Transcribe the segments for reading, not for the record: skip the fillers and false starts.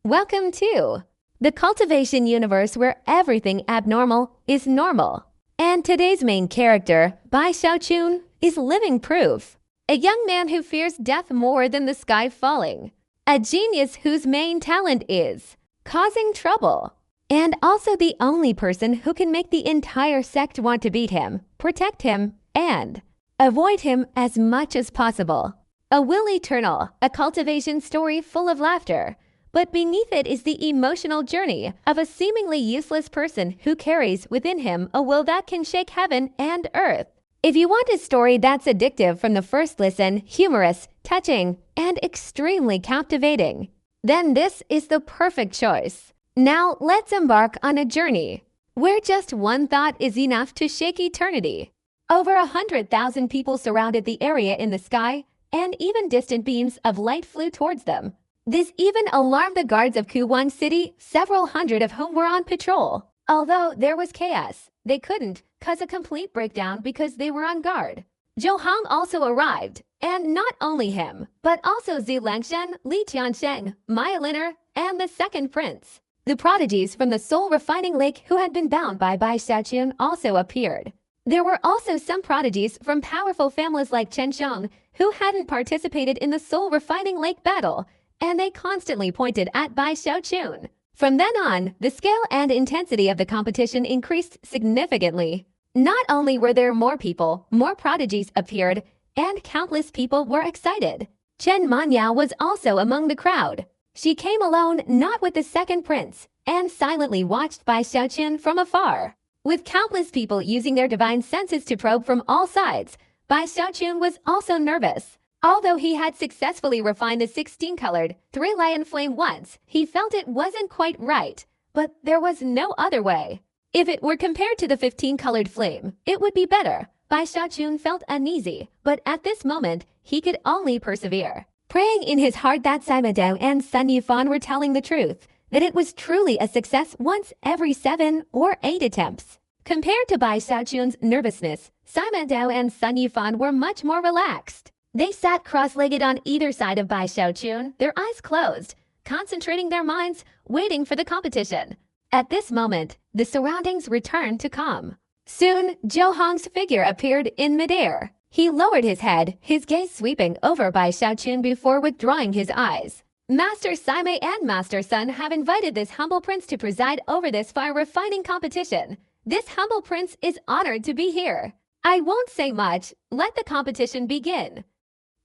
Welcome to the cultivation universe where everything abnormal is normal. And today's main character, Bai Xiaochun, is living proof. A young man who fears death more than the sky falling. A genius whose main talent is causing trouble. And also the only person who can make the entire sect want to beat him, protect him, and avoid him as much as possible. A will eternal, a cultivation story full of laughter. But beneath it is the emotional journey of a seemingly useless person who carries within him a will that can shake heaven and earth. If you want a story that's addictive from the first listen, humorous, touching, and extremely captivating, then this is the perfect choice. Now let's embark on a journey where just one thought is enough to shake eternity. Over 100,000 people surrounded the area in the sky, and even distant beams of light flew towards them. This even alarmed the guards of Kuwan City, several hundred of whom were on patrol. Although there was chaos, they couldn't cause a complete breakdown because they were on guard. Zhou Hong also arrived, and not only him, but also Zi Langshen, Li Tiansheng, Maya Liner, and the second prince. The prodigies from the soul refining lake who had been bound by Bai Xiaochun also appeared. There were also some prodigies from powerful families like Chen Xiong who hadn't participated in the soul refining lake battle, and they constantly pointed at Bai Xiaochun. From then on, the scale and intensity of the competition increased significantly. Not only were there more people, more prodigies appeared, and countless people were excited. Chen Manyao was also among the crowd. She came alone, not with the second prince, and silently watched Bai Xiaochun from afar. With countless people using their divine senses to probe from all sides, Bai Xiaochun was also nervous. Although he had successfully refined the 16-colored 3-lion flame once, he felt it wasn't quite right, but there was no other way. If it were compared to the 15-colored flame, it would be better. Bai Xiaochun felt uneasy, but at this moment, he could only persevere. Praying in his heart that Sima Dao and Sun Yifan were telling the truth, that it was truly a success once every 7 or 8 attempts. Compared to Bai Xiaochun's nervousness, Sima Dao and Sun Yifan were much more relaxed. They sat cross-legged on either side of Bai Xiaochun, their eyes closed, concentrating their minds, waiting for the competition. At this moment, the surroundings returned to calm. Soon, Zhou Hong's figure appeared in midair. He lowered his head, his gaze sweeping over Bai Xiaochun before withdrawing his eyes. Master Saimei and Master Sun have invited this humble prince to preside over this fire refining competition. This humble prince is honored to be here. I won't say much. Let the competition begin.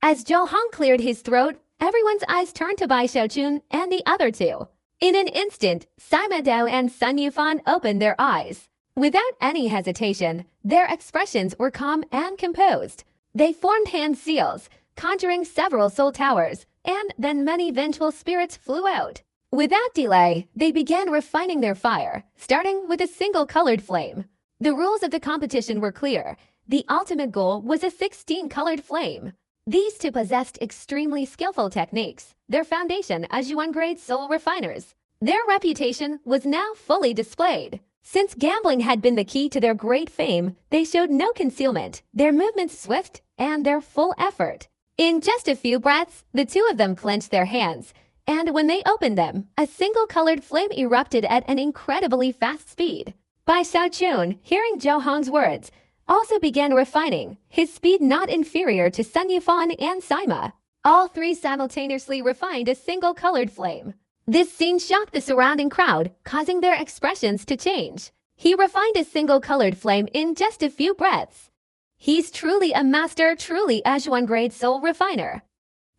As Zhou Hong cleared his throat, everyone's eyes turned to Bai Xiaochun and the other two. In an instant, Sima Dao and Sun Yifan opened their eyes. Without any hesitation, their expressions were calm and composed. They formed hand seals, conjuring several soul towers, and then many vengeful spirits flew out. Without delay, they began refining their fire, starting with a single-colored flame. The rules of the competition were clear. The ultimate goal was a 16-colored flame. These two possessed extremely skillful techniques, their foundation as Yuan-grade soul refiners. Their reputation was now fully displayed. Since gambling had been the key to their great fame, they showed no concealment, their movements swift, and their full effort. In just a few breaths, the two of them clenched their hands, and when they opened them, a single-colored flame erupted at an incredibly fast speed. Bai Xiaochun, hearing Zhou Hong's words, also began refining, his speed not inferior to Sun Yifan and Sima. All three simultaneously refined a single-colored flame. This scene shocked the surrounding crowd, causing their expressions to change. He refined a single-colored flame in just a few breaths. He's truly a master, truly a Yuan-grade soul refiner.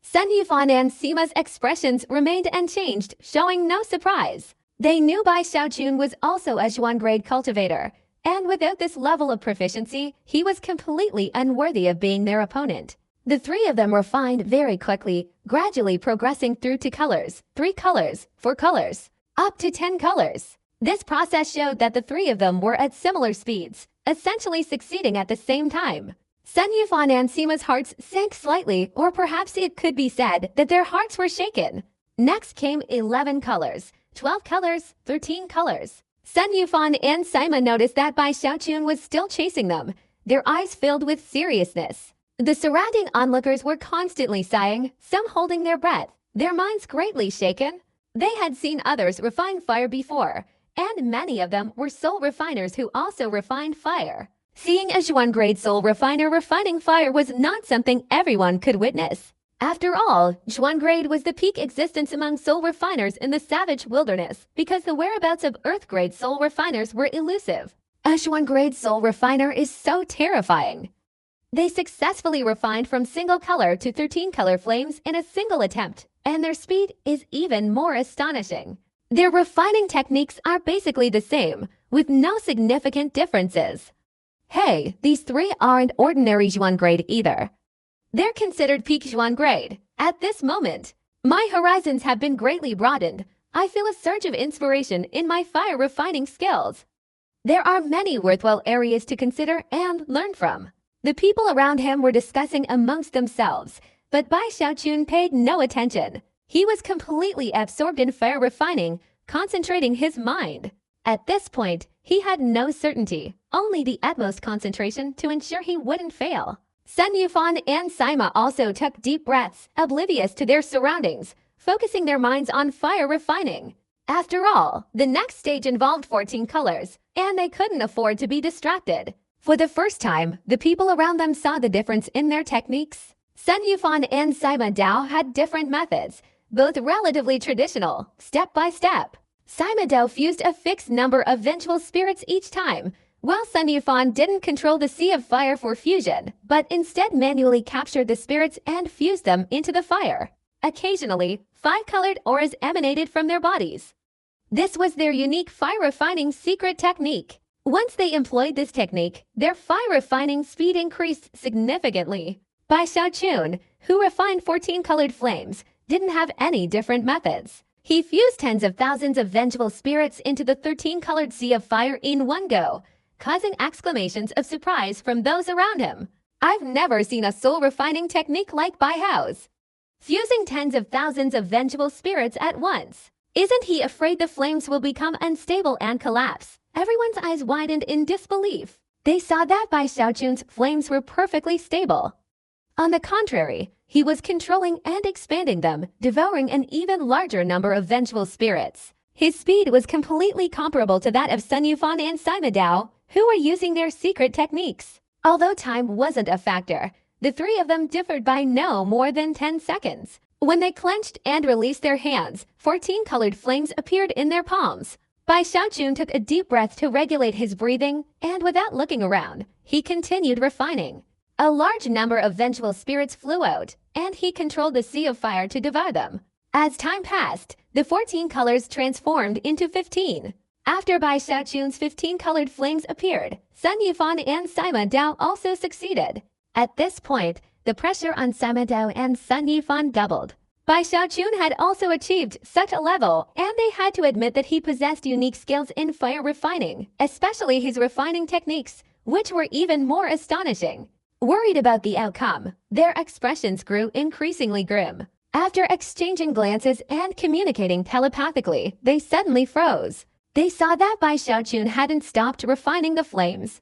Sun Yifan and Sima's expressions remained unchanged, showing no surprise. They knew Bai Xiaochun was also a Yuan-grade cultivator, and without this level of proficiency, he was completely unworthy of being their opponent. The three of them refined very quickly, gradually progressing through to colors, 3 colors, 4 colors, up to 10 colors. This process showed that the three of them were at similar speeds, essentially succeeding at the same time. Sun Yifan and Sima's hearts sank slightly, or perhaps it could be said that their hearts were shaken. Next came 11 colors, 12 colors, 13 colors. Sun Yifan and Sima noticed that Bai Xiaochun was still chasing them, their eyes filled with seriousness. The surrounding onlookers were constantly sighing, some holding their breath, their minds greatly shaken. They had seen others refine fire before, and many of them were soul refiners who also refined fire. Seeing a Zhuan-grade soul refiner refining fire was not something everyone could witness. After all, Zhuan-grade was the peak existence among soul refiners in the savage wilderness because the whereabouts of Earth-grade soul refiners were elusive. A Zhuan-grade soul refiner is so terrifying. They successfully refined from single color to 13 color flames in a single attempt, and their speed is even more astonishing. Their refining techniques are basically the same, with no significant differences. Hey, these three aren't ordinary Zhuan-grade either. They're considered peak Zhuan-grade. At this moment, my horizons have been greatly broadened. I feel a surge of inspiration in my fire refining skills. There are many worthwhile areas to consider and learn from. The people around him were discussing amongst themselves, but Bai Xiaochun paid no attention. He was completely absorbed in fire refining, concentrating his mind. At this point, he had no certainty, only the utmost concentration to ensure he wouldn't fail. Sun Yufan and Sima also took deep breaths, oblivious to their surroundings, focusing their minds on fire refining. After all, the next stage involved 14 colors, and they couldn't afford to be distracted. For the first time, the people around them saw the difference in their techniques. Sun Yufan and Sima Dao had different methods, both relatively traditional, step by step. Sima Dao fused a fixed number of vengeful spirits each time, while Sun Yufan didn't control the sea of fire for fusion, but instead manually captured the spirits and fused them into the fire. Occasionally, 5-colored auras emanated from their bodies. This was their unique fire refining secret technique. Once they employed this technique, their fire refining speed increased significantly. Bai Xiaochun, who refined 14-colored flames, didn't have any different methods. He fused tens of thousands of vengeful spirits into the 13-colored sea of fire in one go, causing exclamations of surprise from those around him. I've never seen a soul refining technique like Bai Hao's. Fusing tens of thousands of vengeful spirits at once. Isn't he afraid the flames will become unstable and collapse? Everyone's eyes widened in disbelief. They saw that Bai Xiaochun's flames were perfectly stable. On the contrary, he was controlling and expanding them, devouring an even larger number of vengeful spirits. His speed was completely comparable to that of Sun Yufan and Sima Dao, who were using their secret techniques. Although time wasn't a factor, the three of them differed by no more than 10 seconds. When they clenched and released their hands, 14 colored flames appeared in their palms. Bai Xiaochun took a deep breath to regulate his breathing, and without looking around, he continued refining. A large number of vengeful spirits flew out, and he controlled the sea of fire to devour them. As time passed, the 14 colors transformed into 15. After Bai Xiaochun's 15-colored flames appeared, Sun Yufan and Sima Dao also succeeded. At this point, the pressure on Sima Dao and Sun Yufan doubled. Bai Xiaochun had also achieved such a level, and they had to admit that he possessed unique skills in fire refining, especially his refining techniques, which were even more astonishing. Worried about the outcome, their expressions grew increasingly grim. After exchanging glances and communicating telepathically, they suddenly froze. They saw that Bai Xiaochun hadn't stopped refining the flames.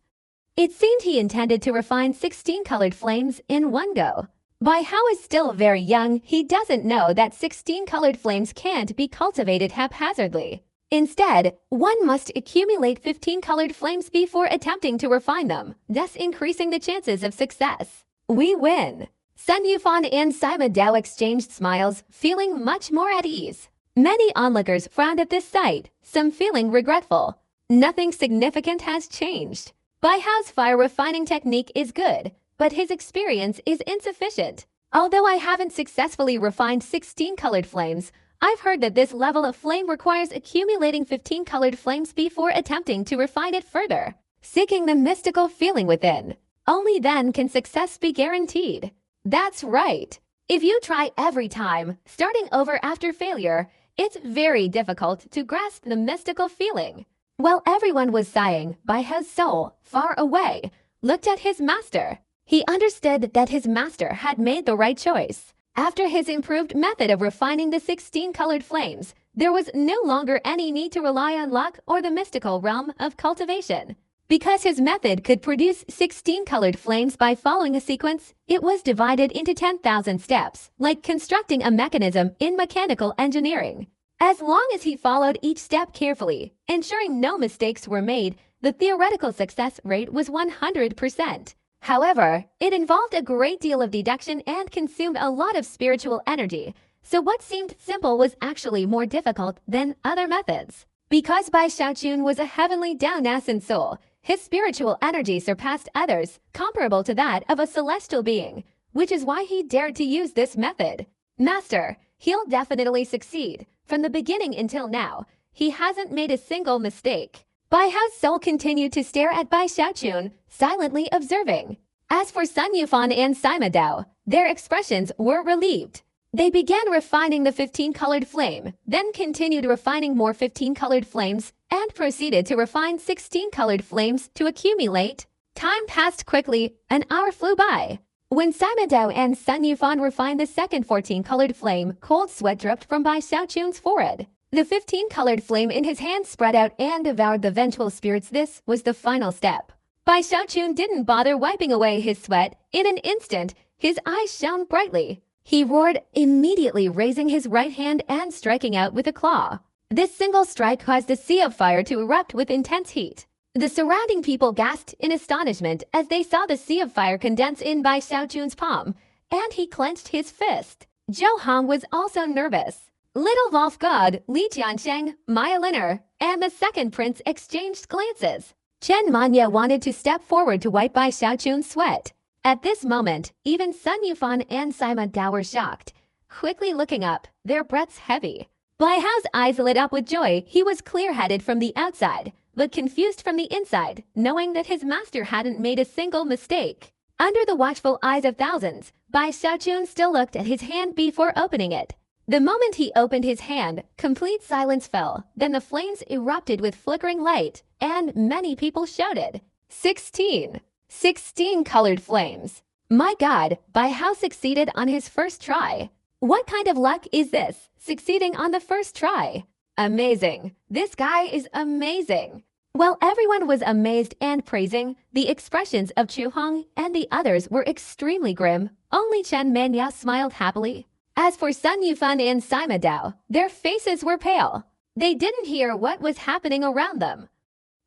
It seemed he intended to refine 16 colored flames in one go. Bai Hao is still very young. He doesn't know that 16 colored flames can't be cultivated haphazardly. Instead, one must accumulate 15 colored flames before attempting to refine them, thus increasing the chances of success. We win! Sun Yufan and Sima Dao exchanged smiles, feeling much more at ease. Many onlookers frowned at this sight, some feeling regretful. Nothing significant has changed. Bai Hao's fire refining technique is good, but his experience is insufficient. Although I haven't successfully refined 16 colored flames, I've heard that this level of flame requires accumulating 15 colored flames before attempting to refine it further, seeking the mystical feeling within. Only then can success be guaranteed. That's right. If you try every time, starting over after failure, it's very difficult to grasp the mystical feeling. While everyone was sighing, Bai Hao's soul, far away, looked at his master. He understood that his master had made the right choice. After his improved method of refining the 16 colored flames, there was no longer any need to rely on luck or the mystical realm of cultivation. Because his method could produce 16 colored flames by following a sequence, it was divided into 10,000 steps, like constructing a mechanism in mechanical engineering. As long as he followed each step carefully, ensuring no mistakes were made, the theoretical success rate was 100%. However, it involved a great deal of deduction and consumed a lot of spiritual energy, so what seemed simple was actually more difficult than other methods. Because Bai Xiaochun was a heavenly Dao in soul, his spiritual energy surpassed others, comparable to that of a celestial being, which is why he dared to use this method. Master, he'll definitely succeed. From the beginning until now, he hasn't made a single mistake. Bai Hao's soul continued to stare at Bai Xiaochun, silently observing. As for Sun Yufan and Sima Dao, their expressions were relieved. They began refining the 15-colored flame, then continued refining more 15-colored flames, and proceeded to refine 16-colored flames to accumulate. Time passed quickly, an hour flew by. When Sima Dao and Sun Yufan refined the second 14-colored flame, cold sweat dripped from Bai Xiaochun's forehead. The 15-colored flame in his hand spread out and devoured the vengeful spirits. This was the final step. Bai Xiaochun didn't bother wiping away his sweat. In an instant, his eyes shone brightly. He roared, immediately raising his right hand and striking out with a claw. This single strike caused a sea of fire to erupt with intense heat. The surrounding people gasped in astonishment as they saw the sea of fire condense in Bai Xiaochun's palm, and he clenched his fist. Zhou Hong was also nervous. Little Wolf God, Li Jiansheng, Maya Liner, and the second prince exchanged glances. Chen Manya wanted to step forward to wipe Bai Xiaochun's sweat. At this moment, even Sun Yufan and Sima Dao were shocked, quickly looking up, their breaths heavy. Bai Hao's eyes lit up with joy. He was clear-headed from the outside, but confused from the inside, knowing that his master hadn't made a single mistake. Under the watchful eyes of thousands, Bai Xiaochun still looked at his hand before opening it. The moment he opened his hand, complete silence fell. Then the flames erupted with flickering light, and many people shouted, 16 colored flames. My God, Bai Hao succeeded on his first try. What kind of luck is this, succeeding on the first try? Amazing. This guy is amazing. While everyone was amazed and praising, the expressions of Chu Hong and the others were extremely grim. Only Chen Manya smiled happily. As for Sun Yufan and Sima Dao, their faces were pale. They didn't hear what was happening around them.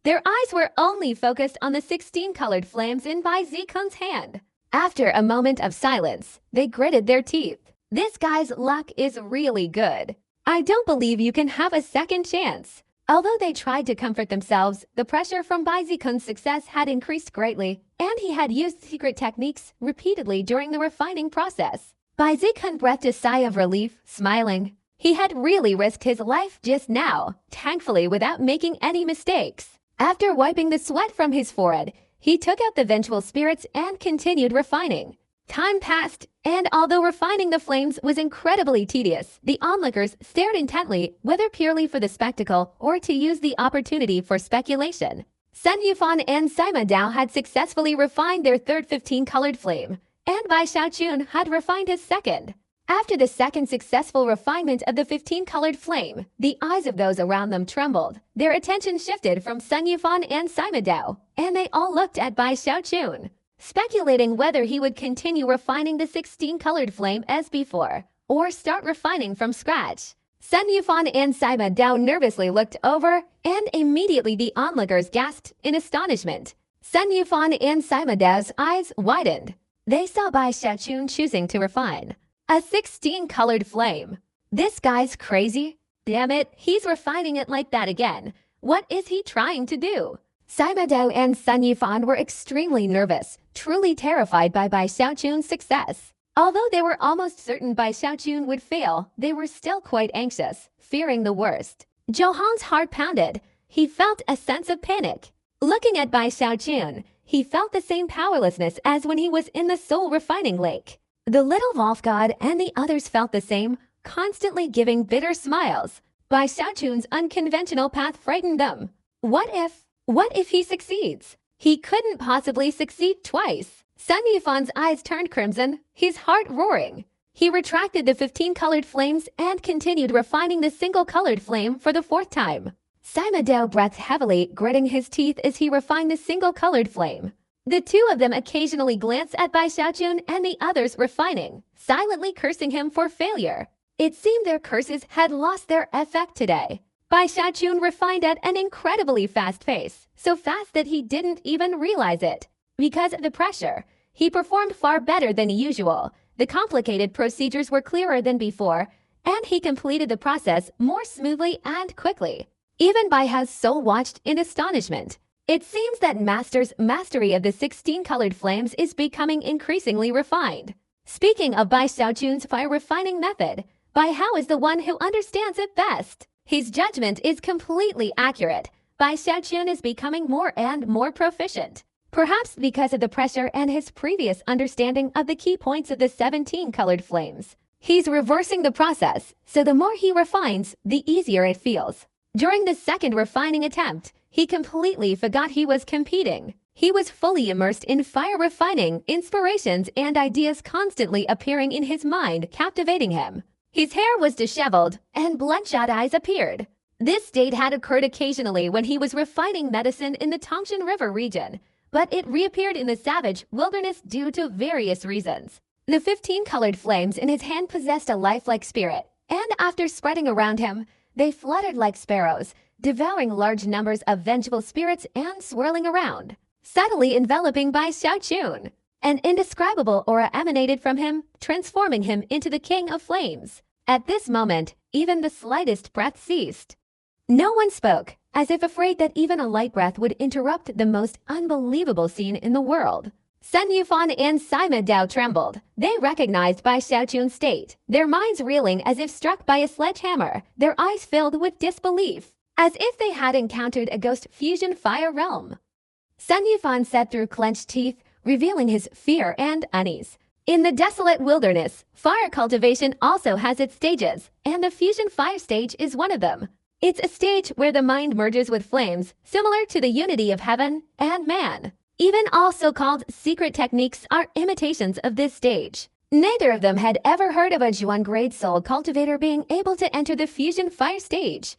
Their eyes were only focused on the 16-colored flames in Bai Zikung's hand. After a moment of silence, they gritted their teeth. This guy's luck is really good. I don't believe you can have a second chance. Although they tried to comfort themselves, the pressure from Bai Zikung's success had increased greatly, and he had used secret techniques repeatedly during the refining process. Bai Zikung breathed a sigh of relief, smiling. He had really risked his life just now, thankfully without making any mistakes. After wiping the sweat from his forehead, he took out the vengeful spirits and continued refining. Time passed, and although refining the flames was incredibly tedious, the onlookers stared intently, whether purely for the spectacle or to use the opportunity for speculation. Sun Yufan and Sima Dao had successfully refined their third 15-colored flame, and Bai Xiaochun had refined his second. After the second successful refinement of the 15-colored flame, the eyes of those around them trembled. Their attention shifted from Sun Yufan and Sima Dao, and they all looked at Bai Xiaochun, speculating whether he would continue refining the 16-colored flame as before, or start refining from scratch. Sun Yufan and Sima Dao nervously looked over, and immediately the onlookers gasped in astonishment. Sun Yufan and Sima Dao's eyes widened. They saw Bai Xiaochun choosing to refine a 16-colored flame. This guy's crazy. Damn it, he's refining it like that again. What is he trying to do? Sima Dao and Sun Yufan were extremely nervous, truly terrified by Bai Xiaochun's success. Although they were almost certain Bai Xiaochun would fail, they were still quite anxious, fearing the worst. Zhou Hong's heart pounded. He felt a sense of panic. Looking at Bai Xiaochun, he felt the same powerlessness as when he was in the soul refining lake. The little wolf god and the others felt the same, constantly giving bitter smiles. Bai Xiaochun's unconventional path frightened them. What if he succeeds? He couldn't possibly succeed twice. Sun Yufan's eyes turned crimson, his heart roaring. He retracted the 15-colored flames and continued refining the single-colored flame for the fourth time. Sima Dao breathed heavily, gritting his teeth as he refined the single-colored flame. The two of them occasionally glanced at Bai Xiaochun and the others refining, silently cursing him for failure. It seemed their curses had lost their effect today. Bai Xiaochun refined at an incredibly fast pace, so fast that he didn't even realize it. Because of the pressure, he performed far better than usual. The complicated procedures were clearer than before, and he completed the process more smoothly and quickly. Even Bai Hao's soul watched in astonishment. It seems that Master's mastery of the 16 colored flames is becoming increasingly refined. Speaking of Bai Xiaochun's fire refining method, Bai Hao is the one who understands it best. His judgment is completely accurate. Bai Xiaochun is becoming more and more proficient. Perhaps because of the pressure and his previous understanding of the key points of the 17 colored flames. He's reversing the process, so the more he refines, the easier it feels. During the second refining attempt, he completely forgot he was competing. He was fully immersed in fire refining, inspirations and ideas constantly appearing in his mind, captivating him. His hair was disheveled, and bloodshot eyes appeared. This state had occurred occasionally when he was refining medicine in the Tangshan River region, but it reappeared in the savage wilderness due to various reasons. The 15 colored flames in his hand possessed a lifelike spirit, and after spreading around him, they fluttered like sparrows, devouring large numbers of vengeful spirits and swirling around, subtly enveloping Bai Xiaochun. An indescribable aura emanated from him, transforming him into the king of flames. At this moment, even the slightest breath ceased. No one spoke, as if afraid that even a light breath would interrupt the most unbelievable scene in the world. Sun Yufan and Sima Dao trembled. They recognized Bai Xiaochun's state, their minds reeling as if struck by a sledgehammer, their eyes filled with disbelief, as if they had encountered a ghost fusion fire realm. Sun Yufan said through clenched teeth, revealing his fear and unease. In the desolate wilderness, fire cultivation also has its stages, and the fusion fire stage is one of them. It's a stage where the mind merges with flames, similar to the unity of heaven and man. Even all so-called secret techniques are imitations of this stage. Neither of them had ever heard of a Zhuan-grade soul cultivator being able to enter the fusion fire stage.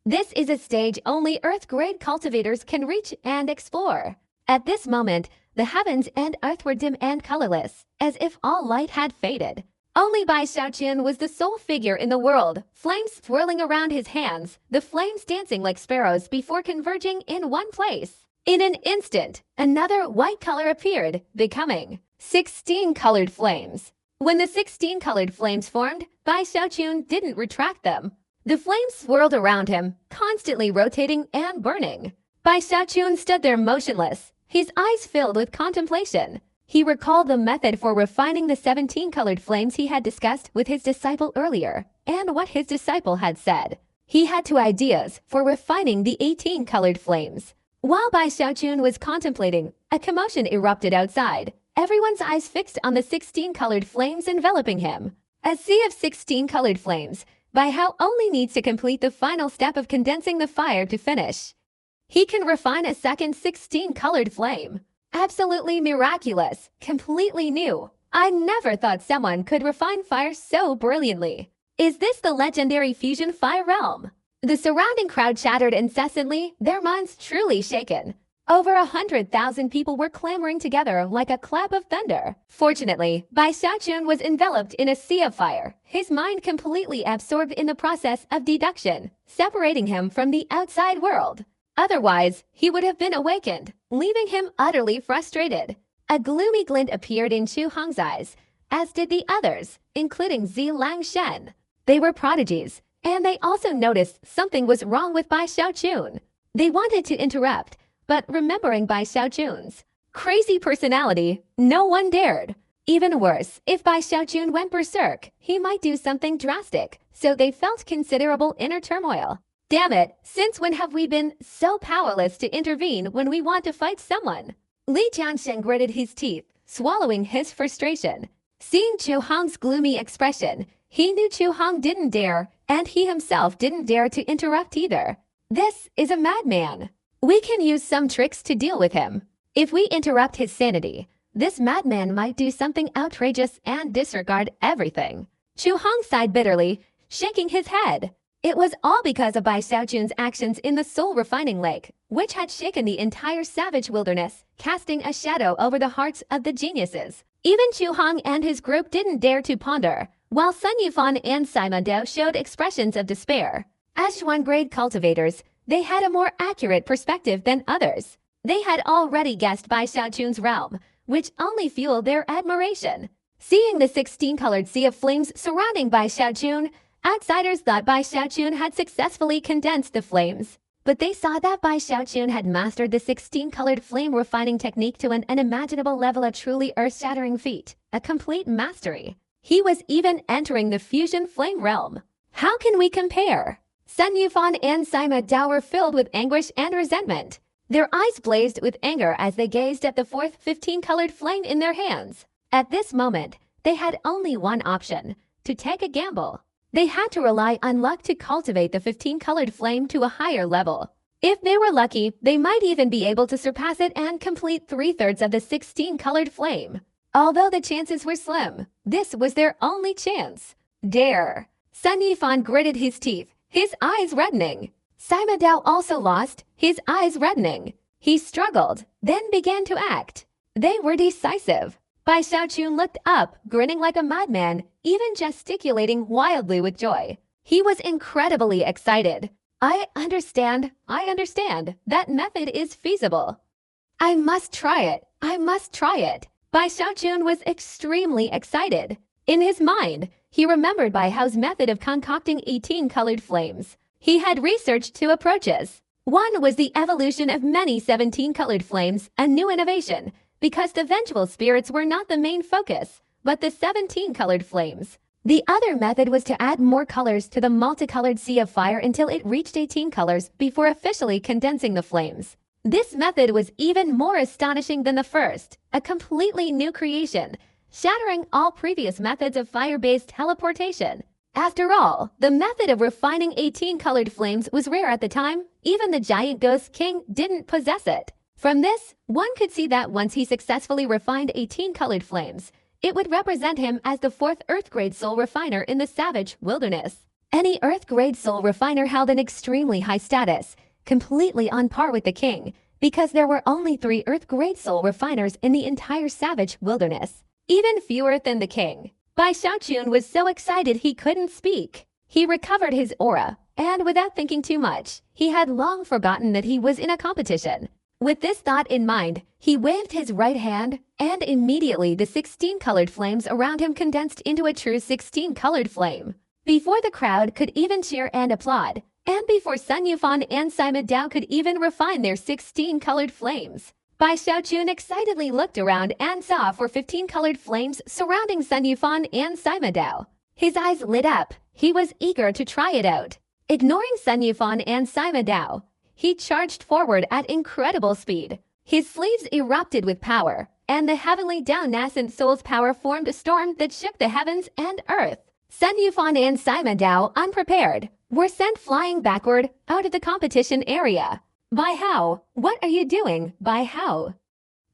This is a stage only Earth-grade cultivators can reach and explore. At this moment, the heavens and earth were dim and colorless, as if all light had faded. Only Bai Xiaochun was the sole figure in the world, flames swirling around his hands, the flames dancing like sparrows before converging in one place. In an instant, another white color appeared, becoming 16 colored flames. When the 16 colored flames formed, Bai Xiaochun didn't retract them. The flames swirled around him, constantly rotating and burning. Bai Xiaochun stood there motionless, his eyes filled with contemplation. He recalled the method for refining the 17 colored flames he had discussed with his disciple earlier, and what his disciple had said. He had 2 ideas for refining the 18 colored flames. While Bai Xiaochun was contemplating, a commotion erupted outside, everyone's eyes fixed on the 16 colored flames enveloping him. A sea of 16 colored flames, Bai Hao only needs to complete the final step of condensing the fire to finish. He can refine a second 16 colored flame. Absolutely miraculous, completely new. I never thought someone could refine fire so brilliantly. Is this the legendary fusion fire realm? The surrounding crowd chattered incessantly, their minds truly shaken. Over 100,000 people were clamoring together like a clap of thunder. Fortunately, Bai Xiaochun was enveloped in a sea of fire, his mind completely absorbed in the process of deduction, separating him from the outside world. Otherwise, he would have been awakened, leaving him utterly frustrated. A gloomy glint appeared in Chu Hong's eyes, as did the others, including Zi Langshen. They were prodigies, and they also noticed something was wrong with Bai Xiaochun. They wanted to interrupt, but remembering Bai Xiaochun's crazy personality, no one dared. Even worse, if Bai Xiaochun went berserk, he might do something drastic, so they felt considerable inner turmoil. Damn it, since when have we been so powerless to intervene when we want to fight someone? Li Jiansheng gritted his teeth, swallowing his frustration. Seeing Chu Hong's gloomy expression, he knew Chu Hong didn't dare, and he himself didn't dare to interrupt either. This is a madman. We can use some tricks to deal with him. If we interrupt his sanity, this madman might do something outrageous and disregard everything. Chu Hong sighed bitterly, shaking his head. It was all because of Bai Xiaochun's actions in the soul refining lake, which had shaken the entire savage wilderness, casting a shadow over the hearts of the geniuses. Even Chu Hong and his group didn't dare to ponder, while Sun Yufan and Sima Dao showed expressions of despair. As Xuan-grade cultivators, they had a more accurate perspective than others. They had already guessed Bai Xiaochun's realm, which only fueled their admiration. Seeing the 16-colored sea of flames surrounding Bai Xiaochun, outsiders thought Bai Xiaochun had successfully condensed the flames. But they saw that Bai Xiaochun had mastered the 16-colored flame refining technique to an unimaginable level, a truly earth-shattering feat, a complete mastery. He was even entering the fusion flame realm. How can we compare? Sun Yufan and Sima Dao were filled with anguish and resentment. Their eyes blazed with anger as they gazed at the fourth 15-colored flame in their hands. At this moment, they had only one option: to take a gamble. They had to rely on luck to cultivate the 15-colored flame to a higher level. If they were lucky, they might even be able to surpass it and complete 3/3 of the 16-colored flame. Although the chances were slim, this was their only chance. Dare! Sun Yifan gritted his teeth, his eyes reddening. Sima Dao also lost, his eyes reddening. He struggled, then began to act. They were decisive. Bai Xiaochun looked up, grinning like a madman, even gesticulating wildly with joy. He was incredibly excited. I understand. That method is feasible. I must try it. Bai Xiaochun was extremely excited. In his mind, he remembered Bai Hao's method of concocting 18-colored flames. He had researched two approaches. One was the evolution of many 17-colored flames, a new innovation, because the vengeful spirits were not the main focus, but the 17-colored flames. The other method was to add more colors to the multicolored sea of fire until it reached 18 colors before officially condensing the flames. This method was even more astonishing than the first, a completely new creation, shattering all previous methods of fire-based teleportation. After all, the method of refining 18-colored flames was rare at the time. Even the giant ghost king didn't possess it. From this, one could see that once he successfully refined 18-colored flames, it would represent him as the fourth Earth-grade soul refiner in the savage wilderness. Any Earth-grade soul refiner held an extremely high status, completely on par with the king, because there were only 3 Earth-grade soul refiners in the entire savage wilderness, even fewer than the king. Bai Xiaochun was so excited he couldn't speak. He recovered his aura, and without thinking too much, he had long forgotten that he was in a competition. With this thought in mind, he waved his right hand, and immediately the 16-colored flames around him condensed into a true 16-colored flame. Before the crowd could even cheer and applaud, and before Sun Yufan and Sima Dao could even refine their 16-colored flames, Bai Xiaochun excitedly looked around and saw 4 15-colored flames surrounding Sun Yufan and Sima Dao. His eyes lit up. He was eager to try it out. Ignoring Sun Yufan and Sima Dao, he charged forward at incredible speed. His sleeves erupted with power, and the heavenly Dao nascent soul's power formed a storm that shook the heavens and earth. Sun Yufan and Sima Dao, unprepared, were sent flying backward out of the competition area. Bai Hao, what are you doing, Bai Hao?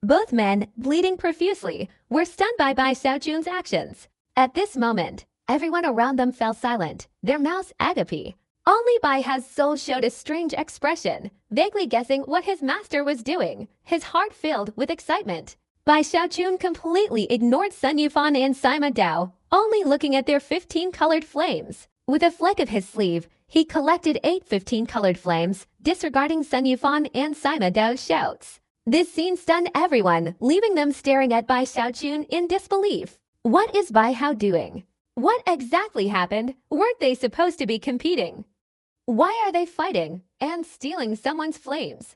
Both men, bleeding profusely, were stunned by Bai Xiaochun's actions. At this moment, everyone around them fell silent, their mouths agape. Only Bai Hao's soul showed a strange expression, vaguely guessing what his master was doing, his heart filled with excitement. Bai Xiaochun completely ignored Sun Yufan and Sima Dao, only looking at their 15-colored flames. With a flick of his sleeve, he collected 8 15-colored flames, disregarding Sun Yufan and Sima Dao's shouts. This scene stunned everyone, leaving them staring at Bai Xiaochun in disbelief. What is Bai Hao doing? What exactly happened? Weren't they supposed to be competing? Why are they fighting and stealing someone's flames?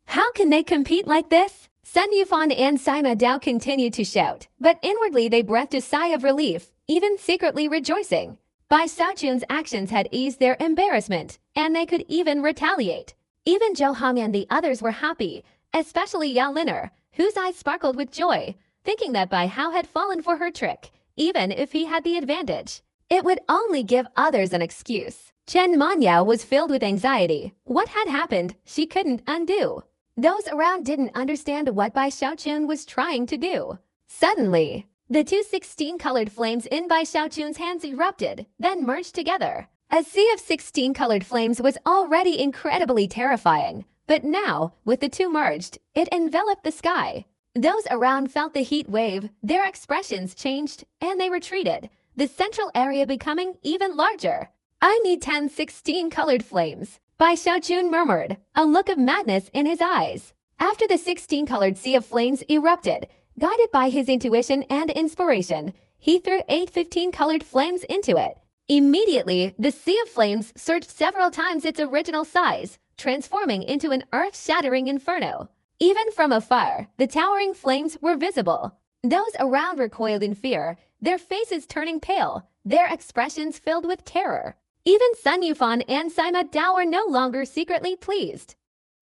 How can they compete like this? Sun Yufan and Sima Dao continued to shout, but inwardly they breathed a sigh of relief, even secretly rejoicing. Bai Xiaochun's actions had eased their embarrassment, and they could even retaliate. Even Zhou Hong and the others were happy, especially Yao Liner, whose eyes sparkled with joy, thinking that Bai Hao had fallen for her trick, even if he had the advantage. It would only give others an excuse. Chen Manyao was filled with anxiety. What had happened, she couldn't undo. Those around didn't understand what Bai Xiaochun was trying to do. Suddenly, the two 16-colored flames in Bai Xiaochun's hands erupted, then merged together. A sea of 16-colored flames was already incredibly terrifying, but now, with the two merged, it enveloped the sky. Those around felt the heat wave, their expressions changed, and they retreated, the central area becoming even larger. "I need 10 16-colored flames," Bai Xiaochun murmured, a look of madness in his eyes. After the 16-colored sea of flames erupted, guided by his intuition and inspiration, he threw 8 15-colored flames into it. Immediately, the sea of flames surged several times its original size, transforming into an earth-shattering inferno. Even from afar, the towering flames were visible. Those around recoiled in fear, their faces turning pale, their expressions filled with terror. Even Sun Yufan and Sima Dao were no longer secretly pleased.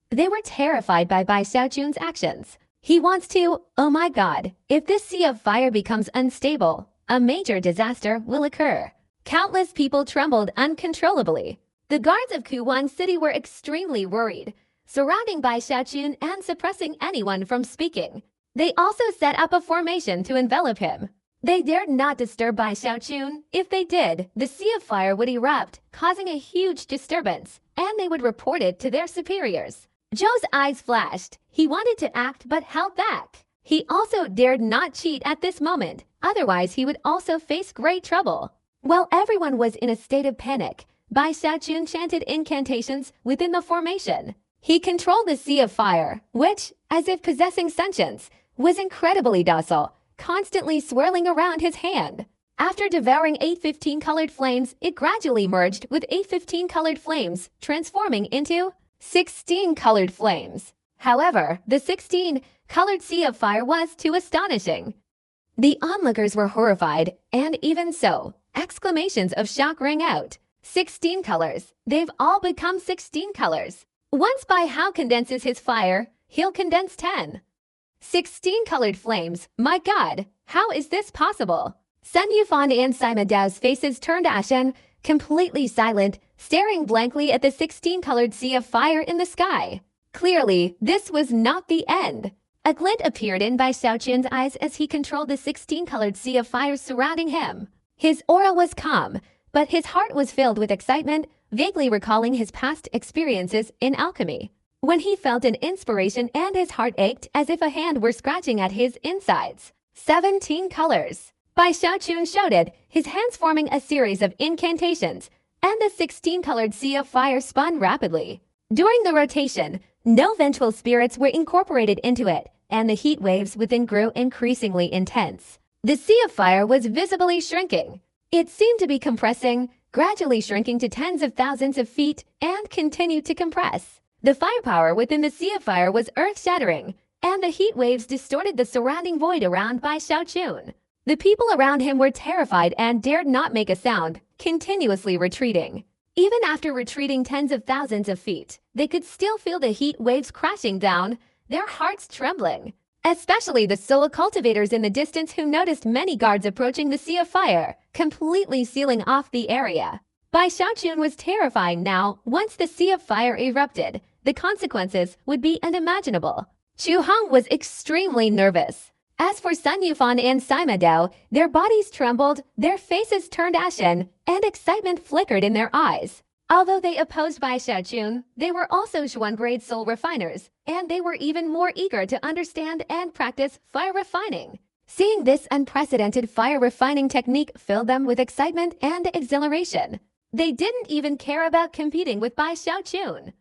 They were terrified by Bai Xiaochun's actions. He wants to, oh my god, if this sea of fire becomes unstable, a major disaster will occur. Countless people trembled uncontrollably. The guards of Kuwan City were extremely worried, surrounding Bai Xiaochun and suppressing anyone from speaking. They also set up a formation to envelop him. They dared not disturb Bai Xiaochun. If they did, the sea of fire would erupt, causing a huge disturbance, and they would report it to their superiors. Zhou's eyes flashed. He wanted to act but held back. He also dared not cheat at this moment, otherwise he would also face great trouble. While everyone was in a state of panic, Bai Xiaochun chanted incantations within the formation. He controlled the sea of fire, which, as if possessing sentience, was incredibly docile, constantly swirling around his hand. After devouring 8 15-colored flames, it gradually merged with 8 15-colored flames, transforming into 16-colored flames. However, the 16-colored sea of fire was too astonishing. The onlookers were horrified, and even so, exclamations of shock rang out. 16 colors. They've all become 16 colors. Once Bai Hao condenses his fire, he'll condense 10. 16-colored flames. My god, how is this possible? Sun Yufan and Sima Dao's faces turned ashen, completely silent, staring blankly at the 16-colored sea of fire in the sky. Clearly, this was not the end. A glint appeared in Bai Xiaochun's eyes as he controlled the 16-colored sea of fire surrounding him. His aura was calm, but his heart was filled with excitement, vaguely recalling his past experiences in alchemy. When he felt an inspiration and his heart ached as if a hand were scratching at his insides. 17 colors. Bai Xiaochun shouted, his hands forming a series of incantations, and the 16-colored sea of fire spun rapidly. During the rotation, no vengeful spirits were incorporated into it, and the heat waves within grew increasingly intense. The sea of fire was visibly shrinking. It seemed to be compressing, gradually shrinking to tens of thousands of feet, and continued to compress. The firepower within the sea of fire was earth-shattering, and the heat waves distorted the surrounding void around Bai Xiaochun. The people around him were terrified and dared not make a sound, continuously retreating. Even after retreating tens of thousands of feet, they could still feel the heat waves crashing down, their hearts trembling. Especially the soul cultivators in the distance who noticed many guards approaching the sea of fire, completely sealing off the area. Bai Xiaochun was terrifying now. Once the sea of fire erupted, the consequences would be unimaginable. Chu Hong was extremely nervous. As for Sun Yufan and Sima Dao, their bodies trembled, their faces turned ashen, and excitement flickered in their eyes. Although they opposed Bai Xiaochun, they were also Xuan-grade soul refiners, and they were even more eager to understand and practice fire refining. Seeing this unprecedented fire refining technique filled them with excitement and exhilaration. They didn't even care about competing with Bai Xiaochun.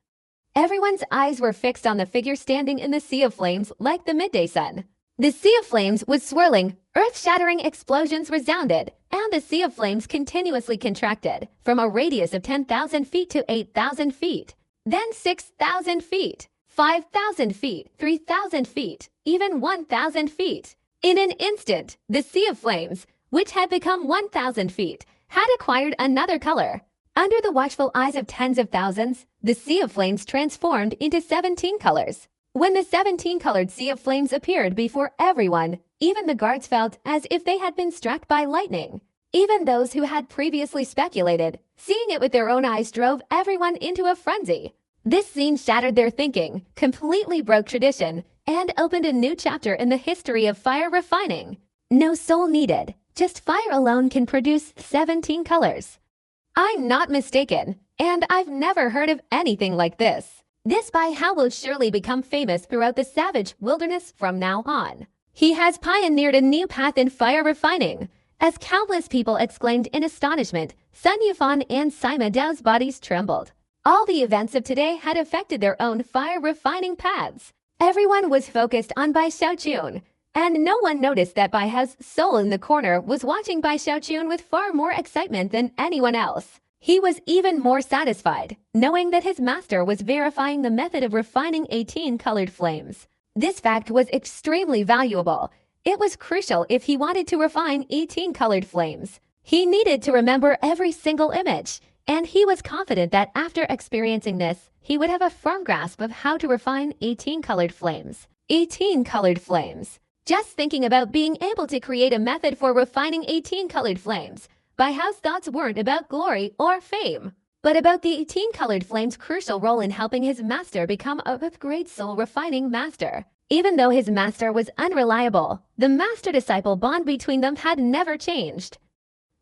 Everyone's eyes were fixed on the figure standing in the sea of flames like the midday sun. The sea of flames was swirling, earth-shattering explosions resounded, and the sea of flames continuously contracted from a radius of 10,000 feet to 8,000 feet, then 6,000 feet, 5,000 feet, 3,000 feet, even 1,000 feet. In an instant, the sea of flames, which had become 1,000 feet, had acquired another color. Under the watchful eyes of tens of thousands, the sea of flames transformed into 17 colors. When the 17-colored sea of flames appeared before everyone, even the guards felt as if they had been struck by lightning. Even those who had previously speculated, seeing it with their own eyes drove everyone into a frenzy. This scene shattered their thinking, completely broke tradition, and opened a new chapter in the history of fire refining. No soul needed, just fire alone can produce 17 colors. I'm not mistaken, and I've never heard of anything like this. This Bai Hao will surely become famous throughout the savage wilderness from now on. He has pioneered a new path in fire refining, As countless people exclaimed in astonishment, Sun Yufan and Sima Dao's bodies trembled. All the events of today had affected their own fire-refining paths. Everyone was focused on Bai Xiaochun, and no one noticed that Bai Hao's soul in the corner was watching Bai Xiaochun with far more excitement than anyone else. He was even more satisfied, knowing that his master was verifying the method of refining 18 colored flames. This fact was extremely valuable. It was crucial if he wanted to refine 18 colored flames. He needed to remember every single image, and he was confident that after experiencing this, he would have a firm grasp of how to refine 18 colored flames. 18 colored flames. Just thinking about being able to create a method for refining 18 colored flames, Bai Hao's thoughts weren't about glory or fame, but about the 18 colored flames' crucial role in helping his master become a fifth-grade soul refining master. Even though his master was unreliable, the master-disciple bond between them had never changed.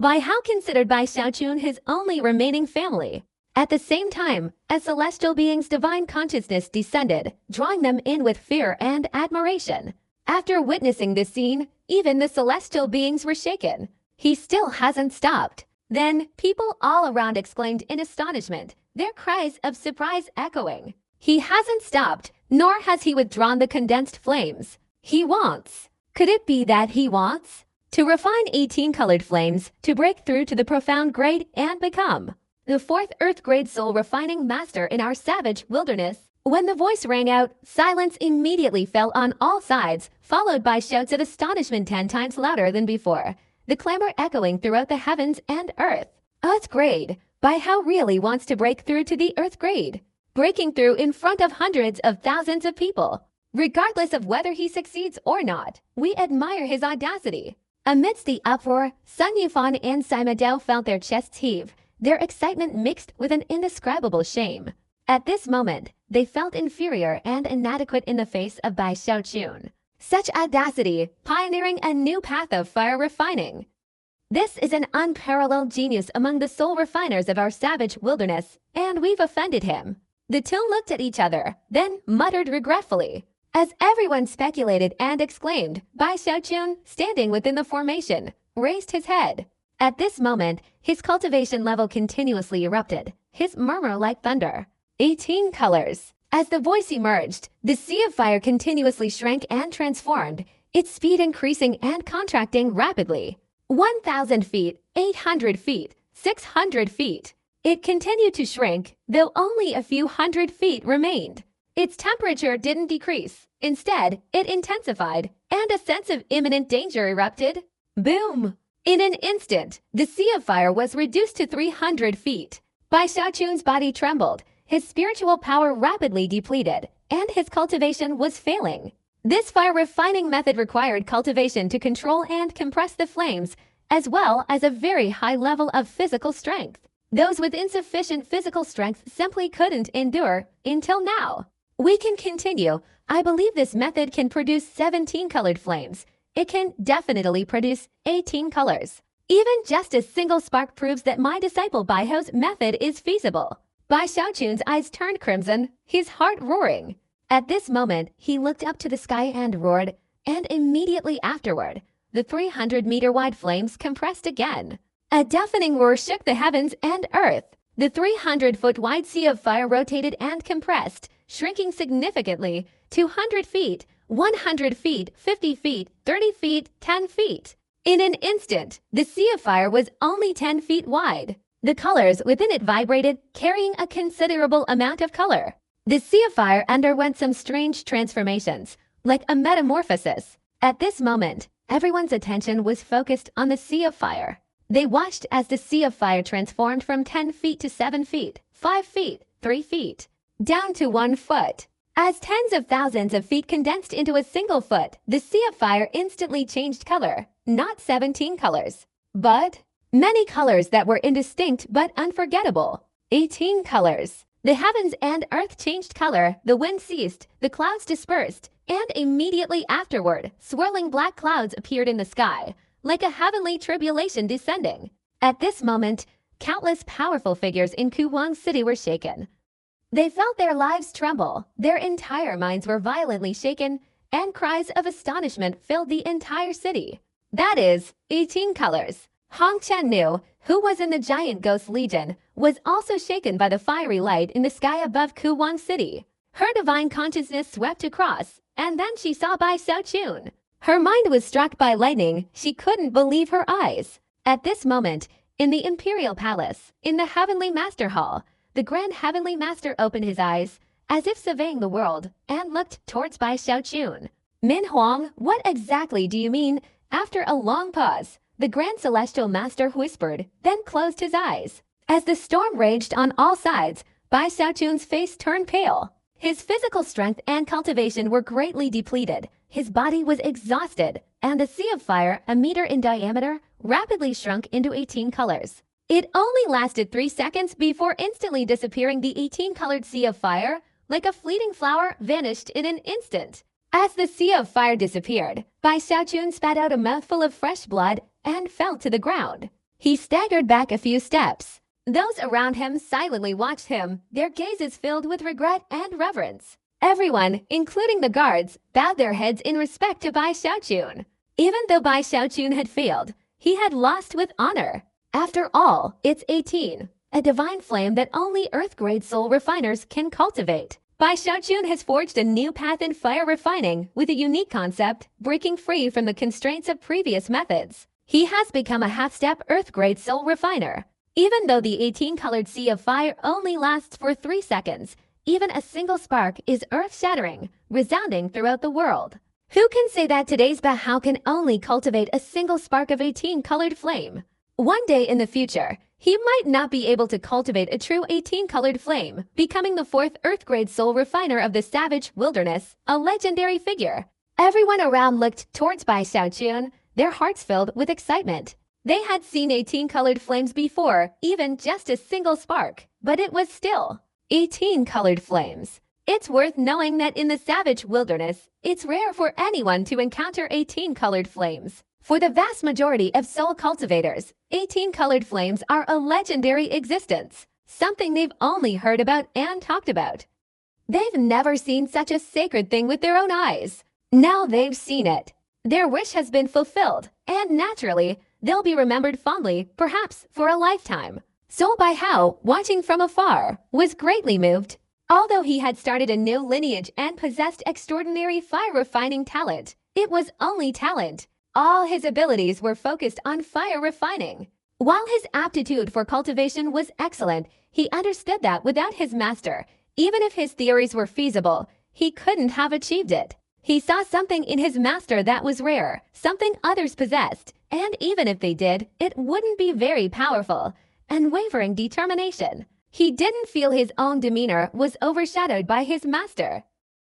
Bai Hao considered Bai Xiaochun his only remaining family. At the same time, as celestial beings' divine consciousness descended, drawing them in with fear and admiration. After witnessing this scene, even the celestial beings were shaken. He still hasn't stopped. Then, people all around exclaimed in astonishment, their cries of surprise echoing. He hasn't stopped, nor has he withdrawn the condensed flames. He wants. Could it be that he wants to refine 18 colored flames, to break through to the profound grade and become the fourth earth grade soul refining master in our savage wilderness? When the voice rang out, silence immediately fell on all sides, followed by shouts of astonishment 10 times louder than before, the clamor echoing throughout the heavens and earth. Earth grade. Bai Hao really wants to break through to the earth grade. Breaking through in front of hundreds of thousands of people. Regardless of whether he succeeds or not, we admire his audacity. Amidst the uproar, Sun Yufan and Sima Dao felt their chests heave, their excitement mixed with an indescribable shame. At this moment, they felt inferior and inadequate in the face of Bai Xiaochun. Such audacity, pioneering a new path of fire refining. This is an unparalleled genius among the soul refiners of our savage wilderness, and we've offended him. The two looked at each other, then muttered regretfully. As everyone speculated and exclaimed, Bai Xiaochun, standing within the formation, raised his head. At this moment, his cultivation level continuously erupted, his murmur like thunder. 18 colors. As the voice emerged, the sea of fire continuously shrank and transformed, its speed increasing and contracting rapidly. 1,000 feet, 800 feet, 600 feet. It continued to shrink, though only a few hundred feet remained. Its temperature didn't decrease. Instead, it intensified, and a sense of imminent danger erupted. Boom! In an instant, the sea of fire was reduced to 300 feet. Bai Xiaochun's body trembled, his spiritual power rapidly depleted, and his cultivation was failing. This fire refining method required cultivation to control and compress the flames, as well as a very high level of physical strength. Those with insufficient physical strength simply couldn't endure until now. We can continue. I believe this method can produce 17 colored flames. It can definitely produce 18 colors. Even just a single spark proves that my disciple Bai Hao's method is feasible. Bai Xiaochun's eyes turned crimson, his heart roaring. At this moment, he looked up to the sky and roared, and immediately afterward, the 300-meter-wide flames compressed again. A deafening roar shook the heavens and earth. The 300-foot-wide sea of fire rotated and compressed, shrinking significantly, 200 feet, 100 feet, 50 feet, 30 feet, 10 feet. In an instant, the sea of fire was only 10 feet wide. The colors within it vibrated, carrying a considerable amount of color. The sea of fire underwent some strange transformations, like a metamorphosis. At this moment, everyone's attention was focused on the sea of fire. They watched as the sea of fire transformed from 10 feet to 7 feet, 5 feet, 3 feet, down to 1 foot. As tens of thousands of feet condensed into a single foot, the sea of fire instantly changed color, not 17 colors, but many colors that were indistinct but unforgettable. 18 colors. The heavens and earth changed color, the wind ceased, the clouds dispersed, and immediately afterward, swirling black clouds appeared in the sky, like a heavenly tribulation descending. At this moment, countless powerful figures in Kuwang City were shaken. They felt their lives tremble, their entire minds were violently shaken, and cries of astonishment filled the entire city. That is, 18 colors. Hong Chen knew, who was in the giant ghost legion, was also shaken by the fiery light in the sky above Kuwang City. Her divine consciousness swept across, and then she saw Bai Xiaochun. Her mind was struck by lightning. She couldn't believe her eyes. At this moment, in the Imperial Palace, in the Heavenly Master Hall, the Grand Heavenly Master opened his eyes, as if surveying the world, and looked towards Bai Xiaochun. Min Huang, what exactly do you mean? After a long pause, the Grand Celestial Master whispered, then closed his eyes. As the storm raged on all sides, Bai Xiaochun's face turned pale. His physical strength and cultivation were greatly depleted. His body was exhausted, and the sea of fire, a meter in diameter, rapidly shrunk into 18 colors. It only lasted 3 seconds before instantly disappearing. The 18-colored sea of fire, like a fleeting flower, vanished in an instant. As the sea of fire disappeared, Bai Xiaochun spat out a mouthful of fresh blood and fell to the ground. He staggered back a few steps. Those around him silently watched him, their gazes filled with regret and reverence. Everyone, including the guards, bowed their heads in respect to Bai Xiaochun. Even though Bai Xiaochun had failed, he had lost with honor. After all, it's 18, a divine flame that only Earth-grade soul refiners can cultivate. Bai Xiaochun has forged a new path in fire refining with a unique concept, breaking free from the constraints of previous methods. He has become a half-step Earth-grade soul refiner. Even though the 18-colored sea of fire only lasts for 3 seconds, even a single spark is earth-shattering, resounding throughout the world. Who can say that today's Bahao can only cultivate a single spark of 18-colored flame? One day in the future, he might not be able to cultivate a true 18-colored flame, becoming the 4th Earth-grade soul refiner of the savage wilderness, a legendary figure. Everyone around looked towards Bai Xiaochun, their hearts filled with excitement. They had seen 18-colored flames before, even just a single spark, but it was still 18-colored flames. It's worth knowing that in the savage wilderness, it's rare for anyone to encounter 18-colored flames. For the vast majority of soul cultivators, 18-colored flames are a legendary existence, something they've only heard about and talked about. They've never seen such a sacred thing with their own eyes. Now they've seen it. Their wish has been fulfilled, and naturally, they'll be remembered fondly, perhaps for a lifetime. So Bai Hao, watching from afar, was greatly moved. Although he had started a new lineage and possessed extraordinary fire refining talent, it was only talent. All his abilities were focused on fire refining. While his aptitude for cultivation was excellent, he understood that without his master, even if his theories were feasible, he couldn't have achieved it. He saw something in his master that was rare, something others possessed, and even if they did, it wouldn't be very powerful. Unwavering determination. He didn't feel his own demeanor was overshadowed by his master.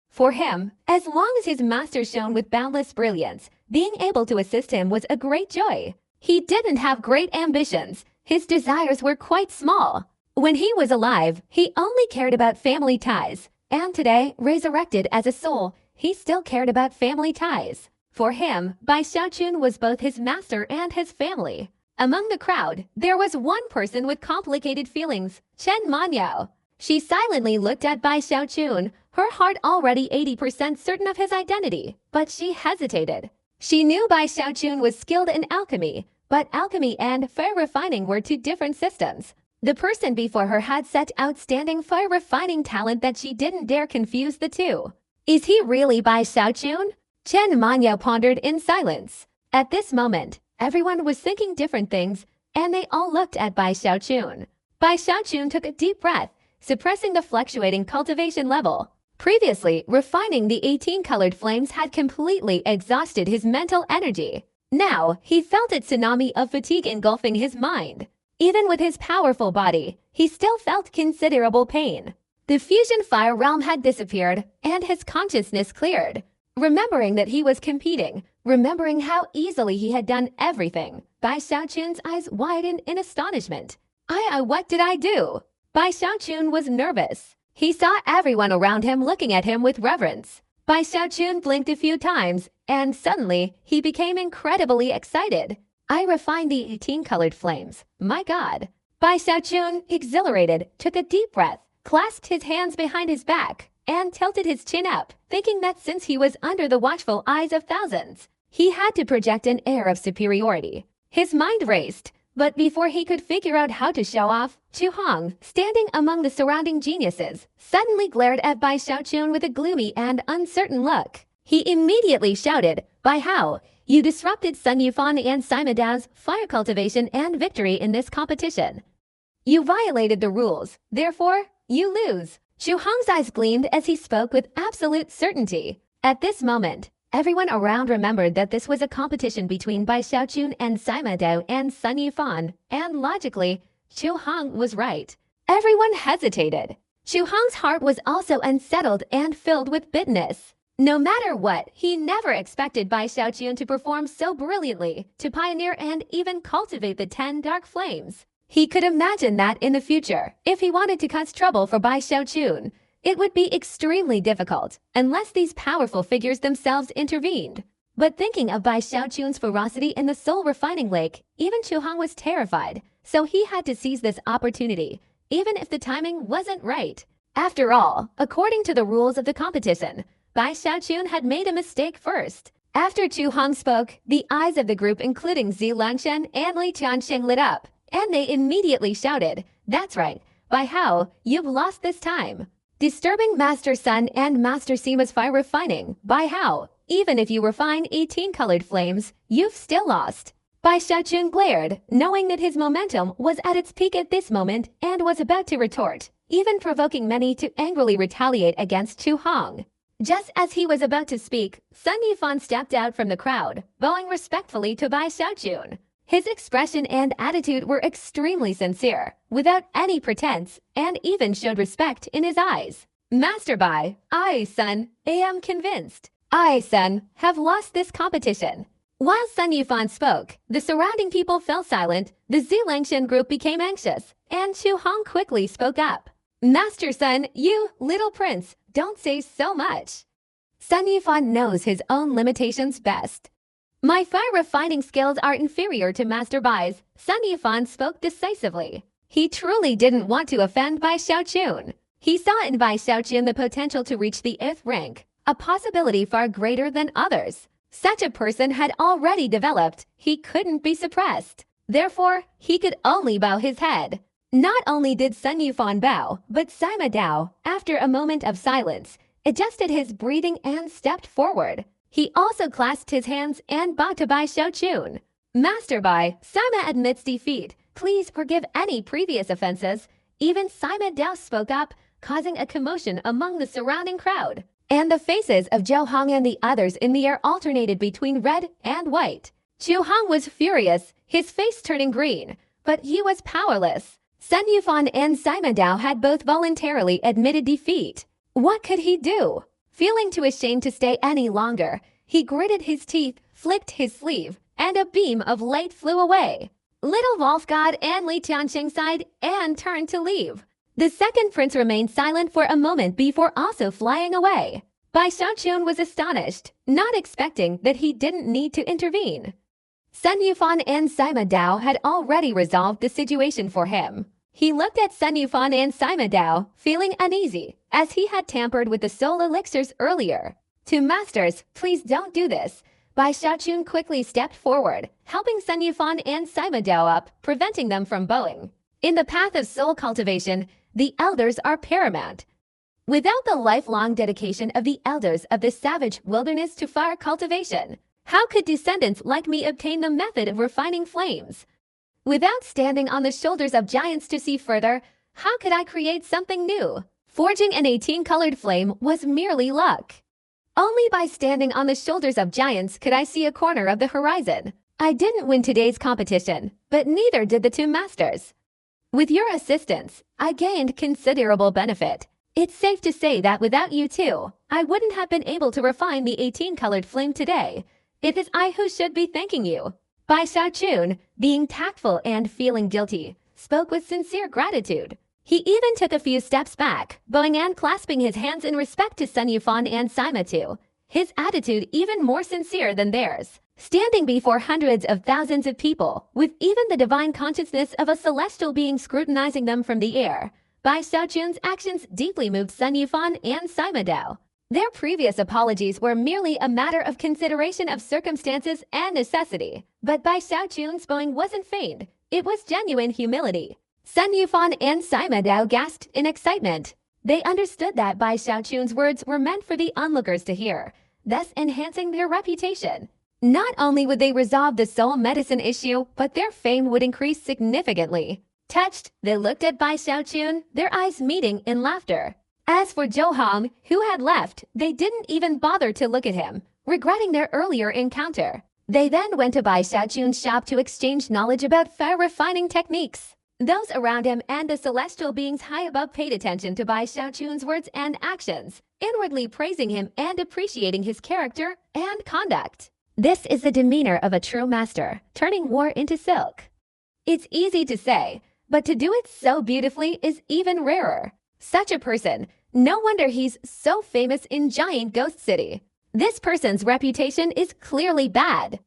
For him, as long as his master shone with boundless brilliance, being able to assist him was a great joy. He didn't have great ambitions. His desires were quite small. When he was alive, he only cared about family ties. And today, resurrected as a soul, he still cared about family ties. For him, Bai Xiaochun was both his master and his family. Among the crowd, there was one person with complicated feelings, Chen Manyao. She silently looked at Bai Xiaochun, her heart already 80% certain of his identity, but she hesitated. She knew Bai Xiaochun was skilled in alchemy, but alchemy and fire refining were two different systems. The person before her had such outstanding fire refining talent that she didn't dare confuse the two. Is he really Bai Xiaochun? Chen Manyao pondered in silence. At this moment, everyone was thinking different things, and they all looked at Bai Xiaochun. Bai Xiaochun took a deep breath, suppressing the fluctuating cultivation level. Previously, refining the 18-colored flames had completely exhausted his mental energy. Now, he felt a tsunami of fatigue engulfing his mind. Even with his powerful body, he still felt considerable pain. The fusion fire realm had disappeared, and his consciousness cleared. Remembering that he was competing, remembering how easily he had done everything, Bai Xiaochun's eyes widened in astonishment. What did I do? Bai Xiaochun was nervous. He saw everyone around him looking at him with reverence. Bai Xiaochun blinked a few times, and suddenly, he became incredibly excited. I refined the 18-colored flames. My God. Bai Xiaochun, exhilarated, took a deep breath, clasped his hands behind his back, and tilted his chin up, thinking that since he was under the watchful eyes of thousands, He had to project an air of superiority. His mind raced, but before he could figure out how to show off, Chu Hong, standing among the surrounding geniuses, suddenly glared at Bai Xiaochun with a gloomy and uncertain look. He immediately shouted, "Bai Hao, you disrupted Sun Yufan and Sima Dao's fire cultivation and victory in this competition. You violated the rules, therefore, you lose." Chu Hong's eyes gleamed as he spoke with absolute certainty. At this moment, everyone around remembered that this was a competition between Bai Xiaochun and Sima Dao and Sun Yufan, and logically, Chu Hong was right. Everyone hesitated. Chu Hong's heart was also unsettled and filled with bitterness. No matter what, he never expected Bai Xiaochun to perform so brilliantly, to pioneer and even cultivate the 10 dark flames. He could imagine that in the future, if he wanted to cause trouble for Bai Xiaochun, it would be extremely difficult, unless these powerful figures themselves intervened. But thinking of Bai Xiaochun's ferocity in the soul refining lake, even Chu Hong was terrified, so he had to seize this opportunity, even if the timing wasn't right. After all, according to the rules of the competition, Bai Xiaochun had made a mistake first. After Chu Hong spoke, the eyes of the group including Zi Langshen and Li Tianxing lit up, and they immediately shouted, "That's right, Bai Hao, you've lost this time. Disturbing Master Sun and Master Sima's fire refining, Bai Hao, even if you refine 18 colored flames, you've still lost." Bai Xiaochun glared, knowing that his momentum was at its peak at this moment and was about to retort, even provoking many to angrily retaliate against Chu Hong. Just as he was about to speak, Sun Yufan stepped out from the crowd, bowing respectfully to Bai Xiaochun. His expression and attitude were extremely sincere, without any pretense, and even showed respect in his eyes. "Master Bai, I, Sun, am convinced. I, Sun, have lost this competition." While Sun Yufan spoke, the surrounding people fell silent, the Zilangshan group became anxious, and Chu Hong quickly spoke up. "Master Sun, you, little prince, don't say so much." Sun Yufan knows his own limitations best. "My fire refining skills are inferior to Master Bai's," Sun Yufan spoke decisively. He truly didn't want to offend Bai Xiaochun. He saw in Bai Xiaochun the potential to reach the 8th rank, a possibility far greater than others. Such a person had already developed, he couldn't be suppressed. Therefore, he could only bow his head. Not only did Sun Yufan bow, but Sima Dao, after a moment of silence, adjusted his breathing and stepped forward. He also clasped his hands and bowed to Bai Xiaochun. "Master Bai, Sima admits defeat. Please forgive any previous offenses." Even Sima Dao spoke up, causing a commotion among the surrounding crowd. And the faces of Zhou Hong and the others in the air alternated between red and white. Chu Hong was furious, his face turning green, but he was powerless. Sun Yufan and Sima Dao had both voluntarily admitted defeat. What could he do? Feeling too ashamed to stay any longer, he gritted his teeth, flicked his sleeve, and a beam of light flew away. Little Wolf God and Li Tianxing sighed and turned to leave. The second prince remained silent for a moment before also flying away. Bai Xiaochun was astonished, not expecting that he didn't need to intervene. Sun Yufan and Sima Dao had already resolved the situation for him. He looked at Sun Yufan and Sima Dao, feeling uneasy, as he had tampered with the soul elixirs earlier. "To masters, please don't do this." Bai Xiaochun quickly stepped forward, helping Sun Yufan and Sima Dao up, preventing them from bowing. In the path of soul cultivation, the elders are paramount. Without the lifelong dedication of the elders of the savage wilderness to fire cultivation, how could descendants like me obtain the method of refining flames? Without standing on the shoulders of giants to see further, how could I create something new? Forging an 18-colored flame was merely luck. Only by standing on the shoulders of giants could I see a corner of the horizon. I didn't win today's competition, but neither did the two masters. With your assistance, I gained considerable benefit. It's safe to say that without you two, I wouldn't have been able to refine the 18-colored flame today. It is I who should be thanking you." Bai Xiaochun, being tactful and feeling guilty, spoke with sincere gratitude. He even took a few steps back, bowing and clasping his hands in respect to Sun Yufan and Sima too, his attitude even more sincere than theirs. Standing before hundreds of thousands of people, with even the divine consciousness of a celestial being scrutinizing them from the air, Bai Xiaochun's actions deeply moved Sun Yufan and Sima Dao. Their previous apologies were merely a matter of consideration of circumstances and necessity, but Bai Xiaochun's bowing wasn't feigned. It was genuine humility. Sun Yufan and Sima Dao gasped in excitement. They understood that Bai Xiaochun's words were meant for the onlookers to hear, thus enhancing their reputation. Not only would they resolve the soul medicine issue, but their fame would increase significantly. Touched, they looked at Bai Xiaochun, their eyes meeting in laughter. As for Zhou Hong, who had left, they didn't even bother to look at him, regretting their earlier encounter. They then went to Bai Xiaochun's shop to exchange knowledge about fire refining techniques. Those around him and the celestial beings high above paid attention to Bai Xiaochun's words and actions, inwardly praising him and appreciating his character and conduct. This is the demeanor of a true master, turning war into silk. It's easy to say, but to do it so beautifully is even rarer. Such a person, no wonder he's so famous in Giant Ghost City. This person's reputation is clearly bad.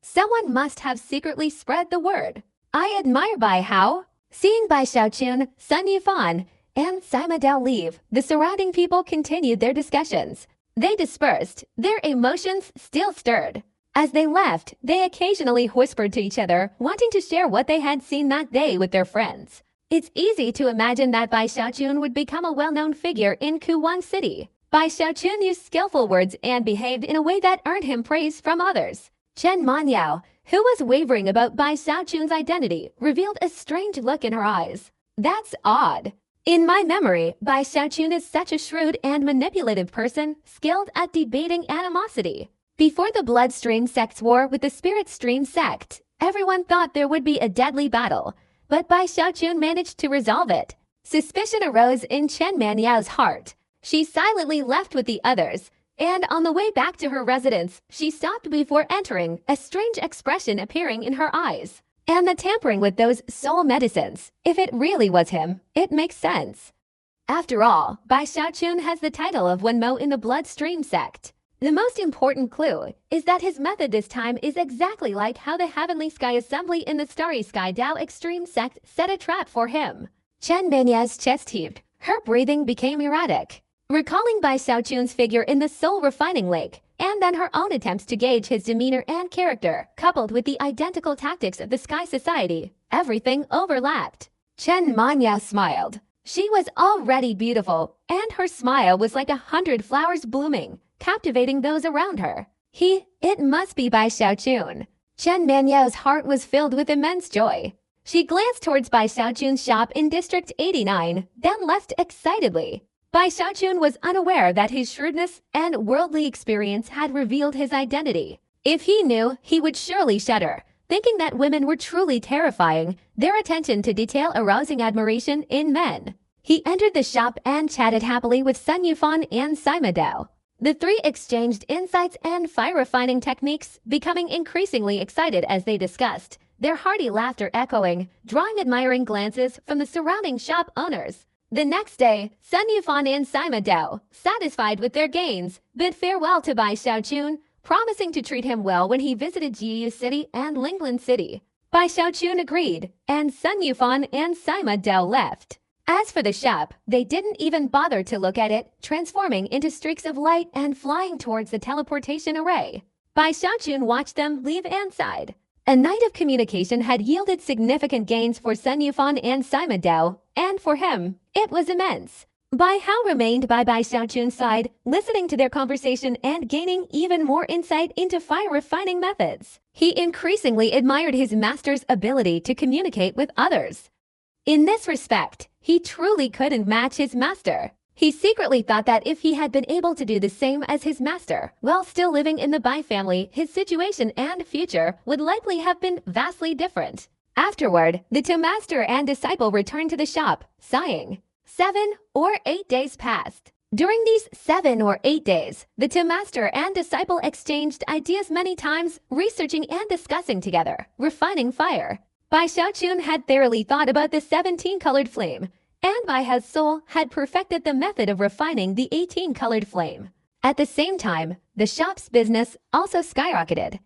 Someone must have secretly spread the word. I admire Bai Hao. Seeing Bai Xiaochun, Sun Yufan, and Sima Dao leave, the surrounding people continued their discussions. They dispersed, their emotions still stirred. As they left, they occasionally whispered to each other, wanting to share what they had seen that day with their friends. It's easy to imagine that Bai Xiaochun would become a well-known figure in Kuwan City. Bai Xiaochun used skillful words and behaved in a way that earned him praise from others. Chen Manyao, who was wavering about Bai Xiaochun's identity, revealed a strange look in her eyes. That's odd. In my memory, Bai Xiaochun is such a shrewd and manipulative person, skilled at debating animosity. Before the Bloodstream sect's war with the Spirit Stream sect, everyone thought there would be a deadly battle, but Bai Xiaochun managed to resolve it. Suspicion arose in Chen Manyao's heart. She silently left with the others, and on the way back to her residence, she stopped before entering, a strange expression appearing in her eyes. And the tampering with those soul medicines, if it really was him, it makes sense. After all, Bai Xiaochun has the title of Wenmo in the Bloodstream sect. The most important clue is that his method this time is exactly like how the Heavenly Sky Assembly in the Starry Sky Dao Extreme sect set a trap for him. Chen Manya's chest heaved. Her breathing became erratic. Recalling Bai Xiaochun's figure in the Soul Refining Lake, and then her own attempts to gauge his demeanor and character, coupled with the identical tactics of the Sky Society, everything overlapped. Chen Manya smiled. She was already beautiful, and her smile was like 100 flowers blooming, captivating those around her. It must be Bai Xiaochun. Chen Manyao's heart was filled with immense joy. She glanced towards Bai Xiaochun's shop in District 89, then left excitedly. Bai Xiaochun was unaware that his shrewdness and worldly experience had revealed his identity. If he knew, he would surely shudder, thinking that women were truly terrifying, their attention to detail arousing admiration in men. He entered the shop and chatted happily with Sun Yufan and Sima Dao. The three exchanged insights and fire refining techniques, becoming increasingly excited as they discussed, their hearty laughter echoing, drawing admiring glances from the surrounding shop owners. The next day, Sun Yufan and Sima Dao, satisfied with their gains, bid farewell to Bai Xiaochun, promising to treat him well when he visited Jiyu City and Linglan City. Bai Xiaochun agreed, and Sun Yufan and Sima Dao left. As for the shop, they didn't even bother to look at it, transforming into streaks of light and flying towards the teleportation array. Bai Xiaochun watched them leave and sighed. A night of communication had yielded significant gains for Sun Yufan and Sima Dao, and for him, it was immense. Bai Hao remained by Bai Xiaochun's side, listening to their conversation and gaining even more insight into fire refining methods. He increasingly admired his master's ability to communicate with others. In this respect, he truly couldn't match his master. He secretly thought that if he had been able to do the same as his master, while still living in the Bai family, his situation and future would likely have been vastly different. Afterward, the two master and disciple returned to the shop, sighing. 7 or 8 days passed. During these 7 or 8 days, the two master and disciple exchanged ideas many times, researching and discussing together, refining fire. Bai Xiaochun had thoroughly thought about the 17-colored flame, and Bai Hao's soul had perfected the method of refining the 18-colored flame. At the same time, the shop's business also skyrocketed.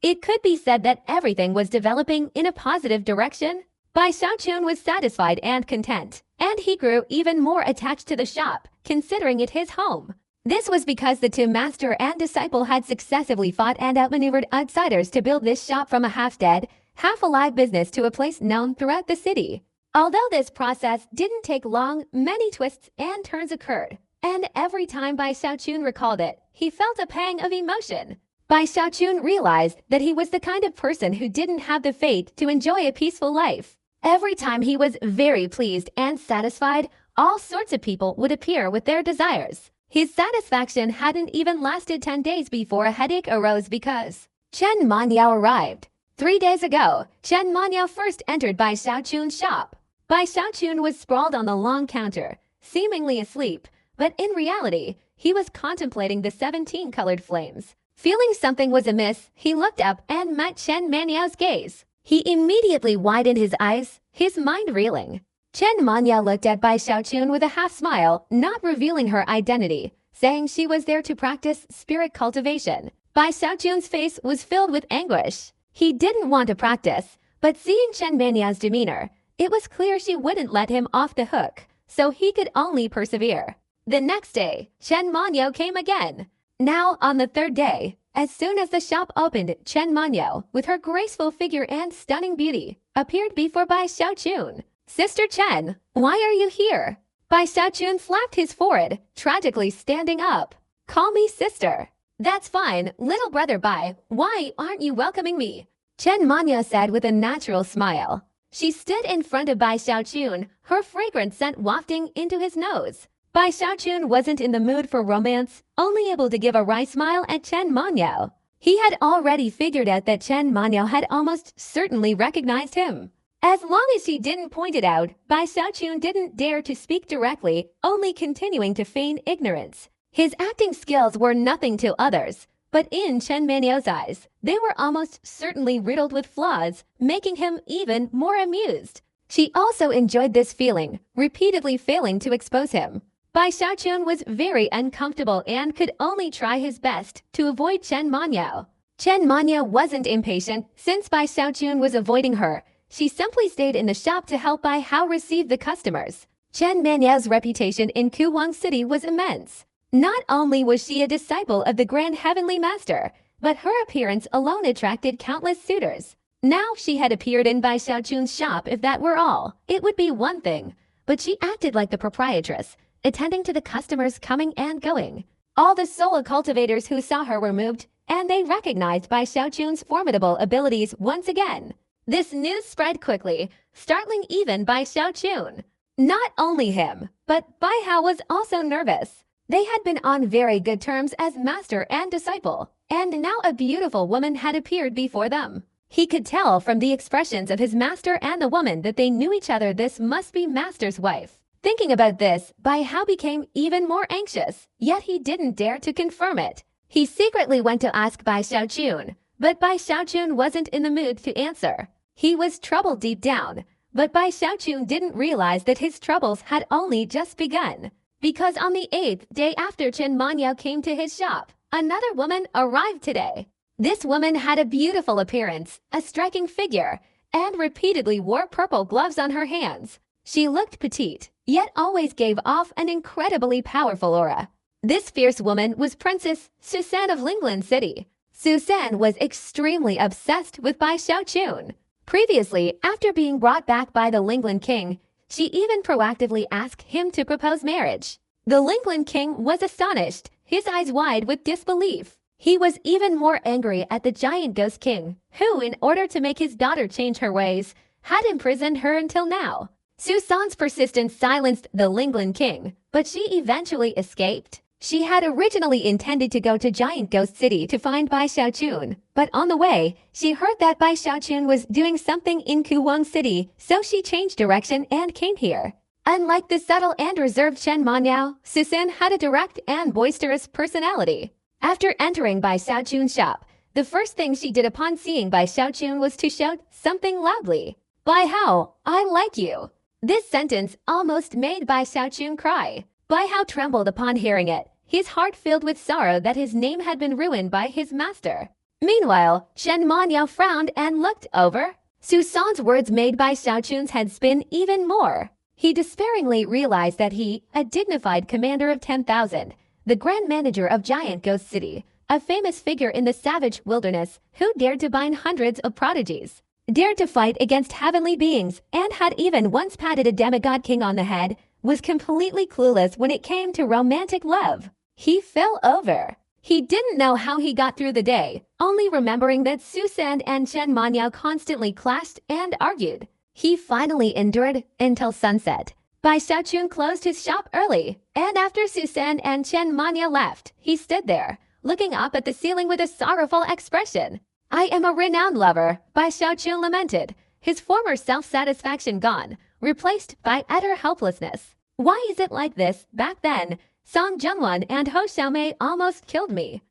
It could be said that everything was developing in a positive direction. Bai Xiaochun was satisfied and content, and he grew even more attached to the shop, considering it his home. This was because the two master and disciple had successively fought and outmaneuvered outsiders to build this shop from a half-dead, half-alive business to a place known throughout the city. Although this process didn't take long, many twists and turns occurred, and every time Bai Xiaochun recalled it, he felt a pang of emotion. Bai Xiaochun realized that he was the kind of person who didn't have the fate to enjoy a peaceful life. Every time he was very pleased and satisfied, all sorts of people would appear with their desires. His satisfaction hadn't even lasted 10 days before a headache arose because Chen Manyao arrived. 3 days ago, Chen Manyao first entered Bai Xiaochun's shop. Bai Xiaochun was sprawled on the long counter, seemingly asleep, but in reality, he was contemplating the 17 colored flames. Feeling something was amiss, he looked up and met Chen Manyao's gaze. He immediately widened his eyes, his mind reeling. Chen Manyao looked at Bai Xiaochun with a half-smile, not revealing her identity, saying she was there to practice spirit cultivation. Bai Xiaochun's face was filled with anguish. He didn't want to practice, but seeing Chen Manyao's demeanor, it was clear she wouldn't let him off the hook, so he could only persevere. The next day, Chen Manyao came again. Now, on the third day, as soon as the shop opened, Chen Manyao, with her graceful figure and stunning beauty, appeared before Bai Xiaochun. "Sister Chen, why are you here?" Bai Xiaochun flapped his forehead, tragically standing up. "Call me sister." "That's fine, little brother Bai, why aren't you welcoming me?" Chen Manyao said with a natural smile. She stood in front of Bai Xiaochun, her fragrant scent wafting into his nose. Bai Xiaochun wasn't in the mood for romance, only able to give a wry smile at Chen Manyao. He had already figured out that Chen Manyao had almost certainly recognized him. As long as she didn't point it out, Bai Xiaochun didn't dare to speak directly, only continuing to feign ignorance. His acting skills were nothing to others, but in Chen Manyao's eyes, they were almost certainly riddled with flaws, making him even more amused. She also enjoyed this feeling, repeatedly failing to expose him. Bai Xiaochun was very uncomfortable and could only try his best to avoid Chen Manyao. Chen Manyao wasn't impatient since Bai Xiaochun was avoiding her. She simply stayed in the shop to help Bai Hao receive the customers. Chen Manyao's reputation in Kuwang City was immense. Not only was she a disciple of the Grand Heavenly Master, but her appearance alone attracted countless suitors. Now she had appeared in Bai Xiaochun's shop. If that were all, it would be one thing. But she acted like the proprietress, attending to the customers coming and going. All the solo cultivators who saw her were moved, and they recognized Bai Xiaochun's formidable abilities once again. This news spread quickly, startling even Bai Xiaochun. Not only him, but Bai Hao was also nervous. They had been on very good terms as master and disciple, and now a beautiful woman had appeared before them. He could tell from the expressions of his master and the woman that they knew each other. This must be master's wife. Thinking about this, Bai Hao became even more anxious, yet he didn't dare to confirm it. He secretly went to ask Bai Xiaochun, but Bai Xiaochun wasn't in the mood to answer. He was troubled deep down, but Bai Xiaochun didn't realize that his troubles had only just begun. Because on the 8th day after Chen Manyao came to his shop, another woman arrived today. This woman had a beautiful appearance, a striking figure, and repeatedly wore purple gloves on her hands. She looked petite, yet always gave off an incredibly powerful aura. This fierce woman was Princess Susan of Linglan City. Susan was extremely obsessed with Bai Xiaochun. Previously, after being brought back by the Linglan King, she even proactively asked him to propose marriage. The Linglan King was astonished, his eyes wide with disbelief. He was even more angry at the giant Ghost King, who, in order to make his daughter change her ways, had imprisoned her until now. Susan's persistence silenced the Linglan King, but she eventually escaped. She had originally intended to go to Giant Ghost City to find Bai Xiaochun, but on the way, she heard that Bai Xiaochun was doing something in Kuwang City, so she changed direction and came here. Unlike the subtle and reserved Chen Manyao, Susan had a direct and boisterous personality. After entering Bai Xiaochun's shop, the first thing she did upon seeing Bai Xiaochun was to shout something loudly. "Bai Hao, I like you." This sentence almost made Bai Xiaochun cry. Bai Hao trembled upon hearing it, his heart filled with sorrow that his name had been ruined by his master. Meanwhile, Chen Manyao frowned and looked over. Susan's words made Bai Xiaochun's head spin even more. He despairingly realized that he, a dignified commander of 10,000, the grand manager of Giant Ghost City, a famous figure in the savage wilderness who dared to bind hundreds of prodigies, dared to fight against heavenly beings, and had even once patted a demigod king on the head, was completely clueless when it came to romantic love. He fell over. He didn't know how he got through the day, only remembering that Susan and Chen Manyao constantly clashed and argued. He finally endured until sunset. Bai Xiaochun closed his shop early, and after Susan and Chen Manyao left, he stood there, looking up at the ceiling with a sorrowful expression. "I am a renowned lover," Bai Xiaochun lamented, his former self-satisfaction gone, replaced by utter helplessness. "Why is it like this? Back then, Song Zhengwan and Hou Xiaomei almost killed me.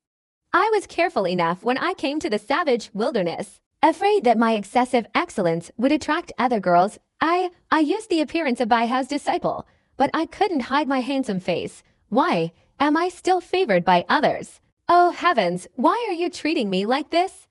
I was careful enough when I came to the savage wilderness, afraid that my excessive excellence would attract other girls. I used the appearance of Bai Hao's disciple, but I couldn't hide my handsome face. Why am I still favored by others? Oh heavens, why are you treating me like this?"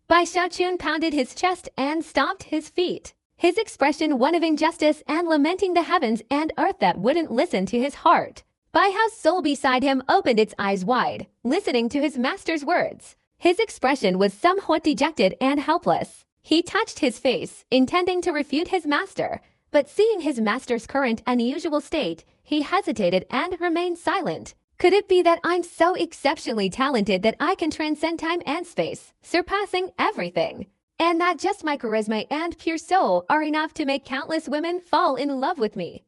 Bai Xiaochun pounded his chest and stomped his feet, his expression one of injustice and lamenting the heavens and earth that wouldn't listen to his heart. Bai Hao's soul beside him opened its eyes wide, listening to his master's words. His expression was somewhat dejected and helpless. He touched his face, intending to refute his master, but seeing his master's current unusual state, he hesitated and remained silent. "Could it be that I'm so exceptionally talented that I can transcend time and space, surpassing everything? And that just my charisma and pure soul are enough to make countless women fall in love with me?"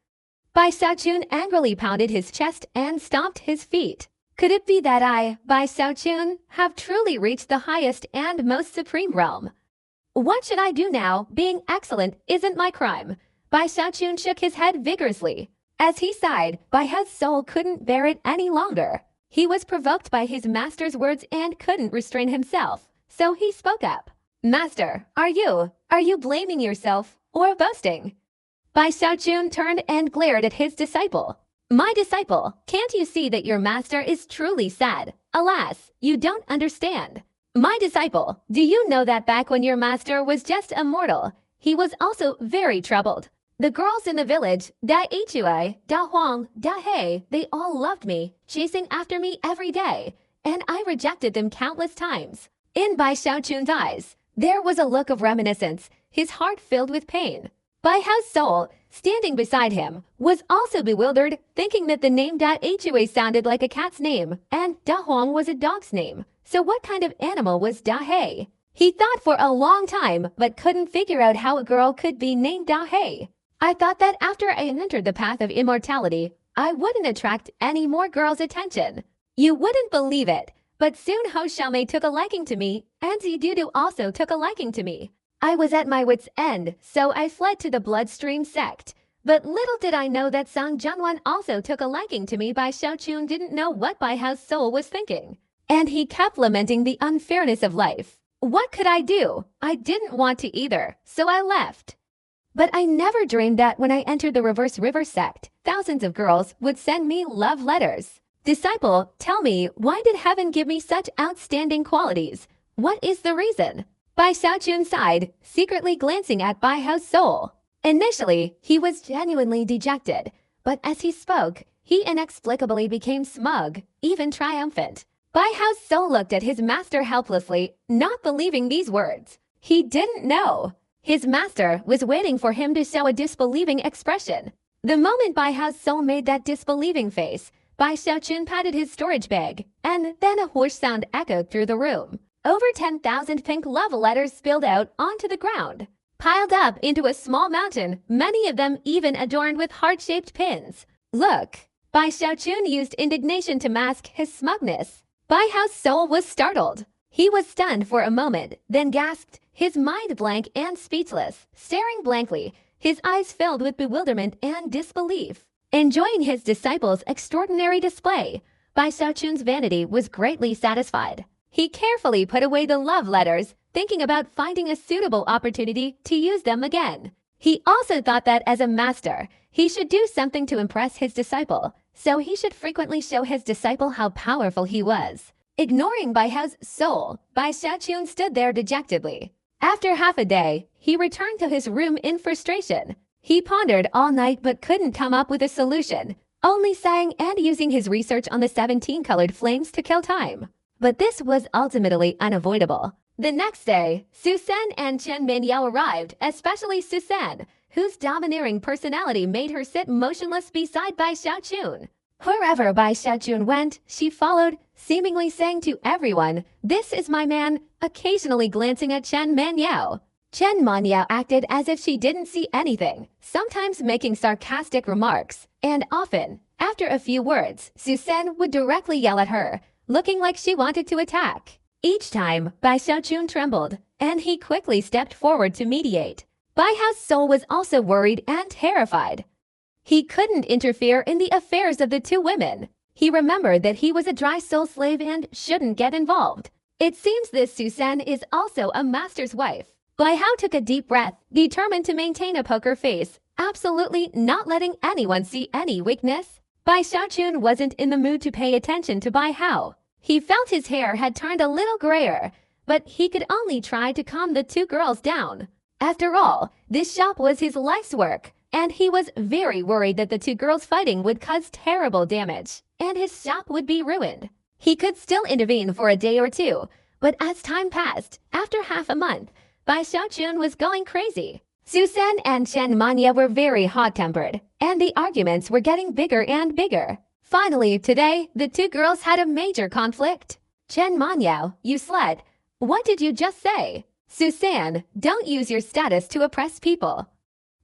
Bai Xiaochun angrily pounded his chest and stomped his feet. "Could it be that I, Bai Xiaochun, have truly reached the highest and most supreme realm? What should I do now? Being excellent isn't my crime." Bai Xiaochun shook his head vigorously. As he sighed, Bai Hao's soul couldn't bear it any longer. He was provoked by his master's words and couldn't restrain himself, so he spoke up. "Master, are you blaming yourself or boasting?" Bai Xiaochun turned and glared at his disciple. "My disciple, can't you see that your master is truly sad? Alas, you don't understand. My disciple, do you know that back when your master was just a mortal, he was also very troubled? The girls in the village, Da Yichui, Da Huang, Da He, they all loved me, chasing after me every day, and I rejected them countless times." In Bai Xiaochun's eyes, there was a look of reminiscence, his heart filled with pain. Bai Hao's soul, standing beside him, was also bewildered, thinking that the name Da Yichui sounded like a cat's name, and Da Huang was a dog's name. So what kind of animal was Da He? He thought for a long time, but couldn't figure out how a girl could be named Da He. "I thought that after I entered the path of immortality, I wouldn't attract any more girls' attention. You wouldn't believe it, but soon Hou Xiaomei took a liking to me, and Zidudu also took a liking to me. I was at my wit's end, so I fled to the Bloodstream sect. But little did I know that Song Zhengwan also took a liking to me." Bai Xiaochun didn't know what Bai Hao's soul was thinking, and he kept lamenting the unfairness of life. "What could I do? I didn't want to either, so I left. But I never dreamed that when I entered the Reverse River sect, thousands of girls would send me love letters. Disciple, tell me, why did heaven give me such outstanding qualities? What is the reason?" Bai Xiaochun sighed, secretly glancing at Bai Hao's soul. Initially, he was genuinely dejected, but as he spoke, he inexplicably became smug, even triumphant. Bai Hao's soul looked at his master helplessly, not believing these words. He didn't know. His master was waiting for him to show a disbelieving expression. The moment Bai Hao's soul made that disbelieving face, Bai Xiaochun patted his storage bag, and then a whoosh sound echoed through the room. Over 10,000 pink love letters spilled out onto the ground, piled up into a small mountain, many of them even adorned with heart-shaped pins. "Look!" Bai Xiaochun used indignation to mask his smugness. Bai Hao's soul was startled. He was stunned for a moment, then gasped, his mind blank and speechless, staring blankly, his eyes filled with bewilderment and disbelief. Enjoying his disciple's extraordinary display, Bai Xiaochun's vanity was greatly satisfied. He carefully put away the love letters, thinking about finding a suitable opportunity to use them again. He also thought that as a master, he should do something to impress his disciple, so he should frequently show his disciple how powerful he was. Ignoring Bai Hao's soul, Bai Xiaochun stood there dejectedly. After half a day, he returned to his room in frustration. He pondered all night but couldn't come up with a solution. only sighing and using his research on the 17 colored flames to kill time. But this was ultimately unavoidable. The next day, Susan and Chen Minyao arrived, especially Susan, whose domineering personality made her sit motionless beside Bai Xiaochun. Wherever Bai Xiaochun went, she followed, seemingly saying to everyone, "This is my man," occasionally glancing at Chen Minyao. Chen Minyao acted as if she didn't see anything, sometimes making sarcastic remarks, and often, after a few words, Susan would directly yell at her, looking like she wanted to attack. Each time, Bai Xiaochun trembled, and he quickly stepped forward to mediate. Bai Hao's soul was also worried and terrified. He couldn't interfere in the affairs of the two women. He remembered that he was a dry soul slave and shouldn't get involved. It seems this Susan is also a master's wife. Bai Hao took a deep breath, determined to maintain a poker face, absolutely not letting anyone see any weakness. Bai Xiaochun wasn't in the mood to pay attention to Bai Hao. He felt his hair had turned a little grayer, but he could only try to calm the two girls down. After all, this shop was his life's work, and he was very worried that the two girls fighting would cause terrible damage, and his shop would be ruined. He could still intervene for a day or two, but as time passed, after half a month, Bai Xiaochun was going crazy. Susan and Chen Minyao were very hot-tempered, and the arguments were getting bigger and bigger. Finally, today, the two girls had a major conflict. "Chen Minyao, you slut. What did you just say?" "Susan, don't use your status to oppress people.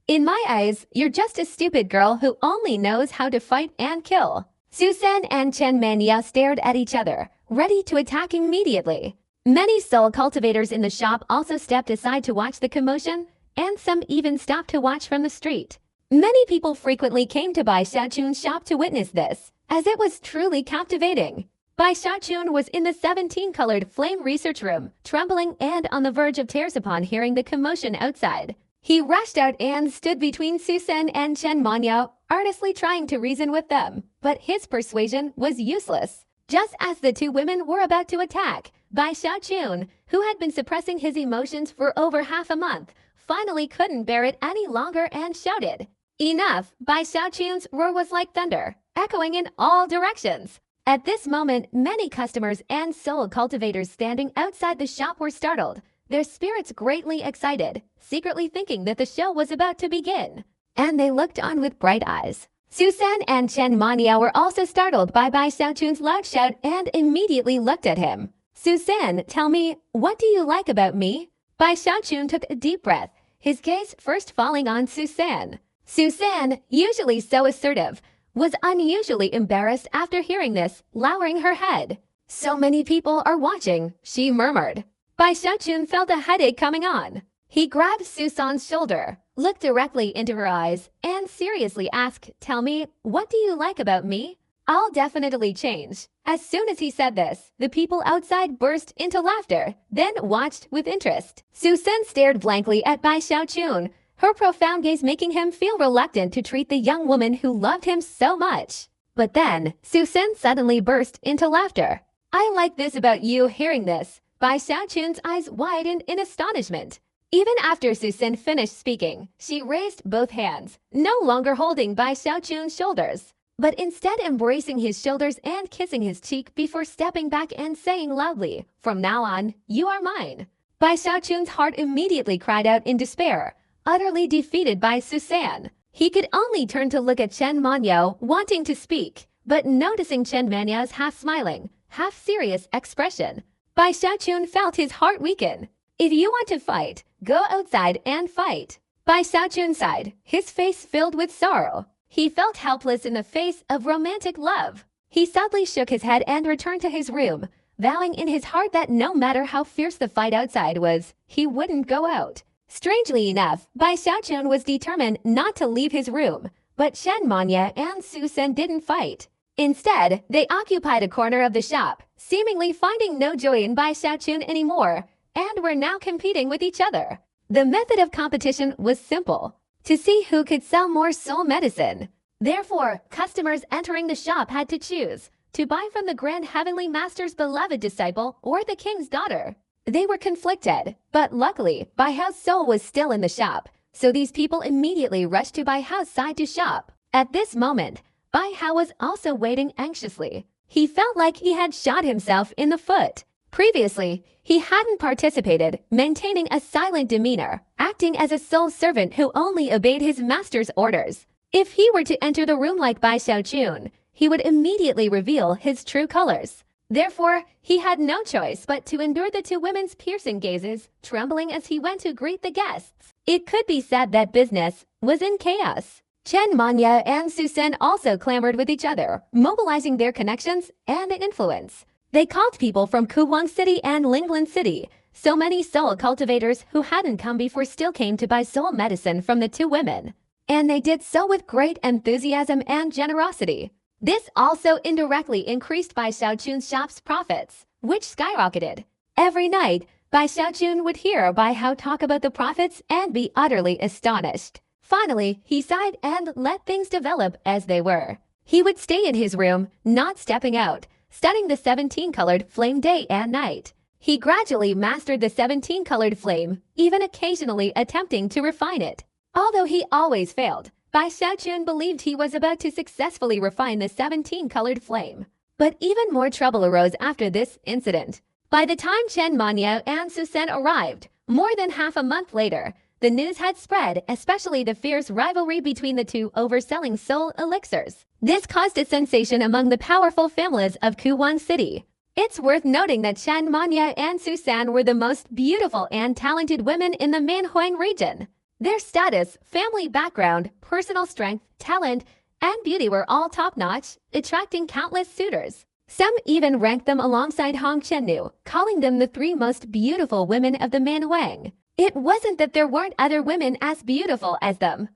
In my eyes, you're just a stupid girl who only knows how to fight and kill." Susan and Chen Minyao stared at each other, ready to attack immediately. Many soul cultivators in the shop also stepped aside to watch the commotion, and some even stopped to watch from the street. Many people frequently came to Bai Xiaochun's shop to witness this, as it was truly captivating. Bai Xiaochun was in the 17-colored flame research room, trembling and on the verge of tears upon hearing the commotion outside. He rushed out and stood between Susan and Chen Minyao, earnestly trying to reason with them, but his persuasion was useless. Just as the two women were about to attack, Bai Xiaochun, who had been suppressing his emotions for over half a month, finally couldn't bear it any longer and shouted. "Enough!" Bai Xiaochun's roar was like thunder, echoing in all directions. At this moment, many customers and soul cultivators standing outside the shop were startled, their spirits greatly excited, secretly thinking that the show was about to begin. And they looked on with bright eyes. Susan and Chen Minyao were also startled by Bai Xiaochun's loud shout and immediately looked at him. "Susan, tell me, what do you like about me?" Bai Xiaochun took a deep breath, his gaze first falling on Susan. Susan, usually so assertive, was unusually embarrassed after hearing this, lowering her head. "So many people are watching," she murmured. Bai Xiaochun felt a headache coming on. He grabbed Susan's shoulder, looked directly into her eyes, and seriously asked, "Tell me, what do you like about me?" "I'll definitely change." As soon as he said this, the people outside burst into laughter, then watched with interest. Susan stared blankly at Bai Xiaochun, her profound gaze making him feel reluctant to treat the young woman who loved him so much. But then, Susan suddenly burst into laughter. "I like this about you." Hearing this, Bai Xiaochun's eyes widened in astonishment. Even after Susan finished speaking, she raised both hands, no longer holding Bai Xiaochun's shoulders, but instead embracing his shoulders and kissing his cheek before stepping back and saying loudly, "From now on, you are mine." Bai Xiaochun's heart immediately cried out in despair, utterly defeated by Susan. He could only turn to look at Chen Minyao, wanting to speak, but noticing Chen Minyao's half-smiling, half-serious expression, Bai Xiaochun felt his heart weaken. "If you want to fight, go outside and fight." Bai Xiaochun sighed, his face filled with sorrow. He felt helpless in the face of romantic love. He sadly shook his head and returned to his room, vowing in his heart that no matter how fierce the fight outside was, he wouldn't go out. Strangely enough, Bai Xiaochun was determined not to leave his room, but Chen Minyao and Susan didn't fight. Instead, they occupied a corner of the shop, seemingly finding no joy in Bai Xiaochun anymore, and were now competing with each other. The method of competition was simple: to see who could sell more soul medicine. Therefore, customers entering the shop had to choose to buy from the Grand Heavenly Master's beloved disciple or the king's daughter. They were conflicted, but luckily, Bai Hao's soul was still in the shop, so these people immediately rushed to Bai Hao's side to shop. At this moment, Bai Hao was also waiting anxiously. He felt like he had shot himself in the foot. Previously, he hadn't participated, maintaining a silent demeanor, acting as a sole servant who only obeyed his master's orders. If he were to enter the room like Bai Xiaochun, he would immediately reveal his true colors. Therefore, he had no choice but to endure the two women's piercing gazes, trembling as he went to greet the guests. It could be said that business was in chaos. Chen Manya and Su Sen also clamored with each other, mobilizing their connections and influence. They called people from Kuwang City and Linglin City. So many soul cultivators who hadn't come before still came to buy soul medicine from the two women. And they did so with great enthusiasm and generosity. This also indirectly increased Bai Xiaochun's shop's profits, which skyrocketed. Every night, Bai Xiaochun would hear Bai Hao talk about the profits and be utterly astonished. Finally, he sighed and let things develop as they were. He would stay in his room, not stepping out, studying the 17-colored flame day and night. He gradually mastered the 17-colored flame, even occasionally attempting to refine it. Although he always failed, Bai Xiaochun believed he was about to successfully refine the 17-colored flame. But even more trouble arose after this incident. By the time Chen Manya and Su Sen arrived, more than half a month later, the news had spread, especially the fierce rivalry between the two over selling soul elixirs. This caused a sensation among the powerful families of Kuwang City. It's worth noting that Chen Manya and Su Sen were the most beautiful and talented women in the Manhuang region. Their status, family background, personal strength, talent, and beauty were all top-notch, attracting countless suitors. Some even ranked them alongside Hong Chennu, calling them the three most beautiful women of the Manhuang. It wasn't that there weren't other women as beautiful as them.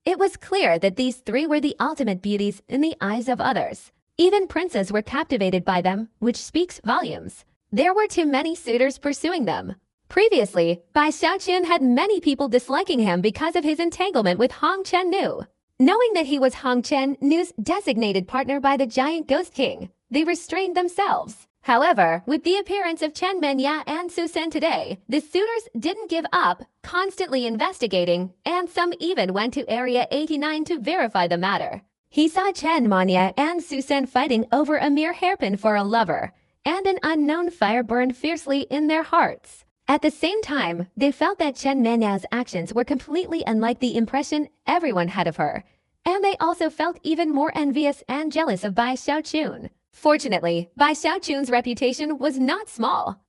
It was clear that these three were the ultimate beauties in the eyes of others. Even princes were captivated by them, which speaks volumes. There were too many suitors pursuing them. Previously, Bai Xiaochun had many people disliking him because of his entanglement with Hong Chennu. Knowing that he was Hong Chennu's designated partner by the giant Ghost King, they restrained themselves. However, with the appearance of Chen Menya and Su Sen today, the suitors didn't give up, constantly investigating, and some even went to Area 89 to verify the matter. He saw Chen Menya and Su Sen fighting over a mere hairpin for a lover, and an unknown fire burned fiercely in their hearts. At the same time, they felt that Chen Menya's actions were completely unlike the impression everyone had of her, and they also felt even more envious and jealous of Bai Xiaochun. Fortunately, Bai Xiaochun's reputation was not small.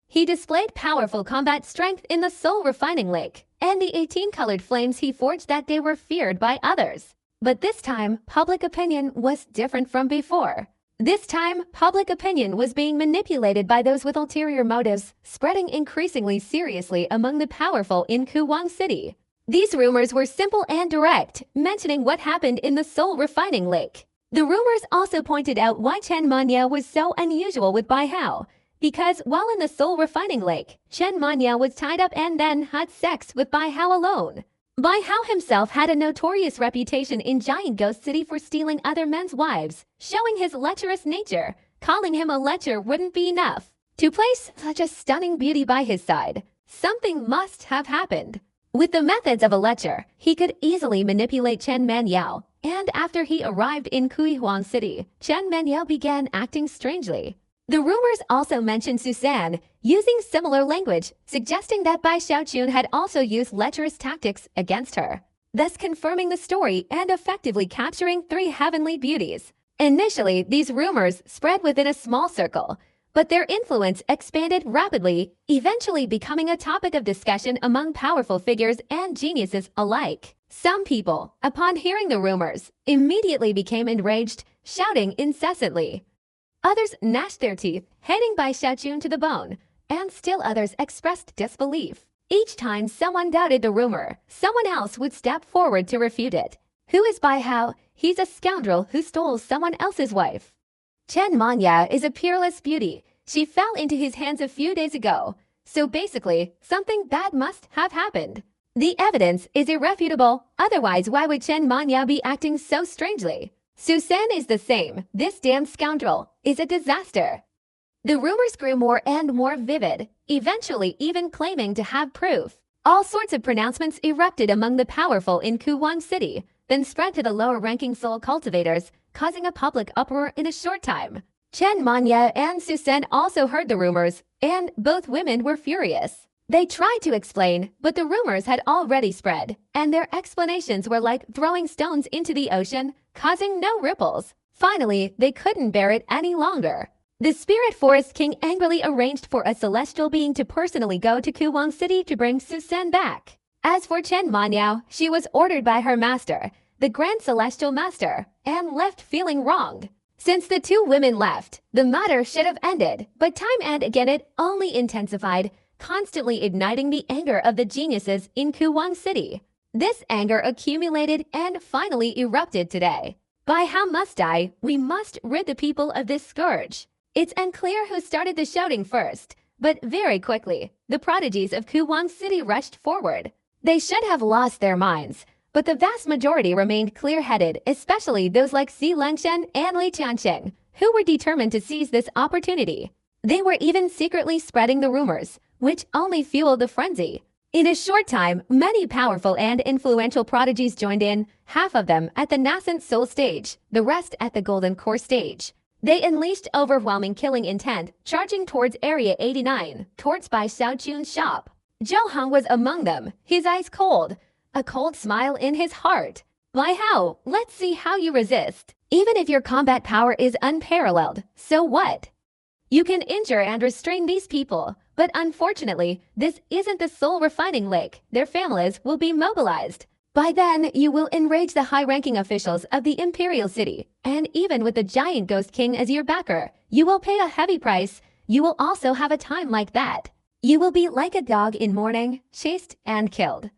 He displayed powerful combat strength in the soul refining lake, and the 18-colored flames he forged that day were feared by others. But this time, public opinion was different from before. This time, public opinion was being manipulated by those with ulterior motives, spreading increasingly seriously among the powerful in Kuwang City. These rumors were simple and direct, mentioning what happened in the soul refining lake. The rumors also pointed out why Chen Manya was so unusual with Bai Hao, because while in the soul refining lake, Chen Manya was tied up and then had sex with Bai Hao alone. Bai Hao himself had a notorious reputation in Giant Ghost City for stealing other men's wives, showing his lecherous nature. Calling him a lecher wouldn't be enough. To place such a stunning beauty by his side, something must have happened. With the methods of a lecher, he could easily manipulate Chen Manyao, and after he arrived in Kuihuang City, Chen Manyao began acting strangely. The rumors also mentioned Su Sen, using similar language, suggesting that Bai Xiaochun had also used lecherous tactics against her, thus confirming the story and effectively capturing three heavenly beauties. Initially, these rumors spread within a small circle, but their influence expanded rapidly, eventually becoming a topic of discussion among powerful figures and geniuses alike. Some people, upon hearing the rumors, immediately became enraged, shouting incessantly. Others gnashed their teeth, hating Bai Xiaochun to the bone, and still others expressed disbelief. Each time someone doubted the rumor, someone else would step forward to refute it. Who is Bai Hao? He's a scoundrel who stole someone else's wife. Chen Manya is a peerless beauty. She fell into his hands a few days ago. So basically, something bad must have happened. The evidence is irrefutable, otherwise why would Chen Manya be acting so strangely? Su Sen is the same. This damn scoundrel is a disaster. The rumors grew more and more vivid, eventually even claiming to have proof. All sorts of pronouncements erupted among the powerful in Kuwang City, then spread to the lower-ranking soul cultivators, causing a public uproar in a short time. Chen Manya and Susan also heard the rumors, and both women were furious. They tried to explain, but the rumors had already spread, and their explanations were like throwing stones into the ocean, causing no ripples. Finally, they couldn't bear it any longer. The Spirit Forest King angrily arranged for a celestial being to personally go to Kuwang City to bring Susan back. As for Chen Manyao, she was ordered by her master, the Grand Celestial Master, and left feeling wronged. Since the two women left, the matter should have ended, but time and again it only intensified, constantly igniting the anger of the geniuses in Kuwang City. This anger accumulated and finally erupted today. By how must I? We must rid the people of this scourge. It's unclear who started the shouting first, but very quickly, the prodigies of Kuwang City rushed forward. They should have lost their minds, but the vast majority remained clear-headed, especially those like Xi Lengshen and Li Tiancheng, who were determined to seize this opportunity. They were even secretly spreading the rumors, which only fueled the frenzy. In a short time, many powerful and influential prodigies joined in, half of them at the nascent soul stage, the rest at the golden core stage. They unleashed overwhelming killing intent, charging towards Area 89, towards Bai Xiaochun's shop. Zhou Hong was among them, his eyes cold, a cold smile in his heart. Bai Hao, let's see how you resist. Even if your combat power is unparalleled, so what? You can injure and restrain these people, but unfortunately, this isn't the soul refining lake. Their families will be mobilized. By then, you will enrage the high-ranking officials of the Imperial City, and even with the giant Ghost King as your backer, you will pay a heavy price. You will also have a time like that. You will be like a dog in mourning, chased and killed.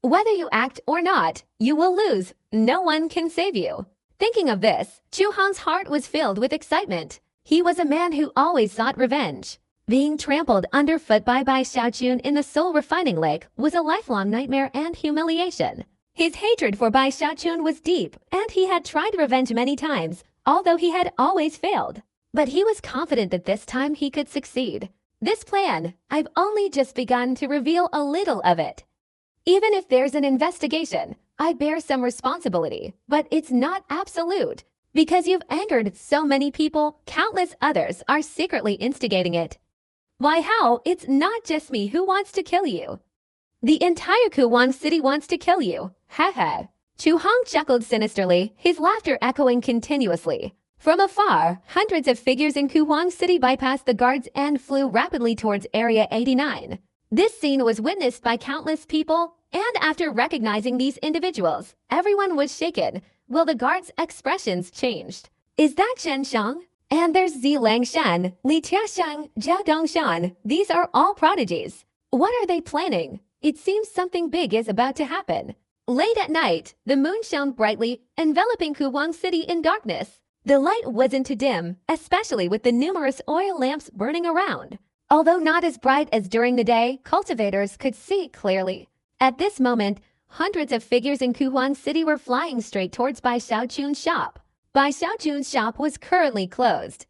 Whether you act or not, you will lose. No one can save you. Thinking of this, Chu Hong's heart was filled with excitement. He was a man who always sought revenge. Being trampled underfoot by Bai Xiaochun in the soul refining lake was a lifelong nightmare and humiliation. His hatred for Bai Xiaochun was deep, and he had tried revenge many times, although he had always failed. But he was confident that this time he could succeed. This plan, I've only just begun to reveal a little of it. Even if there's an investigation, I bear some responsibility, but it's not absolute. Because you've angered so many people, countless others are secretly instigating it. Why how? It's not just me who wants to kill you. The entire Kuwang City wants to kill you. Ha ha. Chu Hong chuckled sinisterly, his laughter echoing continuously. From afar, hundreds of figures in Kuwang City bypassed the guards and flew rapidly towards Area 89. This scene was witnessed by countless people, and after recognizing these individuals, everyone was shaken, while the guards' expressions changed. Is that Chen Shang? And there's Xi Lengshan, Li Tiancheng, Zhao Dongshan. These are all prodigies. What are they planning? It seems something big is about to happen. Late at night, the moon shone brightly, enveloping Kuwang City in darkness. The light wasn't too dim, especially with the numerous oil lamps burning around. Although not as bright as during the day, cultivators could see clearly. At this moment, hundreds of figures in Kuwang City were flying straight towards Bai Xiaochun's shop. Bai Xiaochun's shop was currently closed.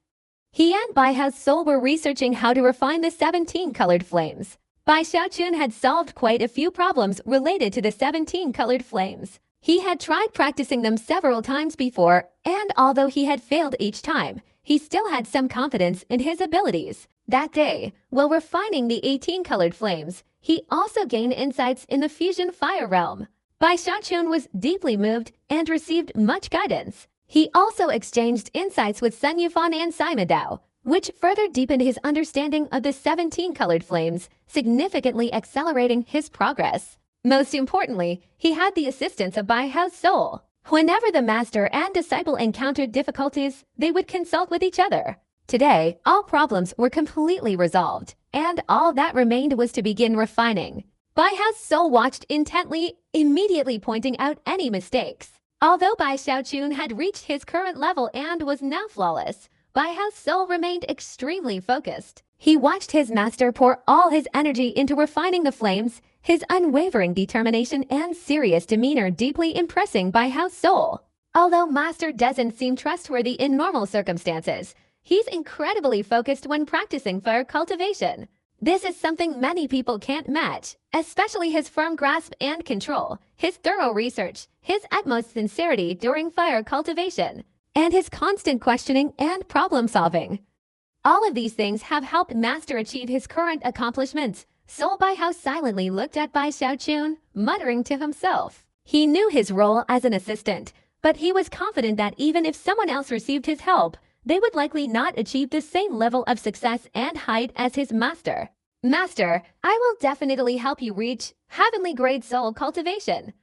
He and Bai Hao's soul were researching how to refine the 17 colored flames. Bai Xiaochun had solved quite a few problems related to the 17 colored flames. He had tried practicing them several times before, and although he had failed each time, he still had some confidence in his abilities. That day, while refining the 18 colored flames, he also gained insights in the fusion fire realm. Bai Xiaochun was deeply moved and received much guidance. He also exchanged insights with Sun Yufan and Sima Dao, which further deepened his understanding of the 17 colored flames, significantly accelerating his progress. Most importantly, he had the assistance of Bai Hao's soul. Whenever the master and disciple encountered difficulties, they would consult with each other. Today, all problems were completely resolved, and all that remained was to begin refining. Bai Hao's soul watched intently, immediately pointing out any mistakes. Although Bai Xiaochun had reached his current level and was now flawless, Bai Hao's soul remained extremely focused. He watched his master pour all his energy into refining the flames, his unwavering determination and serious demeanor deeply impressing Bai Hao's soul. Although Master doesn't seem trustworthy in normal circumstances, he's incredibly focused when practicing fire cultivation. This is something many people can't match, especially his firm grasp and control, his thorough research, his utmost sincerity during fire cultivation. and his constant questioning and problem-solving. All of these things have helped Master achieve his current accomplishments. Soul Baihao silently looked at Bai Xiaochun, muttering to himself. He knew his role as an assistant, but he was confident that even if someone else received his help, they would likely not achieve the same level of success and height as his master. Master, I will definitely help you reach heavenly grade soul cultivation.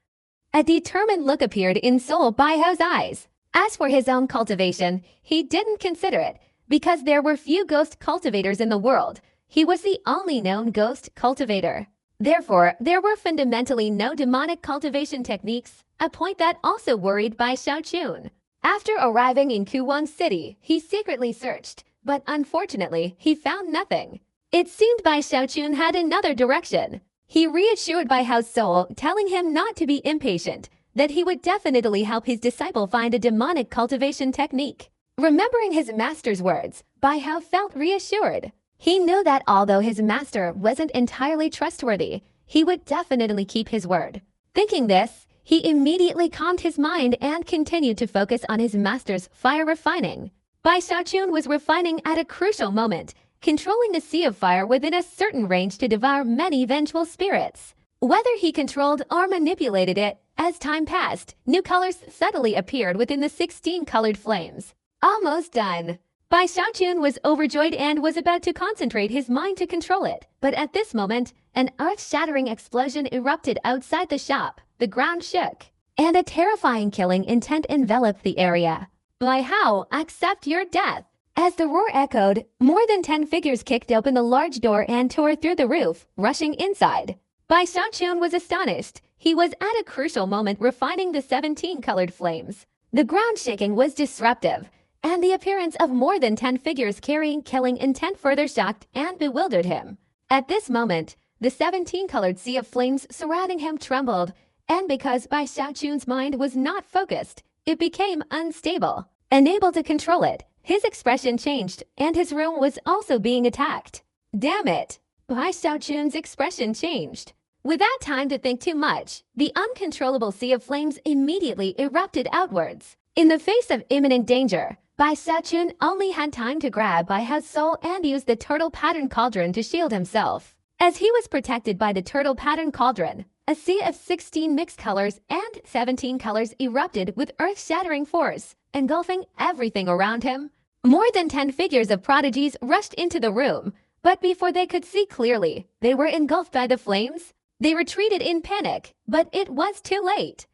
A determined look appeared in Soul Baihao's eyes. As for his own cultivation, he didn't consider it, because there were few ghost cultivators in the world. He was the only known ghost cultivator. Therefore, there were fundamentally no demonic cultivation techniques, a point that also worried Bai Xiaochun. After arriving in Kuwang City, he secretly searched, but unfortunately, he found nothing. It seemed Bai Xiaochun had another direction. He reassured Baihao's soul, telling him not to be impatient, that he would definitely help his disciple find a demonic cultivation technique. Remembering his master's words, Baihao felt reassured. He knew that although his master wasn't entirely trustworthy, he would definitely keep his word. Thinking this, he immediately calmed his mind and continued to focus on his master's fire refining. Bai Xiaochun was refining at a crucial moment, controlling the sea of fire within a certain range to devour many vengeful spirits. Whether he controlled or manipulated it, as time passed, new colors subtly appeared within the 16 colored flames. Almost done. Bai Xiaochun was overjoyed and was about to concentrate his mind to control it. But at this moment, an earth-shattering explosion erupted outside the shop. The ground shook, and a terrifying killing intent enveloped the area. Baihao, accept your death. As the roar echoed, more than 10 figures kicked open the large door and tore through the roof, rushing inside. Bai Xiaochun was astonished. He was at a crucial moment refining the 17 colored flames. The ground shaking was disruptive, and the appearance of more than 10 figures carrying killing intent further shocked and bewildered him. At this moment, the 17-colored sea of flames surrounding him trembled, and because Bai Xiaochun's mind was not focused, it became unstable. Unable to control it, his expression changed, and his room was also being attacked. Damn it! Bai Xiaochun's expression changed. Without time to think too much, the uncontrollable sea of flames immediately erupted outwards. In the face of imminent danger, Bai Xiaochun only had time to grab Baihao's soul and use the turtle pattern cauldron to shield himself. As he was protected by the turtle pattern cauldron, a sea of 16 mixed colors and 17 colors erupted with earth-shattering force, engulfing everything around him. More than 10 figures of prodigies rushed into the room, but before they could see clearly, they were engulfed by the flames. They retreated in panic, but it was too late.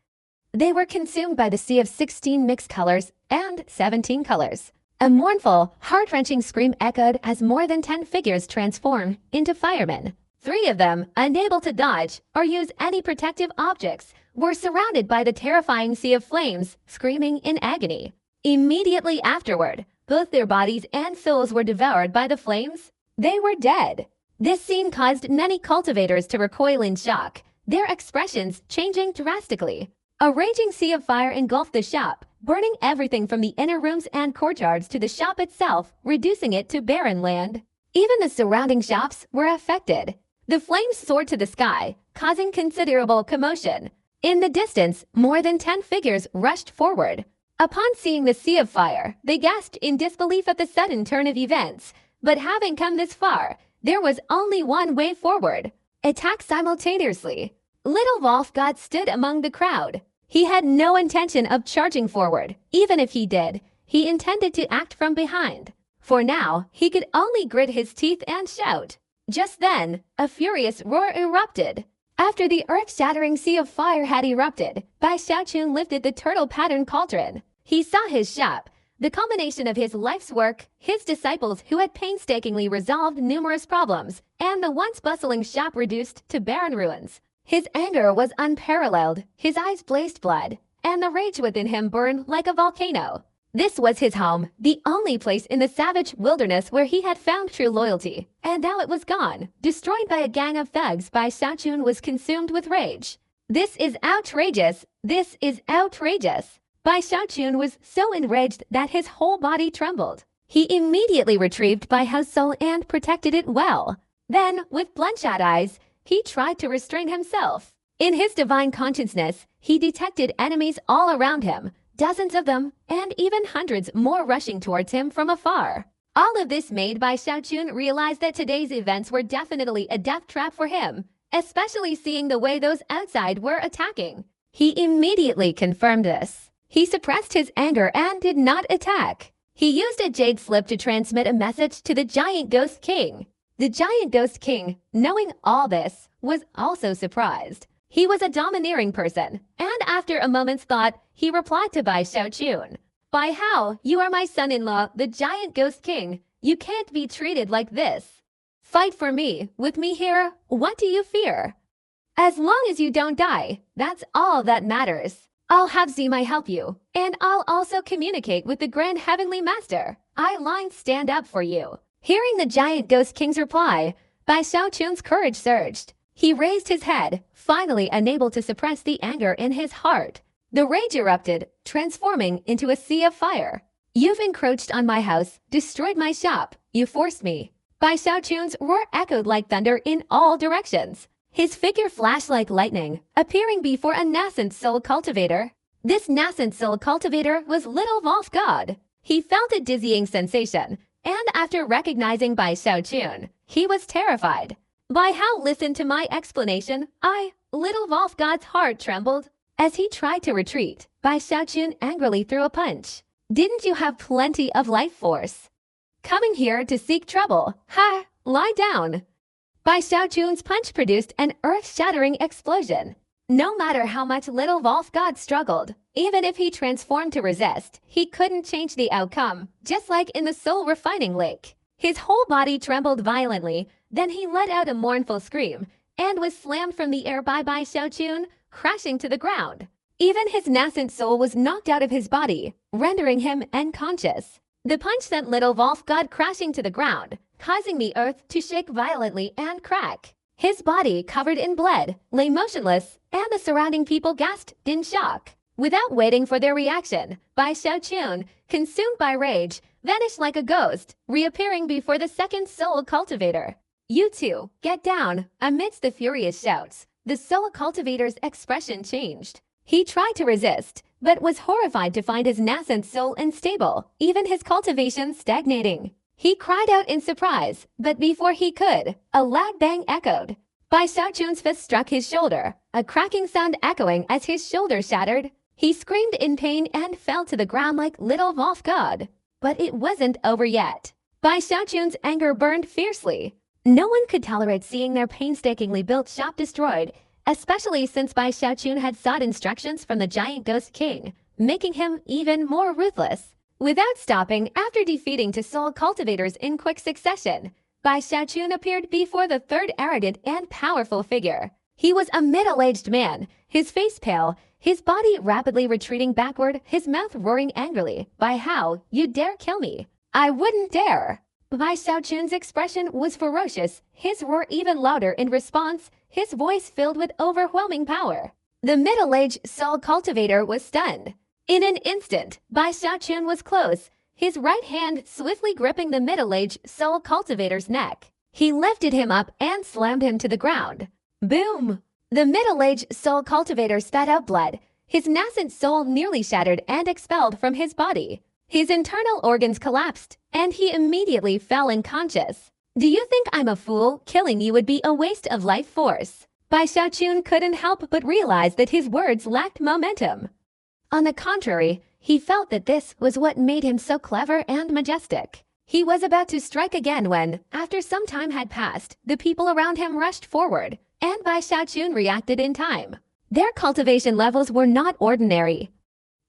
They were consumed by the sea of 16 mixed colors and 17 colors. A mournful, heart-wrenching scream echoed as more than 10 figures transformed into firemen. 3 of them, unable to dodge or use any protective objects, were surrounded by the terrifying sea of flames, screaming in agony. Immediately afterward, both their bodies and souls were devoured by the flames. They were dead. This scene caused many cultivators to recoil in shock, their expressions changing drastically. A raging sea of fire engulfed the shop, burning everything from the inner rooms and courtyards to the shop itself, reducing it to barren land. Even the surrounding shops were affected. The flames soared to the sky, causing considerable commotion. In the distance, more than 10 figures rushed forward. Upon seeing the sea of fire, they gasped in disbelief at the sudden turn of events. But having come this far, there was only one way forward. Attack simultaneously. Little Wolfgott stood among the crowd. He had no intention of charging forward. Even if he did, he intended to act from behind. For now, he could only grit his teeth and shout. Just then, a furious roar erupted. After the earth-shattering sea of fire had erupted, Bai Xiaochun lifted the turtle pattern cauldron. He saw his shop, the culmination of his life's work, his disciples who had painstakingly resolved numerous problems, and the once bustling shop reduced to barren ruins. His anger was unparalleled, his eyes blazed blood, and the rage within him burned like a volcano. This was his home, the only place in the savage wilderness where he had found true loyalty, and now it was gone, destroyed by a gang of thugs. Bai Xiaochun was consumed with rage. This is outrageous! This is outrageous! Bai Xiaochun was so enraged that his whole body trembled. He immediately retrieved Baihao's soul and protected it well. Then, with bloodshot eyes, he tried to restrain himself. In his divine consciousness, he detected enemies all around him. dozens of them, and even hundreds more rushing towards him from afar. All of this made Bai Xiaochun realize that today's events were definitely a death trap for him, especially seeing the way those outside were attacking. He immediately confirmed this. He suppressed his anger and did not attack. He used a jade slip to transmit a message to the Giant Ghost King. The Giant Ghost King, knowing all this, was also surprised. He was a domineering person, and after a moment's thought, he replied to Bai Xiaochun. "Bai Hao, you are my son-in-law, the Giant Ghost King. You can't be treated like this. Fight for me. With me here, what do you fear? As long as you don't die, that's all that matters. I'll have Zimai help you, and I'll also communicate with the Grand Heavenly Master. I'll stand up for you." Hearing the Giant Ghost King's reply, Bai Xiaochun's courage surged. He raised his head, finally unable to suppress the anger in his heart. The rage erupted, transforming into a sea of fire. "You've encroached on my house, destroyed my shop. You forced me." Bai Xiaochun's roar echoed like thunder in all directions. His figure flashed like lightning, appearing before a nascent soul cultivator. This nascent soul cultivator was Little Wolf God. He felt a dizzying sensation, and after recognizing Bai Xiaochun, he was terrified. Bai Hao listened to my explanation. Little Wolf God's heart trembled. As he tried to retreat, Bai Xiaochun angrily threw a punch. "Didn't you have plenty of life force? Coming here to seek trouble? Ha! Lie down." Bai Xiaochun's punch produced an earth-shattering explosion. No matter how much Little Wolf God struggled, even if he transformed to resist, he couldn't change the outcome, just like in the soul refining lake. His whole body trembled violently, then he let out a mournful scream, and was slammed from the air by Bai Xiaochun, crashing to the ground. Even his nascent soul was knocked out of his body, rendering him unconscious. The punch sent Little Wolf God crashing to the ground, causing the earth to shake violently and crack. His body, covered in blood, lay motionless, and the surrounding people gasped in shock. Without waiting for their reaction, Bai Xiaochun, consumed by rage, vanished like a ghost, reappearing before the second soul cultivator. "You two, get down!" Amidst the furious shouts, the soul cultivator's expression changed. He tried to resist, but was horrified to find his nascent soul unstable, even his cultivation stagnating. He cried out in surprise, but before he could, a loud bang echoed. Bai Xiaochun's fist struck his shoulder, a cracking sound echoing as his shoulder shattered. He screamed in pain and fell to the ground like Little Wolf God. But it wasn't over yet. Bai Xiaochun's anger burned fiercely. No one could tolerate seeing their painstakingly built shop destroyed, especially since Bai Xiaochun had sought instructions from the Giant Ghost King, making him even more ruthless. Without stopping, after defeating two soul cultivators in quick succession, Bai Xiaochun appeared before the third arrogant and powerful figure. He was a middle-aged man, his face pale, his body rapidly retreating backward, his mouth roaring angrily. "Bai Hao, you dare kill me? I wouldn't dare." Bai Xiaochun's expression was ferocious, his roar even louder in response, his voice filled with overwhelming power. The middle-aged soul cultivator was stunned. In an instant, Bai Xiaochun was close, his right hand swiftly gripping the middle-aged soul cultivator's neck. He lifted him up and slammed him to the ground. Boom! The middle-aged soul cultivator spat out blood, his nascent soul nearly shattered and expelled from his body. His internal organs collapsed, and he immediately fell unconscious. "Do you think I'm a fool? Killing you would be a waste of life force." Bai Xiaochun couldn't help but realize that his words lacked momentum. On the contrary, he felt that this was what made him so clever and majestic. He was about to strike again when, after some time had passed, the people around him rushed forward, and Bai Xiaochun reacted in time. Their cultivation levels were not ordinary.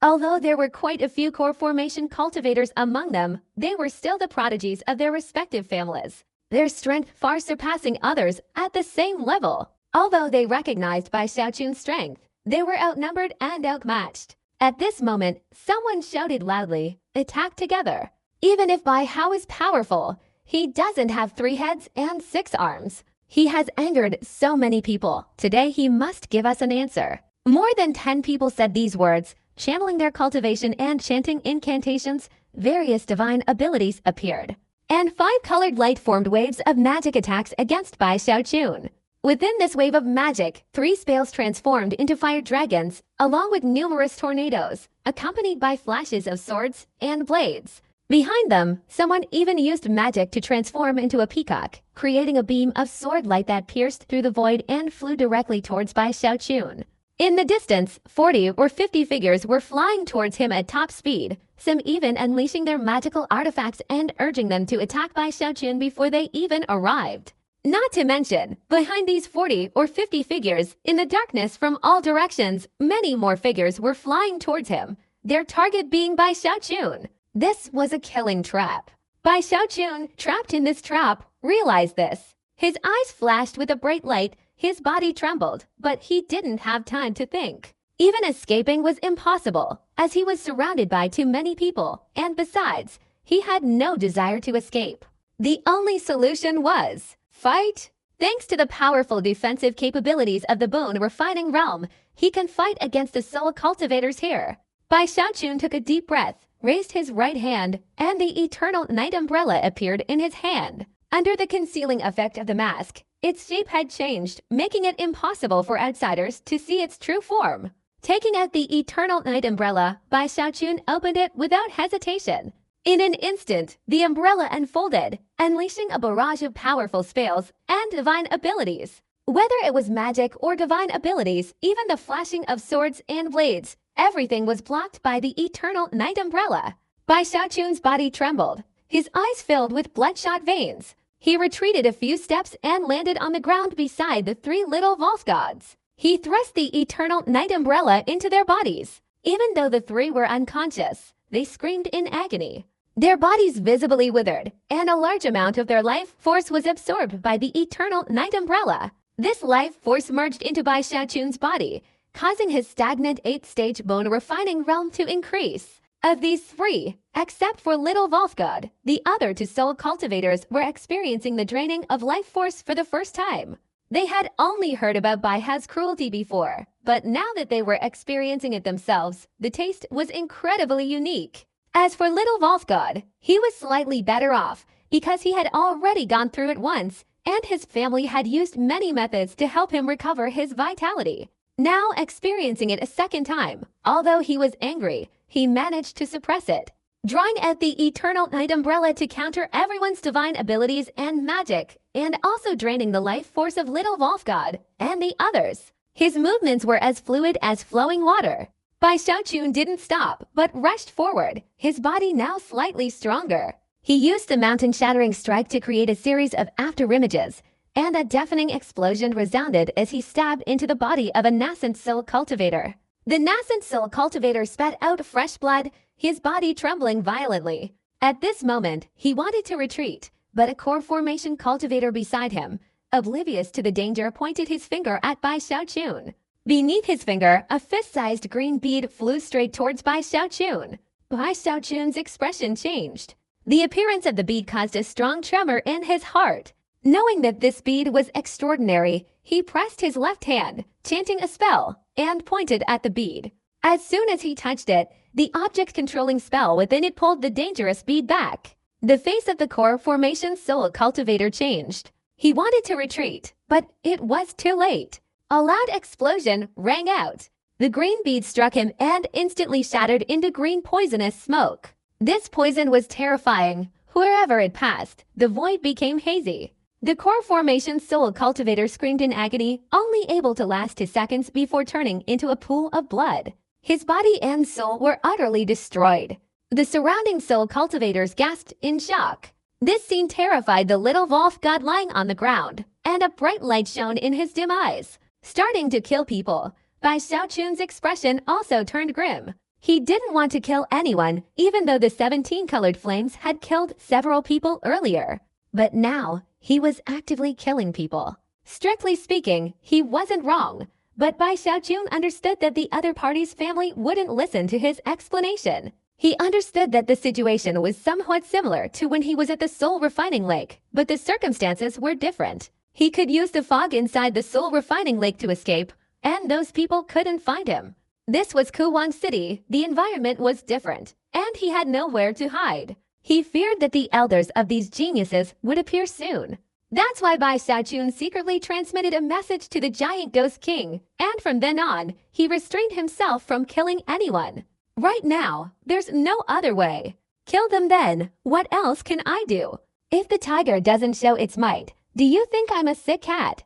Although there were quite a few core formation cultivators among them, they were still the prodigies of their respective families, their strength far surpassing others at the same level. Although they recognized Bai Xiaochun's strength, they were outnumbered and outmatched. At this moment, someone shouted loudly, "Attack together!" Even if Bai Hao is powerful, he doesn't have 3 heads and 6 arms. He has angered so many people. Today he must give us an answer. More than 10 people said these words, channeling their cultivation and chanting incantations. Various divine abilities appeared, and 5 colored light formed waves of magic attacks against Bai Xiaochun. Within this wave of magic, 3 spells transformed into fire dragons, along with numerous tornadoes, accompanied by flashes of swords and blades. Behind them, someone even used magic to transform into a peacock, creating a beam of sword light that pierced through the void and flew directly towards Bai Xiaochun. In the distance, 40 or 50 figures were flying towards him at top speed, some even unleashing their magical artifacts and urging them to attack Bai Xiaochun before they even arrived. Not to mention, behind these 40 or 50 figures, in the darkness from all directions, many more figures were flying towards him, their target being Bai Xiaochun. This was a killing trap. Bai Xiaochun, trapped in this trap, realized this. His eyes flashed with a bright light, his body trembled, but he didn't have time to think. Even escaping was impossible, as he was surrounded by too many people, and besides, he had no desire to escape. The only solution was fight. Thanks to the powerful defensive capabilities of the Bone Refining Realm, he can fight against the Soul Cultivators here. Bai Xiaochun took a deep breath, raised his right hand, and the Eternal Night Umbrella appeared in his hand. Under the concealing effect of the mask, its shape had changed, making it impossible for outsiders to see its true form. Taking out the Eternal Night Umbrella, Bai Xiaochun opened it without hesitation. In an instant, the umbrella unfolded, unleashing a barrage of powerful spells and divine abilities. Whether it was magic or divine abilities, even the flashing of swords and blades, everything was blocked by the Eternal Night Umbrella. Bai Xiaochun's body trembled, his eyes filled with bloodshot veins. He retreated a few steps and landed on the ground beside the 3 little Wolf gods. He thrust the Eternal Night Umbrella into their bodies. Even though the 3 were unconscious, they screamed in agony. Their bodies visibly withered, and a large amount of their life force was absorbed by the Eternal Night Umbrella. This life force merged into Bai Xiaochun's body, causing his stagnant 8th-stage Bone Refining Realm to increase. Of these 3, except for Little Wolf God, the other 2 Soul Cultivators were experiencing the draining of life force for the first time. They had only heard about Bai Hao's cruelty before, but now that they were experiencing it themselves, the taste was incredibly unique. As for Little Wolf God, he was slightly better off because he had already gone through it once, and his family had used many methods to help him recover his vitality. Now experiencing it a second time, although he was angry, he managed to suppress it. Drawing out the Eternal Night Umbrella to counter everyone's divine abilities and magic, and also draining the life force of Little Wolf God and the others. His movements were as fluid as flowing water. Bai Xiaochun didn't stop, but rushed forward, his body now slightly stronger. He used the mountain-shattering strike to create a series of afterimages, and a deafening explosion resounded as he stabbed into the body of a nascent soul cultivator. The nascent soul cultivator spat out fresh blood, his body trembling violently. At this moment, he wanted to retreat, but a core formation cultivator beside him, oblivious to the danger, pointed his finger at Bai Xiaochun. Beneath his finger, a fist-sized green bead flew straight towards Bai Xiaochun. Bai Xiaochun's expression changed. The appearance of the bead caused a strong tremor in his heart. Knowing that this bead was extraordinary, he pressed his left hand, chanting a spell, and pointed at the bead. As soon as he touched it, the object-controlling spell within it pulled the dangerous bead back. The face of the core formation soul cultivator changed. He wanted to retreat, but it was too late. A loud explosion rang out. The green bead struck him and instantly shattered into green poisonous smoke. This poison was terrifying. Wherever it passed, the void became hazy. The core formation soul cultivator screamed in agony, only able to last 2 seconds before turning into a pool of blood. His body and soul were utterly destroyed. The surrounding soul cultivators gasped in shock. This scene terrified the Little Wolf God lying on the ground, and a bright light shone in his dim eyes, starting to kill people. Bai Xiaochun's expression also turned grim. He didn't want to kill anyone, even though the 17 colored flames had killed several people earlier. But now, he was actively killing people. Strictly speaking, he wasn't wrong, but Bai Xiaochun understood that the other party's family wouldn't listen to his explanation. He understood that the situation was somewhat similar to when he was at the Soul Refining Lake, but the circumstances were different. He could use the fog inside the Soul Refining Lake to escape, and those people couldn't find him. This was Kuwang City, the environment was different, and he had nowhere to hide. He feared that the elders of these geniuses would appear soon. That's why Bai Xiaochun secretly transmitted a message to the giant ghost king, and from then on, he restrained himself from killing anyone. Right now, there's no other way. Kill them then. What else can I do? If the tiger doesn't show its might, do you think I'm a sick cat?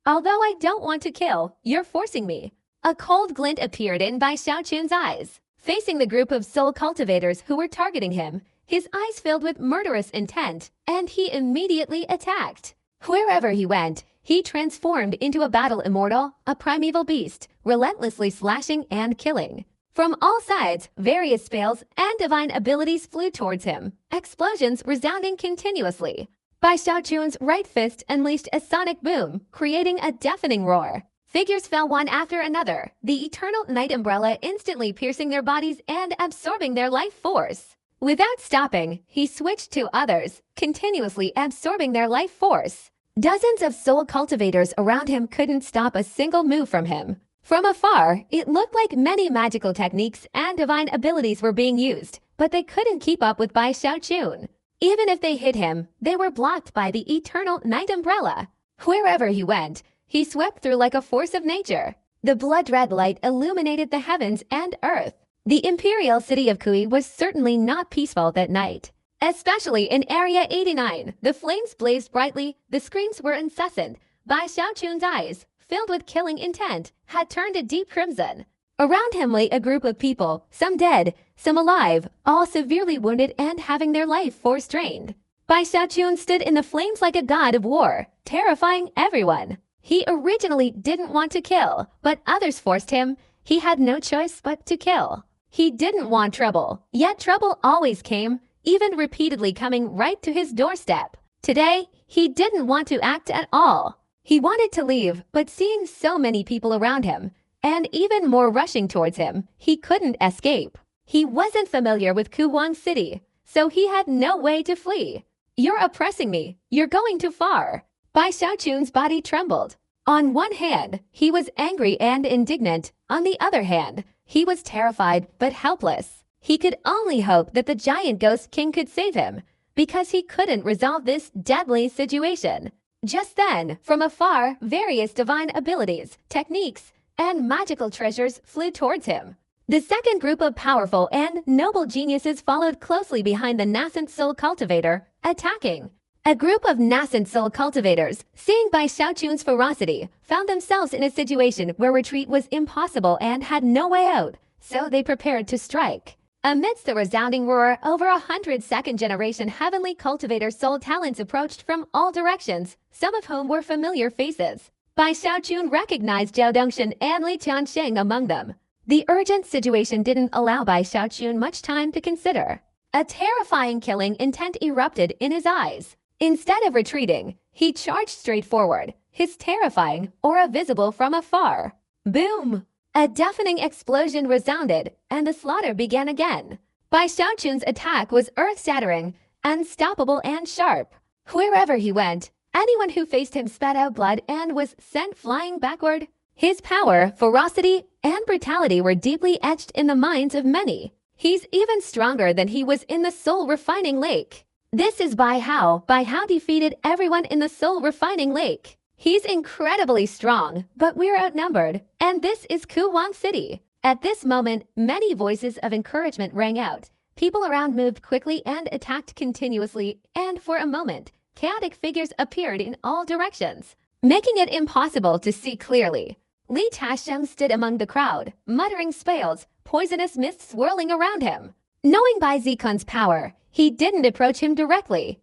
Although I don't want to kill, you're forcing me. A cold glint appeared in Bai Xiaochun's eyes. Facing the group of soul cultivators who were targeting him, his eyes filled with murderous intent, and he immediately attacked. Wherever he went, he transformed into a battle immortal, a primeval beast, relentlessly slashing and killing. From all sides, various spells and divine abilities flew towards him, explosions resounding continuously. Bai Xiaochun's right fist unleashed a sonic boom, creating a deafening roar. Figures fell one after another, the eternal night umbrella instantly piercing their bodies and absorbing their life force. Without stopping, he switched to others, continuously absorbing their life force. Dozens of soul cultivators around him couldn't stop a single move from him. From afar, it looked like many magical techniques and divine abilities were being used, but they couldn't keep up with Bai Xiaochun. Even if they hit him, they were blocked by the eternal night umbrella. Wherever he went, he swept through like a force of nature. The blood-red light illuminated the heavens and earth. The imperial city of Kui was certainly not peaceful that night. Especially in Area 89, the flames blazed brightly, the screams were incessant. Bai Xiaochun's eyes, filled with killing intent, had turned a deep crimson. Around him lay a group of people, some dead, some alive, all severely wounded and having their life force drained. Bai Xiaochun stood in the flames like a god of war, terrifying everyone. He originally didn't want to kill, but others forced him. He had no choice but to kill. He didn't want trouble, yet trouble always came, even repeatedly coming right to his doorstep. Today, he didn't want to act at all. He wanted to leave, but seeing so many people around him, and even more rushing towards him, he couldn't escape. He wasn't familiar with Kuwang City, so he had no way to flee. You're oppressing me. You're going too far. Bai Xiaochun's body trembled. On one hand, he was angry and indignant. On the other hand, he was terrified but helpless. He could only hope that the giant ghost king could save him, because he couldn't resolve this deadly situation. Just then, from afar, various divine abilities, techniques, and magical treasures flew towards him. The second group of powerful and noble geniuses followed closely behind the nascent soul cultivator, attacking. A group of nascent soul cultivators, seeing Bai Xiaochun's ferocity, found themselves in a situation where retreat was impossible and had no way out, so they prepared to strike. Amidst the resounding roar, over 100 second-generation heavenly cultivator soul talents approached from all directions, some of whom were familiar faces. Bai Xiaochun recognized Zhao Dongshan and Li Tiansheng among them. The urgent situation didn't allow Bai Xiaochun much time to consider. A terrifying killing intent erupted in his eyes. Instead of retreating, he charged straight forward, his terrifying aura visible from afar. Boom! A deafening explosion resounded, and the slaughter began again. Bai Xiaochun's attack was earth-shattering, unstoppable and sharp. Wherever he went, anyone who faced him spat out blood and was sent flying backward. His power, ferocity, and brutality were deeply etched in the minds of many. He's even stronger than he was in the Soul Refining Lake. This is Bai Hao. Bai Hao defeated everyone in the Soul Refining Lake. He's incredibly strong, but we're outnumbered, and this is Kuwang City. At this moment, many voices of encouragement rang out. People around moved quickly and attacked continuously, and for a moment, chaotic figures appeared in all directions, making it impossible to see clearly. Li Tiansheng stood among the crowd, muttering spells, poisonous mists swirling around him. Knowing Bai Zikun's power, he didn't approach him directly.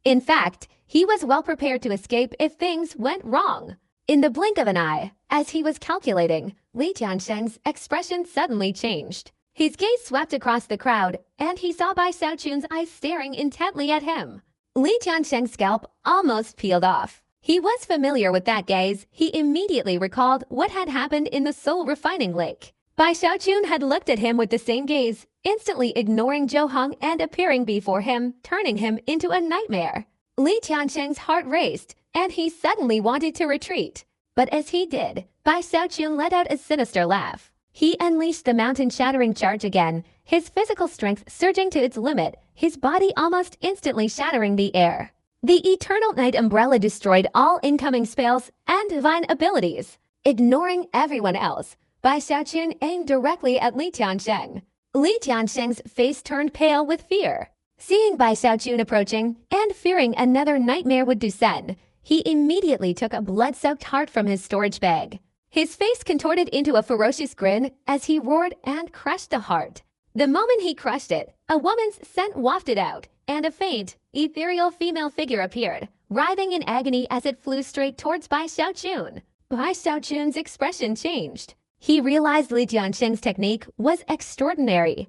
In fact, he was well prepared to escape if things went wrong. In the blink of an eye, as he was calculating, Li Tiansheng's expression suddenly changed. His gaze swept across the crowd, and he saw Bai Xiaochun's eyes staring intently at him. Li Tiansheng's scalp almost peeled off. He was familiar with that gaze. He immediately recalled what had happened in the Soul Refining Lake. Bai Xiaochun had looked at him with the same gaze, instantly ignoring Zhou Hong and appearing before him, turning him into a nightmare. Li Tiansheng's heart raced, and he suddenly wanted to retreat. But as he did, Bai Xiaochun let out a sinister laugh. He unleashed the mountain-shattering charge again, his physical strength surging to its limit, his body almost instantly shattering the air. The Eternal Night Umbrella destroyed all incoming spells and divine abilities, ignoring everyone else. Bai Xiaoqun aimed directly at Li Tiansheng. Li Tiansheng's face turned pale with fear. Seeing Bai Xiaoqun approaching and fearing another nightmare would descend, he immediately took a blood-soaked heart from his storage bag. His face contorted into a ferocious grin as he roared and crushed the heart. The moment he crushed it, a woman's scent wafted out, and a faint, ethereal female figure appeared, writhing in agony as it flew straight towards Bai Xiaoqun. Bai Xiaoqun's expression changed. He realized Li Tiansheng's technique was extraordinary.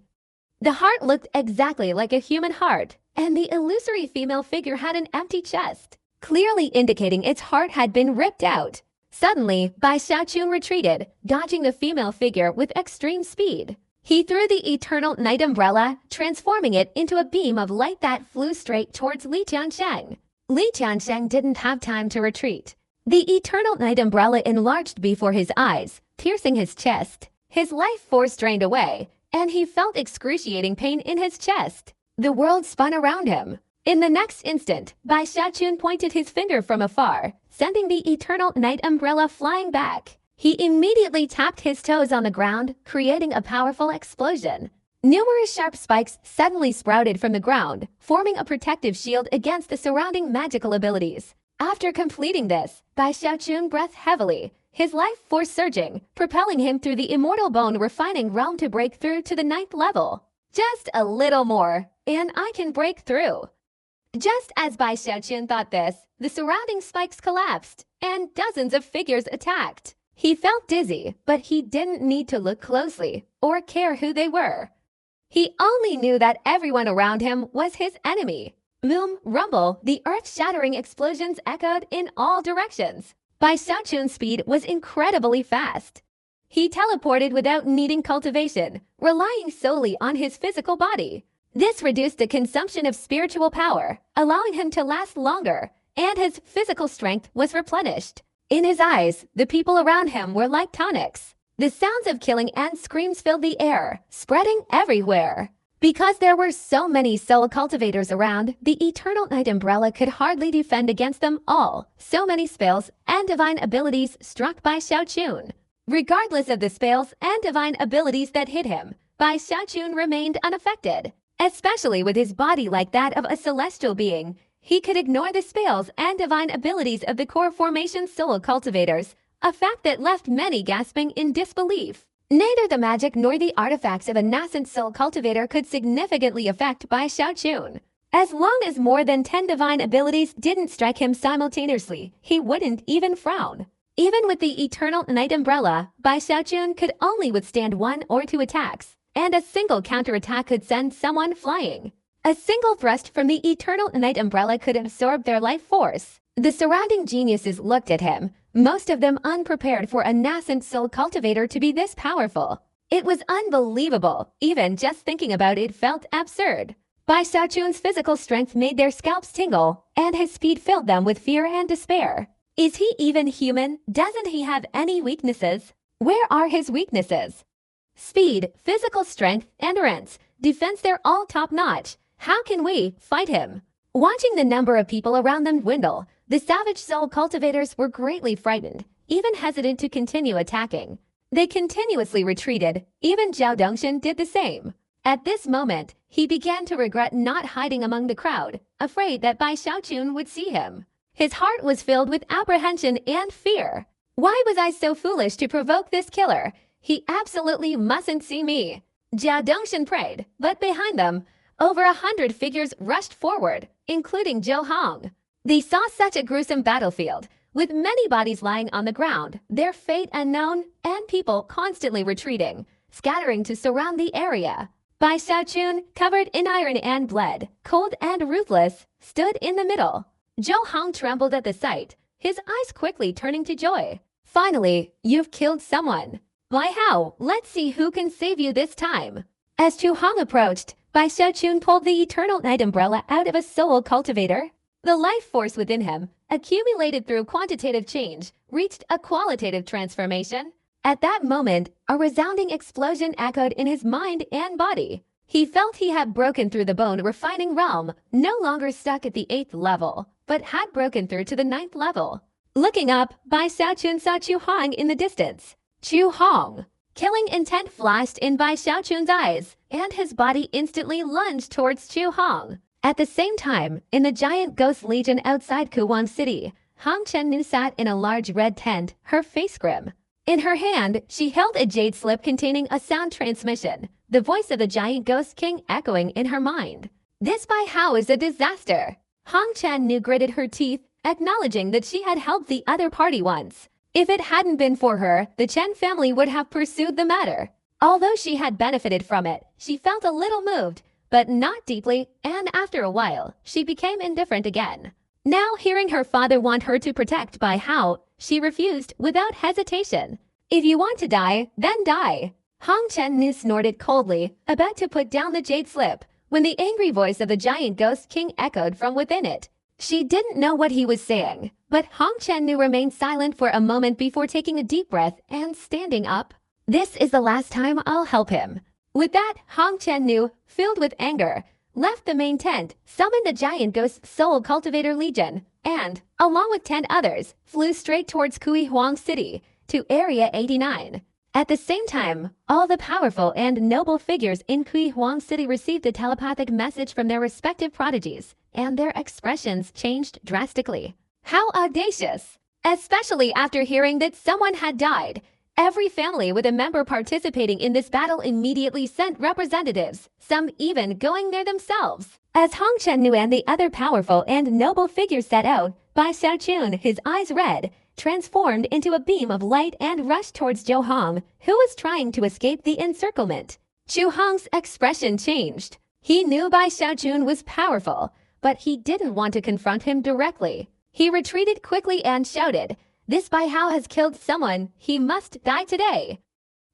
The heart looked exactly like a human heart, and the illusory female figure had an empty chest, clearly indicating its heart had been ripped out. Suddenly, Bai Xiaoqun retreated, dodging the female figure with extreme speed. He threw the Eternal Night Umbrella, transforming it into a beam of light that flew straight towards Li Tiansheng. Li Tiansheng didn't have time to retreat. The Eternal Night Umbrella enlarged before his eyes, piercing his chest. His life force drained away, and he felt excruciating pain in his chest. The world spun around him. In the next instant, Bai Xiaoqun pointed his finger from afar, sending the Eternal Night Umbrella flying back. He immediately tapped his toes on the ground, creating a powerful explosion. Numerous sharp spikes suddenly sprouted from the ground, forming a protective shield against the surrounding magical abilities. After completing this, Bai Xiaoqun breathed heavily, his life force surging, propelling him through the immortal bone refining realm to break through to the 9th level. Just a little more, and I can break through. Just as Bai Xiaoqun thought this, the surrounding spikes collapsed, and dozens of figures attacked. He felt dizzy, but he didn't need to look closely or care who they were. He only knew that everyone around him was his enemy. Boom, rumble, the earth-shattering explosions echoed in all directions. Bai Xiaoqun's speed was incredibly fast. He teleported without needing cultivation, relying solely on his physical body. This reduced the consumption of spiritual power, allowing him to last longer, and his physical strength was replenished. In his eyes, the people around him were like tonics. The sounds of killing and screams filled the air, spreading everywhere. Because there were so many soul cultivators around, the Eternal Night Umbrella could hardly defend against them all. So many spells and divine abilities struck Bai Xiaoqun. Regardless of the spells and divine abilities that hit him, Bai Xiaoqun remained unaffected. Especially with his body like that of a celestial being, he could ignore the spells and divine abilities of the core formation soul cultivators, a fact that left many gasping in disbelief. Neither the magic nor the artifacts of a nascent soul cultivator could significantly affect Bai Xiaoqun. As long as more than 10 divine abilities didn't strike him simultaneously, he wouldn't even frown. Even with the Eternal Night Umbrella, Bai Xiaoqun could only withstand 1 or 2 attacks, and a single counterattack could send someone flying. A single thrust from the Eternal Night Umbrella could absorb their life force. The surrounding geniuses looked at him, most of them unprepared for a nascent soul cultivator to be this powerful. It was unbelievable. Even just thinking about it felt absurd. Bai Xiaoqun's physical strength made their scalps tingle, and his speed filled them with fear and despair. Is he even human? Doesn't he have any weaknesses? Where are his weaknesses? Speed, physical strength, endurance, defense, they're all top-notch. How can we fight him? Watching the number of people around them dwindle, the savage soul cultivators were greatly frightened, even hesitant to continue attacking. They continuously retreated. Even Zhao Dongshan did the same. At this moment, he began to regret not hiding among the crowd, afraid that Bai Xiaoqun would see him. His heart was filled with apprehension and fear. Why was I so foolish to provoke this killer? He absolutely mustn't see me. Zhao Dongshan prayed, but behind them, over 100 figures rushed forward, including Zhou Hong. They saw such a gruesome battlefield, with many bodies lying on the ground, their fate unknown, and people constantly retreating, scattering to surround the area. Bai Xiaoqun, covered in iron and blood, cold and ruthless, stood in the middle. Zhou Hong trembled at the sight, his eyes quickly turning to joy. Finally, you've killed someone. Why, how? Let's see who can save you this time. As Zhou Hong approached, Bai Xiaoqun pulled the Eternal Night Umbrella out of a soul cultivator. The life force within him, accumulated through quantitative change, reached a qualitative transformation. At that moment, a resounding explosion echoed in his mind and body. He felt he had broken through the bone refining realm, no longer stuck at the 8th level. but had broken through to the 9th level. Looking up, Bai Xiaochun saw Chu Hong in the distance. Chu Hong! Killing intent flashed in Bai Xiaochun's eyes, and his body instantly lunged towards Chu Hong. At the same time, in the giant ghost legion outside Kuwang City, Hong Chennu sat in a large red tent, her face grim. In her hand, she held a jade slip containing a sound transmission, the voice of the giant ghost king echoing in her mind. This Bai Hao is a disaster. Hong Chennu gritted her teeth, acknowledging that she had helped the other party once. If it hadn't been for her, the Chen family would have pursued the matter. Although she had benefited from it, she felt a little moved, but not deeply, and after a while, she became indifferent again. Now, hearing her father want her to protect Bai Hao, she refused without hesitation. If you want to die, then die. Hong Chennu snorted coldly, about to put down the jade slip, when the angry voice of the giant ghost king echoed from within it. She didn't know what he was saying, but Hong Chennu remained silent for a moment before taking a deep breath and standing up. This is the last time I'll help him. With that, Hong Chennu, filled with anger, left the main tent, summoned the giant ghost soul cultivator legion, and, along with 10 others, flew straight towards Kuihuang City, to Area 89. At the same time, all the powerful and noble figures in Kuihuang City received a telepathic message from their respective prodigies, and their expressions changed drastically. How audacious! Especially after hearing that someone had died. Every family with a member participating in this battle immediately sent representatives, some even going there themselves. As Hong Chennu and the other powerful and noble figures set out, Bai Xiaochun, his eyes red, transformed into a beam of light and rushed towards Zhou Hong, who was trying to escape the encirclement. Chu Hong's expression changed. He knew Bai Xiaochun was powerful, but he didn't want to confront him directly. He retreated quickly and shouted, "This Bai Hao has killed someone. He must die today.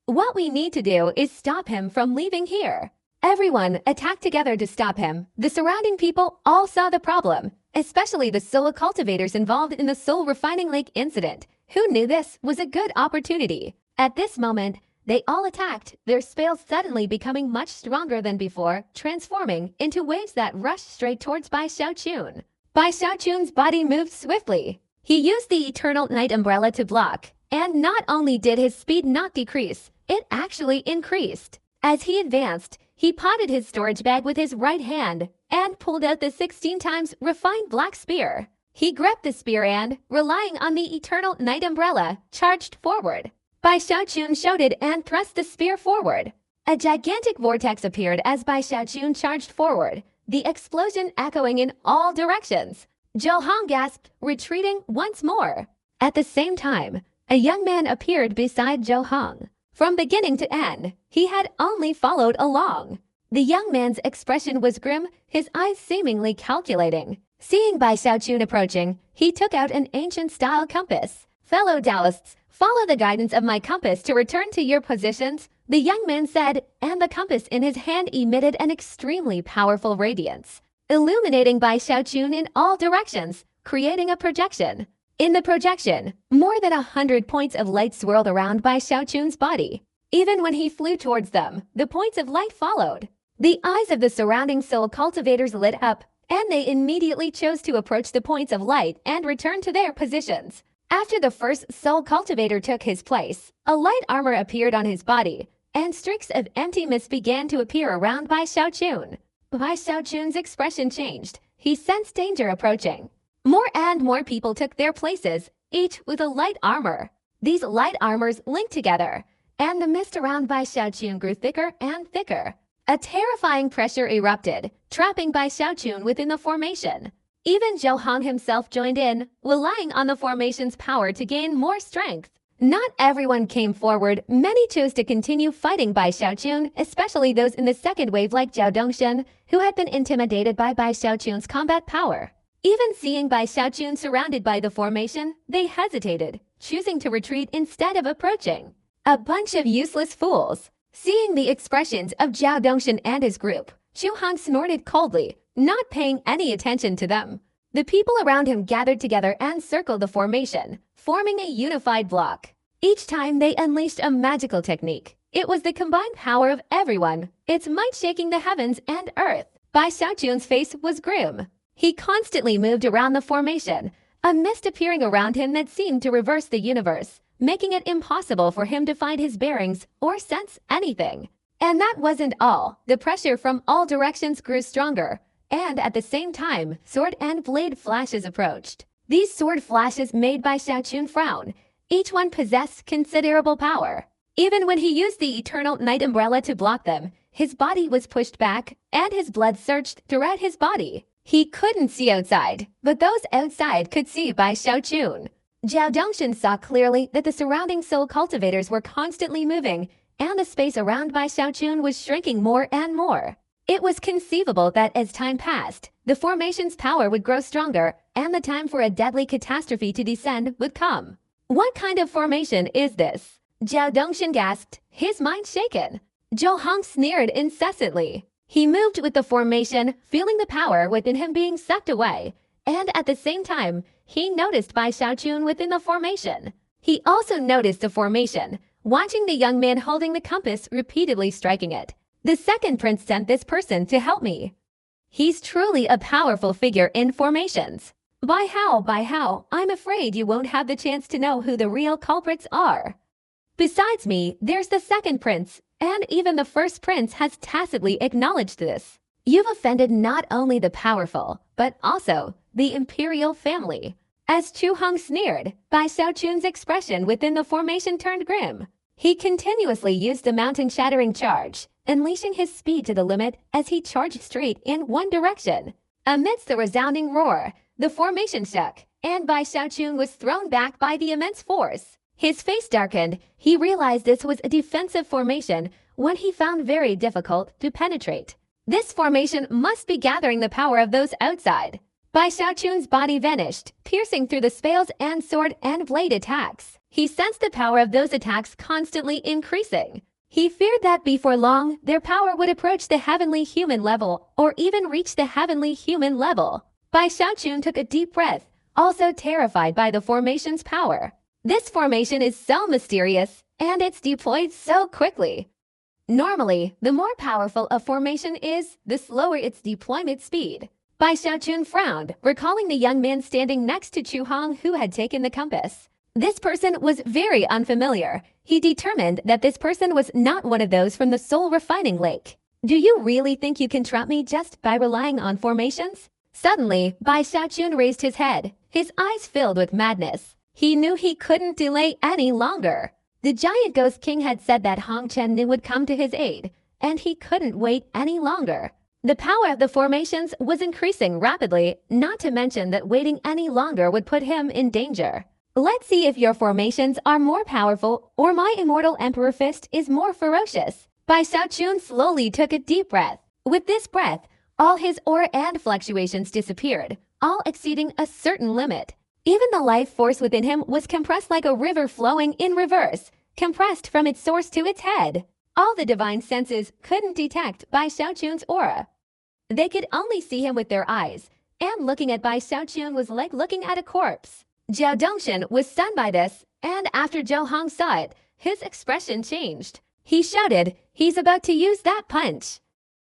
What we need to do is stop him from leaving here." Everyone attacked together to stop him. The surrounding people all saw the problem, especially the soul cultivators involved in the soul refining lake incident, who knew this was a good opportunity. At this moment, they all attacked, their spells suddenly becoming much stronger than before, transforming into waves that rushed straight towards Bai Xiaochun. Bai Xiaochun's body moved swiftly. He used the Eternal Night Umbrella to block, and not only did his speed not decrease, it actually increased. As he advanced, he potted his storage bag with his right hand and pulled out the 16 times refined black spear. He gripped the spear and, relying on the Eternal Night Umbrella, charged forward. Bai Xiaochun shouted and thrust the spear forward. A gigantic vortex appeared as Bai Xiaochun charged forward, the explosion echoing in all directions. Zhou Hong gasped, retreating once more. At the same time, a young man appeared beside Zhou Hong. From beginning to end, he had only followed along. The young man's expression was grim, his eyes seemingly calculating. Seeing Bai Xiaochun approaching, he took out an ancient-style compass. "Fellow Taoists, follow the guidance of my compass to return to your positions," the young man said, and the compass in his hand emitted an extremely powerful radiance, illuminating Bai Xiaochun in all directions, creating a projection. In the projection, more than 100 points of light swirled around Bai Xiaochun's body. Even when he flew towards them, the points of light followed. The eyes of the surrounding soul cultivators lit up, and they immediately chose to approach the points of light and return to their positions. After the first soul cultivator took his place, a light armor appeared on his body, and streaks of empty mist began to appear around Bai Xiaochun. Bai Xiaochun's expression changed. He sensed danger approaching. More and more people took their places, each with a light armor. These light armors linked together, and the mist around Bai Xiaochun grew thicker and thicker. A terrifying pressure erupted, trapping Bai Xiaochun within the formation. Even Zhou Hong himself joined in, relying on the formation's power to gain more strength. Not everyone came forward. Many chose to continue fighting Bai Xiaochun, especially those in the second wave like Zhao Dongshen, who had been intimidated by Bai Xiaochun's combat power. Even seeing Bai Xiaochun surrounded by the formation, they hesitated, choosing to retreat instead of approaching. A bunch of useless fools. Seeing the expressions of Zhao Dongshen and his group, Chu Hong snorted coldly, not paying any attention to them. The people around him gathered together and circled the formation, forming a unified block. Each time they unleashed a magical technique. It was the combined power of everyone, its might shaking the heavens and earth. Bai Xiaochun's face was grim. He constantly moved around the formation, a mist appearing around him that seemed to reverse the universe, making it impossible for him to find his bearings or sense anything. And that wasn't all. The pressure from all directions grew stronger, and at the same time, sword and blade flashes approached. These sword flashes made by Xiaochun frown. Each one possessed considerable power. Even when he used the eternal night umbrella to block them, his body was pushed back, and his blood surged throughout his body. He couldn't see outside, but those outside could see by Xiaochun. Zhao Dongshan saw clearly that the surrounding soul cultivators were constantly moving, and the space around Bai Xiaochun was shrinking more and more. It was conceivable that as time passed, the formation's power would grow stronger, and the time for a deadly catastrophe to descend would come. What kind of formation is this? Zhao Dongshan gasped, his mind shaken. Zhou Hong sneered incessantly. He moved with the formation, feeling the power within him being sucked away, and at the same time, he noticed Bai Xiaochun within the formation. He also noticed the formation, watching the young man holding the compass repeatedly striking it. The second prince sent this person to help me. He's truly a powerful figure in formations. By how, I'm afraid you won't have the chance to know who the real culprits are. Besides me, there's the second prince, and even the first prince has tacitly acknowledged this. You've offended not only the powerful, but also the imperial family. As Chu Hong sneered, Bai Xiaochun's expression within the formation turned grim. He continuously used the mountain-shattering charge, unleashing his speed to the limit as he charged straight in one direction. Amidst the resounding roar, the formation shook, and Bai Xiaochun was thrown back by the immense force. His face darkened. He realized this was a defensive formation, one he found very difficult to penetrate. This formation must be gathering the power of those outside. Bai Xiaochun's body vanished, piercing through the spells and sword and blade attacks. He sensed the power of those attacks constantly increasing. He feared that before long, their power would approach the heavenly human level, or even reach the heavenly human level. Bai Xiaochun took a deep breath, also terrified by the formation's power. This formation is so mysterious, and it's deployed so quickly. Normally, the more powerful a formation is, the slower its deployment speed. Bai Xiaochun frowned, recalling the young man standing next to Chu Hong who had taken the compass. This person was very unfamiliar. He determined that this person was not one of those from the soul refining lake. Do you really think you can trap me just by relying on formations? Suddenly, Bai Xiaochun raised his head, his eyes filled with madness. He knew he couldn't delay any longer. The giant ghost king had said that Hong Chen would come to his aid, and he couldn't wait any longer. The power of the formations was increasing rapidly, not to mention that waiting any longer would put him in danger. Let's see if your formations are more powerful or my immortal emperor fist is more ferocious. Bai Xiaochun slowly took a deep breath. With this breath, all his aura and fluctuations disappeared, all exceeding a certain limit. Even the life force within him was compressed like a river flowing in reverse, compressed from its source to its head. All the divine senses couldn't detect Bai Xiaochun's aura. They could only see him with their eyes, and looking at Bai Xiaochun was like looking at a corpse. Zhao Dongshan was stunned by this, and after Zhou Hong saw it, his expression changed. He shouted, "He's about to use that punch."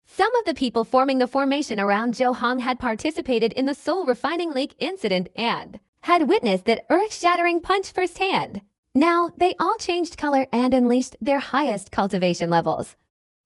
Some of the people forming the formation around Zhou Hong had participated in the Soul Refining Lake incident and had witnessed that earth-shattering punch firsthand. Now, they all changed color and unleashed their highest cultivation levels.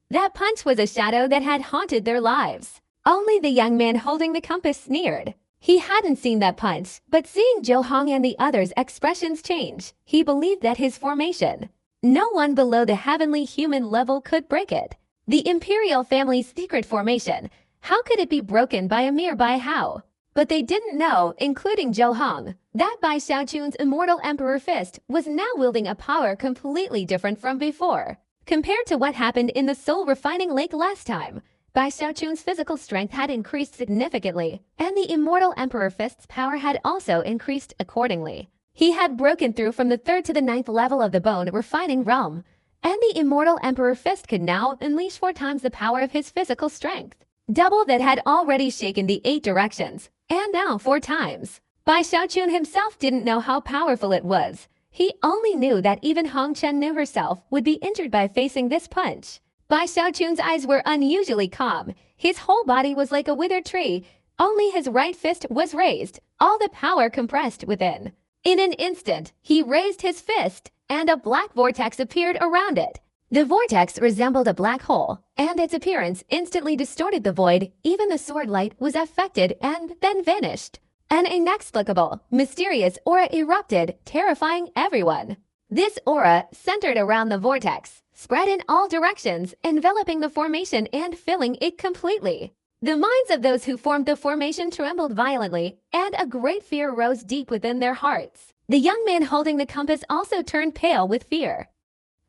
That punch was a shadow that had haunted their lives. Only the young man holding the compass sneered. He hadn't seen that punch, but seeing Zhou Hong and the others' expressions change, he believed that his formation, no one below the heavenly human level could break it. The imperial family's secret formation, how could it be broken by a mere Bai Hao? But they didn't know, including Zhou Hong, that Bai Xiaochun's immortal emperor fist was now wielding a power completely different from before. Compared to what happened in the Soul Refining Lake last time, Bai Xiaochun's physical strength had increased significantly, and the immortal emperor fist's power had also increased accordingly. He had broken through from the 3rd to the 9th level of the bone refining realm, and the immortal emperor fist could now unleash 4 times the power of his physical strength, double that had already shaken the 8 directions, and now 4 times. Bai Xiaochun himself didn't know how powerful it was. He only knew that even Hong Chen herself would be injured by facing this punch. Bai Xiaochun's eyes were unusually calm. His whole body was like a withered tree, Only his right fist was raised, all the power compressed within. In an instant, he raised his fist, and a black vortex appeared around it. The vortex resembled a black hole, and its appearance instantly distorted the void. Even the sword light was affected and then vanished. An inexplicable, mysterious aura erupted, terrifying everyone. This aura, centered around the vortex, spread in all directions, enveloping the formation and filling it completely. The minds of those who formed the formation trembled violently, and a great fear rose deep within their hearts. The young man holding the compass also turned pale with fear.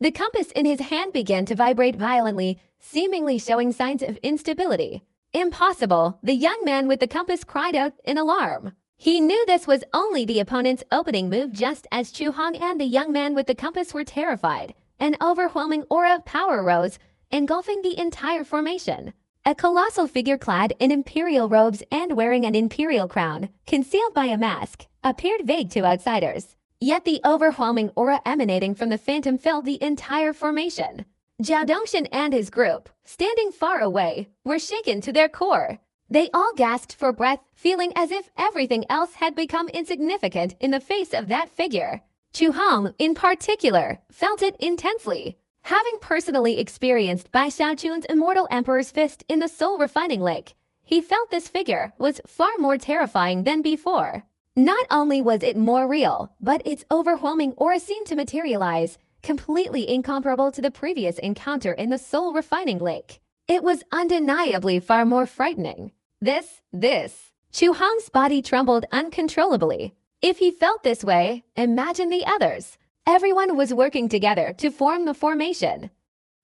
The compass in his hand began to vibrate violently, seemingly showing signs of instability. "Impossible!" the young man with the compass cried out in alarm. He knew this was only the opponent's opening move, just as Chu Hong and the young man with the compass were terrified. An overwhelming aura of power rose, engulfing the entire formation. A colossal figure clad in imperial robes and wearing an imperial crown, concealed by a mask, appeared vague to outsiders. Yet the overwhelming aura emanating from the phantom filled the entire formation. Zhao Dongshan and his group, standing far away, were shaken to their core. They all gasped for breath, feeling as if everything else had become insignificant in the face of that figure. Chu Hong, in particular, felt it intensely. Having personally experienced Bai Shaochun's immortal emperor's fist in the soul refining lake, he felt this figure was far more terrifying than before. Not only was it more real, but its overwhelming aura seemed to materialize, completely incomparable to the previous encounter in the soul refining lake. It was undeniably far more frightening. This. Chu Hong's body trembled uncontrollably. If he felt this way, imagine the others. Everyone was working together to form the formation.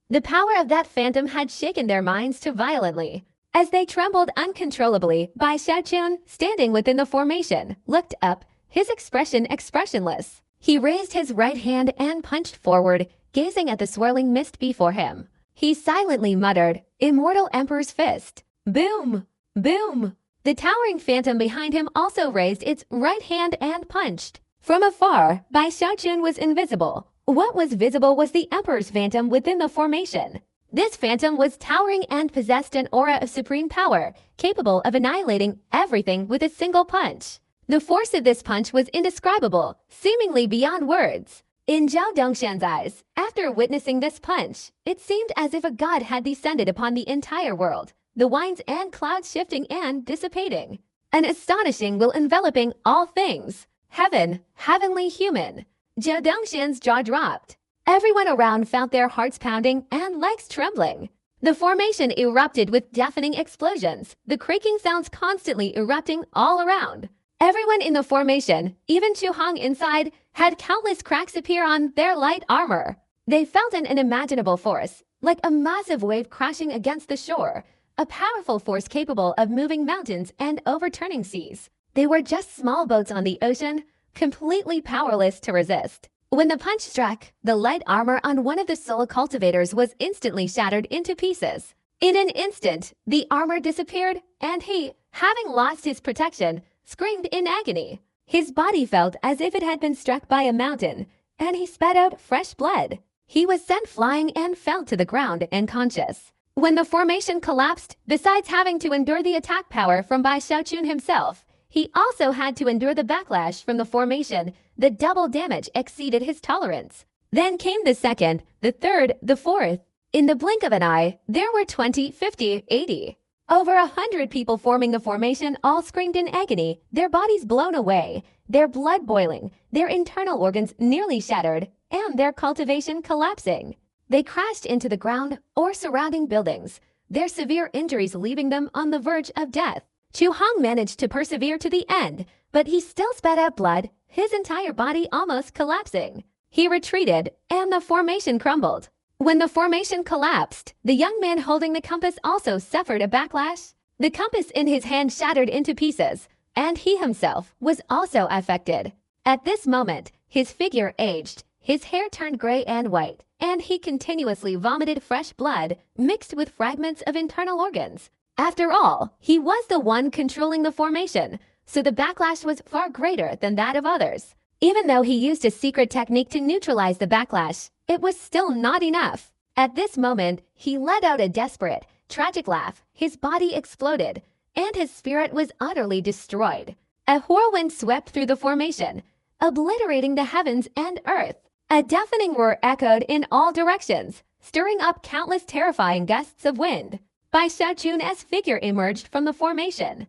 The power of that phantom had shaken their minds too violently. As they trembled uncontrollably, Bai Shaochun, standing within the formation, looked up, his expression expressionless. He raised his right hand and punched forward, gazing at the swirling mist before him. He silently muttered, "Immortal Emperor's fist." Boom! Boom! The towering phantom behind him also raised its right hand and punched. From afar, Bai Shaochun was invisible. What was visible was the Emperor's phantom within the formation. This phantom was towering and possessed an aura of supreme power, capable of annihilating everything with a single punch. The force of this punch was indescribable, seemingly beyond words. In Zhao Dongshan's eyes, after witnessing this punch, it seemed as if a god had descended upon the entire world, the winds and clouds shifting and dissipating. An astonishing will enveloping all things. Heaven, heavenly human. Zhao Dongshan's jaw dropped. Everyone around felt their hearts pounding and legs trembling. The formation erupted with deafening explosions, the creaking sounds constantly erupting all around. Everyone in the formation, even Chu Hong inside, had countless cracks appear on their light armor. They felt an unimaginable force, like a massive wave crashing against the shore, a powerful force capable of moving mountains and overturning seas. They were just small boats on the ocean, completely powerless to resist. When the punch struck, the light armor on one of the soul cultivators was instantly shattered into pieces. In an instant, the armor disappeared, and he, having lost his protection, screamed in agony. His body felt as if it had been struck by a mountain, and he spat out fresh blood. He was sent flying and fell to the ground unconscious. When the formation collapsed, besides having to endure the attack power from Bai Shaochun himself, he also had to endure the backlash from the formation. The double damage exceeded his tolerance. Then came the second, the third, the fourth. In the blink of an eye, there were 20, 50, 80. Over 100 people forming the formation all screamed in agony, their bodies blown away, their blood boiling, their internal organs nearly shattered, and their cultivation collapsing. They crashed into the ground or surrounding buildings, their severe injuries leaving them on the verge of death. Chu Hong managed to persevere to the end, but he still spat out blood, his entire body almost collapsing. He retreated, and the formation crumbled. When the formation collapsed, the young man holding the compass also suffered a backlash. The compass in his hand shattered into pieces, and he himself was also affected. At this moment, his figure aged, his hair turned gray and white, and he continuously vomited fresh blood mixed with fragments of internal organs. After all, he was the one controlling the formation, so the backlash was far greater than that of others. Even though he used a secret technique to neutralize the backlash, it was still not enough. At this moment, he let out a desperate, tragic laugh. His body exploded, and his spirit was utterly destroyed. A whirlwind swept through the formation, obliterating the heavens and earth. A deafening roar echoed in all directions, stirring up countless terrifying gusts of wind. Bai Xiaochun's figure emerged from the formation.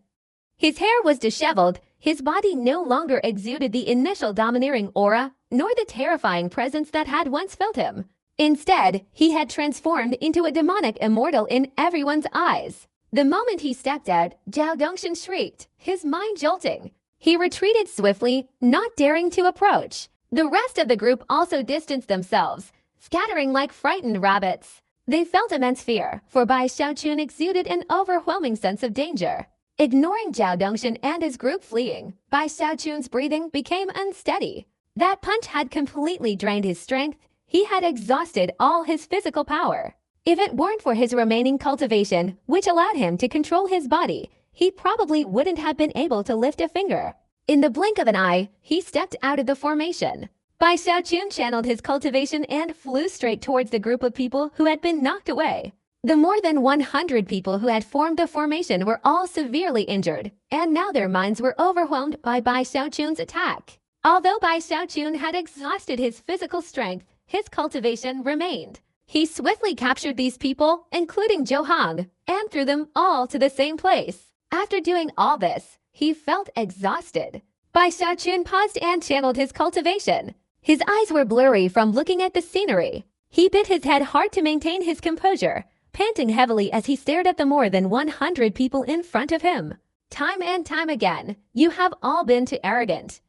His hair was disheveled, his body no longer exuded the initial domineering aura, nor the terrifying presence that had once filled him. Instead, he had transformed into a demonic immortal in everyone's eyes. The moment he stepped out, Zhao Dongshan shrieked, his mind jolting. He retreated swiftly, not daring to approach. The rest of the group also distanced themselves, scattering like frightened rabbits. They felt immense fear, for Bai Xiaochun exuded an overwhelming sense of danger. Ignoring Zhao Dongshan and his group fleeing, Bai Xiaochun's breathing became unsteady. That punch had completely drained his strength. He had exhausted all his physical power. If it weren't for his remaining cultivation, which allowed him to control his body, he probably wouldn't have been able to lift a finger. In the blink of an eye, he stepped out of the formation. Bai Xiaochun channeled his cultivation and flew straight towards the group of people who had been knocked away. The more than 100 people who had formed the formation were all severely injured, and now their minds were overwhelmed by Bai Xiaochun's attack. Although Bai Xiaochun had exhausted his physical strength, his cultivation remained. He swiftly captured these people, including Zhou Hong, and threw them all to the same place. After doing all this, he felt exhausted. Bai Xiaochun paused and channeled his cultivation. His eyes were blurry from looking at the scenery. He bit his head hard to maintain his composure, panting heavily as he stared at the more than 100 people in front of him. Time and time again, you have all been too arrogant.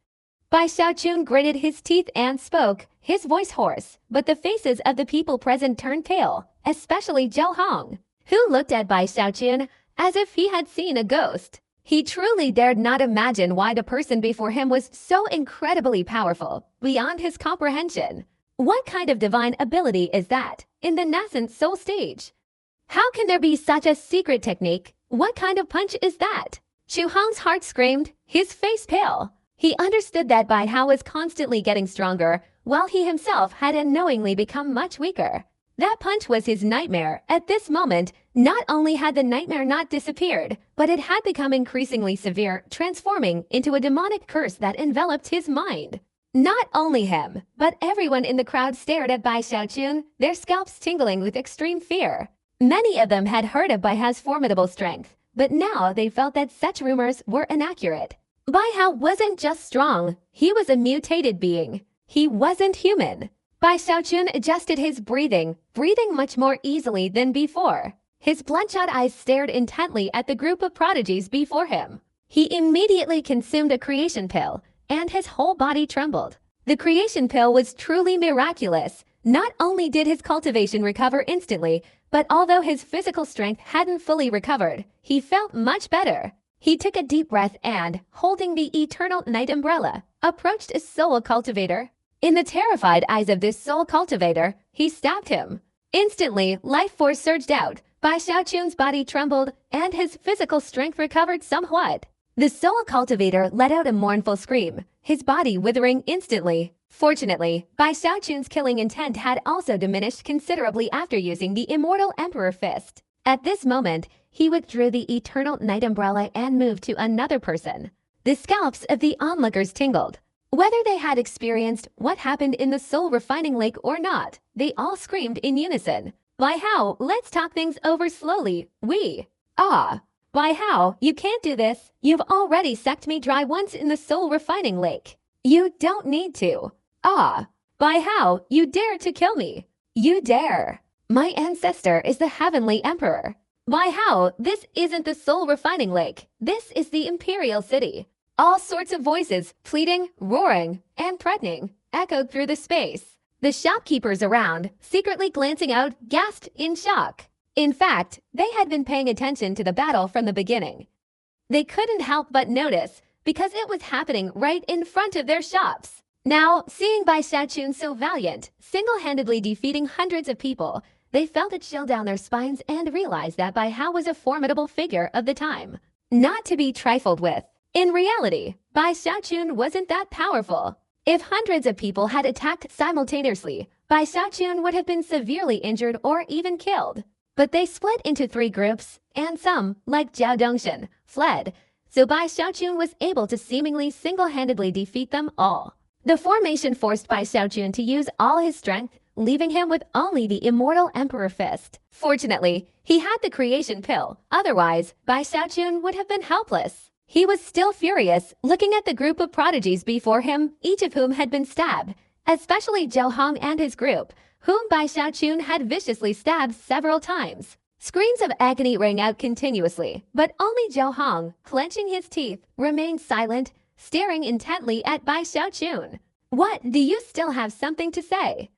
Bai Xiaochun gritted his teeth and spoke, his voice hoarse, but the faces of the people present turned pale, especially Zhou Hong, who looked at Bai Xiaochun as if he had seen a ghost. He truly dared not imagine why the person before him was so incredibly powerful, beyond his comprehension. What kind of divine ability is that, in the nascent soul stage? How can there be such a secret technique? What kind of punch is that? Chu Hong's heart screamed, his face pale. He understood that Bai Hao was constantly getting stronger, while he himself had unknowingly become much weaker. That punch was his nightmare. At this moment, not only had the nightmare not disappeared, but it had become increasingly severe, transforming into a demonic curse that enveloped his mind. Not only him, but everyone in the crowd stared at Bai Xiaochun, their scalps tingling with extreme fear. Many of them had heard of Bai Hao's formidable strength, but now they felt that such rumors were inaccurate. Bai Hao wasn't just strong, he was a mutated being. He wasn't human. Bai Xiaochun adjusted his breathing much more easily than before. His bloodshot eyes stared intently at the group of prodigies before him. He immediately consumed a creation pill, and his whole body trembled. The creation pill was truly miraculous. Not only did his cultivation recover instantly, but although his physical strength hadn't fully recovered, he felt much better. He took a deep breath and, holding the eternal night umbrella, approached a soul cultivator. In the terrified eyes of this soul cultivator, he stabbed him. Instantly, life force surged out. Bai Xiaochun's body trembled, and his physical strength recovered somewhat. The soul cultivator let out a mournful scream, his body withering instantly. Fortunately, Bai Xiaochun's killing intent had also diminished considerably after using the immortal Emperor Fist. At this moment, he withdrew the eternal night umbrella and moved to another person. The scalps of the onlookers tingled. Whether they had experienced what happened in the soul refining lake or not, they all screamed in unison. Bai Hao, let's talk things over slowly. Bai Hao, you can't do this. You've already sucked me dry once in the soul refining lake. You don't need to. Bai Hao, you dare to kill me. You dare. My ancestor is the heavenly emperor. Bai Hao, this isn't the soul refining lake. This is the imperial city. All sorts of voices, pleading, roaring, and threatening, echoed through the space. The shopkeepers around, secretly glancing out, gasped in shock. In fact, they had been paying attention to the battle from the beginning. They couldn't help but notice, because it was happening right in front of their shops. Now, seeing Bai Xiaochun so valiant, single-handedly defeating hundreds of people, they felt a chill down their spines and realized that Bai Hao was a formidable figure of the time, not to be trifled with. In reality, Bai Xiaochun wasn't that powerful. If hundreds of people had attacked simultaneously, Bai Xiaochun would have been severely injured or even killed. But they split into 3 groups, and some, like Zhao Dongshan, fled, so Bai Xiaochun was able to seemingly single-handedly defeat them all. The formation forced Bai Xiaochun to use all his strength, leaving him with only the immortal Emperor Fist. Fortunately, he had the creation pill, otherwise, Bai Xiaochun would have been helpless. He was still furious, looking at the group of prodigies before him, each of whom had been stabbed, especially Zhou Hong and his group, whom Bai Xiaochun had viciously stabbed several times. Screams of agony rang out continuously, but only Zhou Hong, clenching his teeth, remained silent, staring intently at Bai Xiaochun. "What, do you still have something to say?"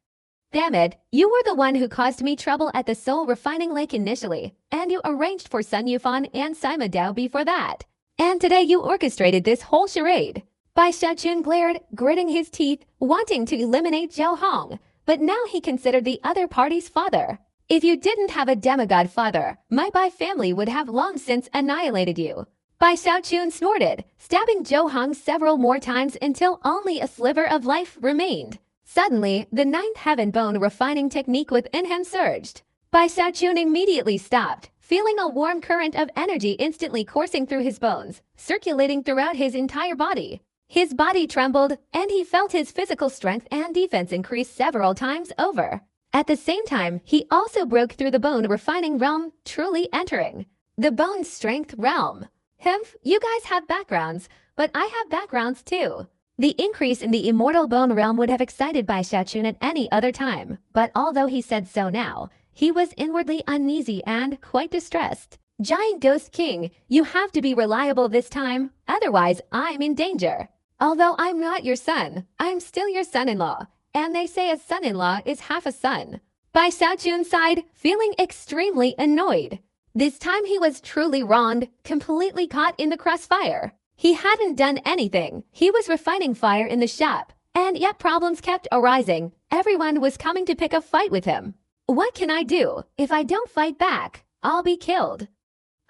"Damn it, you were the one who caused me trouble at the Soul Refining Lake initially, and you arranged for Sun Yufan and Sima Dao before that. And today you orchestrated this whole charade." Bai Xiaochun glared, gritting his teeth, wanting to eliminate Zhou Hong, but now he considered the other party's father. "If you didn't have a demigod father, my Bai family would have long since annihilated you." Bai Xiaochun snorted, stabbing Zhou Hong several more times until only a sliver of life remained. Suddenly, the 9th heaven bone refining technique within him surged. Bai Xiaochun immediately stopped, feeling a warm current of energy instantly coursing through his bones, circulating throughout his entire body. His body trembled, and he felt his physical strength and defense increase several times over. At the same time, he also broke through the bone refining realm, truly entering the bone strength realm. "Humph, you guys have backgrounds, but I have backgrounds too." The increase in the immortal bone realm would have excited Bai Xiaochun at any other time, but although he said so now, he was inwardly uneasy and quite distressed. "Giant Ghost King, you have to be reliable this time, otherwise I'm in danger. Although I'm not your son, I'm still your son-in-law, and they say a son-in-law is half a son." Bai Xiaochun sighed, feeling extremely annoyed. This time he was truly wronged, completely caught in the crossfire. He hadn't done anything. He was refining fire in the shop, and yet problems kept arising. Everyone was coming to pick a fight with him. "What can I do? If I don't fight back, I'll be killed."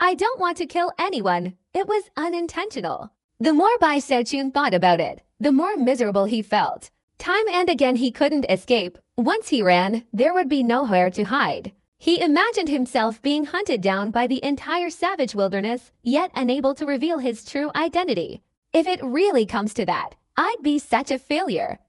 "I don't want to kill anyone. It was unintentional." The more Bai Xiaochun thought about it, the more miserable he felt. Time and again he couldn't escape. Once he ran, there would be nowhere to hide. He imagined himself being hunted down by the entire savage wilderness, yet unable to reveal his true identity. "If it really comes to that, I'd be such a failure.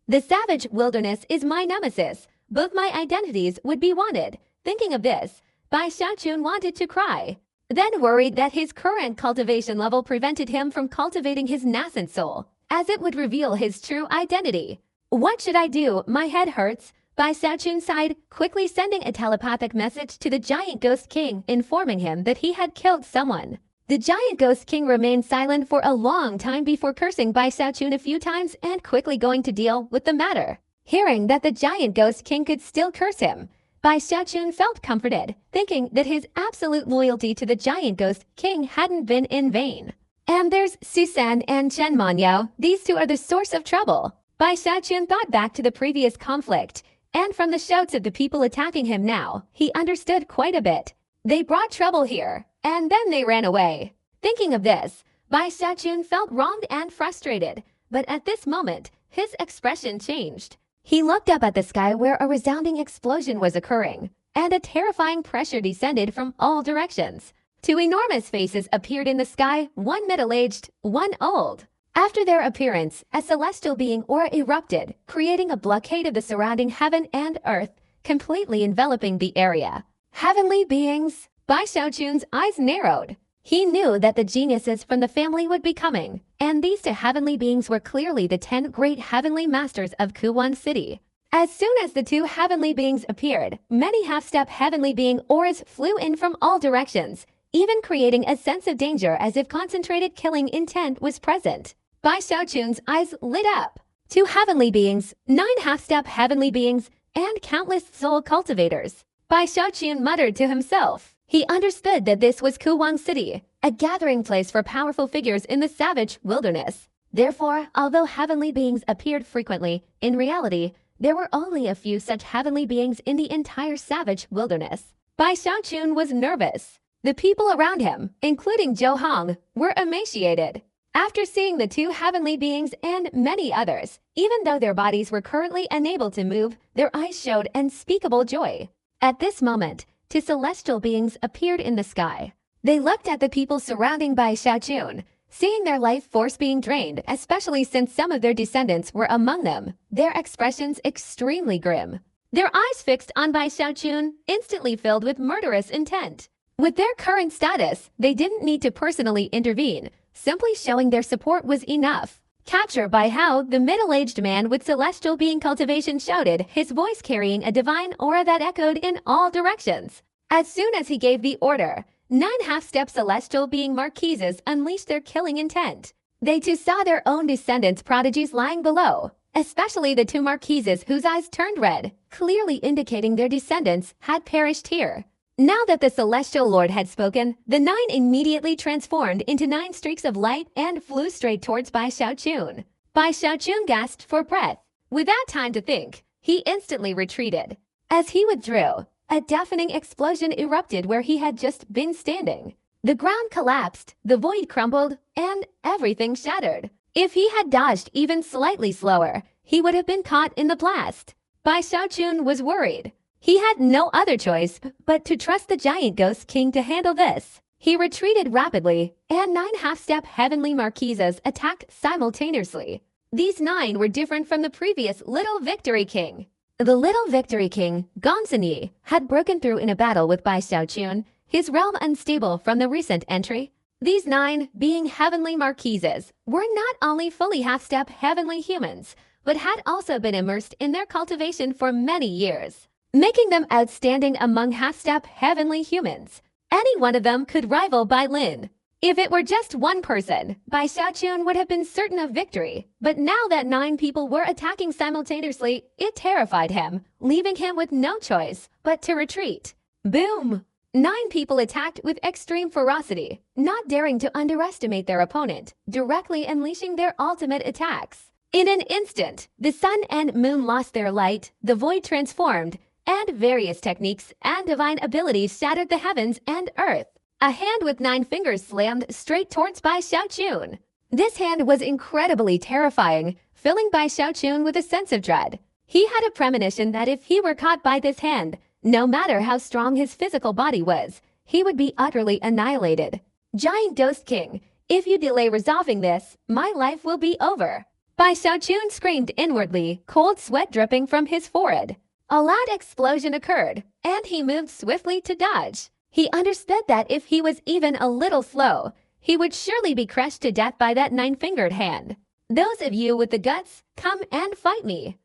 The savage wilderness is my nemesis. Both my identities would be wanted." Thinking of this, Bai Xiaochun wanted to cry. Then worried that his current cultivation level prevented him from cultivating his nascent soul, as it would reveal his true identity. "What should I do? My head hurts." Bai Xiaochun sighed, quickly sending a telepathic message to the Giant Ghost King, informing him that he had killed someone. The Giant Ghost King remained silent for a long time before cursing Bai Xiaochun a few times and quickly going to deal with the matter. Hearing that the Giant Ghost King could still curse him, Bai Xiaochun felt comforted, thinking that his absolute loyalty to the Giant Ghost King hadn't been in vain. "And there's Susan and Chen Manyao. These two are the source of trouble." Bai Xiaochun thought back to the previous conflict, and from the shouts of the people attacking him now, he understood quite a bit. They brought trouble here, and then they ran away. Thinking of this, Bai Xiaochun felt wronged and frustrated, but at this moment, his expression changed. He looked up at the sky where a resounding explosion was occurring, and a terrifying pressure descended from all directions. 2 enormous faces appeared in the sky, one middle-aged, one old. After their appearance, a celestial being aura erupted, creating a blockade of the surrounding heaven and earth, completely enveloping the area. Heavenly beings! Bai Xiaochun's eyes narrowed. He knew that the geniuses from the family would be coming, and these 2 heavenly beings were clearly the 10 great heavenly masters of Kuwan City. As soon as the 2 heavenly beings appeared, many half-step heavenly being auras flew in from all directions, even creating a sense of danger as if concentrated killing intent was present. Bai Xiaochun's eyes lit up. 2 heavenly beings, 9 half-step heavenly beings, and countless soul cultivators. Bai Xiaochun muttered to himself. He understood that this was Kuwang City, a gathering place for powerful figures in the savage wilderness. Therefore, although heavenly beings appeared frequently, in reality, there were only a few such heavenly beings in the entire savage wilderness. Bai Xiaochun was nervous. The people around him, including Zhou Hong, were emaciated. After seeing the 2 heavenly beings and many others, even though their bodies were currently unable to move, their eyes showed unspeakable joy. At this moment, two celestial beings appeared in the sky. They looked at the people surrounding Bai Xiaochun, seeing their life force being drained, especially since some of their descendants were among them, their expressions extremely grim. Their eyes fixed on Bai Xiaochun, instantly filled with murderous intent. With their current status, they didn't need to personally intervene. Simply showing their support was enough. Captured by how the middle-aged man with celestial being cultivation shouted, his voice carrying a divine aura that echoed in all directions. As soon as he gave the order, 9 half-step celestial being marquises unleashed their killing intent. They too saw their own descendants' prodigies lying below, especially the 2 marquises whose eyes turned red, clearly indicating their descendants had perished here. Now that the celestial lord had spoken, the 9 immediately transformed into 9 streaks of light and flew straight towards Bai Xiaochun. Bai Xiaochun gasped for breath. Without time to think, he instantly retreated. As he withdrew, a deafening explosion erupted where he had just been standing. The ground collapsed, the void crumbled, and everything shattered. If he had dodged even slightly slower, he would have been caught in the blast. Bai Xiaochun was worried. He had no other choice but to trust the giant ghost king to handle this. He retreated rapidly, and 9 half-step heavenly marquises attacked simultaneously. These 9 were different from the previous Little Victory King. The Little Victory King, Gongsunyi, had broken through in a battle with Bai Xiaochun, his realm unstable from the recent entry. These 9, being heavenly marquises, were not only fully half-step heavenly humans, but had also been immersed in their cultivation for many years, making them outstanding among half-step heavenly humans. Any one of them could rival Bai Lin. If it were just one person, Bai Xiaochun would have been certain of victory. But now that 9 people were attacking simultaneously, it terrified him, leaving him with no choice but to retreat. Boom! 9 people attacked with extreme ferocity, not daring to underestimate their opponent, directly unleashing their ultimate attacks. In an instant, the sun and moon lost their light, the void transformed, and various techniques and divine abilities shattered the heavens and earth. A hand with 9 fingers slammed straight towards Bai Xiaochun. This hand was incredibly terrifying, filling Bai Xiaochun with a sense of dread. He had a premonition that if he were caught by this hand, no matter how strong his physical body was, he would be utterly annihilated. Giant Ghost King, if you delay resolving this, my life will be over. Bai Xiaochun screamed inwardly, cold sweat dripping from his forehead. A loud explosion occurred, and he moved swiftly to dodge. He understood that if he was even a little slow, he would surely be crushed to death by that 9-fingered hand. Those of you with the guts, come and fight me.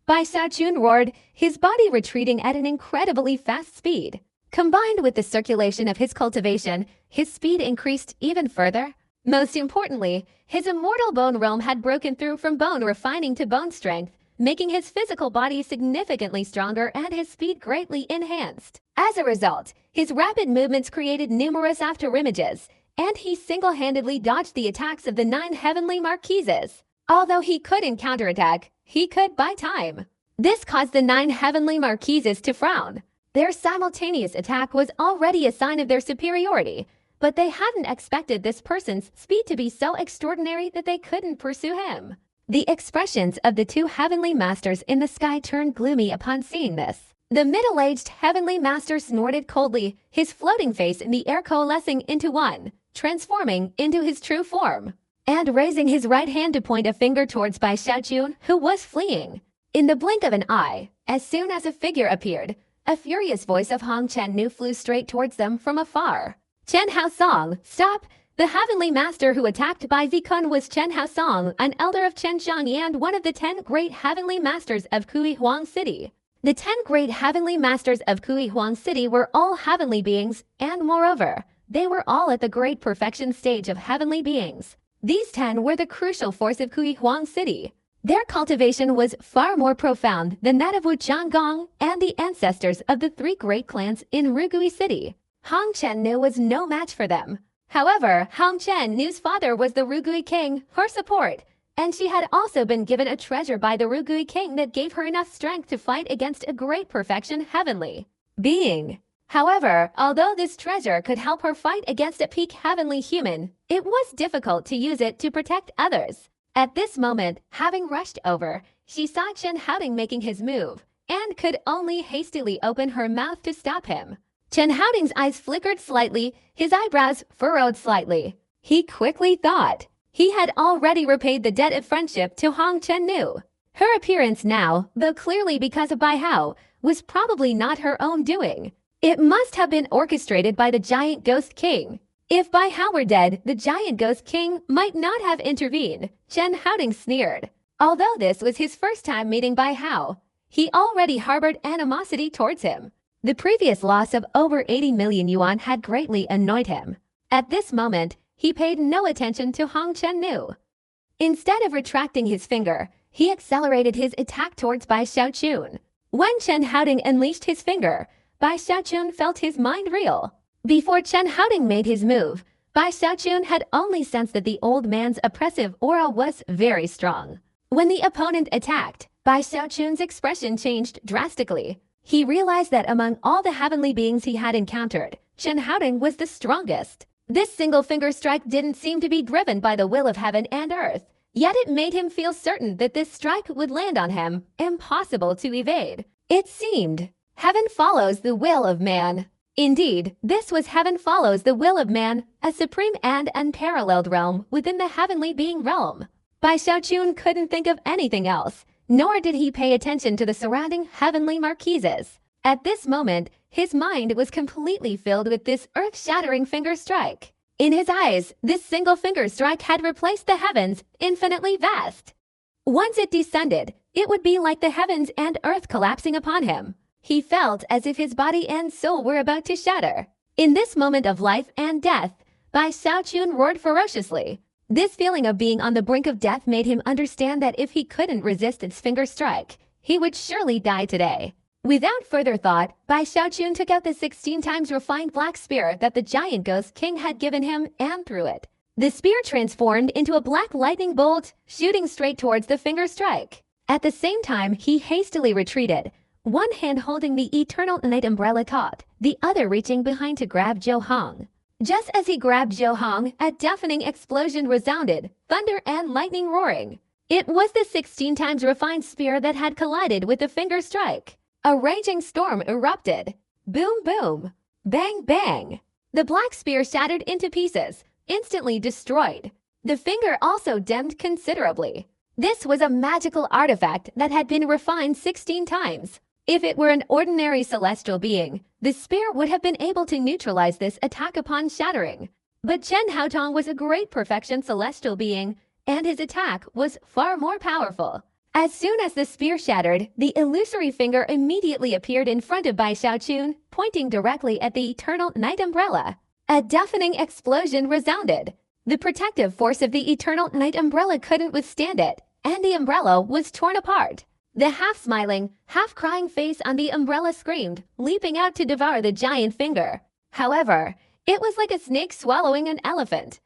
Bai Xiaochun roared, his body retreating at an incredibly fast speed. Combined with the circulation of his cultivation, his speed increased even further. Most importantly, his immortal bone realm had broken through from bone refining to bone strength, making his physical body significantly stronger and his speed greatly enhanced. As a result, his rapid movements created numerous afterimages, and he single-handedly dodged the attacks of the 9 heavenly marquises. Although he couldn't counterattack, he could buy time. This caused the 9 heavenly marquises to frown. Their simultaneous attack was already a sign of their superiority, but they hadn't expected this person's speed to be so extraordinary that they couldn't pursue him. The expressions of the 2 heavenly masters in the sky turned gloomy upon seeing this. The middle-aged heavenly master snorted coldly, his floating face in the air coalescing into one, transforming into his true form, and raising his right hand to point a finger towards Bai Xiaochun, who was fleeing. In the blink of an eye, as soon as a figure appeared, a furious voice of Hong Chen Nu flew straight towards them from afar. Chen Haosong, stop! The heavenly master who attacked Bai Zikun was Chen Haosong, an elder of Chen Xiang and one of the 10 great heavenly masters of Kui Huang City. The 10 great heavenly masters of Kui Huang City were all heavenly beings, and moreover, they were all at the great perfection stage of heavenly beings. These 10 were the crucial force of Kui Huang City. Their cultivation was far more profound than that of Wu Jianggong and the ancestors of the 3 great clans in Rugui City. Hong Chen Nu was no match for them. However, Hong Chen Nu's father was the Rugui king, her support, and she had also been given a treasure by the Rugui king that gave her enough strength to fight against a great perfection heavenly being. However, although this treasure could help her fight against a peak heavenly human, it was difficult to use it to protect others. At this moment, having rushed over, she saw Chen Haoding making his move, and could only hastily open her mouth to stop him. Chen Haoding's eyes flickered slightly, his eyebrows furrowed slightly. He quickly thought he had already repaid the debt of friendship to Hong Chen-nu. Her appearance now, though clearly because of Bai Hao, was probably not her own doing. It must have been orchestrated by the giant ghost king. If Bai Hao were dead, the giant ghost king might not have intervened, Chen Haoding sneered. Although this was his first time meeting Bai Hao, he already harbored animosity towards him. The previous loss of over 80 million yuan had greatly annoyed him. At this moment, he paid no attention to Hong Chen-nu. Instead of retracting his finger, he accelerated his attack towards Bai Xiaochun. When Chen Haoding unleashed his finger, Bai Xiaochun felt his mind reel. Before Chen Haoding made his move, Bai Xiaochun had only sensed that the old man's oppressive aura was very strong. When the opponent attacked, Bai Xiaochun's expression changed drastically. He realized that among all the heavenly beings he had encountered, Chen Haoding was the strongest. This single finger strike didn't seem to be driven by the will of heaven and earth, yet it made him feel certain that this strike would land on him, impossible to evade. It seemed heaven follows the will of man. Indeed, this was heaven follows the will of man, a supreme and unparalleled realm within the heavenly being realm. Bai Xiaochun couldn't think of anything else, nor did he pay attention to the surrounding heavenly marquises. At this moment, his mind was completely filled with this earth-shattering finger strike. In his eyes, this single finger strike had replaced the heavens, infinitely vast. Once it descended, it would be like the heavens and earth collapsing upon him. He felt as if his body and soul were about to shatter. In this moment of life and death, Bai Xiaochun roared ferociously. This feeling of being on the brink of death made him understand that if he couldn't resist its finger strike, he would surely die today. Without further thought, Bai Xiaochun took out the 16 times refined black spear that the giant ghost king had given him and threw it. The spear transformed into a black lightning bolt, shooting straight towards the finger strike. At the same time, he hastily retreated, one hand holding the eternal night umbrella taut, the other reaching behind to grab Zhou Hong. Just as he grabbed Zhou Hong, a deafening explosion resounded, thunder and lightning roaring. It was the 16 times refined spear that had collided with the finger strike. A raging storm erupted. Boom boom. Bang bang. The black spear shattered into pieces, instantly destroyed. The finger also dimmed considerably. This was a magical artifact that had been refined 16 times. If it were an ordinary celestial being, the spear would have been able to neutralize this attack upon shattering. But Chen Haotong was a great perfection celestial being, and his attack was far more powerful. As soon as the spear shattered, the illusory finger immediately appeared in front of Bai Xiaochun, pointing directly at the eternal night umbrella. A deafening explosion resounded. The protective force of the eternal night umbrella couldn't withstand it, and the umbrella was torn apart. The half-smiling, half-crying face on the umbrella screamed, leaping out to devour the giant finger. However, it was like a snake swallowing an elephant.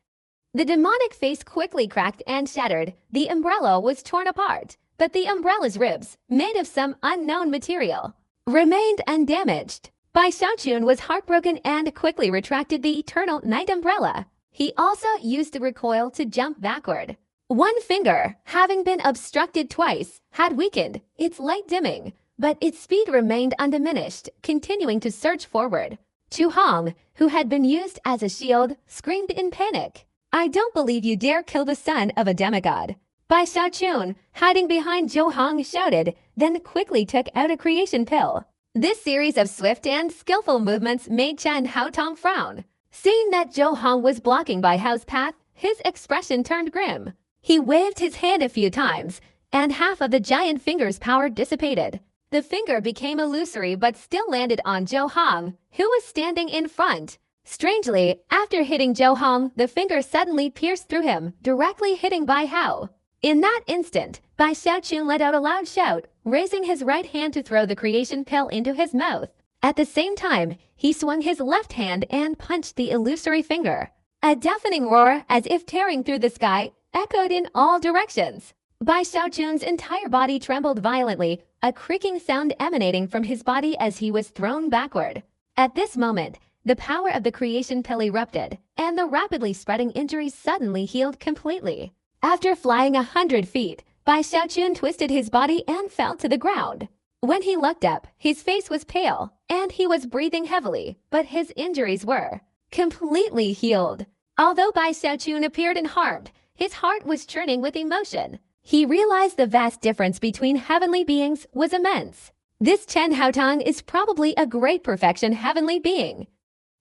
The demonic face quickly cracked and shattered. The umbrella was torn apart, but the umbrella's ribs, made of some unknown material, remained undamaged. Bai Xiaochun was heartbroken and quickly retracted the eternal night umbrella. He also used the recoil to jump backward. One finger, having been obstructed twice, had weakened, its light dimming, but its speed remained undiminished, continuing to surge forward. Zhou Hong, who had been used as a shield, screamed in panic. "I don't believe you dare kill the son of a demigod." Bai Xiaochun, hiding behind Zhou Hong, shouted, then quickly took out a creation pill. This series of swift and skillful movements made Chen Haotong frown. Seeing that Zhou Hong was blocking Bai Hao's path, his expression turned grim. He waved his hand a few times, and half of the giant finger's power dissipated. The finger became illusory but still landed on Zhou Hong, who was standing in front. Strangely, after hitting Zhou Hong, the finger suddenly pierced through him, directly hitting Bai Hao. In that instant, Bai Xiaochun let out a loud shout, raising his right hand to throw the creation pill into his mouth. At the same time, he swung his left hand and punched the illusory finger. A deafening roar, as if tearing through the sky, echoed in all directions. Bai Xiaochun's entire body trembled violently, a creaking sound emanating from his body as he was thrown backward. At this moment, the power of the creation pill erupted, and the rapidly spreading injuries suddenly healed completely. After flying 100 feet, Bai Xiaochun twisted his body and fell to the ground. When he looked up, his face was pale, and he was breathing heavily, but his injuries were completely healed. Although Bai Xiaochun appeared unharmed, his heart was churning with emotion. He realized the vast difference between heavenly beings was immense. This Chen Haotong is probably a great perfection heavenly being.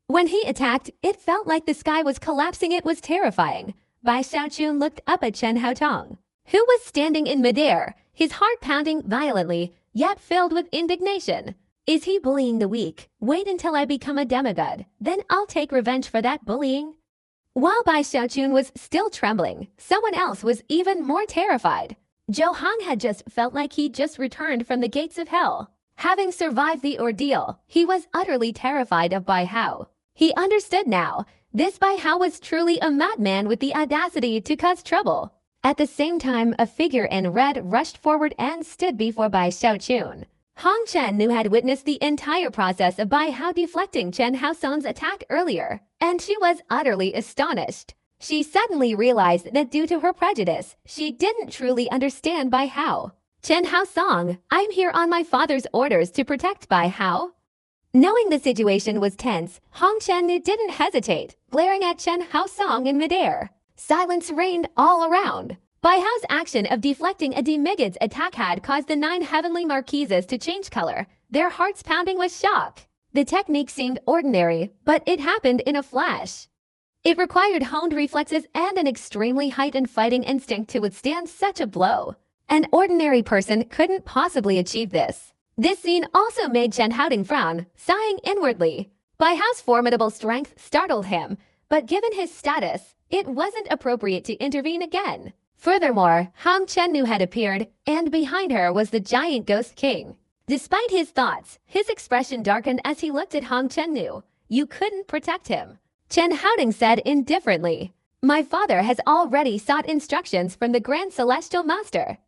When he attacked, it felt like the sky was collapsing. It was terrifying. Bai Xiaochun looked up at Chen Haotong, who was standing in midair, his heart pounding violently, yet filled with indignation. Is he bullying the weak? Wait until I become a demigod, then I'll take revenge for that bullying. While Bai Xiaochun was still trembling, someone else was even more terrified. Zhou Hong had just felt like he just returned from the gates of hell. Having survived the ordeal, he was utterly terrified of Bai Hao. He understood now. This Bai Hao was truly a madman with the audacity to cause trouble. At the same time, a figure in red rushed forward and stood before Bai Xiaochun. Hong Chen had witnessed the entire process of Bai Hao deflecting Chen Haosong's attack earlier, and she was utterly astonished. She suddenly realized that due to her prejudice, she didn't truly understand Bai Hao. Chen Haosong, I'm here on my father's orders to protect Bai Hao. Knowing the situation was tense, Hong Chen didn't hesitate, glaring at Chen Haosong in midair. Silence reigned all around. Bai Hao's action of deflecting a demigod's attack had caused the 9 heavenly marquises to change color, their hearts pounding with shock. The technique seemed ordinary, but it happened in a flash. It required honed reflexes and an extremely heightened fighting instinct to withstand such a blow. An ordinary person couldn't possibly achieve this. This scene also made Chen Haotong frown, sighing inwardly. Bai Hao's formidable strength startled him, but given his status, it wasn't appropriate to intervene again. Furthermore, Hong Chen had appeared, and behind her was the giant ghost king. Despite his thoughts, his expression darkened as he looked at Hong Chen. You couldn't protect him. Chen Haotong said indifferently. My father has already sought instructions from the Grand Celestial Master.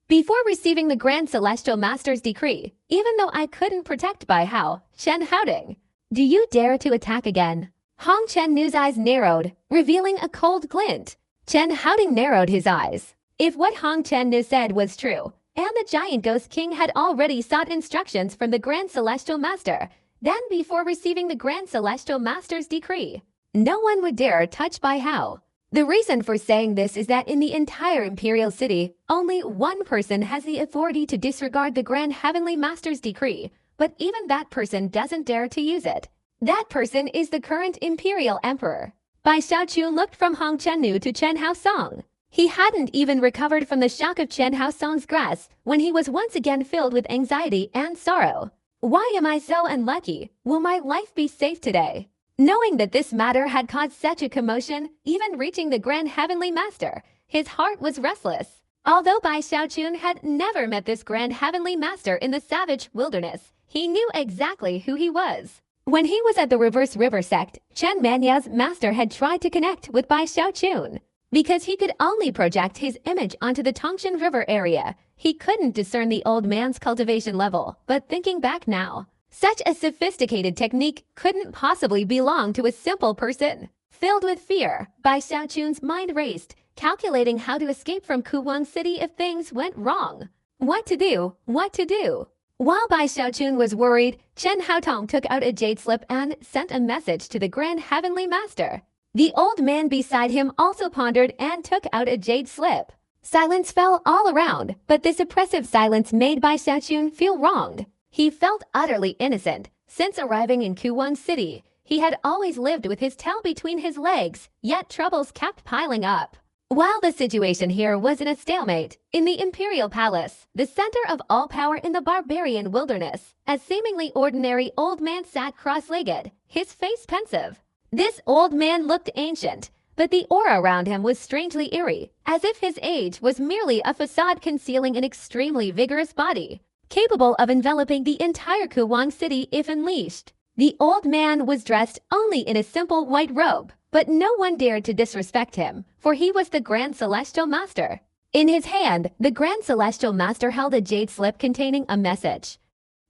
Before receiving the Grand Celestial Master's decree, even though I couldn't protect Bai Hao, Chen Haotong, do you dare to attack again? Hong Chen's eyes narrowed, revealing a cold glint. Chen Haotong narrowed his eyes. If what Hong Chen said was true, and the giant ghost king had already sought instructions from the Grand Celestial Master, then before receiving the Grand Celestial Master's decree, no one would dare touch Bai Hao. The reason for saying this is that in the entire Imperial City, only one person has the authority to disregard the Grand Heavenly Master's decree, but even that person doesn't dare to use it. That person is the current Imperial Emperor. Bai Xiaochun looked from Hong Chen to Chen Haosong. He hadn't even recovered from the shock of Chen Haosong's grasp when he was once again filled with anxiety and sorrow. Why am I so unlucky? Will my life be safe today? Knowing that this matter had caused such a commotion, even reaching the Grand Heavenly Master, his heart was restless. Although Bai Xiaochun had never met this Grand Heavenly Master in the savage wilderness, he knew exactly who he was. When he was at the Reverse River sect, Chen Manyao's master had tried to connect with Bai Xiaochun. Because he could only project his image onto the Tongshan River area, he couldn't discern the old man's cultivation level. But thinking back now, such a sophisticated technique couldn't possibly belong to a simple person. Filled with fear, Bai Xiaochun's mind raced, calculating how to escape from Kuwang City if things went wrong. What to do? What to do? While Bai Xiaochun was worried, Chen Haotong took out a jade slip and sent a message to the Grand Heavenly Master. The old man beside him also pondered and took out a jade slip. Silence fell all around, but this oppressive silence made Bai Xiaochun feel wronged. He felt utterly innocent. Since arriving in Kuwang City, he had always lived with his tail between his legs, yet troubles kept piling up. While the situation here was in a stalemate, in the Imperial Palace, the center of all power in the barbarian wilderness, a seemingly ordinary old man sat cross-legged, his face pensive. This old man looked ancient, but the aura around him was strangely eerie, as if his age was merely a facade concealing an extremely vigorous body, capable of enveloping the entire Kuwang City if unleashed. The old man was dressed only in a simple white robe, but no one dared to disrespect him, for he was the Grand Celestial Master. In his hand, the Grand Celestial Master held a jade slip containing a message.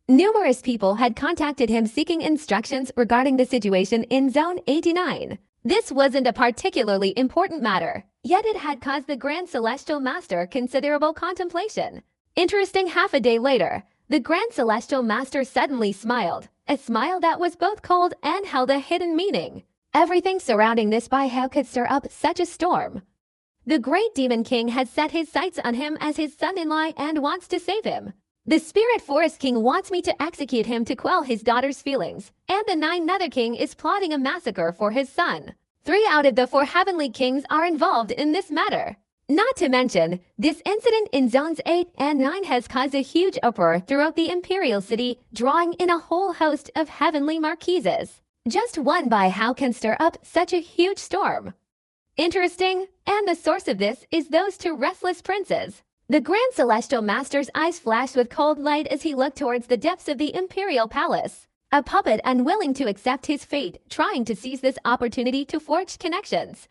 Numerous people had contacted him seeking instructions regarding the situation in Zone 89. This wasn't a particularly important matter, yet it had caused the Grand Celestial Master considerable contemplation. Interesting. Half a day later, The Grand Celestial Master suddenly smiled, a smile that was both cold and held a hidden meaning. Everything surrounding this Baihao could stir up such a storm. The Great Demon King has set his sights on him as his son-in-law and wants to save him. The Spirit Forest King wants me to execute him to quell his daughter's feelings, and the Nine Nether King is plotting a massacre for his son. 3 out of the 4 Heavenly Kings are involved in this matter. Not to mention, this incident in Zones 8 and 9 has caused a huge uproar throughout the Imperial City, drawing in a whole host of Heavenly Marquises. Just one Baihao can stir up such a huge storm. Interesting, and the source of this is those 2 restless princes. The Grand Celestial Master's eyes flashed with cold light as he looked towards the depths of the Imperial Palace. A puppet unwilling to accept his fate, trying to seize this opportunity to forge connections.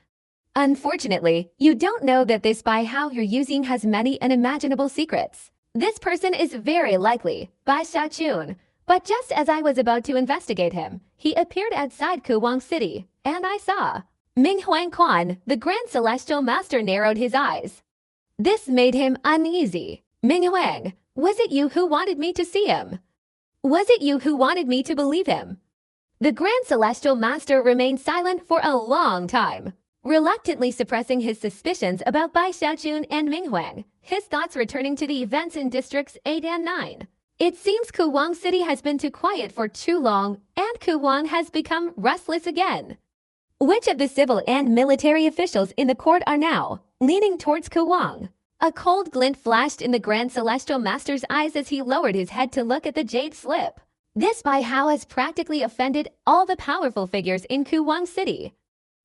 Unfortunately, you don't know that this Baihao you're using has many unimaginable secrets. This person is very likely Bai Xiaochun, but just as I was about to investigate him, he appeared outside Kuwang City, and I saw Ming Huang Quan. The Grand Celestial Master narrowed his eyes. This made him uneasy. Ming Huang, was it you who wanted me to see him? Was it you who wanted me to believe him? The Grand Celestial Master remained silent for a long time, reluctantly suppressing his suspicions about Bai Xiaochun and Ming Huang, his thoughts returning to the events in Districts 8 and 9. It seems Kuwang City has been too quiet for too long, and Kuwang has become restless again. Which of the civil and military officials in the court are now leaning towards Kuwang? A cold glint flashed in the Grand Celestial Master's eyes as he lowered his head to look at the jade slip. This Baihao has practically offended all the powerful figures in Kuwang City.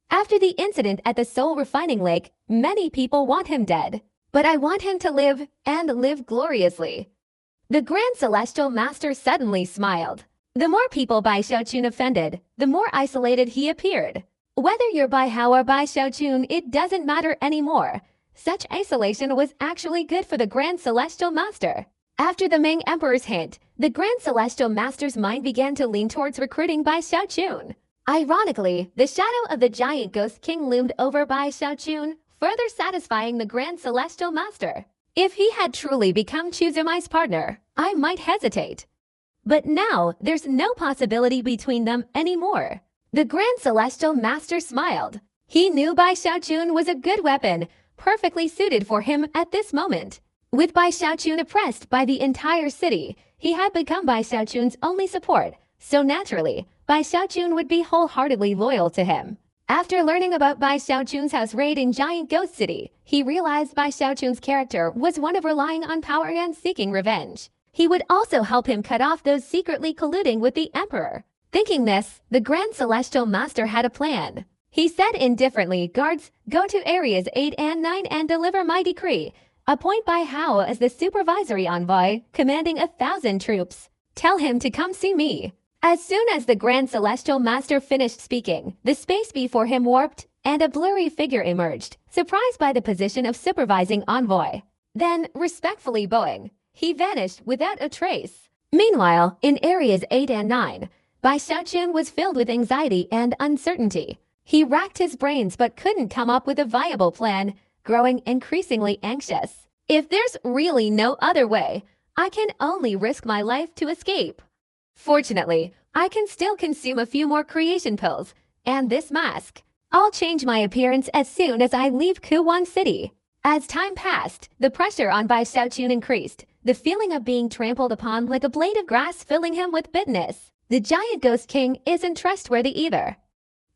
After the incident at the Soul Refining Lake, many people want him dead. But I want him to live, and live gloriously. The Grand Celestial Master suddenly smiled. The more people Bai Xiaochun offended, the more isolated he appeared. Whether you're Baihao or Bai Xiaochun, it doesn't matter anymore. Such isolation was actually good for the Grand Celestial Master. After the Ming Emperor's hint, the Grand Celestial Master's mind began to lean towards recruiting Bai Xiaochun. Ironically, the shadow of the giant ghost king loomed over Bai Xiaochun, further satisfying the Grand Celestial Master. If he had truly become Chuzumai's partner, I might hesitate. But now, there's no possibility between them anymore. The Grand Celestial Master smiled. He knew Bai Xiaochun was a good weapon, perfectly suited for him at this moment. With Bai Xiaochun oppressed by the entire city, he had become Bai Xiaochun's only support, so naturally, Bai Xiaochun would be wholeheartedly loyal to him. After learning about Bai Xiaochun's house raid in Giant Ghost City, he realized Bai Xiaochun's character was one of relying on power and seeking revenge. He would also help him cut off those secretly colluding with the Emperor. Thinking this, the Grand Celestial Master had a plan. He said indifferently, guards, go to areas 8 and 9 and deliver my decree. Appoint Baihao as the supervisory envoy, commanding 1,000 troops. Tell him to come see me. As soon as the Grand Celestial Master finished speaking, the space before him warped, and a blurry figure emerged, surprised by the position of supervising envoy. Then, respectfully bowing, he vanished without a trace. Meanwhile, in areas 8 and 9, Bai Xiaochun was filled with anxiety and uncertainty. He racked his brains but couldn't come up with a viable plan, growing increasingly anxious. If there's really no other way, I can only risk my life to escape. Fortunately, I can still consume a few more creation pills, and this mask. I'll change my appearance as soon as I leave Kuwang City. As time passed, the pressure on Bai Xiaochun increased, the feeling of being trampled upon like a blade of grass filling him with bitterness. The Giant Ghost King isn't trustworthy either.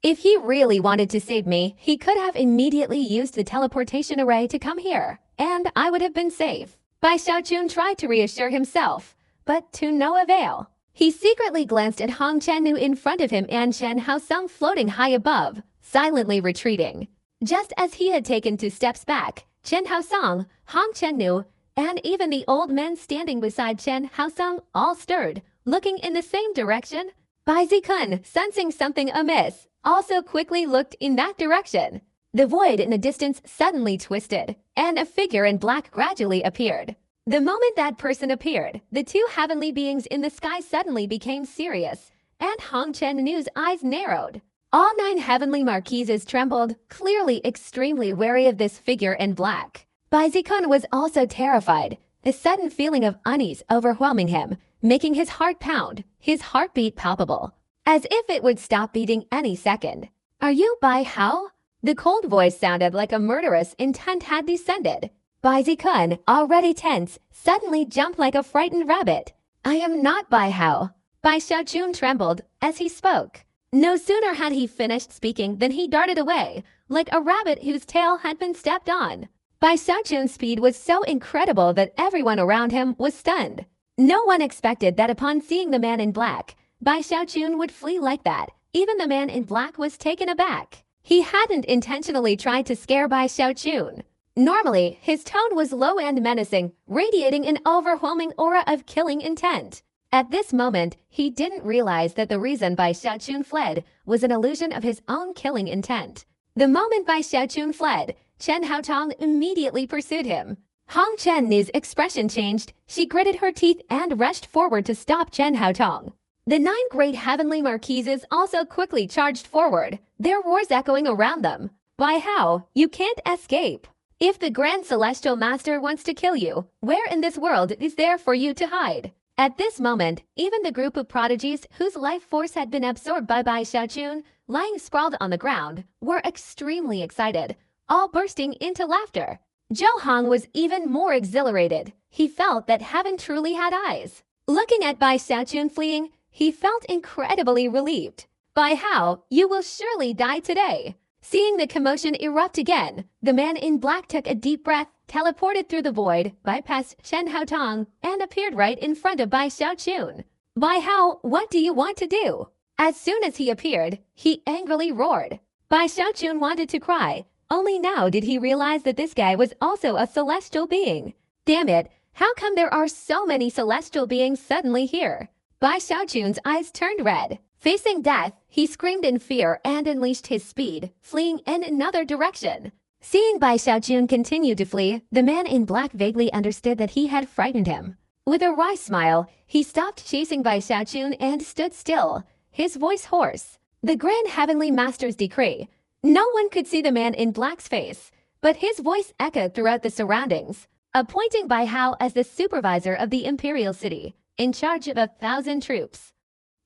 If he really wanted to save me, he could have immediately used the teleportation array to come here, and I would have been safe. Bai Xiaochun tried to reassure himself, but to no avail. He secretly glanced at Hong Chennu in front of him and Chen Haosung floating high above, silently retreating. Just as he had taken 2 steps back, Chen Haosung, Hong Chennu, and even the old men standing beside Chen Haosung all stirred, looking in the same direction. Bai Zikun, sensing something amiss, also quickly looked in that direction. The void in the distance suddenly twisted, and a figure in black gradually appeared. The moment that person appeared, the 2 heavenly beings in the sky suddenly became serious, and Hong Chennu's eyes narrowed. All 9 heavenly marquises trembled, clearly extremely wary of this figure in black. Bai Zikun was also terrified, a sudden feeling of unease overwhelming him, making his heart pound, his heartbeat palpable, as if it would stop beating any second. "Are you Bai Hao?" The cold voice sounded like a murderous intent had descended. Bai Zikun, already tense, suddenly jumped like a frightened rabbit. "I am not Bai Hao." Bai Xiaojun trembled as he spoke. No sooner had he finished speaking than he darted away, like a rabbit whose tail had been stepped on. Bai Xiaojun's speed was so incredible that everyone around him was stunned. No one expected that upon seeing the man in black, Bai Xiaojun would flee like that. Even the man in black was taken aback. He hadn't intentionally tried to scare Bai Xiaojun. Normally, his tone was low and menacing, radiating an overwhelming aura of killing intent. At this moment, he didn't realize that the reason Bai Xiaojun fled was an illusion of his own killing intent. The moment Bai Xiaojun fled, Chen Haotong immediately pursued him. Hong Chen's expression changed. She gritted her teeth and rushed forward to stop Chen Haotong. The 9 great heavenly marquises also quickly charged forward, their roars echoing around them. "Bai Hao, you can't escape. If the Grand Celestial Master wants to kill you, where in this world is there for you to hide?" At this moment, even the group of prodigies whose life force had been absorbed by Bai Xiaojun, lying sprawled on the ground, were extremely excited, all bursting into laughter. Zhou Hong was even more exhilarated. He felt that heaven truly had eyes. Looking at Bai Xiaojun fleeing, he felt incredibly relieved. "Bai Hao, you will surely die today." Seeing the commotion erupt again, the man in black took a deep breath, teleported through the void, bypassed Chen Haotong, and appeared right in front of Bai Xiaojun. "Bai Hao, what do you want to do?" As soon as he appeared, he angrily roared. Bai Xiaojun wanted to cry. Only now did he realize that this guy was also a celestial being. Damn it, how come there are so many celestial beings suddenly here? Bai Xiaojun's eyes turned red. Facing death, he screamed in fear and unleashed his speed, fleeing in another direction. Seeing Bai Xiaojun continue to flee, the man in black vaguely understood that he had frightened him. With a wry smile, he stopped chasing Bai Xiaojun and stood still, his voice hoarse. The Grand Heavenly Master's decree. No one could see the man in black's face, but his voice echoed throughout the surroundings, appointing Bai Hao as the supervisor of the Imperial City, in charge of 1,000 troops.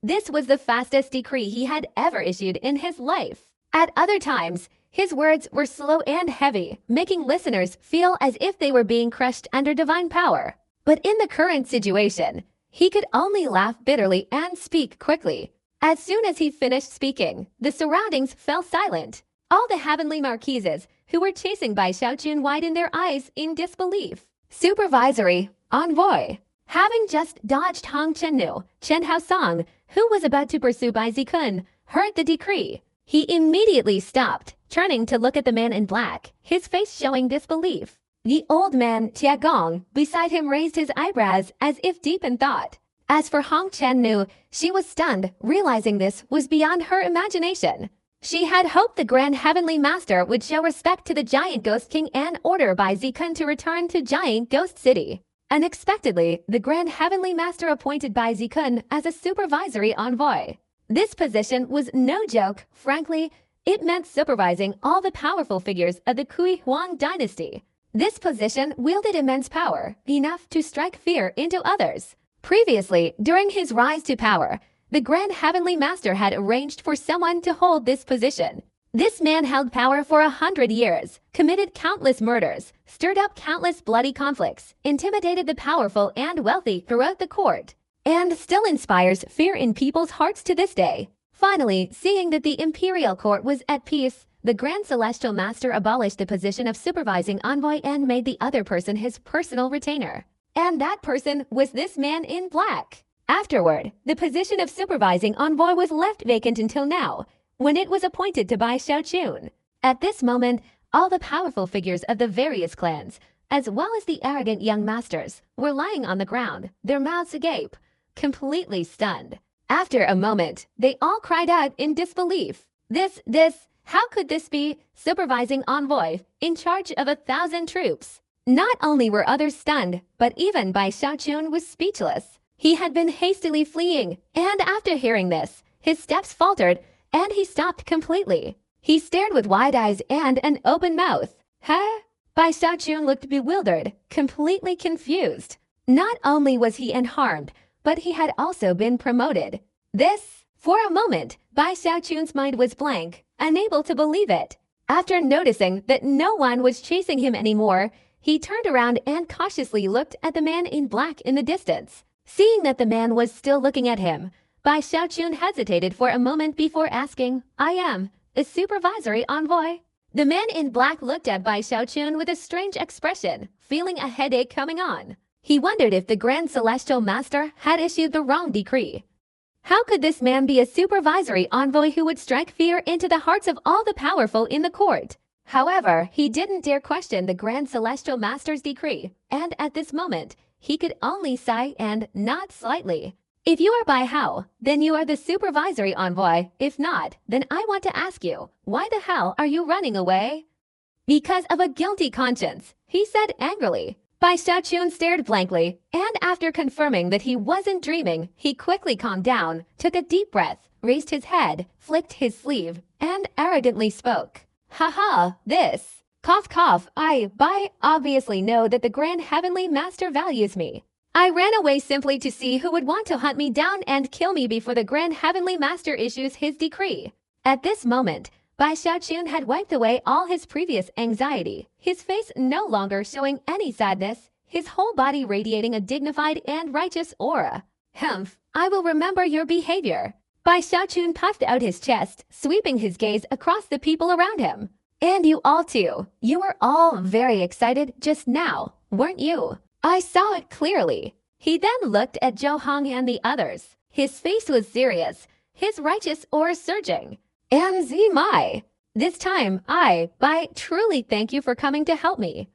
This was the fastest decree he had ever issued in his life. At other times, his words were slow and heavy, making listeners feel as if they were being crushed under divine power. But in the current situation, he could only laugh bitterly and speak quickly. As soon as he finished speaking, the surroundings fell silent. All the heavenly marquises who were chasing Bai Xiaojun widened their eyes in disbelief. Supervisory envoy. Having just dodged Hong Chennu, Chen Haosong, who was about to pursue Bai Zikun, heard the decree. He immediately stopped, turning to look at the man in black, his face showing disbelief. The old man, Jia Gong, beside him raised his eyebrows as if deep in thought. As for Hong Chennu, she was stunned, realizing this was beyond her imagination. She had hoped the Grand Heavenly Master would show respect to the Giant Ghost King and order Bai Zikun to return to Giant Ghost City. Unexpectedly, the Grand Heavenly Master appointed Bai Zikun as a supervisory envoy. This position was no joke. Frankly, it meant supervising all the powerful figures of the Kui Huang dynasty. This position wielded immense power, enough to strike fear into others. Previously, during his rise to power, the Grand Heavenly Master had arranged for someone to hold this position. This man held power for 100 years, committed countless murders, stirred up countless bloody conflicts, intimidated the powerful and wealthy throughout the court, and still inspires fear in people's hearts to this day. Finally, seeing that the imperial court was at peace, the Grand Celestial Master abolished the position of supervising envoy and made the other person his personal retainer. And that person was this man in black. Afterward, the position of supervising envoy was left vacant until now, when it was appointed to Bai Xiaojun. At this moment, all the powerful figures of the various clans, as well as the arrogant young masters, were lying on the ground, their mouths agape, completely stunned. After a moment, they all cried out in disbelief. How could this be supervising envoy in charge of 1,000 troops? Not only were others stunned, but even Bai Xiaojun was speechless. He had been hastily fleeing, and after hearing this, his steps faltered, and he stopped completely. He stared with wide eyes and an open mouth. Huh? Bai Xiaochun looked bewildered, completely confused. Not only was he unharmed, but he had also been promoted. For a moment, Bai Xiaochun's mind was blank, unable to believe it. After noticing that no one was chasing him anymore, he turned around and cautiously looked at the man in black in the distance. Seeing that the man was still looking at him, Bai Xiaochun hesitated for a moment before asking, "I am a supervisory envoy." The man in black looked at Bai Xiaochun with a strange expression, feeling a headache coming on. He wondered if the Grand Celestial Master had issued the wrong decree. How could this man be a supervisory envoy who would strike fear into the hearts of all the powerful in the court? However, he didn't dare question the Grand Celestial Master's decree, and at this moment, he could only sigh and nod slightly. If you are Bai Hao, then you are the supervisory envoy. If not, then I want to ask you, why the hell are you running away? Because of a guilty conscience, he said angrily. Bai Xiaochun stared blankly, and after confirming that he wasn't dreaming, he quickly calmed down, took a deep breath, raised his head, flicked his sleeve, and arrogantly spoke. Haha, this. Cough cough, I obviously know that the Grand Heavenly Master values me. I ran away simply to see who would want to hunt me down and kill me before the Grand Heavenly Master issues his decree. At this moment, Bai Xiaochun had wiped away all his previous anxiety, his face no longer showing any sadness, his whole body radiating a dignified and righteous aura. Humph, I will remember your behavior. Bai Xiaochun puffed out his chest, sweeping his gaze across the people around him. And you all too. You were all very excited just now, weren't you? I saw it clearly. He then looked at Zhou Hong and the others. His face was serious, his righteous aura surging. And my. This time, Bai, truly thank you for coming to help me.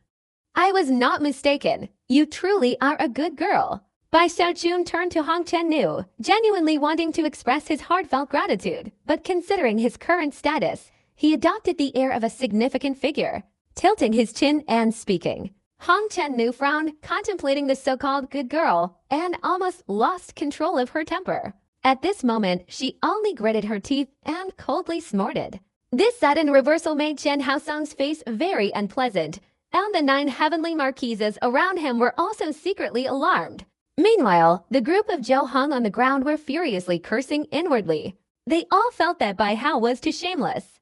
I was not mistaken. You truly are a good girl. Bai Xiaochun turned to Hong Chennu, genuinely wanting to express his heartfelt gratitude, but considering his current status, he adopted the air of a significant figure, tilting his chin and speaking. Hong Chennu frowned, contemplating the so-called good girl, and almost lost control of her temper. At this moment, she only gritted her teeth and coldly snorted. This sudden reversal made Chen Haosong's face very unpleasant, and the 9 heavenly marquises around him were also secretly alarmed. Meanwhile, the group of Zhou Hong on the ground were furiously cursing inwardly. They all felt that Bai Hao was too shameless.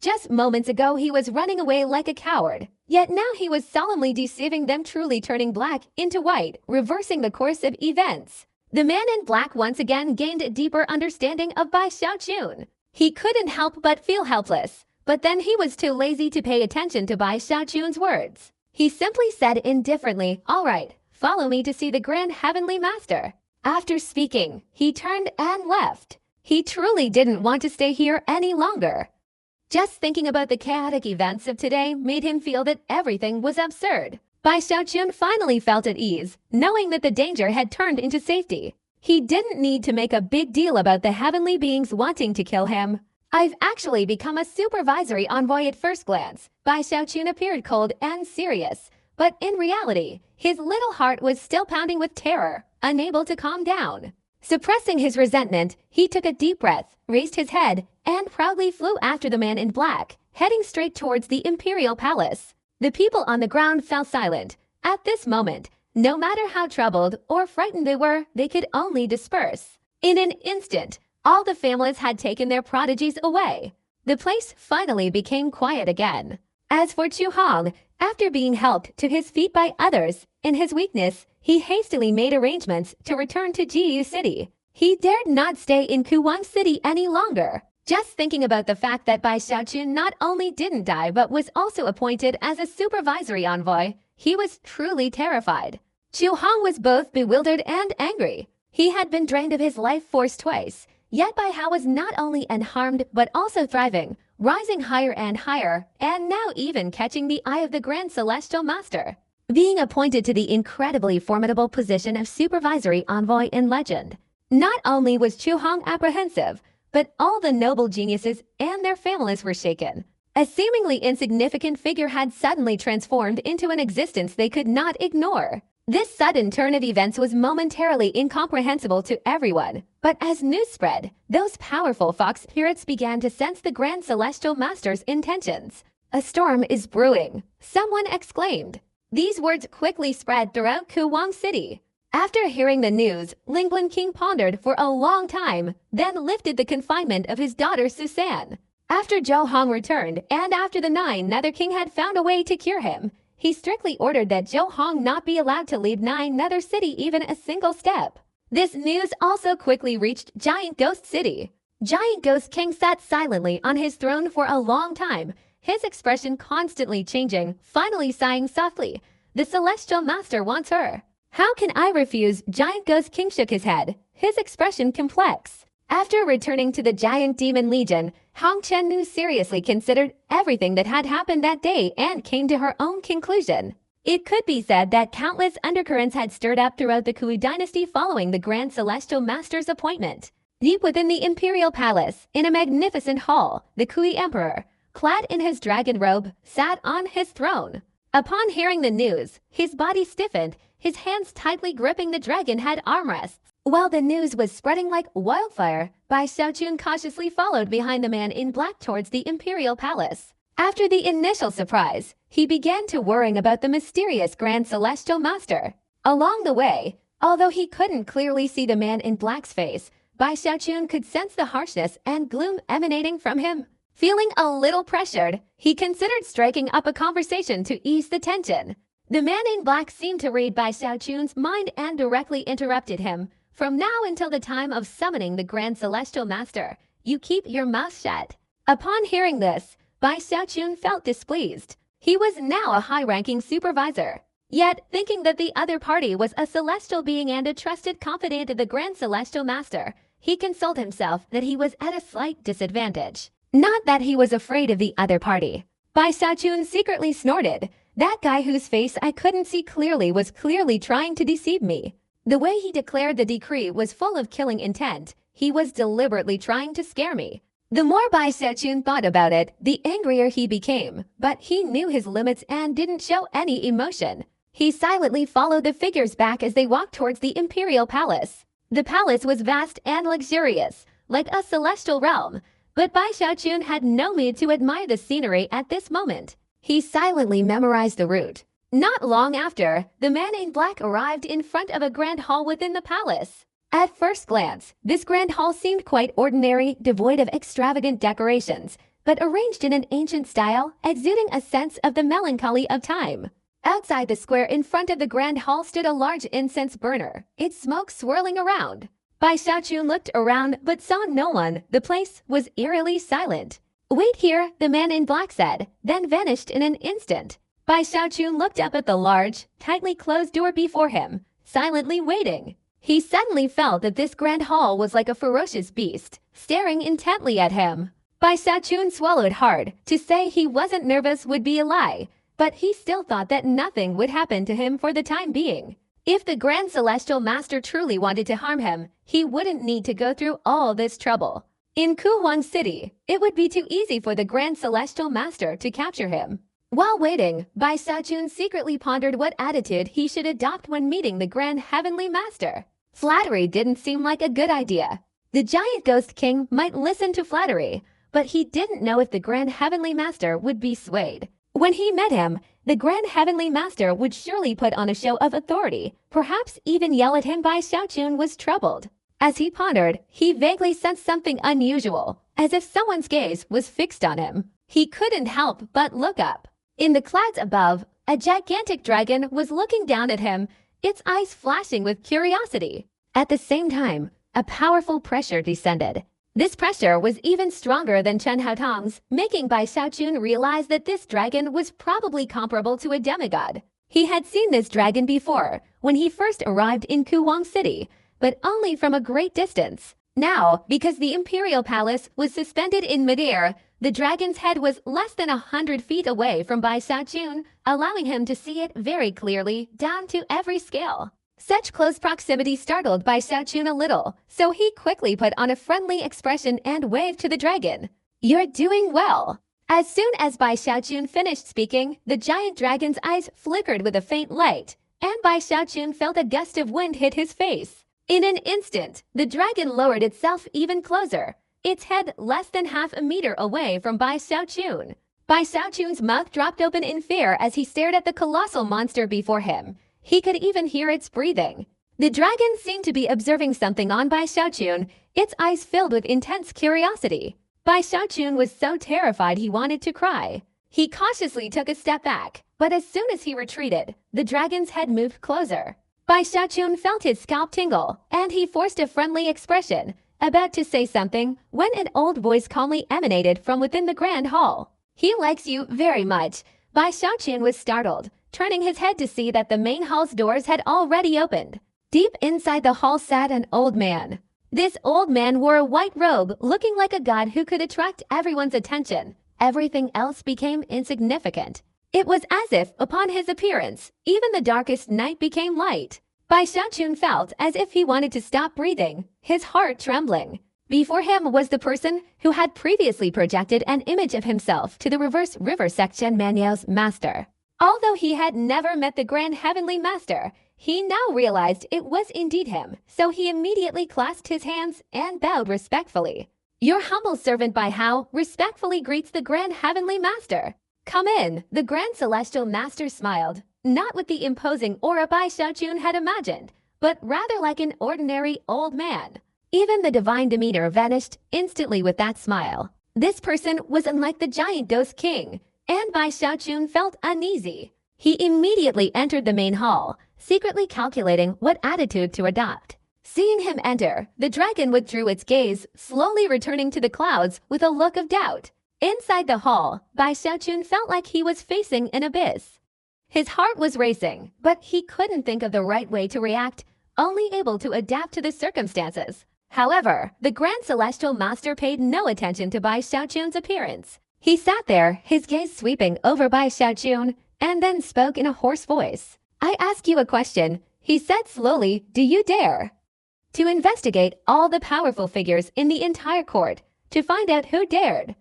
Just moments ago he was running away like a coward, yet now he was solemnly deceiving them, truly turning black into white, reversing the course of events. The man in black once again gained a deeper understanding of Bai Xiaochun. He couldn't help but feel helpless, but then he was too lazy to pay attention to Bai Xiaochun's words. He simply said indifferently, "All right, follow me to see the Grand Heavenly Master." After speaking, he turned and left. He truly didn't want to stay here any longer. Just thinking about the chaotic events of today made him feel that everything was absurd. Bai Xiaochun finally felt at ease, knowing that the danger had turned into safety. He didn't need to make a big deal about the heavenly beings wanting to kill him. I've actually become a supervisory envoy at first glance. Bai Xiaochun appeared cold and serious, but in reality, his little heart was still pounding with terror, unable to calm down. Suppressing his resentment, he took a deep breath, raised his head, and proudly flew after the man in black, heading straight towards the Imperial Palace. The people on the ground fell silent. At this moment, no matter how troubled or frightened they were, they could only disperse. In an instant, all the families had taken their prodigies away. The place finally became quiet again. As for Chu Hong, after being helped to his feet by others, in his weakness, he hastily made arrangements to return to Jiyu City. He dared not stay in Kuwang City any longer. Just thinking about the fact that Bai Xiaochun not only didn't die but was also appointed as a supervisory envoy, he was truly terrified. Chu Hong was both bewildered and angry. He had been drained of his life force twice, yet Bai Hao was not only unharmed but also thriving, rising higher and higher, and now even catching the eye of the Grand Celestial Master. Being appointed to the incredibly formidable position of supervisory envoy in legend. Not only was Chu Hong apprehensive, but all the noble geniuses and their families were shaken. A seemingly insignificant figure had suddenly transformed into an existence they could not ignore. This sudden turn of events was momentarily incomprehensible to everyone, but as news spread, those powerful fox spirits began to sense the Grand Celestial Master's intentions. "A storm is brewing," someone exclaimed. These words quickly spread throughout Kuwang City. After hearing the news, Lingguan King pondered for a long time, then lifted the confinement of his daughter Susan. After Zhou Hong returned, and after the Nine Nether King had found a way to cure him, he strictly ordered that Zhou Hong not be allowed to leave Nine Nether City even a single step. This news also quickly reached Giant Ghost City. Giant Ghost King sat silently on his throne for a long time, his expression constantly changing, finally sighing softly. "The Celestial Master wants her. How can I refuse?" Giant Ghost King shook his head, his expression complex. After returning to the Giant Demon Legion, Hong Chennu seriously considered everything that had happened that day and came to her own conclusion. It could be said that countless undercurrents had stirred up throughout the Kui dynasty following the Grand Celestial Master's appointment. Deep within the Imperial Palace, in a magnificent hall, the Kui Emperor, clad in his dragon robe, sat on his throne. Upon hearing the news, his body stiffened, his hands tightly gripping the dragon head armrests. While the news was spreading like wildfire, Bai Xiaochun cautiously followed behind the man in black towards the Imperial Palace. After the initial surprise, he began to worrying about the mysterious Grand Celestial Master. Along the way, although he couldn't clearly see the man in black's face, Bai Xiaochun could sense the harshness and gloom emanating from him. Feeling a little pressured, he considered striking up a conversation to ease the tension. The man in black seemed to read Bai Xiaochun's mind and directly interrupted him. "From now until the time of summoning the Grand Celestial Master, you keep your mouth shut." Upon hearing this, Bai Xiaochun felt displeased. He was now a high-ranking supervisor. Yet, thinking that the other party was a celestial being and a trusted confidant of the Grand Celestial Master, he consoled himself that he was at a slight disadvantage. Not that he was afraid of the other party. Bai Xiaochun secretly snorted. "That guy whose face I couldn't see clearly was clearly trying to deceive me." The way he declared the decree was full of killing intent. He was deliberately trying to scare me. The more Bai Xiaochun thought about it, the angrier he became, but he knew his limits and didn't show any emotion. He silently followed the figures back as they walked towards the Imperial Palace. The palace was vast and luxurious, like a celestial realm. But Bai Xiaochun had no mood to admire the scenery at this moment. He silently memorized the route. Not long after, the man in black arrived in front of a grand hall within the palace. At first glance, this grand hall seemed quite ordinary, devoid of extravagant decorations, but arranged in an ancient style, exuding a sense of the melancholy of time. Outside the square in front of the grand hall stood a large incense burner, its smoke swirling around. Bai Xiaochun looked around but saw no one. The place was eerily silent. "Wait here," the man in black said, then vanished in an instant. Bai Xiaochun looked up at the large, tightly closed door before him, silently waiting. He suddenly felt that this grand hall was like a ferocious beast, staring intently at him. Bai Xiaochun swallowed hard. To say he wasn't nervous would be a lie, but he still thought that nothing would happen to him for the time being. If the Grand Celestial Master truly wanted to harm him, he wouldn't need to go through all this trouble. In Kuwang City, it would be too easy for the Grand Celestial Master to capture him. While waiting, Bai Xiaochun secretly pondered what attitude he should adopt when meeting the Grand Heavenly Master. Flattery didn't seem like a good idea. The Giant Ghost King might listen to flattery, but he didn't know if the Grand Heavenly Master would be swayed. When he met him, the Grand Heavenly Master would surely put on a show of authority, perhaps even yell at him. Bai Xiaochun was troubled. As he pondered, he vaguely sensed something unusual, as if someone's gaze was fixed on him. He couldn't help but look up. In the clouds above, a gigantic dragon was looking down at him, its eyes flashing with curiosity. At the same time, a powerful pressure descended. This pressure was even stronger than Chen Haotong's, making Bai Xiaochun realize that this dragon was probably comparable to a demigod. He had seen this dragon before, when he first arrived in Kuwang City, but only from a great distance. Now, because the Imperial Palace was suspended in midair, the dragon's head was less than 100 feet away from Bai Xiaochun, allowing him to see it very clearly, down to every scale. Such close proximity startled Bai Xiaochun a little, so he quickly put on a friendly expression and waved to the dragon. "You're doing well." As soon as Bai Xiaochun finished speaking, the giant dragon's eyes flickered with a faint light, and Bai Xiaochun felt a gust of wind hit his face. In an instant, the dragon lowered itself even closer, its head less than half a meter away from Bai Xiaochun. Bai Xiaochun's mouth dropped open in fear as he stared at the colossal monster before him. He could even hear its breathing. The dragon seemed to be observing something on Bai Xiaochun, its eyes filled with intense curiosity. Bai Xiaochun was so terrified he wanted to cry. He cautiously took a step back, but as soon as he retreated, the dragon's head moved closer. Bai Xiaochun felt his scalp tingle, and he forced a friendly expression, about to say something, when an old voice calmly emanated from within the grand hall. "He likes you very much." Bai Xiaochun was startled, turning his head to see that the main hall's doors had already opened. Deep inside the hall sat an old man. This old man wore a white robe, looking like a god who could attract everyone's attention. Everything else became insignificant. It was as if, upon his appearance, even the darkest night became light. Bai Xiaochun felt as if he wanted to stop breathing, his heart trembling. Before him was the person who had previously projected an image of himself to the reverse river section Manyao's master. Although he had never met the Grand Heavenly Master, he now realized it was indeed him, so he immediately clasped his hands and bowed respectfully. "Your humble servant Bai Hao respectfully greets the Grand Heavenly Master." "Come in," the Grand Celestial Master smiled, not with the imposing aura Bai Xiaochun had imagined, but rather like an ordinary old man. Even the divine demeanor vanished instantly with that smile. This person was unlike the giant ghost king, and Bai Xiaochun felt uneasy. He immediately entered the main hall, secretly calculating what attitude to adopt. Seeing him enter, the dragon withdrew its gaze, slowly returning to the clouds with a look of doubt. Inside the hall, Bai Xiaochun felt like he was facing an abyss. His heart was racing, but he couldn't think of the right way to react, only able to adapt to the circumstances. However, the Grand Celestial Master paid no attention to Bai Xiaochun's appearance. He sat there, his gaze sweeping over Bai Xiaochun, and then spoke in a hoarse voice. "I ask you a question," he said slowly. "Do you dare to investigate all the powerful figures in the entire court to find out who dared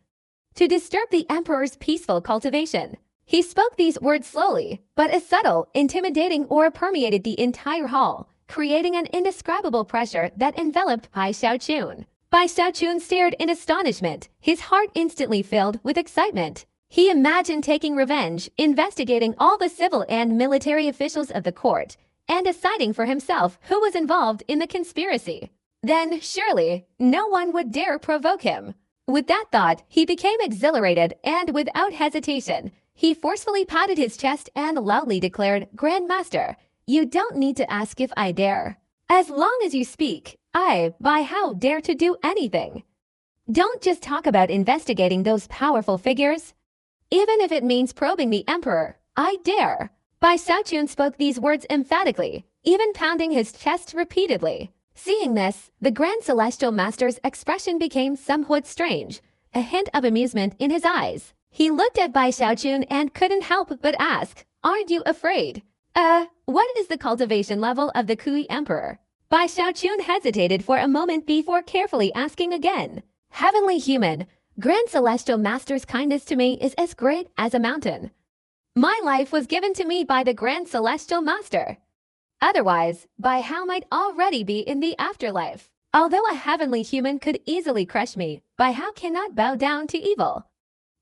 to disturb the Emperor's peaceful cultivation?" He spoke these words slowly, but a subtle, intimidating aura permeated the entire hall, creating an indescribable pressure that enveloped Bai Xiaochun. Bai Xiaochun stared in astonishment, his heart instantly filled with excitement. He imagined taking revenge, investigating all the civil and military officials of the court, and deciding for himself who was involved in the conspiracy. Then, surely, no one would dare provoke him. With that thought, he became exhilarated, and without hesitation, he forcefully patted his chest and loudly declared, "Grand Master, you don't need to ask if I dare. As long as you speak, I, Bai Hao, dare to do anything. Don't just talk about investigating those powerful figures. Even if it means probing the Emperor, I dare." Bai Xiaochun spoke these words emphatically, even pounding his chest repeatedly. Seeing this, the Grand Celestial Master's expression became somewhat strange, a hint of amusement in his eyes. He looked at Bai Xiaochun and couldn't help but ask, "Aren't you afraid? What is the cultivation level of the Kui Emperor?" Bai Xiaochun hesitated for a moment before carefully asking again. "Heavenly human, Grand Celestial Master's kindness to me is as great as a mountain. My life was given to me by the Grand Celestial Master. Otherwise, Bai Hao might already be in the afterlife. Although a heavenly human could easily crush me, Bai Hao cannot bow down to evil.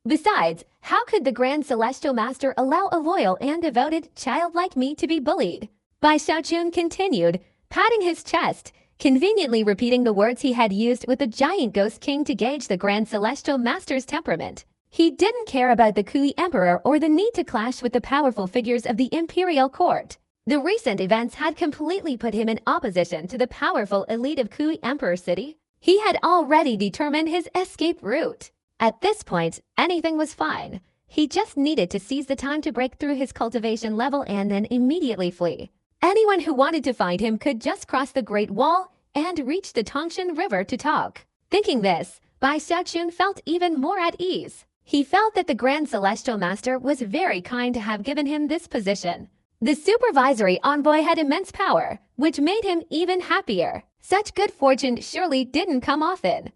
Besides, how could the Grand Celestial Master allow a loyal and devoted child like me to be bullied?" Bai Xiaochun continued, patting his chest, conveniently repeating the words he had used with the giant ghost king to gauge the Grand Celestial Master's temperament. He didn't care about the Kui Emperor or the need to clash with the powerful figures of the imperial court. The recent events had completely put him in opposition to the powerful elite of Kui Emperor City. He had already determined his escape route. At this point, anything was fine. He just needed to seize the time to break through his cultivation level and then immediately flee. Anyone who wanted to find him could just cross the Great Wall and reach the Tongshan River to talk. Thinking this, Bai Xiaochun felt even more at ease. He felt that the Grand Celestial Master was very kind to have given him this position. The supervisory envoy had immense power, which made him even happier. Such good fortune surely didn't come often.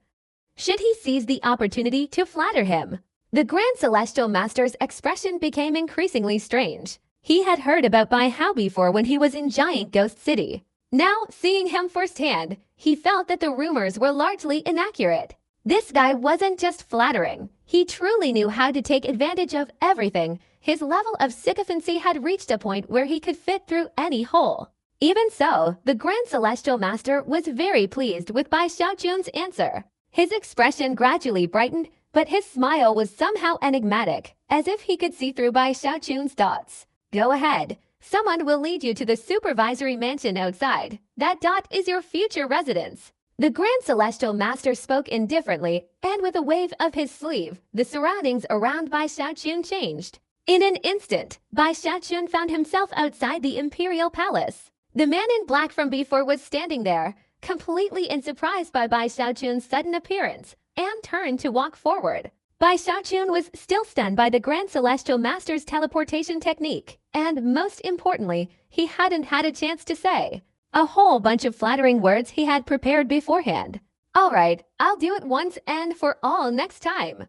Should he seize the opportunity to flatter him? The Grand Celestial Master's expression became increasingly strange. He had heard about Bai Hao before when he was in Giant Ghost City. Now, seeing him firsthand, he felt that the rumors were largely inaccurate. This guy wasn't just flattering. He truly knew how to take advantage of everything. His level of sycophancy had reached a point where he could fit through any hole. Even so, the Grand Celestial Master was very pleased with Bai Xiaojun's answer. His expression gradually brightened, but his smile was somehow enigmatic, as if he could see through Bai Xiaojun's thoughts. Go ahead. Someone will lead you to the supervisory mansion outside. That is your future residence. The Grand Celestial Master spoke indifferently, and with a wave of his sleeve, the surroundings around Bai Xiaojun changed. In an instant, Bai Xiaojun found himself outside the Imperial Palace. The man in black from before was standing there, completely surprised by Bai Xiaojun's sudden appearance, and turned to walk forward. Bai Xiaojun was still stunned by the Grand Celestial Master's teleportation technique, and most importantly, he hadn't had a chance to say a whole bunch of flattering words he had prepared beforehand. All right, I'll do it once and for all next time.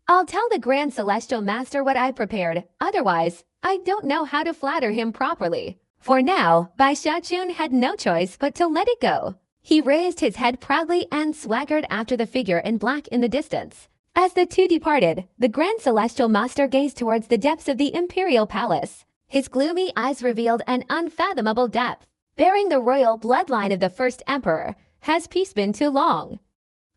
I'll tell the Grand Celestial Master what I prepared, otherwise, I don't know how to flatter him properly. For now, Bai Xiaojun had no choice but to let it go. He raised his head proudly and swaggered after the figure in black in the distance. As the two departed, the Grand Celestial Master gazed towards the depths of the Imperial Palace. His gloomy eyes revealed an unfathomable depth. Bearing the royal bloodline of the first emperor, has peace been too long?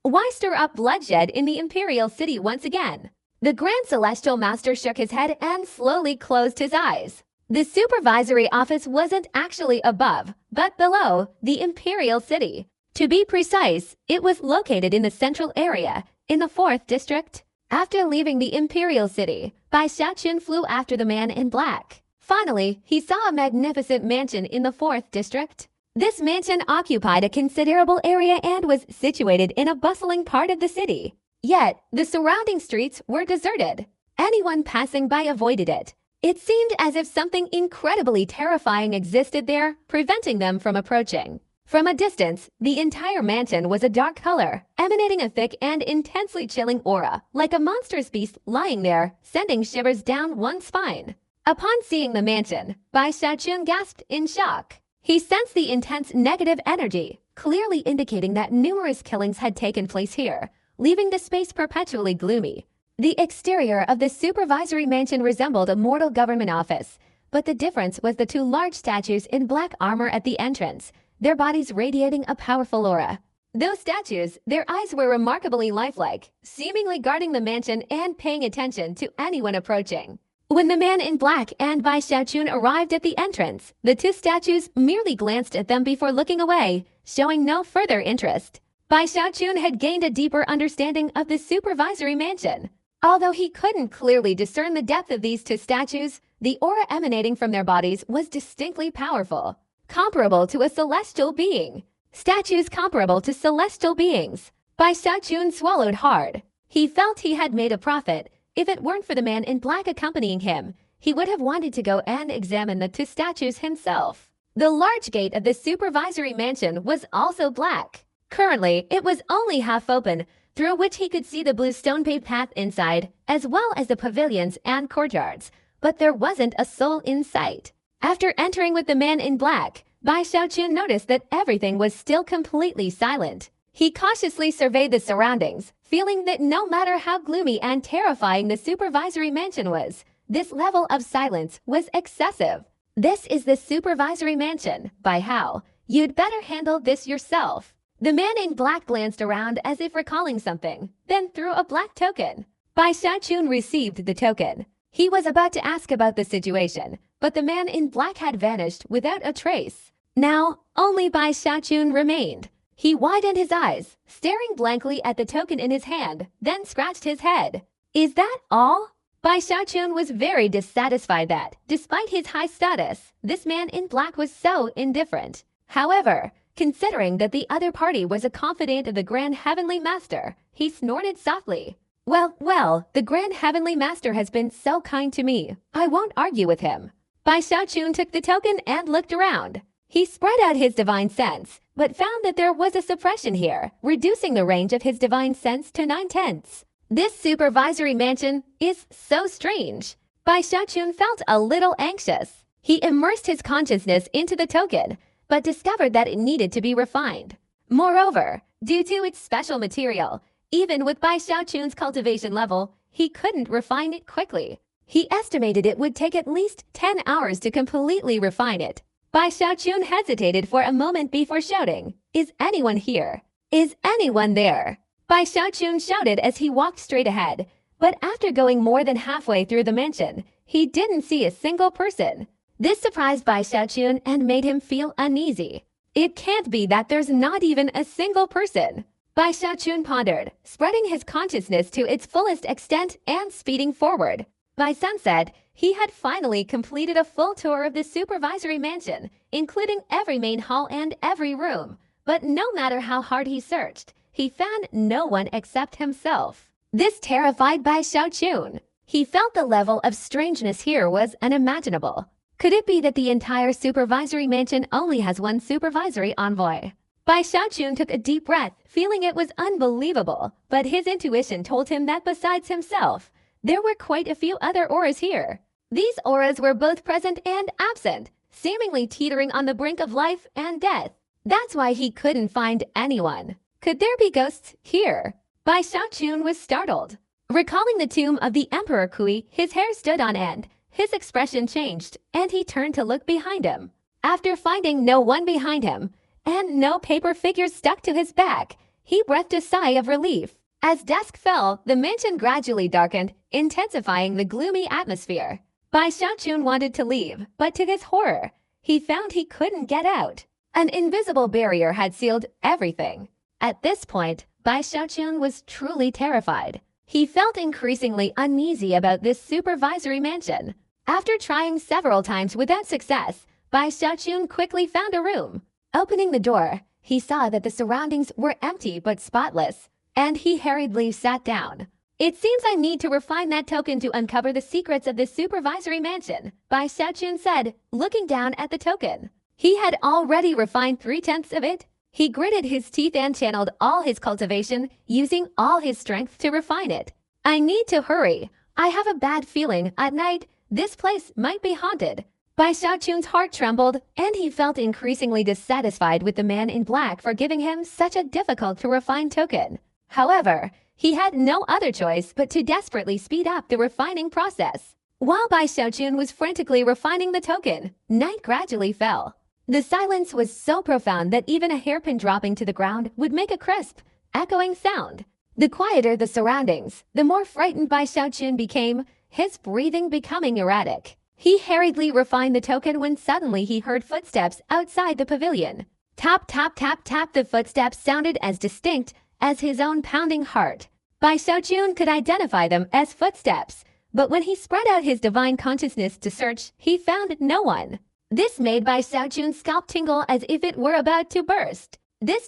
Why stir up bloodshed in the Imperial City once again? The Grand Celestial Master shook his head and slowly closed his eyes. The supervisory office wasn't actually above, but below, the Imperial City. To be precise, it was located in the central area, in the 4th district. After leaving the Imperial City, Bai Xiaojun flew after the man in black. Finally, he saw a magnificent mansion in the 4th district. This mansion occupied a considerable area and was situated in a bustling part of the city. Yet, the surrounding streets were deserted. Anyone passing by avoided it. It seemed as if something incredibly terrifying existed there, preventing them from approaching. From a distance, the entire mansion was a dark color, emanating a thick and intensely chilling aura, like a monstrous beast lying there, sending shivers down one's spine. Upon seeing the mansion, Bai Xiaojun gasped in shock. He sensed the intense negative energy, clearly indicating that numerous killings had taken place here, leaving the space perpetually gloomy. The exterior of the supervisory mansion resembled a mortal government office, but the difference was the two large statues in black armor at the entrance, their bodies radiating a powerful aura. Those statues, their eyes were remarkably lifelike, seemingly guarding the mansion and paying attention to anyone approaching. When the man in black and Bai Xiaojun arrived at the entrance, the two statues merely glanced at them before looking away, showing no further interest. Bai Xiaojun had gained a deeper understanding of the supervisory mansion. Although he couldn't clearly discern the depth of these two statues, the aura emanating from their bodies was distinctly powerful, comparable to a celestial being. Statues comparable to celestial beings. Bai Xiaojun swallowed hard. He felt he had made a profit. If it weren't for the man in black accompanying him, he would have wanted to go and examine the two statues himself. The large gate of the supervisory mansion was also black. Currently, it was only half open, through which he could see the blue stone-paved path inside, as well as the pavilions and courtyards, but there wasn't a soul in sight. After entering with the man in black, Bai Xiaojun noticed that everything was still completely silent. He cautiously surveyed the surroundings, feeling that no matter how gloomy and terrifying the supervisory mansion was, this level of silence was excessive. This is the supervisory mansion, Bai Hao. You'd better handle this yourself. The man in black glanced around as if recalling something, then threw a black token. Bai Xiaojun received the token. He was about to ask about the situation, but the man in black had vanished without a trace. Now, only Bai Xiaojun remained. He widened his eyes, staring blankly at the token in his hand, then scratched his head. Is that all? Bai Xiaojun was very dissatisfied that, despite his high status, this man in black was so indifferent. However, considering that the other party was a confidant of the Grand Heavenly Master, he snorted softly. Well, the Grand Heavenly Master has been so kind to me. I won't argue with him. Bai Xiaojun took the token and looked around. He spread out his divine sense, but found that there was a suppression here, reducing the range of his divine sense to 9/10. This supervisory mansion is so strange. Bai Xiaojun felt a little anxious. He immersed his consciousness into the token, but discovered that it needed to be refined. Moreover, due to its special material, even with Bai Xiaojun's cultivation level, he couldn't refine it quickly. He estimated it would take at least 10 hours to completely refine it. Bai Xiaochun hesitated for a moment before shouting, "Is anyone here? Is anyone there?" Bai Xiaochun shouted as he walked straight ahead, but after going more than halfway through the mansion, he didn't see a single person. This surprised Bai Xiaochun and made him feel uneasy. It can't be that there's not even a single person. Bai Xiaochun pondered, spreading his consciousness to its fullest extent and speeding forward. By sunset, he had finally completed a full tour of the supervisory mansion, including every main hall and every room. But no matter how hard he searched, he found no one except himself. This terrified Bai Xiaochun. He felt the level of strangeness here was unimaginable. Could it be that the entire supervisory mansion only has one supervisory envoy? Bai Xiaochun took a deep breath, feeling it was unbelievable, but his intuition told him that besides himself, there were quite a few other auras here. These auras were both present and absent, seemingly teetering on the brink of life and death. That's why he couldn't find anyone. Could there be ghosts here? Bai Xiaochun was startled. Recalling the tomb of the Emperor Kui, his hair stood on end, his expression changed, and he turned to look behind him. After finding no one behind him, and no paper figures stuck to his back, he breathed a sigh of relief. As dusk fell, the mansion gradually darkened, intensifying the gloomy atmosphere. Bai Xiaochun wanted to leave, but to his horror, he found he couldn't get out. An invisible barrier had sealed everything. At this point, Bai Xiaochun was truly terrified. He felt increasingly uneasy about this supervisory mansion. After trying several times without success, Bai Xiaochun quickly found a room. Opening the door, he saw that the surroundings were empty but spotless, and he hurriedly sat down. "It seems I need to refine that token to uncover the secrets of this supervisory mansion," Bai Xiaochun said, looking down at the token. He had already refined 3/10 of it. He gritted his teeth and channeled all his cultivation, using all his strength to refine it. "I need to hurry. I have a bad feeling at night this place might be haunted." Bai Xiaochun's heart trembled, and he felt increasingly dissatisfied with the man in black for giving him such a difficult-to-refine token. However, he had no other choice but to desperately speed up the refining process. While Bai Xiaochun was frantically refining the token, night gradually fell. The silence was so profound that even a hairpin dropping to the ground would make a crisp, echoing sound. The quieter the surroundings, the more frightened Bai Xiaochun became, his breathing becoming erratic. He hurriedly refined the token when suddenly he heard footsteps outside the pavilion. Tap, tap, tap, tap. The footsteps sounded as distinct as his own pounding heart. Bai Xiaochun could identify them as footsteps, but when he spread out his divine consciousness to search, he found no one. This made Bai Xiaochun's scalp tingle as if it were about to burst. This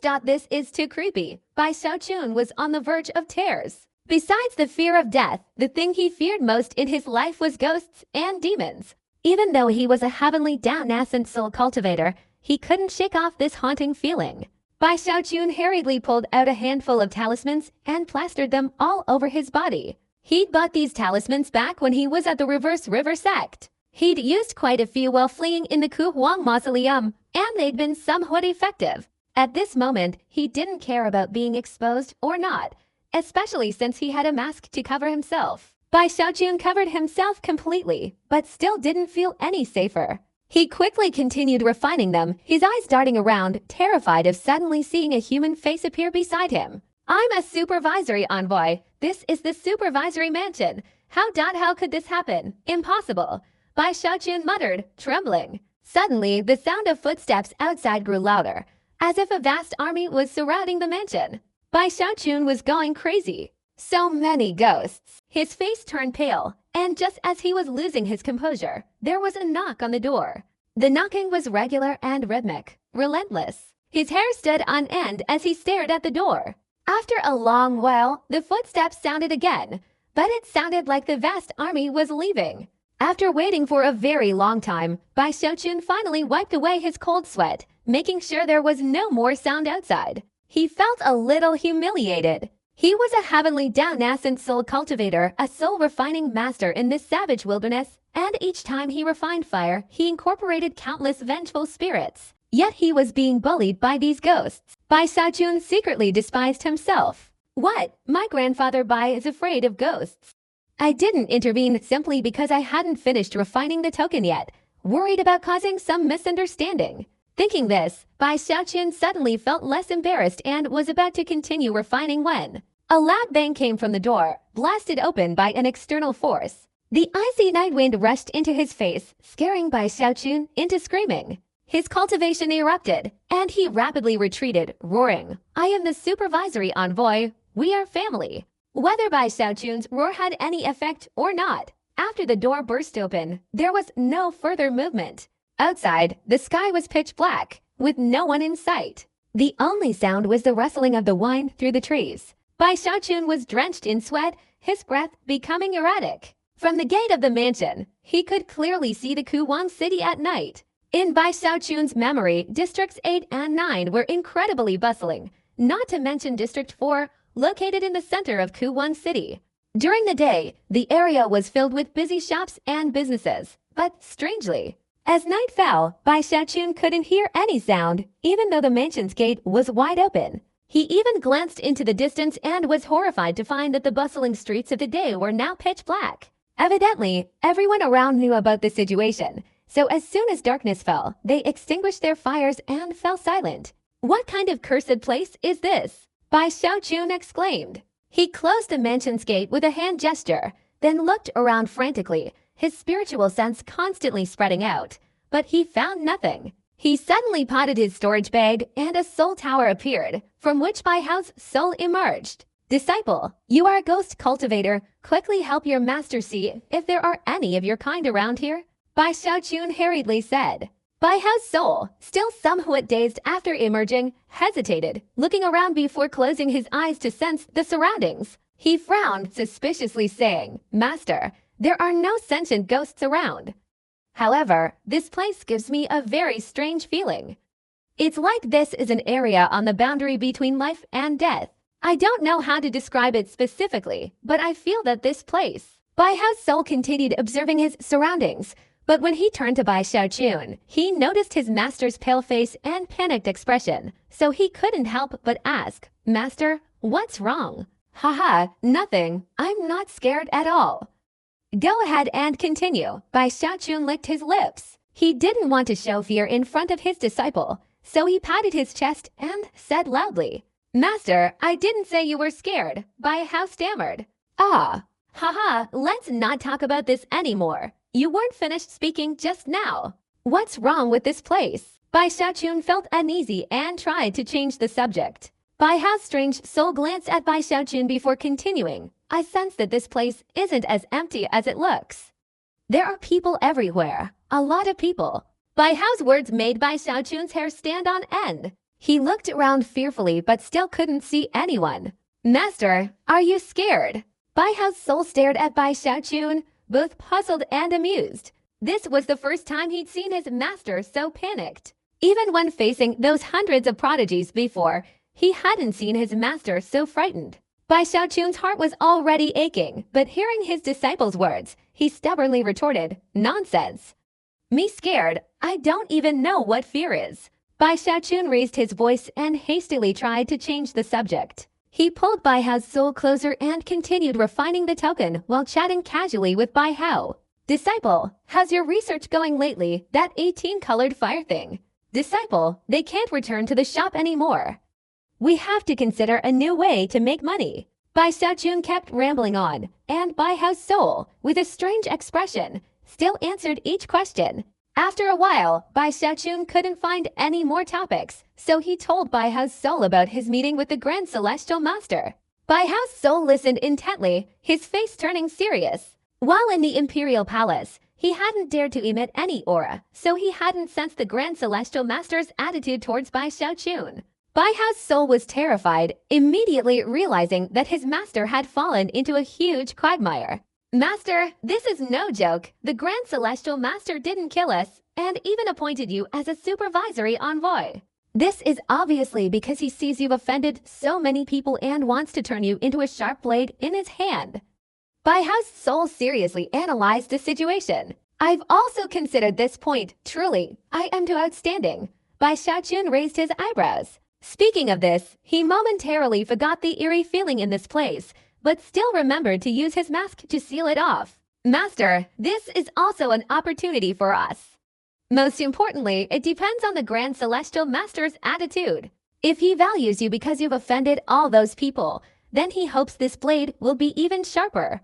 is too creepy. Bai Xiaochun was on the verge of tears. Besides the fear of death, the thing he feared most in his life was ghosts and demons. Even though he was a heavenly down-nascent soul cultivator, he couldn't shake off this haunting feeling. Bai Xiaochun hurriedly pulled out a handful of talismans and plastered them all over his body. He'd bought these talismans back when he was at the Reverse River sect. He'd used quite a few while fleeing in the Ku Huang Mausoleum, and they'd been somewhat effective. At this moment, he didn't care about being exposed or not, especially since he had a mask to cover himself. Bai Xiaochun covered himself completely, but still didn't feel any safer. He quickly continued refining them, his eyes darting around, terrified of suddenly seeing a human face appear beside him. "I'm a supervisory envoy. This is the supervisory mansion. How could this happen? Impossible," Bai Xiaochun muttered, trembling. Suddenly, the sound of footsteps outside grew louder, as if a vast army was surrounding the mansion. Bai Xiaochun was going crazy. So many ghosts. His face turned pale, and just as he was losing his composure, there was a knock on the door. The knocking was regular and rhythmic, relentless. His hair stood on end as he stared at the door. After a long while, the footsteps sounded again, but it sounded like the vast army was leaving. After waiting for a very long time, Bai Xiaochun finally wiped away his cold sweat, making sure there was no more sound outside. He felt a little humiliated. He was a heavenly down-nascent soul cultivator, a soul-refining master in this savage wilderness, and each time he refined fire, he incorporated countless vengeful spirits. Yet he was being bullied by these ghosts. Bai Xiaochun secretly despised himself. "What? My grandfather Bai is afraid of ghosts. I didn't intervene simply because I hadn't finished refining the token yet, worried about causing some misunderstanding. Thinking this, Bai Xiaoqun suddenly felt less embarrassed and was about to continue refining when a loud bang came from the door, blasted open by an external force. The icy night wind rushed into his face, scaring Bai Xiaoqun into screaming. His cultivation erupted, and he rapidly retreated, roaring, "I am the supervisory envoy. We are family." Whether Bai Xiaoqun's roar had any effect or not, after the door burst open, there was no further movement. Outside, the sky was pitch black, with no one in sight. The only sound was the rustling of the wind through the trees. Bai Xiaoqun was drenched in sweat, his breath becoming erratic. From the gate of the mansion, he could clearly see the Kuwang city at night. In Bai Xiaoqun's memory, Districts 8 and 9 were incredibly bustling, not to mention District 4, located in the center of Kuwang city. During the day, the area was filled with busy shops and businesses, but strangely, as night fell, Bai Xiaoqun couldn't hear any sound, even though the mansion's gate was wide open. He even glanced into the distance and was horrified to find that the bustling streets of the day were now pitch black. Evidently, everyone around knew about the situation, so as soon as darkness fell, they extinguished their fires and fell silent. "What kind of cursed place is this?" Bai Xiaoqun exclaimed. He closed the mansion's gate with a hand gesture, then looked around frantically, his spiritual sense constantly spreading out, but he found nothing. He suddenly potted his storage bag, and a soul tower appeared, from which Bai Hao's soul emerged. "Disciple, you are a ghost cultivator. Quickly help your master see if there are any of your kind around here," Bai Xiaoqun hurriedly said. Bai Hao's soul, still somewhat dazed after emerging, hesitated, looking around before closing his eyes to sense the surroundings. He frowned suspiciously, saying, "Master, there are no sentient ghosts around. However, this place gives me a very strange feeling. It's like this is an area on the boundary between life and death. I don't know how to describe it specifically, but I feel that this place." Bai Hao's soul continued observing his surroundings, but when he turned to Bai Xiaoqun, he noticed his master's pale face and panicked expression, so he couldn't help but ask, "Master, what's wrong?" "Haha, nothing. I'm not scared at all." "Go ahead and continue." Bai Xiaoqun licked his lips. He didn't want to show fear in front of his disciple, so he patted his chest and said loudly, "Master, I didn't say you were scared." Bai Hao stammered. "Ah, haha, let's not talk about this anymore. You weren't finished speaking just now. What's wrong with this place?" Bai Xiaoqun felt uneasy and tried to change the subject. Bai Hao's strange soul glanced at Bai Xiaoqun before continuing. "I sense that this place isn't as empty as it looks. There are people everywhere, a lot of people." Bai Hao's words made Bai Xiaoqun's hair stand on end. He looked around fearfully but still couldn't see anyone. "Master, are you scared?" Bai Hao's soul stared at Bai Xiaoqun, both puzzled and amused. This was the first time he'd seen his master so panicked. Even when facing those hundreds of prodigies before, he hadn't seen his master so frightened. Bai Xiaoqun's heart was already aching, but hearing his disciple's words, he stubbornly retorted, "Nonsense. Me scared? I don't even know what fear is." Bai Xiaoqun raised his voice and hastily tried to change the subject. He pulled Bai Hao's soul closer and continued refining the token while chatting casually with Bai Hao. "Disciple, how's your research going lately? That 18-colored fire thing." "Disciple, they can't return to the shop anymore. We have to consider a new way to make money." Bai Xiaoqun kept rambling on, and Bai Hao's soul, with a strange expression, still answered each question. After a while, Bai Xiaoqun couldn't find any more topics, so he told Bai Hao's soul about his meeting with the Grand Celestial Master. Bai Hao's soul listened intently, his face turning serious. While in the Imperial Palace, he hadn't dared to emit any aura, so he hadn't sensed the Grand Celestial Master's attitude towards Bai Xiaoqun. Bai Hao's soul was terrified, immediately realizing that his master had fallen into a huge quagmire. "Master, this is no joke. The Grand Celestial Master didn't kill us, and even appointed you as a supervisory envoy. This is obviously because he sees you've offended so many people and wants to turn you into a sharp blade in his hand." Bai Hao's soul seriously analyzed the situation. "I've also considered this point. Truly, I am too outstanding." Bai Xiaoqun raised his eyebrows. Speaking of this, he momentarily forgot the eerie feeling in this place, but still remembered to use his mask to seal it off. Master, this is also an opportunity for us. Most importantly, it depends on the Grand Celestial Master's attitude. If he values you because you've offended all those people, then he hopes this blade will be even sharper.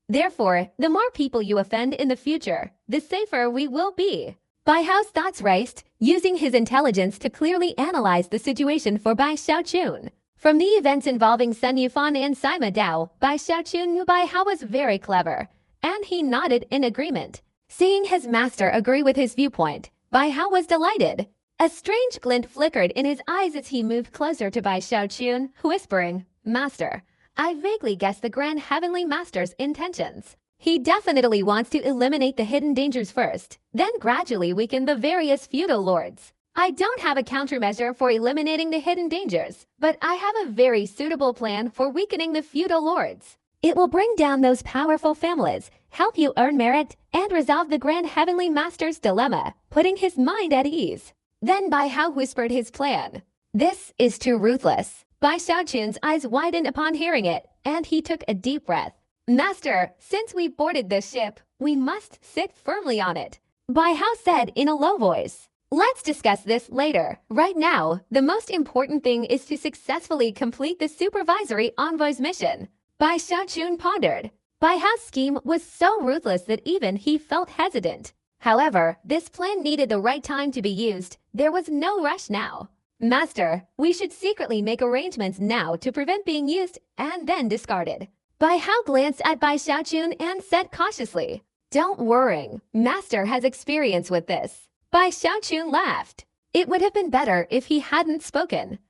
Therefore, the more people you offend in the future, the safer we will be. Bai Hao's thoughts raced, using his intelligence to clearly analyze the situation for Bai Xiaochun. From the events involving Sun Yufan and Sima Dao, Bai Xiaochun knew Bai Hao was very clever, and he nodded in agreement. Seeing his master agree with his viewpoint, Bai Hao was delighted. A strange glint flickered in his eyes as he moved closer to Bai Xiaochun, whispering, "Master, I vaguely guess the Grand Heavenly Master's intentions. He definitely wants to eliminate the hidden dangers first, then gradually weaken the various feudal lords. I don't have a countermeasure for eliminating the hidden dangers, but I have a very suitable plan for weakening the feudal lords. It will bring down those powerful families, help you earn merit, and resolve the Grand Heavenly Master's dilemma, putting his mind at ease." Then Bai Hao whispered his plan. "This is too ruthless." Bai Xiaochun's eyes widened upon hearing it, and he took a deep breath. "Master, since we boarded this ship, we must sit firmly on it," Bai Hao said in a low voice. "Let's discuss this later. Right now, the most important thing is to successfully complete the supervisory envoy's mission." Bai Xiaochun pondered. Bai Hao's scheme was so ruthless that even he felt hesitant. However, this plan needed the right time to be used. There was no rush now. "Master, we should secretly make arrangements now to prevent being used and then discarded." Bai Hao glanced at Bai Xiaochun and said cautiously, "Don't worry, Master has experience with this." Bai Xiaochun laughed. It would have been better if he hadn't spoken.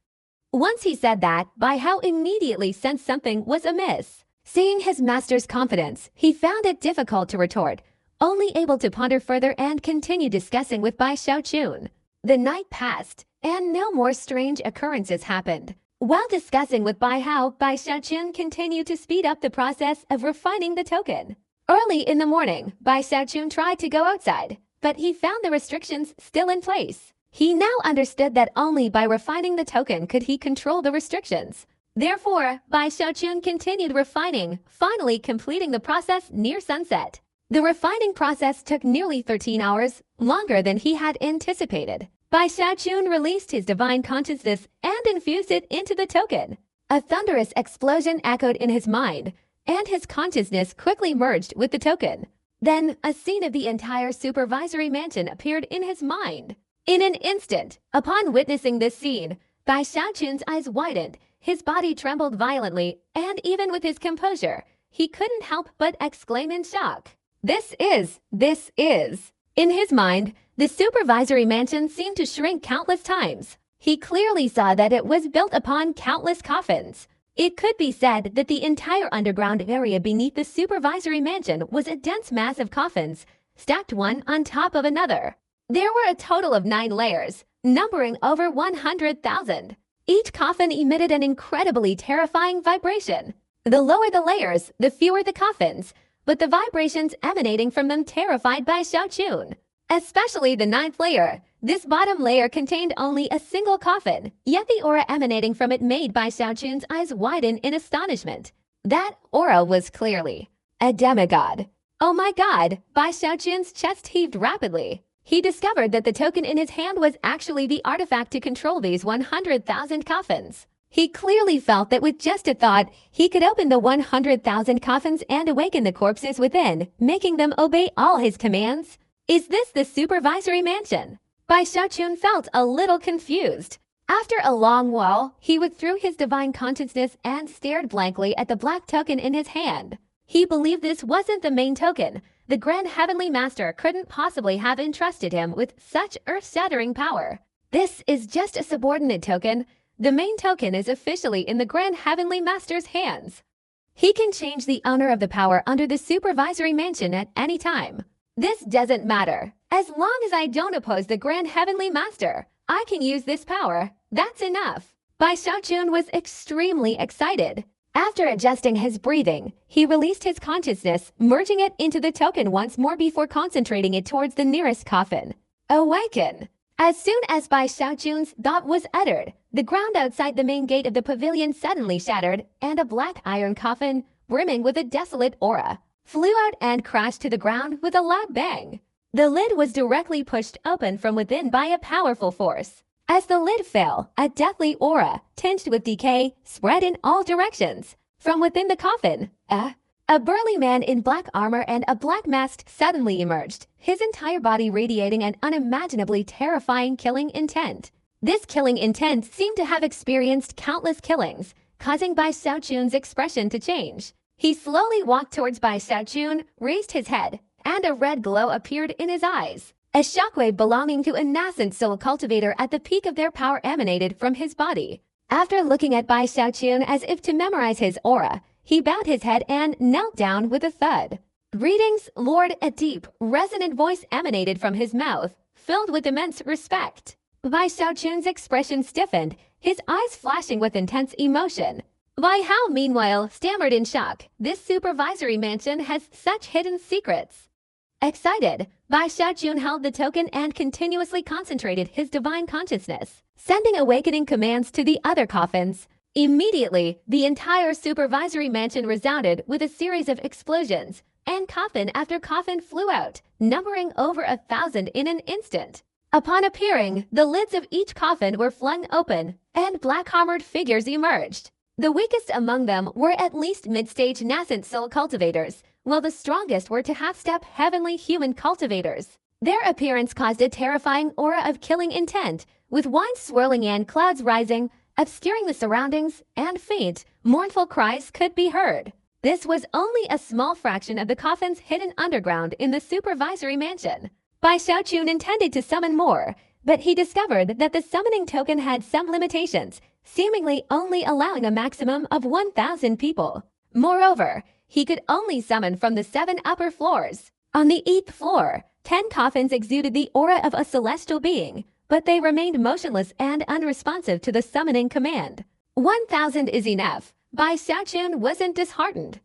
Once he said that, Bai Hao immediately sensed something was amiss. Seeing his master's confidence, he found it difficult to retort, only able to ponder further and continue discussing with Bai Xiaochun. The night passed, and no more strange occurrences happened. While discussing with Bai Hao, Bai Xiaochun continued to speed up the process of refining the token. Early in the morning, Bai Xiaochun tried to go outside, but he found the restrictions still in place. He now understood that only by refining the token could he control the restrictions. Therefore, Bai Xiaochun continued refining, finally completing the process near sunset. The refining process took nearly 13 hours, longer than he had anticipated. Bai Xiaochun released his divine consciousness and infused it into the token. A thunderous explosion echoed in his mind, and his consciousness quickly merged with the token. Then, a scene of the entire supervisory mansion appeared in his mind. In an instant, upon witnessing this scene, Bai Xiaochun's eyes widened, his body trembled violently, and even with his composure, he couldn't help but exclaim in shock. This is. In his mind, the supervisory mansion seemed to shrink countless times. He clearly saw that it was built upon countless coffins. It could be said that the entire underground area beneath the supervisory mansion was a dense mass of coffins, stacked one on top of another. There were a total of 9 layers, numbering over 100,000. Each coffin emitted an incredibly terrifying vibration. The lower the layers, the fewer the coffins, but the vibrations emanating from them terrified Bai Xiaochun. Especially the 9th layer. This bottom layer contained only a single coffin, yet the aura emanating from it made Bai Xiaochun's eyes widen in astonishment. That aura was clearly a demigod. Oh my god, Bai Xiaochun's chest heaved rapidly. He discovered that the token in his hand was actually the artifact to control these 100,000 coffins. He clearly felt that with just a thought, he could open the 100,000 coffins and awaken the corpses within, making them obey all his commands. Is this the supervisory mansion? Bai Xiaochun felt a little confused. After a long while, he withdrew his divine consciousness and stared blankly at the black token in his hand. He believed this wasn't the main token. The Grand Heavenly Master couldn't possibly have entrusted him with such earth-shattering power. This is just a subordinate token. The main token is officially in the Grand Heavenly Master's hands. He can change the owner of the power under the supervisory mansion at any time. This doesn't matter. As long as I don't oppose the Grand Heavenly Master, I can use this power. That's enough. Bai Xiaochun was extremely excited. After adjusting his breathing, he released his consciousness, merging it into the token once more before concentrating it towards the nearest coffin. Awaken! As soon as Bai Xiaochun's thought was uttered, the ground outside the main gate of the pavilion suddenly shattered, and a black iron coffin, brimming with a desolate aura, flew out and crashed to the ground with a loud bang. The lid was directly pushed open from within by a powerful force. As the lid fell, a deathly aura, tinged with decay, spread in all directions. From within the coffin, a burly man in black armor and a black mask suddenly emerged, his entire body radiating an unimaginably terrifying killing intent. This killing intent seemed to have experienced countless killings, causing Bai Xiaochun's expression to change. He slowly walked towards Bai Xiaochun, raised his head, and a red glow appeared in his eyes. A shockwave belonging to a nascent soul cultivator at the peak of their power emanated from his body. After looking at Bai Xiaochun as if to memorize his aura, he bowed his head and knelt down with a thud. "Greetings, Lord," a deep, resonant voice emanated from his mouth, filled with immense respect. Bai Xiaochun's expression stiffened, his eyes flashing with intense emotion. Bai Hao, meanwhile, stammered in shock. This supervisory mansion has such hidden secrets. Excited, Bai Xiaochun held the token and continuously concentrated his divine consciousness, sending awakening commands to the other coffins. Immediately, the entire supervisory mansion resounded with a series of explosions, and coffin after coffin flew out, numbering over 1,000 in an instant. Upon appearing, the lids of each coffin were flung open, and black-armored figures emerged. The weakest among them were at least mid-stage nascent soul cultivators, while the strongest were to half-step heavenly human cultivators. Their appearance caused a terrifying aura of killing intent, with winds swirling and clouds rising, obscuring the surroundings, and faint, mournful cries could be heard. This was only a small fraction of the coffins hidden underground in the supervisory mansion. Bai Xiaochun intended to summon more, but he discovered that the summoning token had some limitations, seemingly only allowing a maximum of 1,000 people. Moreover, he could only summon from the 7 upper floors. On the 8th floor, 10 coffins exuded the aura of a celestial being, but they remained motionless and unresponsive to the summoning command. 1,000 is enough. Bai Xiaochun wasn't disheartened.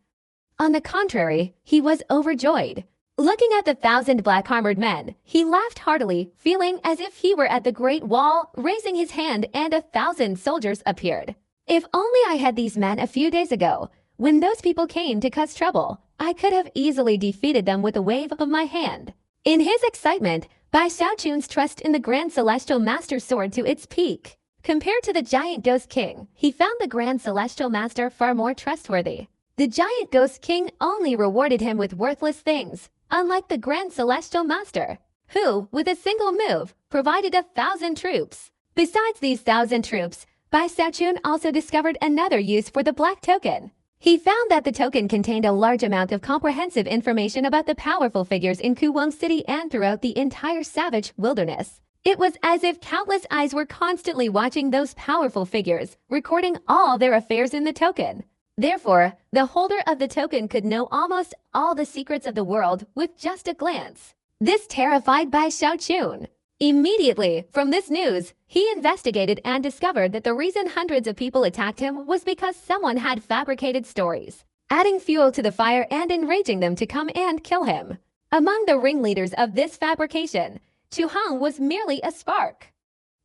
On the contrary, he was overjoyed. Looking at the 1,000 black-armored men, he laughed heartily, feeling as if he were at the Great Wall, raising his hand, and 1,000 soldiers appeared. If only I had these men a few days ago. When those people came to cause trouble, I could have easily defeated them with a wave of my hand. In his excitement, Bai Xiaochun's trust in the Grand Celestial Master soared to its peak. Compared to the Giant Ghost King, he found the Grand Celestial Master far more trustworthy. The Giant Ghost King only rewarded him with worthless things, unlike the Grand Celestial Master, who, with a single move, provided 1,000 troops. Besides these 1,000 troops, Bai Xiaochun also discovered another use for the Black Token. He found that the token contained a large amount of comprehensive information about the powerful figures in Kuwang City and throughout the entire savage wilderness. It was as if countless eyes were constantly watching those powerful figures, recording all their affairs in the token. Therefore, the holder of the token could know almost all the secrets of the world with just a glance. This terrified Bai Xiaochun. Immediately, from this news, he investigated and discovered that the reason hundreds of people attacked him was because someone had fabricated stories, adding fuel to the fire and enraging them to come and kill him. Among the ringleaders of this fabrication, Chu Hong was merely a spark.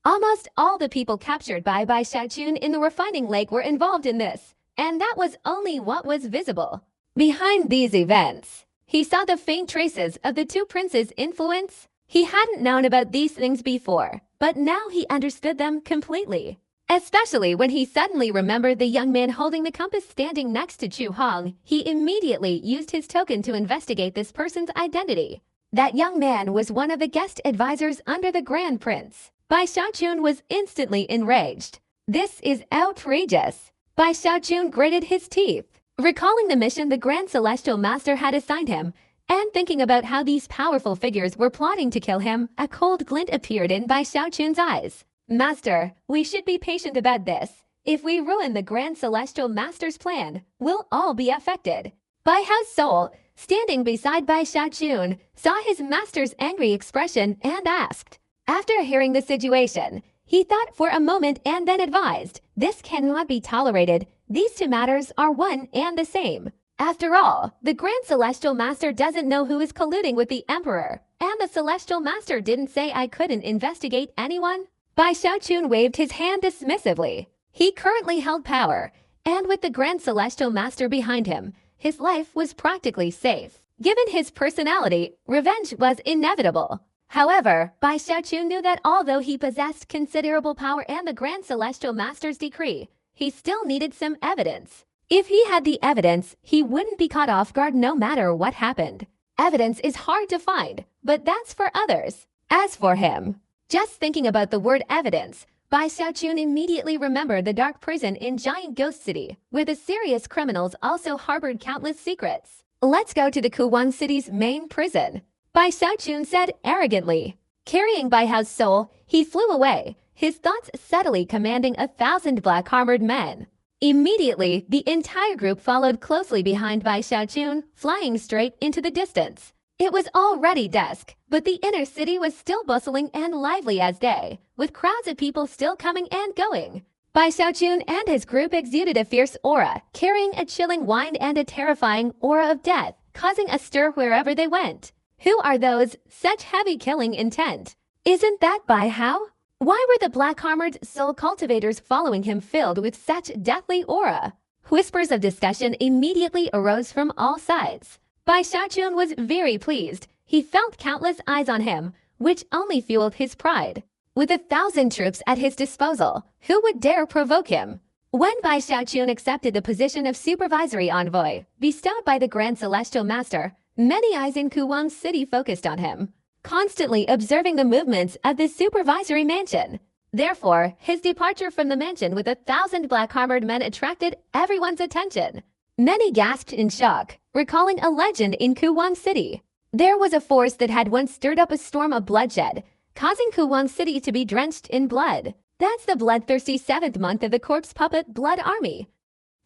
Almost all the people captured by Bai Xiaochun in the refining lake were involved in this, and that was only what was visible. Behind these events, he saw the faint traces of the two princes' influence. He hadn't known about these things before, but now he understood them completely. Especially when he suddenly remembered the young man holding the compass standing next to Chu Hong. He immediately used his token to investigate this person's identity. That young man was one of the guest advisors under the Grand Prince. Bai Xiaochun was instantly enraged. This is outrageous. Bai Xiaochun gritted his teeth, recalling the mission the Grand Celestial Master had assigned him, and thinking about how these powerful figures were plotting to kill him. A cold glint appeared in Bai Xiaochun's eyes. Master, we should be patient about this. If we ruin the Grand Celestial Master's plan, we'll all be affected. Bai Hao's soul, standing beside Bai Xiaochun, saw his master's angry expression and asked. After hearing the situation, he thought for a moment and then advised, this cannot be tolerated. These two matters are one and the same. After all, the Grand Celestial Master doesn't know who is colluding with the Emperor, and the Celestial Master didn't say I couldn't investigate anyone. Bai Xiaochun waved his hand dismissively. He currently held power, and with the Grand Celestial Master behind him, his life was practically safe. Given his personality, revenge was inevitable. However, Bai Xiaochun knew that although he possessed considerable power and the Grand Celestial Master's decree, he still needed some evidence. If he had the evidence, he wouldn't be caught off guard no matter what happened. Evidence is hard to find, but that's for others. As for him, just thinking about the word evidence, Bai Xiaochun immediately remembered the dark prison in Giant Ghost City, where the serious criminals also harbored countless secrets. Let's go to the Kuwan City's main prison, Bai Xiaochun said arrogantly. Carrying Bai Hao's soul, he flew away, his thoughts subtly commanding 1,000 black-armored men. Immediately, the entire group followed closely behind Bai Xiaochun, flying straight into the distance. It was already dusk, but the inner city was still bustling and lively as day, with crowds of people still coming and going. Bai Xiaochun and his group exuded a fierce aura, carrying a chilling wind and a terrifying aura of death, causing a stir wherever they went. Who are those? Such heavy killing intent. Isn't that Bai Hao? Why were the black-armored soul cultivators following him filled with such deathly aura? Whispers of discussion immediately arose from all sides. Bai Xiaochun was very pleased. He felt countless eyes on him, which only fueled his pride. With 1,000 troops at his disposal, who would dare provoke him? When Bai Xiaochun accepted the position of supervisory envoy, bestowed by the Grand Celestial Master, many eyes in Kuwan City focused on him, constantly observing the movements of the supervisory mansion. Therefore, his departure from the mansion with 1,000 black-armored men attracted everyone's attention. Many gasped in shock, recalling a legend in Kuwan City. There was a force that had once stirred up a storm of bloodshed, causing Kuwan City to be drenched in blood. That's the bloodthirsty 7th month of the Corpse Puppet Blood Army.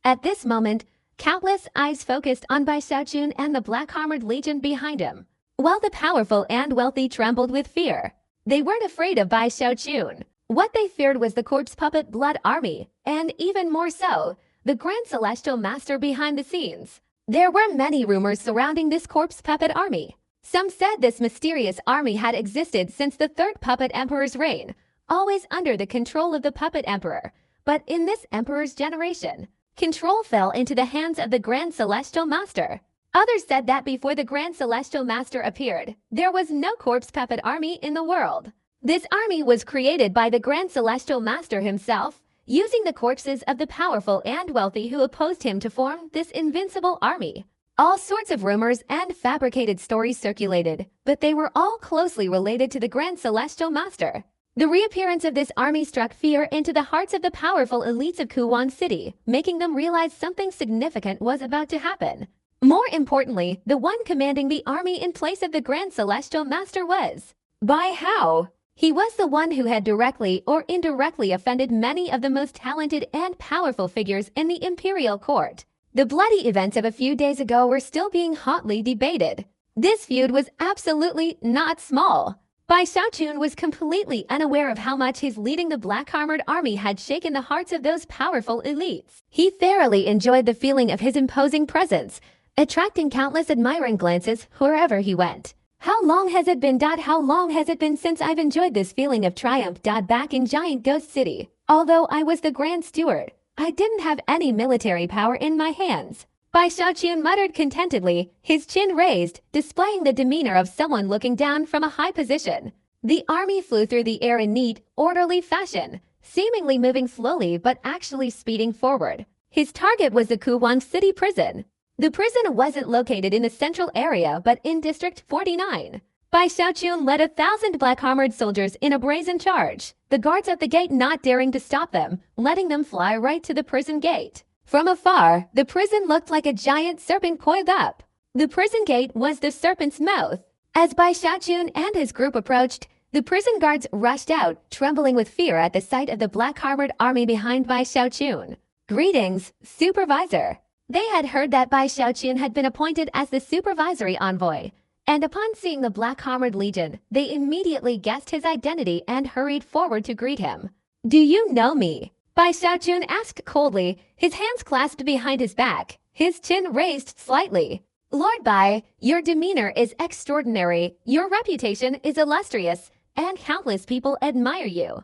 At this moment, countless eyes focused on Bai Xiaochun and the black-armored legion behind him. While the powerful and wealthy trembled with fear, they weren't afraid of Bai Xiaochun. What they feared was the Corpse Puppet Blood Army, and even more so, the Grand Celestial Master behind the scenes. There were many rumors surrounding this Corpse Puppet Army. Some said this mysterious army had existed since the 3rd Puppet Emperor's reign, always under the control of the Puppet Emperor. But in this Emperor's generation, control fell into the hands of the Grand Celestial Master. Others said that before the Grand Celestial Master appeared, there was no Corpse Puppet Army in the world. This army was created by the Grand Celestial Master himself, using the corpses of the powerful and wealthy who opposed him to form this invincible army. All sorts of rumors and fabricated stories circulated, but they were all closely related to the Grand Celestial Master. The reappearance of this army struck fear into the hearts of the powerful elites of Kuwan City, making them realize something significant was about to happen. More importantly, the one commanding the army in place of the Grand Celestial Master was Bai Hao. He was the one who had directly or indirectly offended many of the most talented and powerful figures in the imperial court. The bloody events of a few days ago were still being hotly debated. This feud was absolutely not small. Bai Xiaochun was completely unaware of how much his leading the black-armored army had shaken the hearts of those powerful elites. He thoroughly enjoyed the feeling of his imposing presence, attracting countless admiring glances wherever he went. How long has it been? How long has it been since I've enjoyed this feeling of triumph? Back in Giant Ghost City, although I was the Grand Steward, I didn't have any military power in my hands. Bai Xiaochun muttered contentedly, his chin raised, displaying the demeanor of someone looking down from a high position. The army flew through the air in neat, orderly fashion, seemingly moving slowly but actually speeding forward. His target was the Kuwan City prison. The prison wasn't located in the central area but in District 49. Bai Xiaochun led 1,000 black-armored soldiers in a brazen charge, the guards at the gate not daring to stop them, letting them fly right to the prison gate. From afar, the prison looked like a giant serpent coiled up. The prison gate was the serpent's mouth. As Bai Xiaochun and his group approached, the prison guards rushed out, trembling with fear at the sight of the black-armored army behind Bai Xiaochun. Greetings, Supervisor. They had heard that Bai Xiaochun had been appointed as the supervisory envoy, and upon seeing the black-armored legion, they immediately guessed his identity and hurried forward to greet him. Do you know me? Bai Xiaochun asked coldly, his hands clasped behind his back, his chin raised slightly. Lord Bai, your demeanor is extraordinary, your reputation is illustrious, and countless people admire you.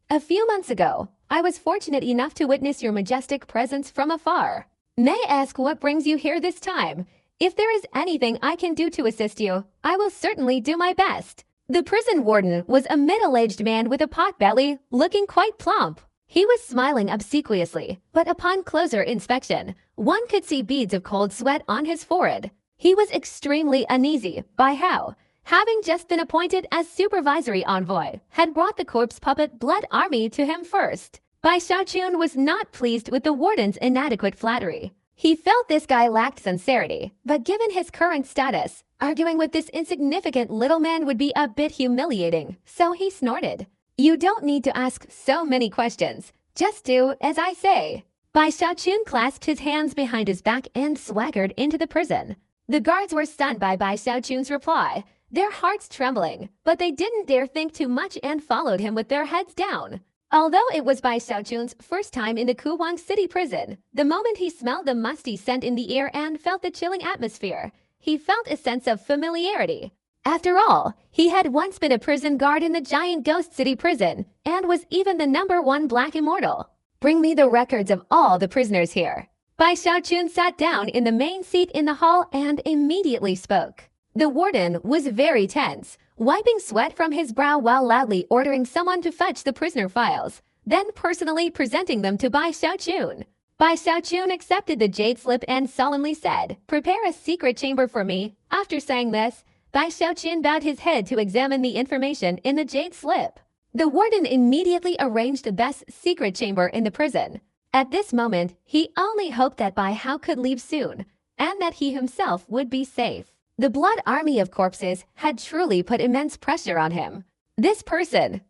A few months ago, I was fortunate enough to witness your majestic presence from afar. May I ask what brings you here this time? If there is anything I can do to assist you, I will certainly do my best. The prison warden was a middle-aged man with a pot-belly, looking quite plump. He was smiling obsequiously, but upon closer inspection, one could see beads of cold sweat on his forehead. He was extremely uneasy by how, having just been appointed as supervisory envoy, had brought the corpse puppet Blood Army to him first. Bai Xiaochun was not pleased with the warden's inadequate flattery. He felt this guy lacked sincerity, but given his current status, arguing with this insignificant little man would be a bit humiliating, so he snorted. You don't need to ask so many questions. Just do as I say. Bai Xiaochun clasped his hands behind his back and swaggered into the prison. The guards were stunned by Bai Xiaochun's reply, their hearts trembling, but they didn't dare think too much and followed him with their heads down. Although it was Bai Xiaochun's first time in the Kuwang City prison, the moment he smelled the musty scent in the air and felt the chilling atmosphere, he felt a sense of familiarity. After all, he had once been a prison guard in the giant Ghost City prison and was even the #1 Black Immortal. Bring me the records of all the prisoners here. Bai Xiaochun sat down in the main seat in the hall and immediately spoke. The warden was very tense, wiping sweat from his brow while loudly ordering someone to fetch the prisoner files, then personally presenting them to Bai Xiaochun. Bai Xiaochun accepted the jade slip and solemnly said, "Prepare a secret chamber for me." After saying this, Bai Xiaochun bowed his head to examine the information in the jade slip. The warden immediately arranged the best secret chamber in the prison. At this moment, he only hoped that Bai Hao could leave soon, and that he himself would be safe. The blood army of corpses had truly put immense pressure on him. This person,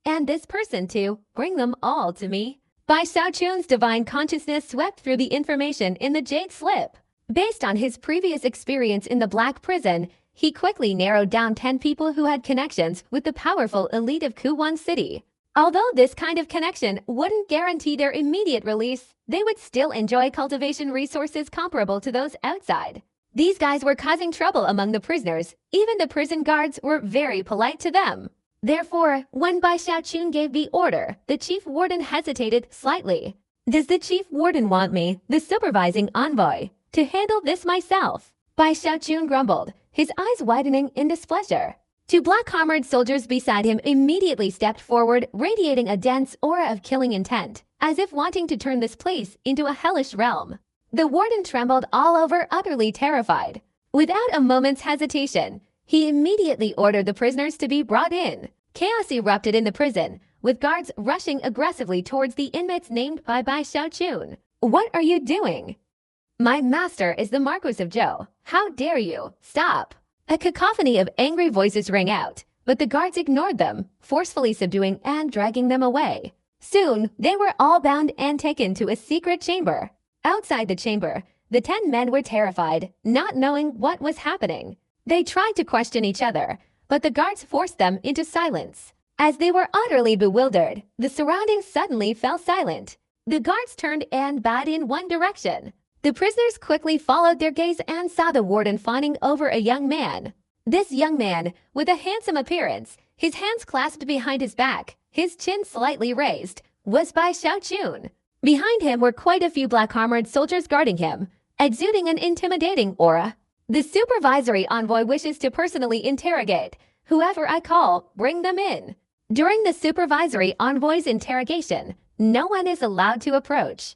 and this person too, bring them all to me. Bai Xiaochun's divine consciousness swept through the information in the jade slip. Based on his previous experience in the Black Prison, he quickly narrowed down 10 people who had connections with the powerful elite of Kuwang City. Although this kind of connection wouldn't guarantee their immediate release, they would still enjoy cultivation resources comparable to those outside. These guys were causing trouble among the prisoners. Even the prison guards were very polite to them. Therefore, when Bai Xiaochun gave the order, the chief warden hesitated slightly. Does the chief warden want me, the supervising envoy, to handle this myself? Bai Xiaochun grumbled, his eyes widening in displeasure. Two black-armored soldiers beside him immediately stepped forward, radiating a dense aura of killing intent, as if wanting to turn this place into a hellish realm. The warden trembled all over, utterly terrified. Without a moment's hesitation, he immediately ordered the prisoners to be brought in. Chaos erupted in the prison, with guards rushing aggressively towards the inmates named by Bai Xiaochun. What are you doing? My master is the Marquis of Zhou. How dare you? Stop! A cacophony of angry voices rang out, but the guards ignored them, forcefully subduing and dragging them away. Soon, they were all bound and taken to a secret chamber. Outside the chamber, the 10 men were terrified, not knowing what was happening. They tried to question each other, but the guards forced them into silence. As they were utterly bewildered, the surroundings suddenly fell silent. The guards turned and bowed in one direction. The prisoners quickly followed their gaze and saw the warden fawning over a young man. This young man, with a handsome appearance, his hands clasped behind his back, his chin slightly raised, was Bai Xiaochun. Behind him were quite a few black-armored soldiers guarding him, exuding an intimidating aura. The supervisory envoy wishes to personally interrogate. Whoever I call, bring them in. During the supervisory envoy's interrogation, no one is allowed to approach.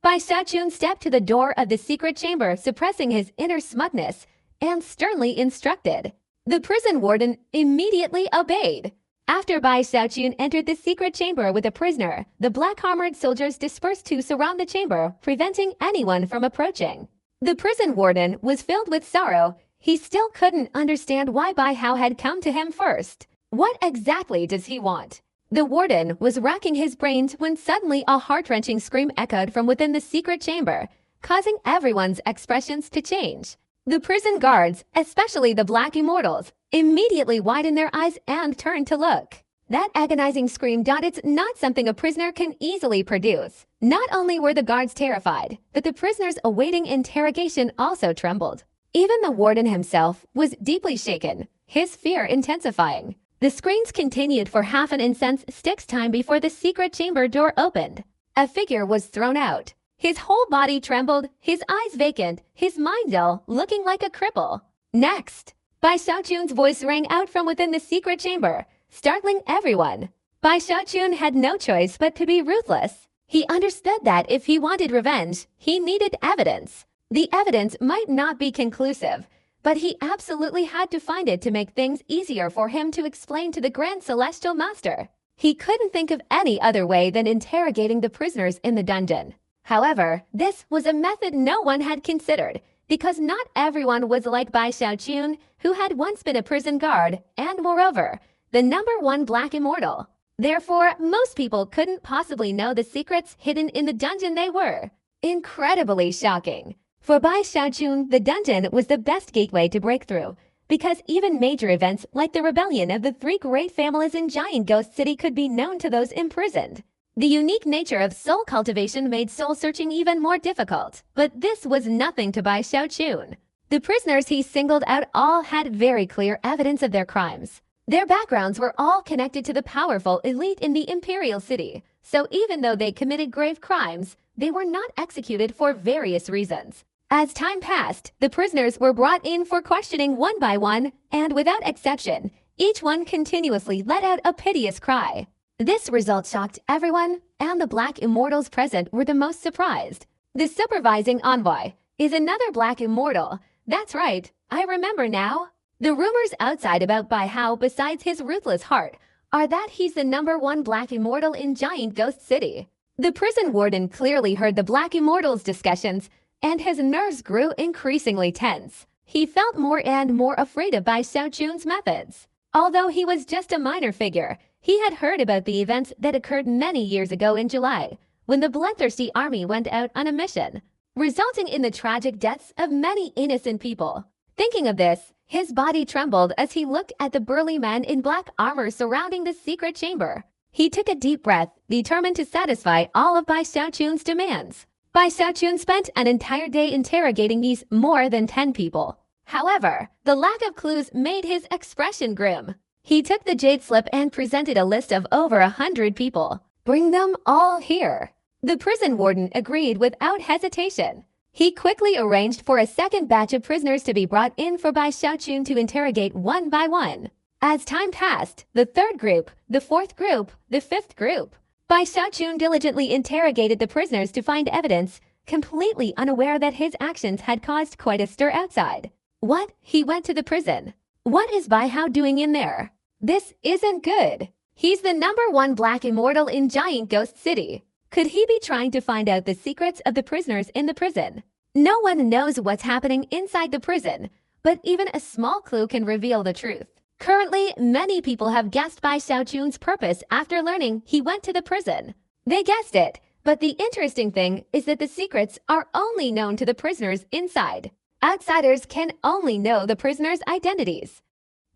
Bai Xiaochun stepped to the door of the secret chamber, suppressing his inner smugness, and sternly instructed. The prison warden immediately obeyed. After Bai Xiaochun entered the secret chamber with a prisoner, the black-armored soldiers dispersed to surround the chamber, preventing anyone from approaching. The prison warden was filled with sorrow. He still couldn't understand why Bai Hao had come to him first. What exactly does he want? The warden was racking his brains when suddenly a heart-wrenching scream echoed from within the secret chamber, causing everyone's expressions to change. The prison guards, especially the Black Immortals, immediately widened their eyes and turned to look. That agonizing scream, it's not something a prisoner can easily produce. Not only were the guards terrified, but the prisoners awaiting interrogation also trembled. Even the warden himself was deeply shaken, his fear intensifying. The screams continued for half an insensed time before the secret chamber door opened. A figure was thrown out. His whole body trembled, his eyes vacant, his mind dull, looking like a cripple. Next! Bai Xiaochun's voice rang out from within the secret chamber, startling everyone. Bai Xiaochun had no choice but to be ruthless. He understood that if he wanted revenge, he needed evidence. The evidence might not be conclusive, but he absolutely had to find it to make things easier for him to explain to the Grand Celestial Master. He couldn't think of any other way than interrogating the prisoners in the dungeon. However, this was a method no one had considered, because not everyone was like Bai Xiaochun, who had once been a prison guard, and moreover, the #1 Black Immortal. Therefore, most people couldn't possibly know the secrets hidden in the dungeon they were. Incredibly shocking. For Bai Xiaochun, the dungeon was the best gateway to break through, because even major events like the rebellion of the 3 great families in Giant Ghost City could be known to those imprisoned. The unique nature of soul cultivation made soul searching even more difficult, but this was nothing to Bai Xiaochun. The prisoners he singled out all had very clear evidence of their crimes. Their backgrounds were all connected to the powerful elite in the Imperial City, so even though they committed grave crimes, they were not executed for various reasons. As time passed, the prisoners were brought in for questioning one by one, and without exception, each one continuously let out a piteous cry. This result shocked everyone, and the Black Immortals present were the most surprised. The supervising envoy is another Black Immortal. That's right, I remember now. The rumors outside about Bai Hao, besides his ruthless heart, are that he's the #1 Black Immortal in Giant Ghost City. The prison warden clearly heard the Black Immortals' discussions, and his nerves grew increasingly tense. He felt more and more afraid of Bai Xiaochun's methods. Although he was just a minor figure, he had heard about the events that occurred many years ago in July, when the bloodthirsty army went out on a mission, resulting in the tragic deaths of many innocent people. Thinking of this, his body trembled as he looked at the burly men in black armor surrounding the secret chamber. He took a deep breath, determined to satisfy all of Bai Xiaochun's demands. Bai Xiaochun spent an entire day interrogating these more than 10 people. However, the lack of clues made his expression grim. He took the jade slip and presented a list of over 100 people. Bring them all here. The prison warden agreed without hesitation. He quickly arranged for a second batch of prisoners to be brought in for Bai Xiaochun to interrogate one by one. As time passed, the 3rd group, the 4th group, the 5th group, Bai Xiaochun diligently interrogated the prisoners to find evidence, completely unaware that his actions had caused quite a stir outside. What? He went to the prison. What is Bai Hao doing in there? This isn't good. He's the #1 Black Immortal in Giant Ghost City. Could he be trying to find out the secrets of the prisoners in the prison? No one knows what's happening inside the prison, but even a small clue can reveal the truth. Currently, many people have guessed Bai Xiaochun's purpose after learning he went to the prison. They guessed it, but the interesting thing is that the secrets are only known to the prisoners inside. Outsiders can only know the prisoners' identities.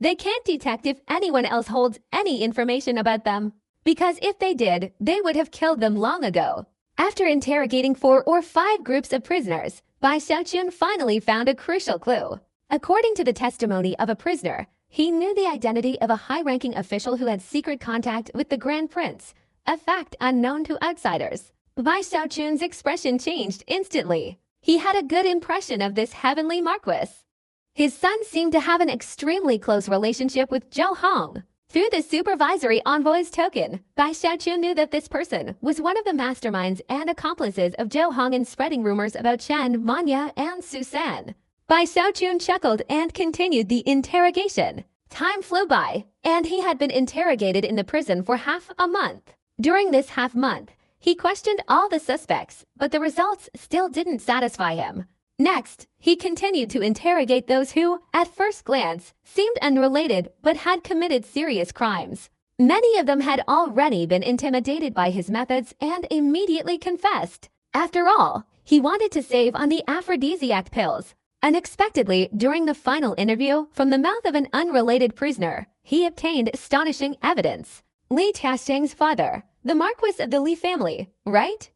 They can't detect if anyone else holds any information about them, because if they did, they would have killed them long ago. After interrogating 4 or 5 groups of prisoners, Bai Xiaochun finally found a crucial clue. According to the testimony of a prisoner, he knew the identity of a high-ranking official who had secret contact with the Grand Prince, a fact unknown to outsiders. Bai Xiaochun's expression changed instantly. He had a good impression of this heavenly Marquis. His son seemed to have an extremely close relationship with Zhou Hong. Through the supervisory envoy's token, Bai Xiaochun knew that this person was one of the masterminds and accomplices of Zhou Hong in spreading rumors about Chen, Manya, and Susan. Bai Xiaochun chuckled and continued the interrogation. Time flew by, and he had been interrogated in the prison for half a month. During this half month, he questioned all the suspects, but the results still didn't satisfy him. Next, he continued to interrogate those who, at first glance, seemed unrelated but had committed serious crimes. Many of them had already been intimidated by his methods and immediately confessed. After all, he wanted to save on the aphrodisiac pills. Unexpectedly, during the final interview, from the mouth of an unrelated prisoner, he obtained astonishing evidence. Li Tiaxing's father, the Marquis of the Li family, right?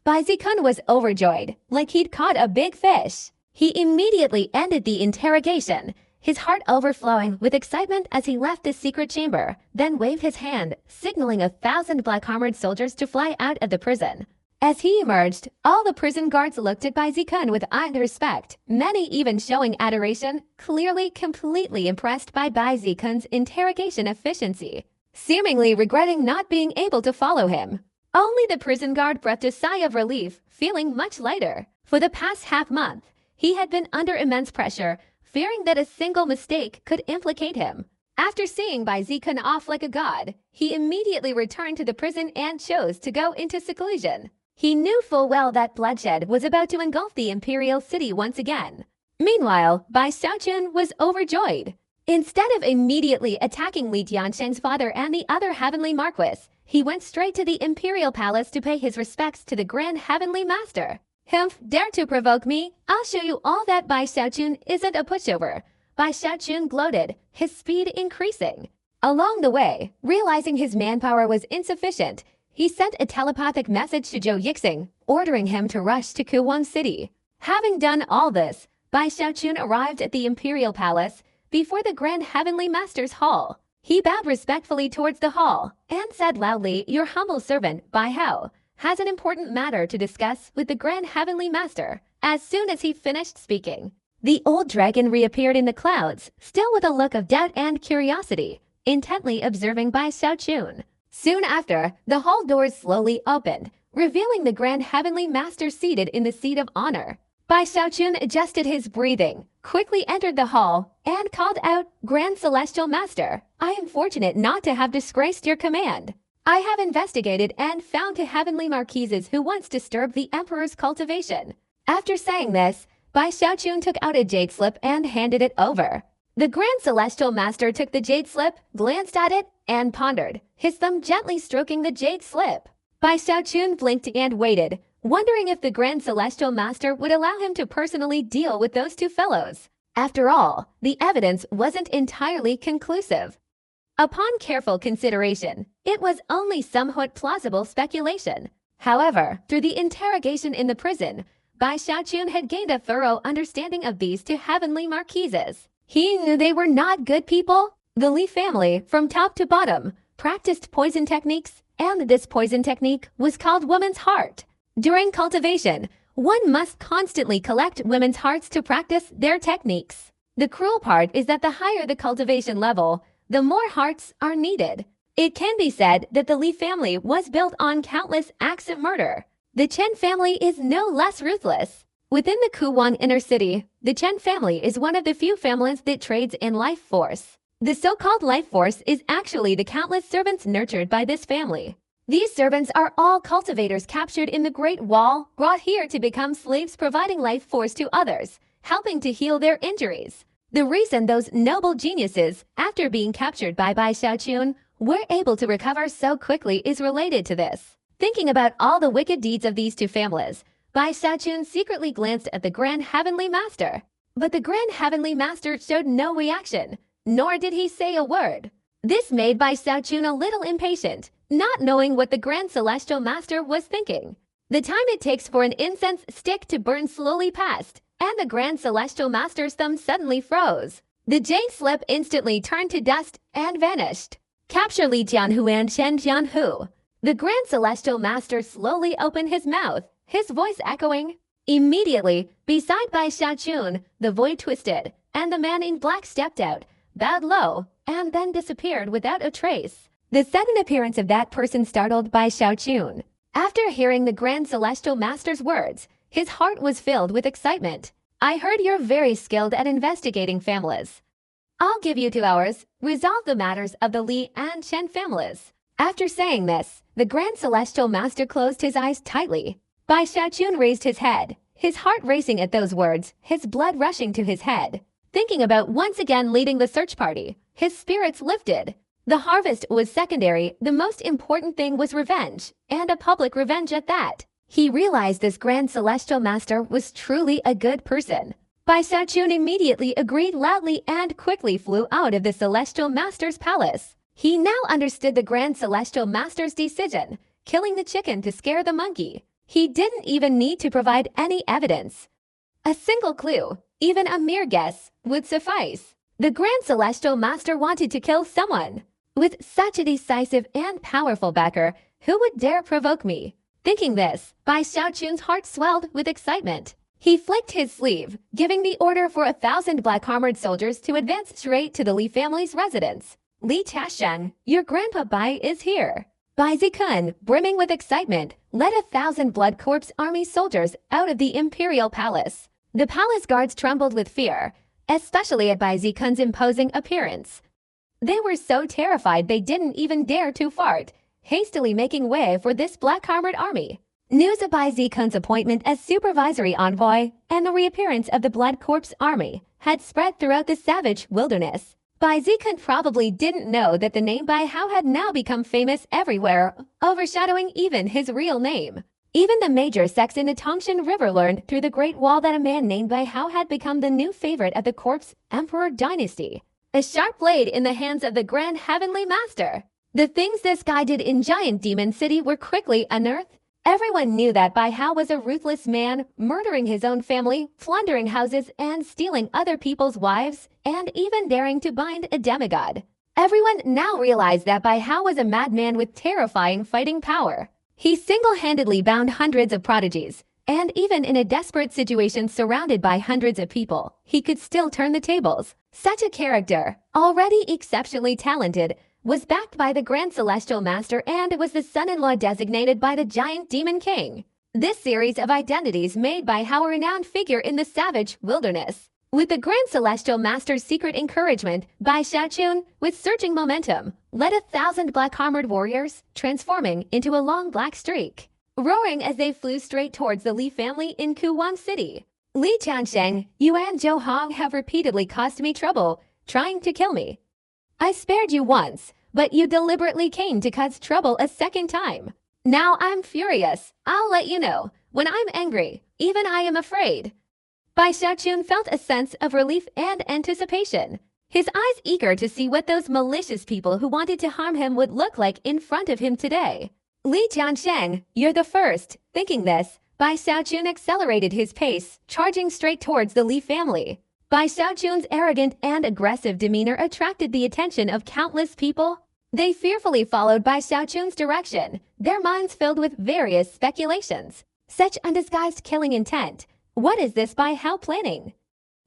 Bai Zikun was overjoyed, like he'd caught a big fish. He immediately ended the interrogation. his heart overflowing with excitement as he left the secret chamber, then waved his hand, signaling 1,000 black-armored soldiers to fly out of the prison. As he emerged, all the prison guards looked at Bai Zikun with eyed respect, many even showing adoration, clearly completely impressed by Bai Zikun's interrogation efficiency, seemingly regretting not being able to follow him. Only the prison guard breathed a sigh of relief, feeling much lighter. For the past half-month, he had been under immense pressure, fearing that a single mistake could implicate him. After seeing Bai Zikun off like a god, he immediately returned to the prison and chose to go into seclusion. He knew full well that bloodshed was about to engulf the imperial city once again. Meanwhile, Bai Xiaochun was overjoyed. Instead of immediately attacking Li Tiansheng's father and the other heavenly marquis, he went straight to the imperial palace to pay his respects to the grand heavenly master. "Humph, dare to provoke me? I'll show you all that Bai Xiaochun isn't a pushover." Bai Xiaochun gloated, his speed increasing. Along the way, realizing his manpower was insufficient, he sent a telepathic message to Zhou Yixing, ordering him to rush to Kuwang City. Having done all this, Bai Xiaochun arrived at the imperial palace before the grand heavenly master's hall. He bowed respectfully towards the hall and said loudly, "Your humble servant, Bai Hao, has an important matter to discuss with the grand heavenly master." As soon as he finished speaking, the old dragon reappeared in the clouds, still with a look of doubt and curiosity, intently observing Bai Xiaochun. Soon after, the hall doors slowly opened, revealing the grand heavenly master seated in the seat of honor. Bai Xiaochun adjusted his breathing, quickly entered the hall, and called out, "Grand Celestial Master, I am fortunate not to have disgraced your command. I have investigated and found two heavenly marquises who once disturbed the Emperor's cultivation." After saying this, Bai Xiaochun took out a jade slip and handed it over. The Grand Celestial Master took the jade slip, glanced at it, and pondered, his thumb gently stroking the jade slip. Bai Xiaochun blinked and waited, wondering if the Grand Celestial Master would allow him to personally deal with those two fellows. After all, the evidence wasn't entirely conclusive. Upon careful consideration, it was only somewhat plausible speculation. However, through the interrogation in the prison, Bai Xiaochun had gained a thorough understanding of these two heavenly marquises. He knew they were not good people. The Li family, from top to bottom, practiced poison techniques, and this poison technique was called woman's heart. During cultivation, one must constantly collect women's hearts to practice their techniques. The cruel part is that the higher the cultivation level, the more hearts are needed. It can be said that the Li family was built on countless acts of murder. The Chen family is no less ruthless. Within the Kuwang inner city, the Chen family is one of the few families that trades in life force. The so-called life force is actually the countless servants nurtured by this family. These servants are all cultivators captured in the Great Wall, brought here to become slaves providing life force to others, helping to heal their injuries. The reason those noble geniuses, after being captured by Bai Xiaochun, were able to recover so quickly is related to this. Thinking about all the wicked deeds of these two families, Bai Xiaochun secretly glanced at the Grand Heavenly Master. But the Grand Heavenly Master showed no reaction, nor did he say a word. This made Bai Xiaochun a little impatient, not knowing what the Grand Celestial Master was thinking. The time it takes for an incense stick to burn slowly passed, and the Grand Celestial Master's thumb suddenly froze. The jade slip instantly turned to dust and vanished. "Capture Li Jianhu and Shen Jianhu." The Grand Celestial Master slowly opened his mouth, his voice echoing. Immediately, beside Bai Xiaochun, the void twisted, and the man in black stepped out, bowed low, and then disappeared without a trace. The sudden appearance of that person startled Bai Xiaochun. After hearing the Grand Celestial Master's words, his heart was filled with excitement. "I heard you're very skilled at investigating families. I'll give you 2 hours, resolve the matters of the Li and Chen families." After saying this, the Grand Celestial Master closed his eyes tightly. Bai Xiaochun raised his head, his heart racing at those words, his blood rushing to his head. Thinking about once again leading the search party, his spirits lifted. The harvest was secondary, the most important thing was revenge, and a public revenge at that. He realized this Grand Celestial Master was truly a good person. Bai Xiaochun immediately agreed loudly and quickly flew out of the Celestial Master's palace. He now understood the Grand Celestial Master's decision, killing the chicken to scare the monkey. He didn't even need to provide any evidence. A single clue, even a mere guess, would suffice. The Grand Celestial Master wanted to kill someone. With such a decisive and powerful backer, who would dare provoke me? Thinking this, Bai Xiaochun's heart swelled with excitement. He flicked his sleeve, giving the order for 1,000 black-armored soldiers to advance straight to the Li family's residence. Li Tiasheng, your grandpa Bai is here. Bai Zikun, brimming with excitement, led 1,000 Blood Corps army soldiers out of the imperial palace. The palace guards trembled with fear, especially at Bai Zikun's imposing appearance. They were so terrified they didn't even dare to fart, hastily making way for this black-armored army. News of Bai Zikun's appointment as supervisory envoy and the reappearance of the Blood Corps army had spread throughout the savage wilderness. Bai Zikun probably didn't know that the name Bai Hao had now become famous everywhere, overshadowing even his real name. Even the major sects in the Tongshan River learned through the Great Wall that a man named Bai Hao had become the new favorite of the Corpse Emperor dynasty. A sharp blade in the hands of the Grand Heavenly Master. The things this guy did in Giant Demon City were quickly unearthed. Everyone knew that Bai Hao was a ruthless man, murdering his own family, plundering houses, and stealing other people's wives, and even daring to bind a demigod. Everyone now realized that Bai Hao was a madman with terrifying fighting power. He single-handedly bound hundreds of prodigies, and even in a desperate situation surrounded by hundreds of people, he could still turn the tables. Such a character, already exceptionally talented, was backed by the Grand Celestial Master and was the son-in-law designated by the Giant Demon King. This series of identities made Bai Hao a renowned figure in the savage wilderness. With the Grand Celestial Master's secret encouragement, Bai Xiaochun, with surging momentum, led 1,000 black-armored warriors, transforming into a long black streak, roaring as they flew straight towards the Li family in Kuwang City. Li Tiansheng, you and Zhou Hong have repeatedly caused me trouble, trying to kill me. I spared you once, but you deliberately came to cause trouble a second time. Now I'm furious. I'll let you know. When I'm angry, even I am afraid. Bai Xiaochun felt a sense of relief and anticipation, his eyes eager to see what those malicious people who wanted to harm him would look like in front of him today. Li Tiansheng, you're the first. Thinking this, Bai Xiaochun accelerated his pace, charging straight towards the Li family. Bai Xiaochun's arrogant and aggressive demeanor attracted the attention of countless people. They fearfully followed Bai Xiaochun's direction, their minds filled with various speculations. Such undisguised killing intent. What is this Bai Hao planning?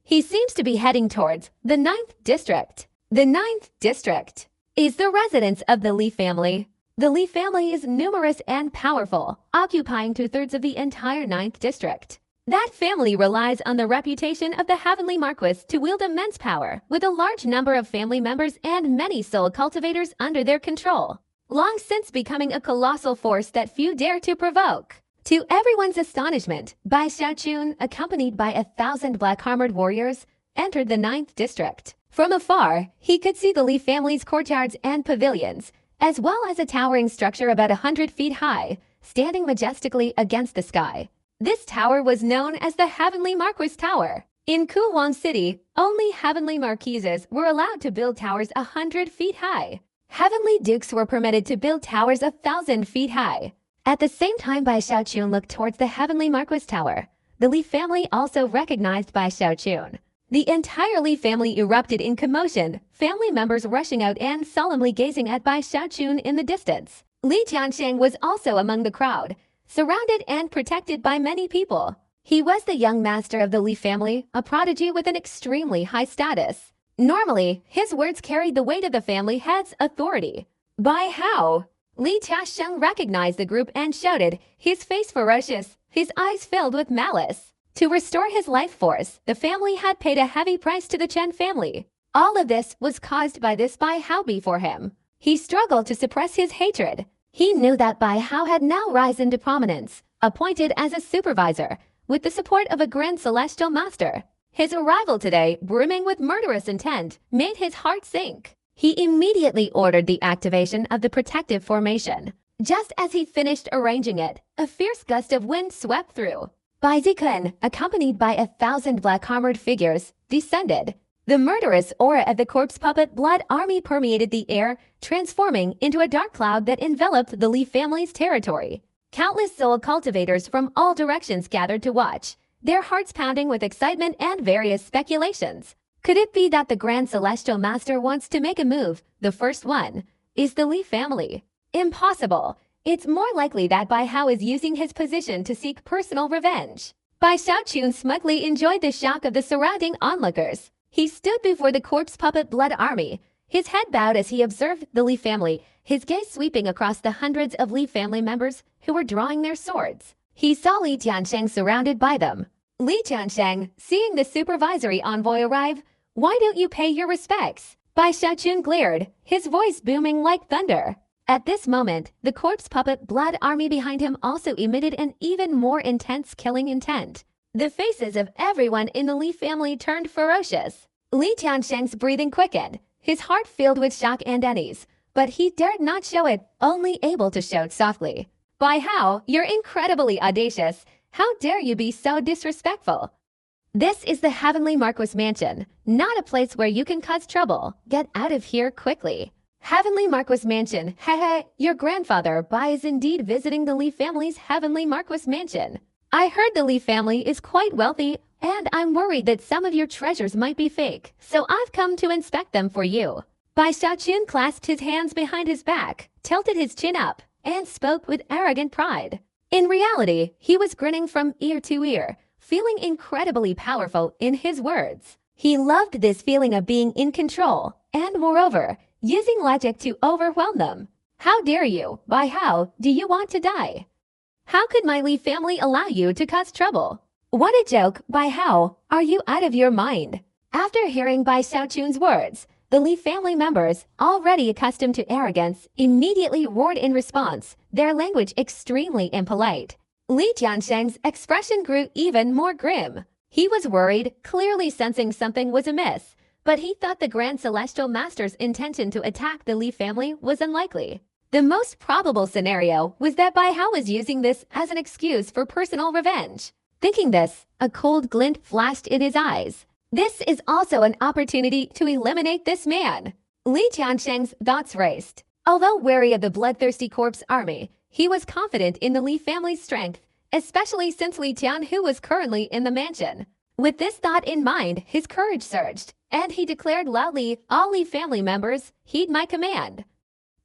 He seems to be heading towards the 9th district. The 9th district is the residence of the Li family. The Li family is numerous and powerful, occupying 2/3 of the entire 9th district. That family relies on the reputation of the Heavenly Marquis to wield immense power, with a large number of family members and many soul cultivators under their control, long since becoming a colossal force that few dare to provoke. To everyone's astonishment, Bai Xiaochun, accompanied by 1,000 black-armored warriors, entered the 9th district. From afar, he could see the Li family's courtyards and pavilions, as well as a towering structure about 100 feet high, standing majestically against the sky. This tower was known as the Heavenly Marquis Tower. In Kuwang City, only Heavenly Marquises were allowed to build towers 100 feet high. Heavenly Dukes were permitted to build towers 1,000 feet high. At the same time Bai Xiaochun looked towards the Heavenly Marquis Tower, the Li family also recognized Bai Xiaochun. The entire Li family erupted in commotion, family members rushing out and solemnly gazing at Bai Xiaochun in the distance. Li Tiansheng was also among the crowd, surrounded and protected by many people. He was the young master of the Li family, a prodigy with an extremely high status. Normally, his words carried the weight of the family head's authority. Bai Hao! Li Tiasheng recognized the group and shouted, his face ferocious, his eyes filled with malice. To restore his life force, the family had paid a heavy price to the Chen family. All of this was caused by this Bai Hao before him. He struggled to suppress his hatred. He knew that Bai Hao had now risen to prominence, appointed as a supervisor, with the support of a Grand Celestial Master. His arrival today, brimming with murderous intent, made his heart sink. He immediately ordered the activation of the protective formation. Just as he finished arranging it, a fierce gust of wind swept through. Bai Zikun, accompanied by 1,000 black-armored figures, descended. The murderous aura of the corpse puppet blood army permeated the air, transforming into a dark cloud that enveloped the Li family's territory. Countless soul cultivators from all directions gathered to watch, their hearts pounding with excitement and various speculations. Could it be that the Grand Celestial Master wants to make a move? The first one is the Li family. Impossible. It's more likely that Bai Hao is using his position to seek personal revenge. Bai Xiaochun smugly enjoyed the shock of the surrounding onlookers. He stood before the corpse puppet blood army, his head bowed as he observed the Li family, his gaze sweeping across the hundreds of Li family members who were drawing their swords. He saw Li Tiansheng surrounded by them. Li Tiansheng, seeing the supervisory envoy arrive, "Why don't you pay your respects?" Bai Xiaochun glared, his voice booming like thunder. At this moment, the corpse puppet blood army behind him also emitted an even more intense killing intent. The faces of everyone in the Li family turned ferocious. Li Tiansheng's breathing quickened, his heart filled with shock and unease, but he dared not show it, only able to shout softly, "Bai Hao, you're incredibly audacious. How dare you be so disrespectful? This is the Heavenly Marquis Mansion, not a place where you can cause trouble. Get out of here quickly." Heavenly Marquis Mansion, hehe, your grandfather Bai is indeed visiting the Li family's Heavenly Marquis Mansion. I heard the Li family is quite wealthy, and I'm worried that some of your treasures might be fake, so I've come to inspect them for you. Bai Xiaochun clasped his hands behind his back, tilted his chin up, and spoke with arrogant pride. In reality, he was grinning from ear to ear, feeling incredibly powerful in his words. He loved this feeling of being in control, and moreover, using logic to overwhelm them. How dare you, Bai Hao, do you want to die? How could my Li family allow you to cause trouble? What a joke, Bai Hao, are you out of your mind? After hearing Bai Xiaochun's words, the Li family members, already accustomed to arrogance, immediately roared in response, their language extremely impolite. Li Tiansheng's expression grew even more grim. He was worried, clearly sensing something was amiss, but he thought the Grand Celestial Master's intention to attack the Li family was unlikely. The most probable scenario was that Bai Hao was using this as an excuse for personal revenge. Thinking this, a cold glint flashed in his eyes. This is also an opportunity to eliminate this man. Li Tiansheng's thoughts raced. Although wary of the bloodthirsty corpse army, he was confident in the Li family's strength, especially since Li Tianhu was currently in the mansion. With this thought in mind, his courage surged, and he declared loudly, "All Li family members, heed my command.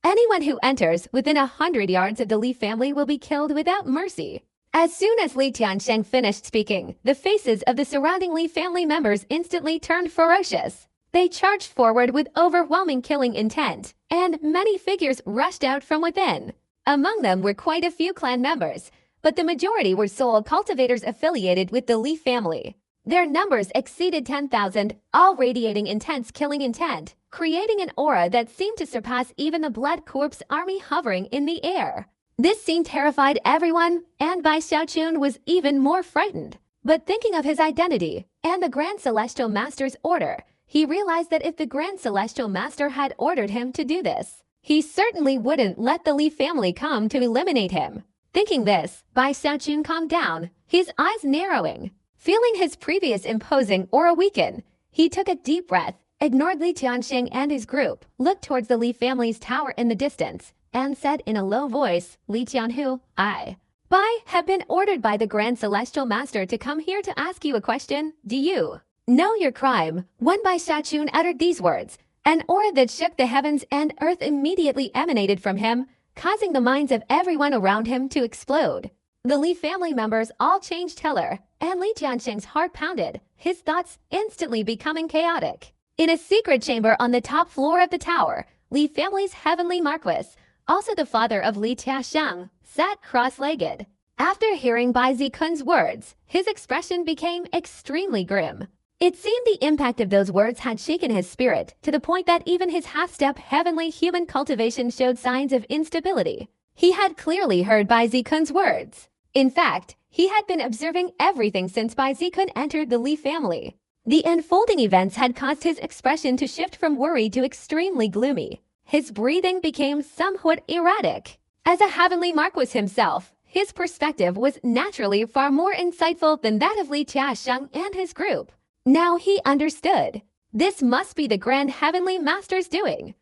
Anyone who enters within 100 yards of the Li family will be killed without mercy." As soon as Li Tiansheng finished speaking, the faces of the surrounding Li family members instantly turned ferocious. They charged forward with overwhelming killing intent, and many figures rushed out from within. Among them were quite a few clan members, but the majority were soul cultivators affiliated with the Li family. Their numbers exceeded 10,000, all radiating intense killing intent, creating an aura that seemed to surpass even the blood corpse army hovering in the air. This scene terrified everyone, and Bai Xiaochun was even more frightened. But thinking of his identity and the Grand Celestial Master's order, he realized that if the Grand Celestial Master had ordered him to do this, he certainly wouldn't let the Li family come to eliminate him. Thinking this, Bai Xiaochun calmed down, his eyes narrowing. Feeling his previous imposing aura weaken, he took a deep breath, ignored Li Tiansheng and his group, looked towards the Li family's tower in the distance, and said in a low voice, "Li Tianhu, Bai have been ordered by the Grand Celestial Master to come here to ask you a question. Do you know your crime?" When Bai Xiaochun uttered these words, an aura that shook the heavens and earth immediately emanated from him, causing the minds of everyone around him to explode. The Li family members all changed color, and Li Tiansheng's heart pounded, his thoughts instantly becoming chaotic. In a secret chamber on the top floor of the tower, Li family's Heavenly Marquis, also the father of Li Tiansheng, sat cross-legged. After hearing Bai Zikun's words, his expression became extremely grim. It seemed the impact of those words had shaken his spirit to the point that even his half-step heavenly human cultivation showed signs of instability. He had clearly heard Bai Zikun's words. In fact, he had been observing everything since Bai Zikun entered the Li family. The unfolding events had caused his expression to shift from worry to extremely gloomy. His breathing became somewhat erratic. As a Heavenly Marquis himself, his perspective was naturally far more insightful than that of Li Tiansheng and his group. Now he understood. This must be the Grand Heavenly Master's doing.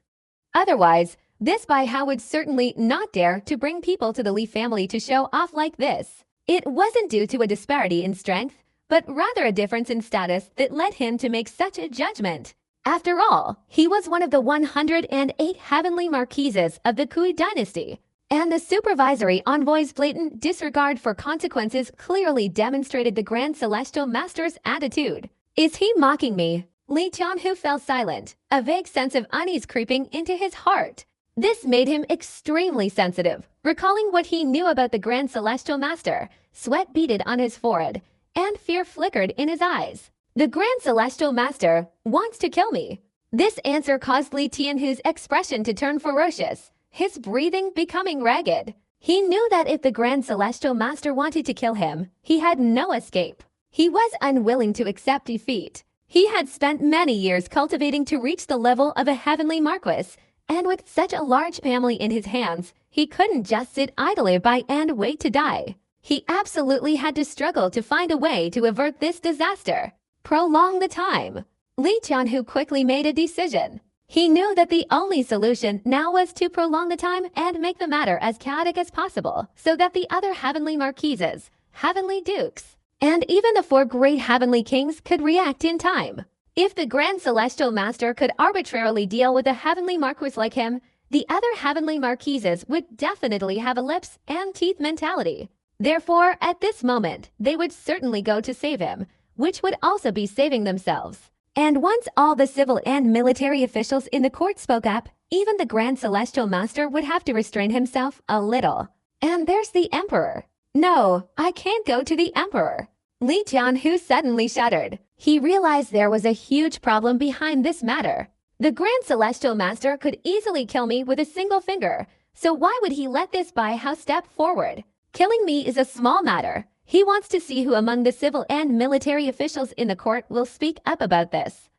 Otherwise, this Bai Hao would certainly not dare to bring people to the Li family to show off like this. It wasn't due to a disparity in strength, but rather a difference in status that led him to make such a judgment. After all, he was one of the 108 heavenly marquises of the Kui dynasty, and the supervisory envoy's blatant disregard for consequences clearly demonstrated the Grand Celestial Master's attitude. Is he mocking me? Li Tianhu fell silent, a vague sense of unease creeping into his heart. This made him extremely sensitive, recalling what he knew about the Grand Celestial Master. Sweat beaded on his forehead, and fear flickered in his eyes. The Grand Celestial Master wants to kill me. This answer caused Li Tianhu's expression to turn ferocious, his breathing becoming ragged. He knew that if the Grand Celestial Master wanted to kill him, he had no escape. He was unwilling to accept defeat. He had spent many years cultivating to reach the level of a heavenly marquis, and with such a large family in his hands, he couldn't just sit idly by and wait to die. He absolutely had to struggle to find a way to avert this disaster. Prolong the time. Li Tianhu quickly made a decision. He knew that the only solution now was to prolong the time and make the matter as chaotic as possible, so that the other heavenly marquises, heavenly dukes, and even the 4 great heavenly kings could react in time. If the Grand Celestial Master could arbitrarily deal with a heavenly marquis like him, the other heavenly marquises would definitely have a lips and teeth mentality. Therefore, at this moment, they would certainly go to save him, which would also be saving themselves. And once all the civil and military officials in the court spoke up, even the Grand Celestial Master would have to restrain himself a little. And there's the Emperor. No, I can't go to the Emperor. Li Tianhu suddenly shuddered. He realized there was a huge problem behind this matter. The Grand Celestial Master could easily kill me with a single finger, so why would he let this Bai-Hao step forward? Killing me is a small matter. He wants to see who among the civil and military officials in the court will speak up about this.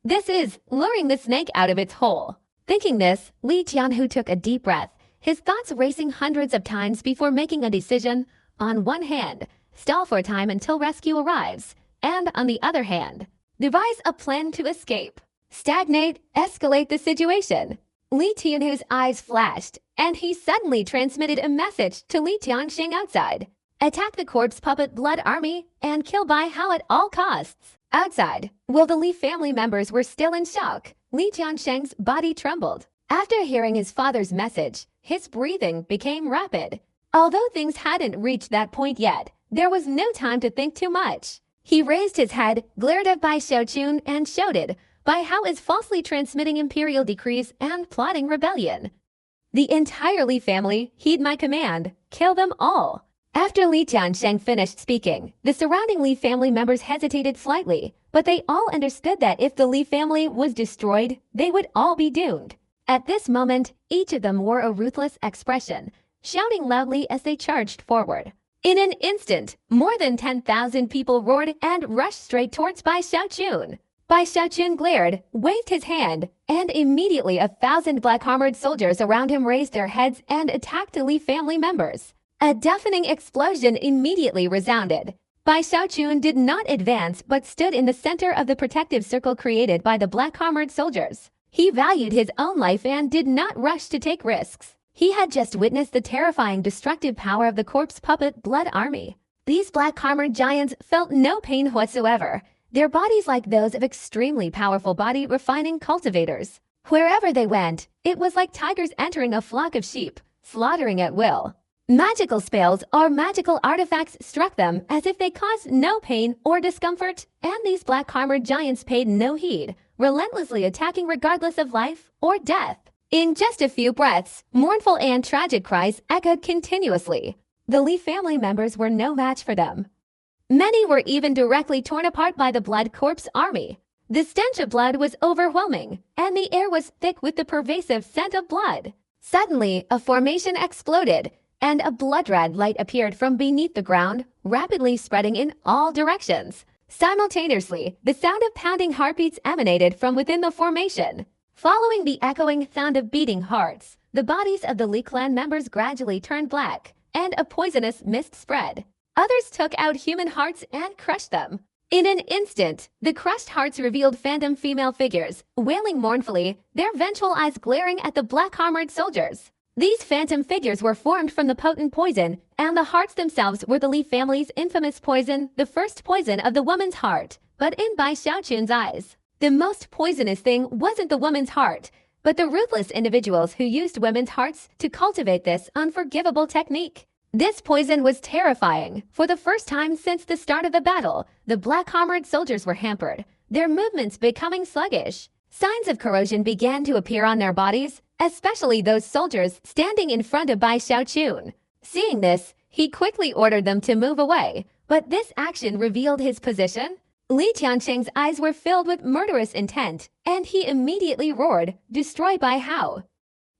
This is luring the snake out of its hole. Thinking this, Li Tianhu took a deep breath, his thoughts racing hundreds of times before making a decision. On one hand, stall for time until rescue arrives, and on the other hand, devise a plan to escape. Stagnate, escalate the situation. Li Tianhu's eyes flashed, and he suddenly transmitted a message to Li Tianxing outside. Attack the corpse puppet blood army and kill Bai-Hao at all costs. Outside, while the Li family members were still in shock, Li Tianxing's body trembled. After hearing his father's message, his breathing became rapid. Although things hadn't reached that point yet, there was no time to think too much. He raised his head, glared at Bai Xiaochun, and shouted, Bai-Hao is falsely transmitting imperial decrees and plotting rebellion. The entire Li family, heed my command, kill them all. After Li Tianxing finished speaking, the surrounding Li family members hesitated slightly, but they all understood that if the Li family was destroyed, they would all be doomed. At this moment, each of them wore a ruthless expression, shouting loudly as they charged forward. In an instant, more than 10,000 people roared and rushed straight towards Bai Xiaochun. Bai Xiaochun glared, waved his hand, and immediately 1,000 black-armored soldiers around him raised their heads and attacked the Li family members. A deafening explosion immediately resounded. Bai Xiaochun did not advance but stood in the center of the protective circle created by the black-armored soldiers. He valued his own life and did not rush to take risks. He had just witnessed the terrifying destructive power of the corpse puppet blood army. These black-armored giants felt no pain whatsoever, their bodies like those of extremely powerful body refining cultivators. Wherever they went, it was like tigers entering a flock of sheep, slaughtering at will. Magical spells or magical artifacts struck them as if they caused no pain or discomfort, and these black-armored giants paid no heed, relentlessly attacking regardless of life or death. In just a few breaths, mournful and tragic cries echoed continuously. The Li family members were no match for them. Many were even directly torn apart by the blood corpse army. The stench of blood was overwhelming, and the air was thick with the pervasive scent of blood. Suddenly, a formation exploded, and a blood red light appeared from beneath the ground, rapidly spreading in all directions. Simultaneously, the sound of pounding heartbeats emanated from within the formation. Following the echoing sound of beating hearts, the bodies of the Li clan members gradually turned black, and a poisonous mist spread. Others took out human hearts and crushed them. In an instant, the crushed hearts revealed phantom female figures, wailing mournfully, their vengeful eyes glaring at the black-armored soldiers. These phantom figures were formed from the potent poison, and the hearts themselves were the Li family's infamous poison, the first poison of the woman's heart. But in Bai Xiaochun's eyes, the most poisonous thing wasn't the woman's heart, but the ruthless individuals who used women's hearts to cultivate this unforgivable technique. This poison was terrifying. For the first time since the start of the battle, the black-armored soldiers were hampered, their movements becoming sluggish. Signs of corrosion began to appear on their bodies, especially those soldiers standing in front of Bai Xiaochun. Seeing this, he quickly ordered them to move away, but this action revealed his position. Li Tianqing's eyes were filled with murderous intent, and he immediately roared, "Destroy Bai Hao!"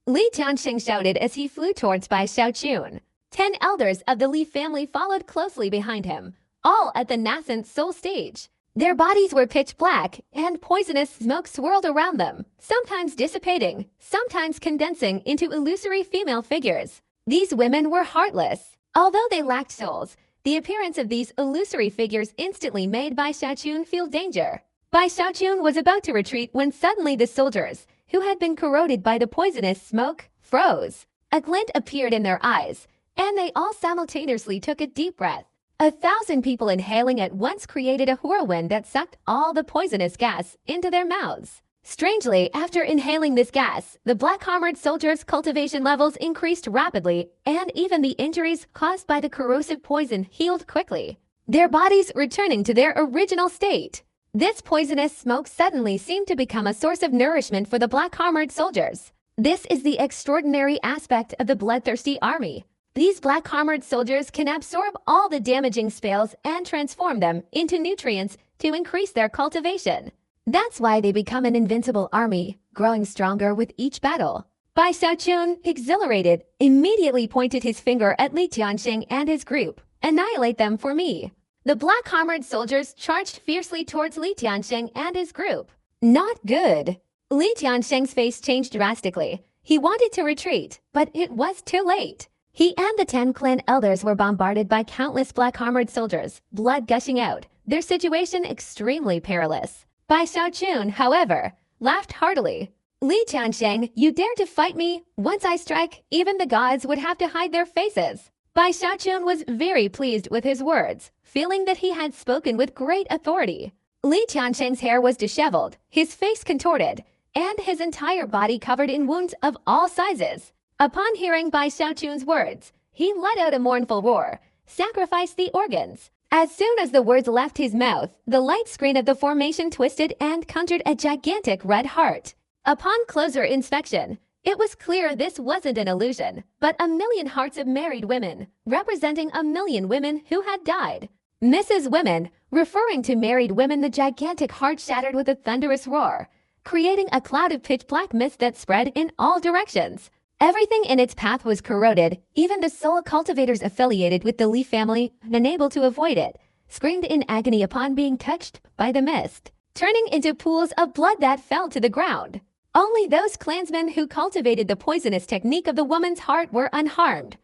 Li Tianqing shouted as he flew towards Bai Xiaochun. 10 elders of the Li family followed closely behind him, all at the nascent soul stage. Their bodies were pitch black, and poisonous smoke swirled around them, sometimes dissipating, sometimes condensing into illusory female figures. These women were heartless. Although they lacked souls, the appearance of these illusory figures instantly made Bai Xiaochun feel danger. Bai Xiaochun was about to retreat when suddenly the soldiers, who had been corroded by the poisonous smoke, froze. A glint appeared in their eyes, and they all simultaneously took a deep breath. 1,000 people inhaling at once created a whirlwind that sucked all the poisonous gas into their mouths. Strangely, after inhaling this gas, the black-armored soldiers' cultivation levels increased rapidly, and even the injuries caused by the corrosive poison healed quickly, their bodies returning to their original state. This poisonous smoke suddenly seemed to become a source of nourishment for the black-armored soldiers. This is the extraordinary aspect of the bloodthirsty army. These black-armored soldiers can absorb all the damaging spells and transform them into nutrients to increase their cultivation. That's why they become an invincible army, growing stronger with each battle. Bai Xiaochun, exhilarated, immediately pointed his finger at Li Tianqing and his group. "Annihilate them for me." The black-armored soldiers charged fiercely towards Li Tianqing and his group. Not good. Li Tianqing's face changed drastically. He wanted to retreat, but it was too late. He and the 10 clan elders were bombarded by countless black-armored soldiers, blood gushing out, their situation extremely perilous. Bai Xiaochun, however, laughed heartily. "Li Tianqing, you dare to fight me? Once I strike, even the gods would have to hide their faces." Bai Xiaochun was very pleased with his words, feeling that he had spoken with great authority. Li Tianqing's hair was disheveled, his face contorted, and his entire body covered in wounds of all sizes. Upon hearing Bai Xiaochun's words, he let out a mournful roar, "Sacrifice the organs." As soon as the words left his mouth, the light screen of the formation twisted and conjured a gigantic red heart. Upon closer inspection, it was clear this wasn't an illusion, but 1,000,000 hearts of married women, representing 1,000,000 women who had died. Mrs. Women, referring to married women, the gigantic heart shattered with a thunderous roar, creating a cloud of pitch-black mist that spread in all directions. Everything in its path was corroded. Even the soul cultivators affiliated with the Li family, unable to avoid it, screamed in agony upon being touched by the mist, turning into pools of blood that fell to the ground. Only those clansmen who cultivated the poisonous technique of the woman's heart were unharmed.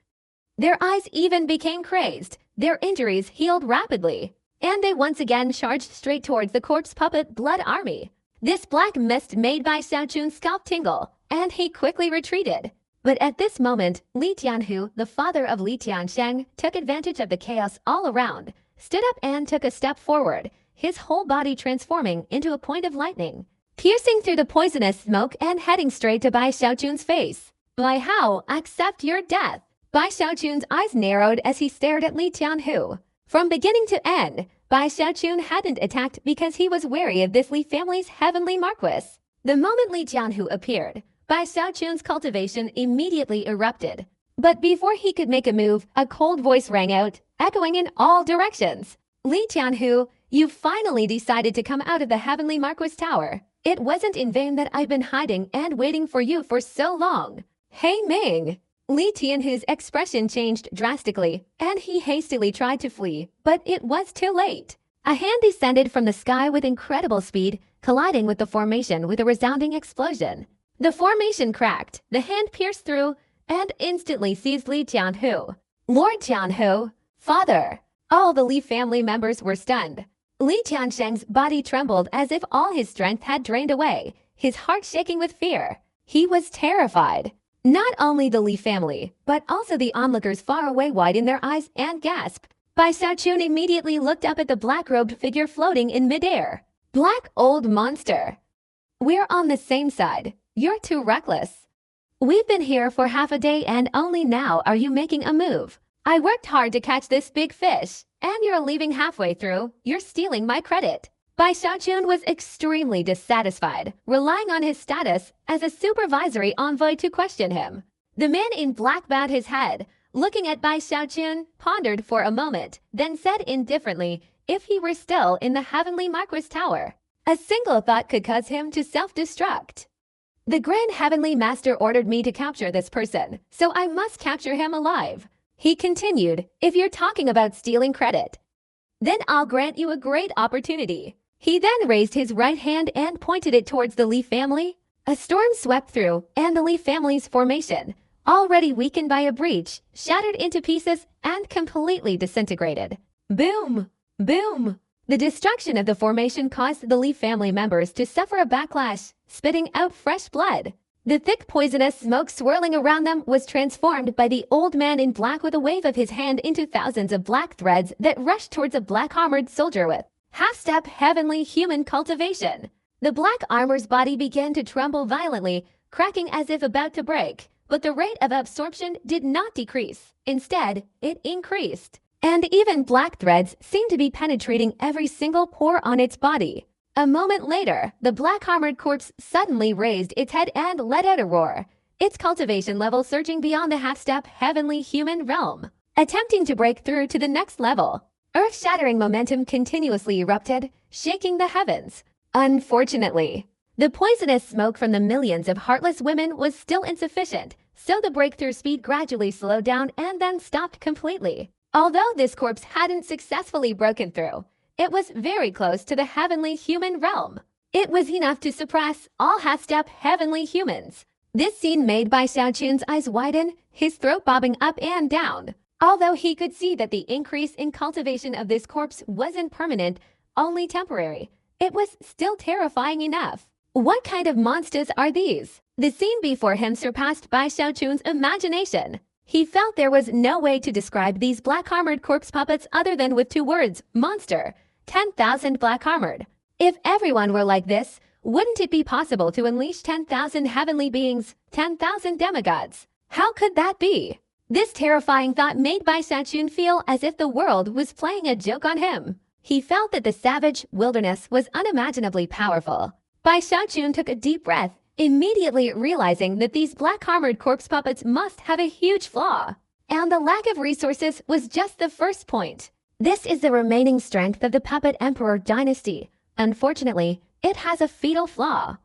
Their eyes even became crazed, their injuries healed rapidly, and they once again charged straight towards the corpse puppet blood army. This black mist made Bai Xiaochun's scalp tingle, and he quickly retreated. But at this moment, Li Tianhu, the father of Li Tiansheng, took advantage of the chaos all around, stood up and took a step forward, his whole body transforming into a point of lightning, piercing through the poisonous smoke and heading straight to Bai Xiaochun's face. "Bai Hao, accept your death." Bai Xiaochun's eyes narrowed as he stared at Li Tianhu. From beginning to end, Bai Xiaochun hadn't attacked because he was wary of this Li family's heavenly marquis. The moment Li Tianhu appeared, Bai Xiaochun's cultivation immediately erupted. But before he could make a move, a cold voice rang out, echoing in all directions. "Li Tianhu, you finally decided to come out of the Heavenly Marquis Tower. It wasn't in vain that I've been hiding and waiting for you for so long." "Hey Ming!" Li Tianhu's expression changed drastically, and he hastily tried to flee, but it was too late. A hand descended from the sky with incredible speed, colliding with the formation with a resounding explosion. The formation cracked, the hand pierced through, and instantly seized Li Tianhu. "Lord Tianhu, father!" All the Li family members were stunned. Li Tiansheng's body trembled as if all his strength had drained away, his heart shaking with fear. He was terrified. Not only the Li family, but also the onlookers far away widen their eyes and gasp. Bai Xiaochun immediately looked up at the black-robed figure floating in midair. Black old monster. We're on the same side. You're too reckless. We've been here for half a day and only now are you making a move. I worked hard to catch this big fish, and you're leaving halfway through. You're stealing my credit. Bai Xiaochun was extremely dissatisfied, relying on his status as a supervisory envoy to question him. The man in black bowed his head, looking at Bai Xiaochun, pondered for a moment, then said indifferently, if he were still in the Heavenly Marquis Tower, a single thought could cause him to self-destruct. The Grand Heavenly Master ordered me to capture this person, so I must capture him alive. He continued, if you're talking about stealing credit, then I'll grant you a great opportunity. He then raised his right hand and pointed it towards the Li family. A storm swept through, and the Li family's formation, already weakened by a breach, shattered into pieces and completely disintegrated. Boom! Boom! The destruction of the formation caused the Li family members to suffer a backlash, spitting out fresh blood. The thick poisonous smoke swirling around them was transformed by the old man in black with a wave of his hand into thousands of black threads that rushed towards a black-armored soldier with half-step heavenly human cultivation. The black armor's body began to tremble violently, cracking as if about to break, but the rate of absorption did not decrease. Instead, it increased. And even black threads seemed to be penetrating every single pore on its body. A moment later, the black-armored corpse suddenly raised its head and let out a roar, its cultivation level surging beyond the half-step heavenly human realm. Attempting to break through to the next level, earth-shattering momentum continuously erupted, shaking the heavens. Unfortunately, the poisonous smoke from the millions of heartless women was still insufficient, so the breakthrough speed gradually slowed down and then stopped completely. Although this corpse hadn't successfully broken through, it was very close to the heavenly human realm. It was enough to suppress all half-step heavenly humans. This scene made Bai Xiaochun's eyes widen, his throat bobbing up and down. Although he could see that the increase in cultivation of this corpse wasn't permanent, only temporary, it was still terrifying enough. What kind of monsters are these? The scene before him surpassed Bai Xiaochun's imagination. He felt there was no way to describe these black-armored corpse puppets other than with two words, monster, 10,000 black-armored. If everyone were like this, wouldn't it be possible to unleash 10,000 heavenly beings, 10,000 demigods? How could that be? This terrifying thought made Bai Xiaochun feel as if the world was playing a joke on him. He felt that the savage wilderness was unimaginably powerful. Bai Xiaochun took a deep breath, immediately realizing that these black-armored corpse puppets must have a huge flaw. And the lack of resources was just the first point. This is the remaining strength of the Puppet Emperor dynasty. Unfortunately, it has a fatal flaw.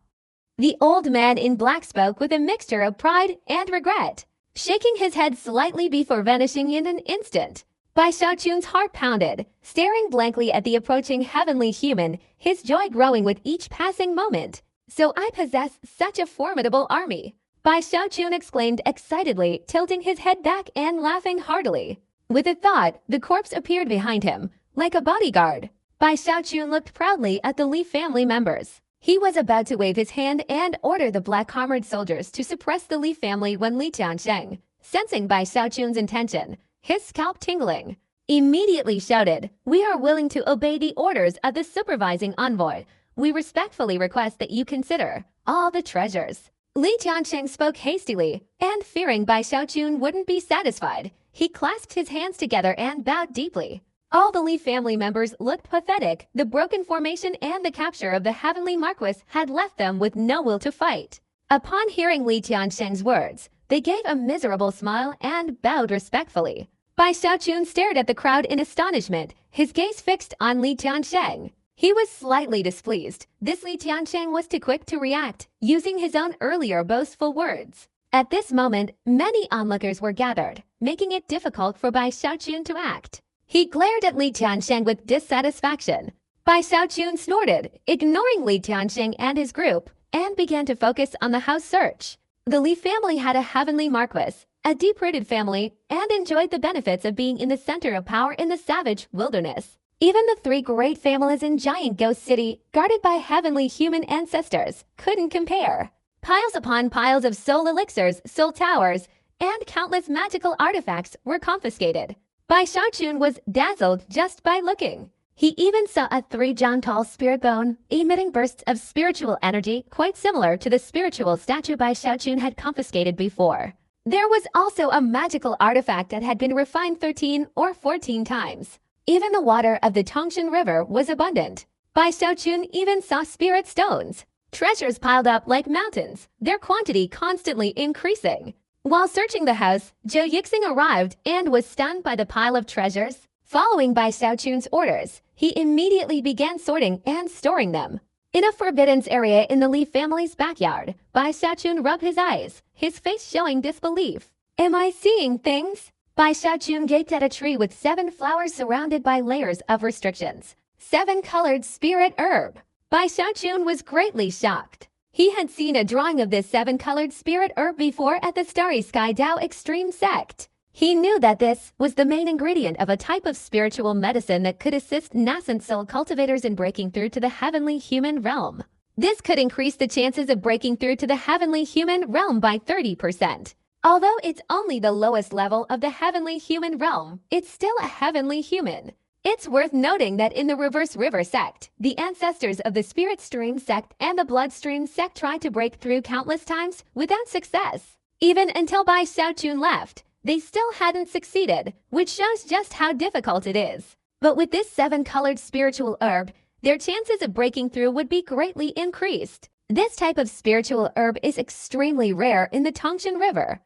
The old man in black spoke with a mixture of pride and regret, shaking his head slightly before vanishing in an instant. Bai Xiaochun's heart pounded, staring blankly at the approaching heavenly human, his joy growing with each passing moment. So I possess such a formidable army, Bai Xiaochun exclaimed excitedly, tilting his head back and laughing heartily. With a thought, the corpse appeared behind him, like a bodyguard. Bai Xiaochun looked proudly at the Li family members. He was about to wave his hand and order the black-armored soldiers to suppress the Li family when Li Tiansheng, sensing Bai Xiaochun's intention, his scalp tingling, immediately shouted, "We are willing to obey the orders of the supervising envoy. We respectfully request that you consider all the treasures." Li Tiansheng spoke hastily, and fearing Bai Xiaochun wouldn't be satisfied, he clasped his hands together and bowed deeply. All the Li family members looked pathetic. The broken formation and the capture of the Heavenly Marquis had left them with no will to fight. Upon hearing Li Tiansheng's words, they gave a miserable smile and bowed respectfully. Bai Xiaochun stared at the crowd in astonishment, his gaze fixed on Li Tiansheng. He was slightly displeased. This Li Tiansheng was too quick to react, using his own earlier boastful words. At this moment, many onlookers were gathered, making it difficult for Bai Xiaochun to act. He glared at Li Tiansheng with dissatisfaction. Bai Xiaochun snorted, ignoring Li Tiansheng and his group, and began to focus on the house search. The Li family had a heavenly marquis, a deep-rooted family, and enjoyed the benefits of being in the center of power in the savage wilderness. Even the three great families in Giant Ghost City, guarded by heavenly human ancestors, couldn't compare. Piles upon piles of soul elixirs, soul towers, and countless magical artifacts were confiscated. Bai Xiaochun was dazzled just by looking. He even saw a 3-john-tall spirit bone, emitting bursts of spiritual energy quite similar to the spiritual statue Bai Xiaochun had confiscated before. There was also a magical artifact that had been refined 13 or 14 times. Even the water of the Tongshan River was abundant. Bai Xiaochun even saw spirit stones. Treasures piled up like mountains, their quantity constantly increasing. While searching the house, Zhou Yixing arrived and was stunned by the pile of treasures. Following Bai Xiaochun's orders, he immediately began sorting and storing them. In a forbidden area in the Li family's backyard, Bai Xiaochun rubbed his eyes, his face showing disbelief. Am I seeing things? Bai Xiaochun gaped at a tree with 7 flowers surrounded by layers of restrictions. 7-colored spirit herb. Bai Xiaochun was greatly shocked. He had seen a drawing of this 7-colored spirit herb before at the Starry Sky Dao Extreme Sect. He knew that this was the main ingredient of a type of spiritual medicine that could assist nascent soul cultivators in breaking through to the heavenly human realm. This could increase the chances of breaking through to the heavenly human realm by 30%. Although it's only the lowest level of the heavenly human realm, it's still a heavenly human. It's worth noting that in the Reverse River sect, the ancestors of the Spirit Stream sect and the Bloodstream sect tried to break through countless times without success. Even until Bai Xiaochun left, they still hadn't succeeded, which shows just how difficult it is. But with this 7-colored spiritual herb, their chances of breaking through would be greatly increased. This type of spiritual herb is extremely rare in the Tongshan River.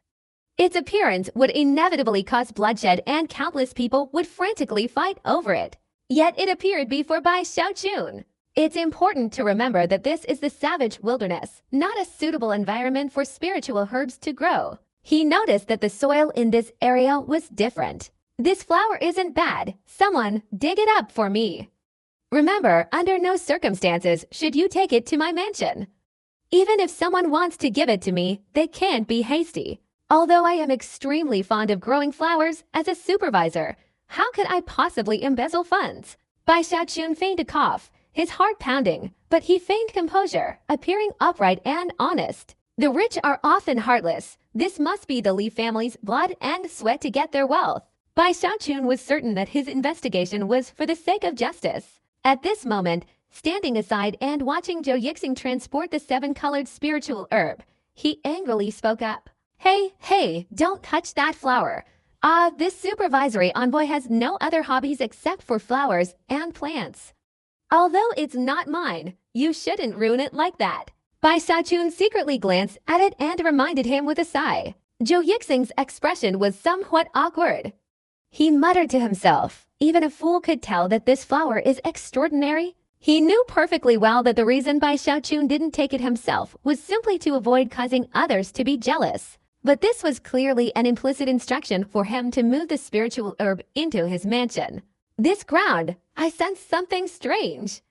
Its appearance would inevitably cause bloodshed and countless people would frantically fight over it. Yet it appeared before Bai Xiaochun. It's important to remember that this is the savage wilderness, not a suitable environment for spiritual herbs to grow. He noticed that the soil in this area was different. This flower isn't bad. Someone dig it up for me. Remember, under no circumstances should you take it to my mansion. Even if someone wants to give it to me, they can't be hasty. Although I am extremely fond of growing flowers as a supervisor, how could I possibly embezzle funds? Bai Xiaochun feigned a cough, his heart pounding, but he feigned composure, appearing upright and honest. The rich are often heartless. This must be the Li family's blood and sweat to get their wealth. Bai Xiaochun was certain that his investigation was for the sake of justice. At this moment, standing aside and watching Zhou Yixing transport the 7-colored spiritual herb, he angrily spoke up. Hey, don't touch that flower. This supervisory envoy has no other hobbies except for flowers and plants. Although it's not mine, you shouldn't ruin it like that. Bai Xiaochun secretly glanced at it and reminded him with a sigh. Zhou Yixing's expression was somewhat awkward. He muttered to himself, even a fool could tell that this flower is extraordinary. He knew perfectly well that the reason Bai Xiaochun didn't take it himself was simply to avoid causing others to be jealous. But this was clearly an implicit instruction for him to move the spiritual herb into his mansion. This ground, I sense something strange.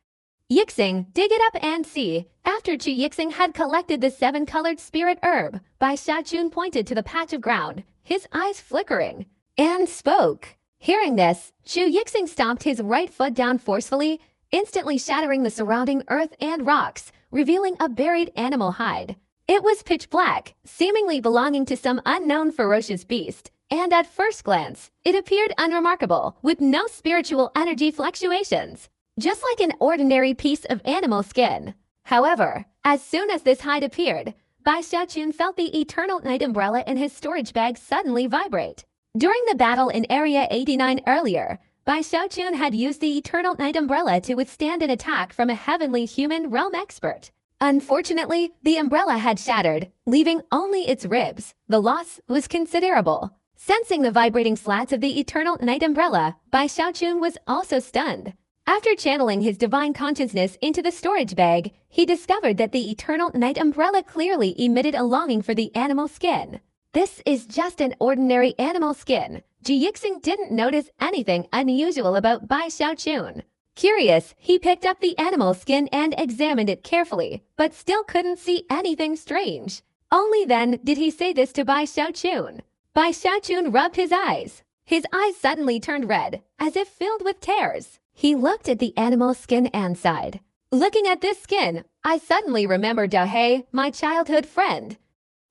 Yixing, dig it up and see. After Zhou Yixing had collected the 7-colored spirit herb, Bai Xiaochun pointed to the patch of ground, his eyes flickering, and spoke. Hearing this, Zhou Yixing stomped his right foot down forcefully, instantly shattering the surrounding earth and rocks, revealing a buried animal hide. It was pitch black, seemingly belonging to some unknown ferocious beast, and at first glance, it appeared unremarkable, with no spiritual energy fluctuations, just like an ordinary piece of animal skin. However, as soon as this hide appeared, Bai Xiaochun felt the eternal night umbrella in his storage bag suddenly vibrate. During the battle in Area 89 earlier, Bai Xiaochun had used the eternal night umbrella to withstand an attack from a heavenly human realm expert. Unfortunately, the umbrella had shattered, leaving only its ribs. The loss was considerable. Sensing the vibrating slats of the eternal night umbrella, Bai Xiaochun was also stunned. After channeling his divine consciousness into the storage bag, he discovered that the eternal night umbrella clearly emitted a longing for the animal skin. This is just an ordinary animal skin. Zhou Yixing didn't notice anything unusual about Bai Xiaochun. Curious, he picked up the animal skin and examined it carefully, but still couldn't see anything strange. Only then did he say this to Bai Xiaochun. Bai Xiaochun rubbed his eyes. His eyes suddenly turned red, as if filled with tears. He looked at the animal skin and sighed. Looking at this skin, I suddenly remembered Dahei, my childhood friend.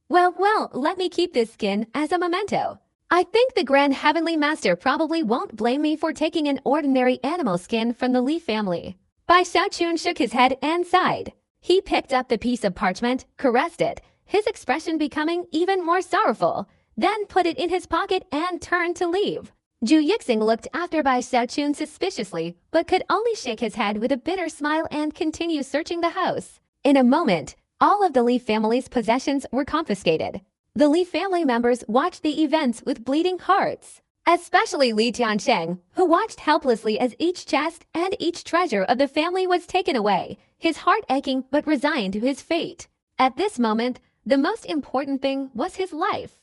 Well, let me keep this skin as a memento. I think the Grand Heavenly Master probably won't blame me for taking an ordinary animal skin from the Li family. Bai Xiaochun shook his head and sighed. He picked up the piece of parchment, caressed it, his expression becoming even more sorrowful, then put it in his pocket and turned to leave. Zhu Yixing looked after Bai Xiaochun suspiciously, but could only shake his head with a bitter smile and continue searching the house. In a moment, all of the Li family's possessions were confiscated. The Li family members watched the events with bleeding hearts, especially Li Tiansheng, who watched helplessly as each chest and each treasure of the family was taken away, his heart aching but resigned to his fate. At this moment, the most important thing was his life.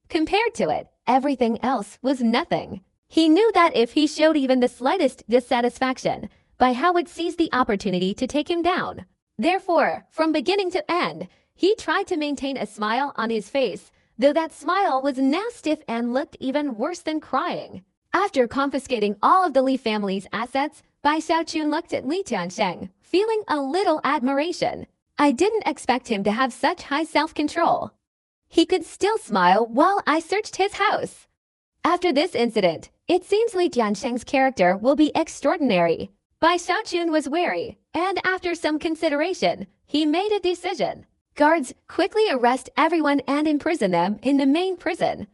Compared to it, everything else was nothing. He knew that if he showed even the slightest dissatisfaction, Bai Hao would seize the opportunity to take him down. Therefore, from beginning to end, he tried to maintain a smile on his face, though that smile was now stiff and looked even worse than crying. After confiscating all of the Li family's assets, Bai Xiaochun looked at Li Tiansheng, feeling a little admiration. I didn't expect him to have such high self-control. He could still smile while I searched his house. After this incident, it seems Li Tiansheng's character will be extraordinary. Bai Xiaochun was wary, and after some consideration, he made a decision. Guards, quickly arrest everyone and imprison them in the main prison.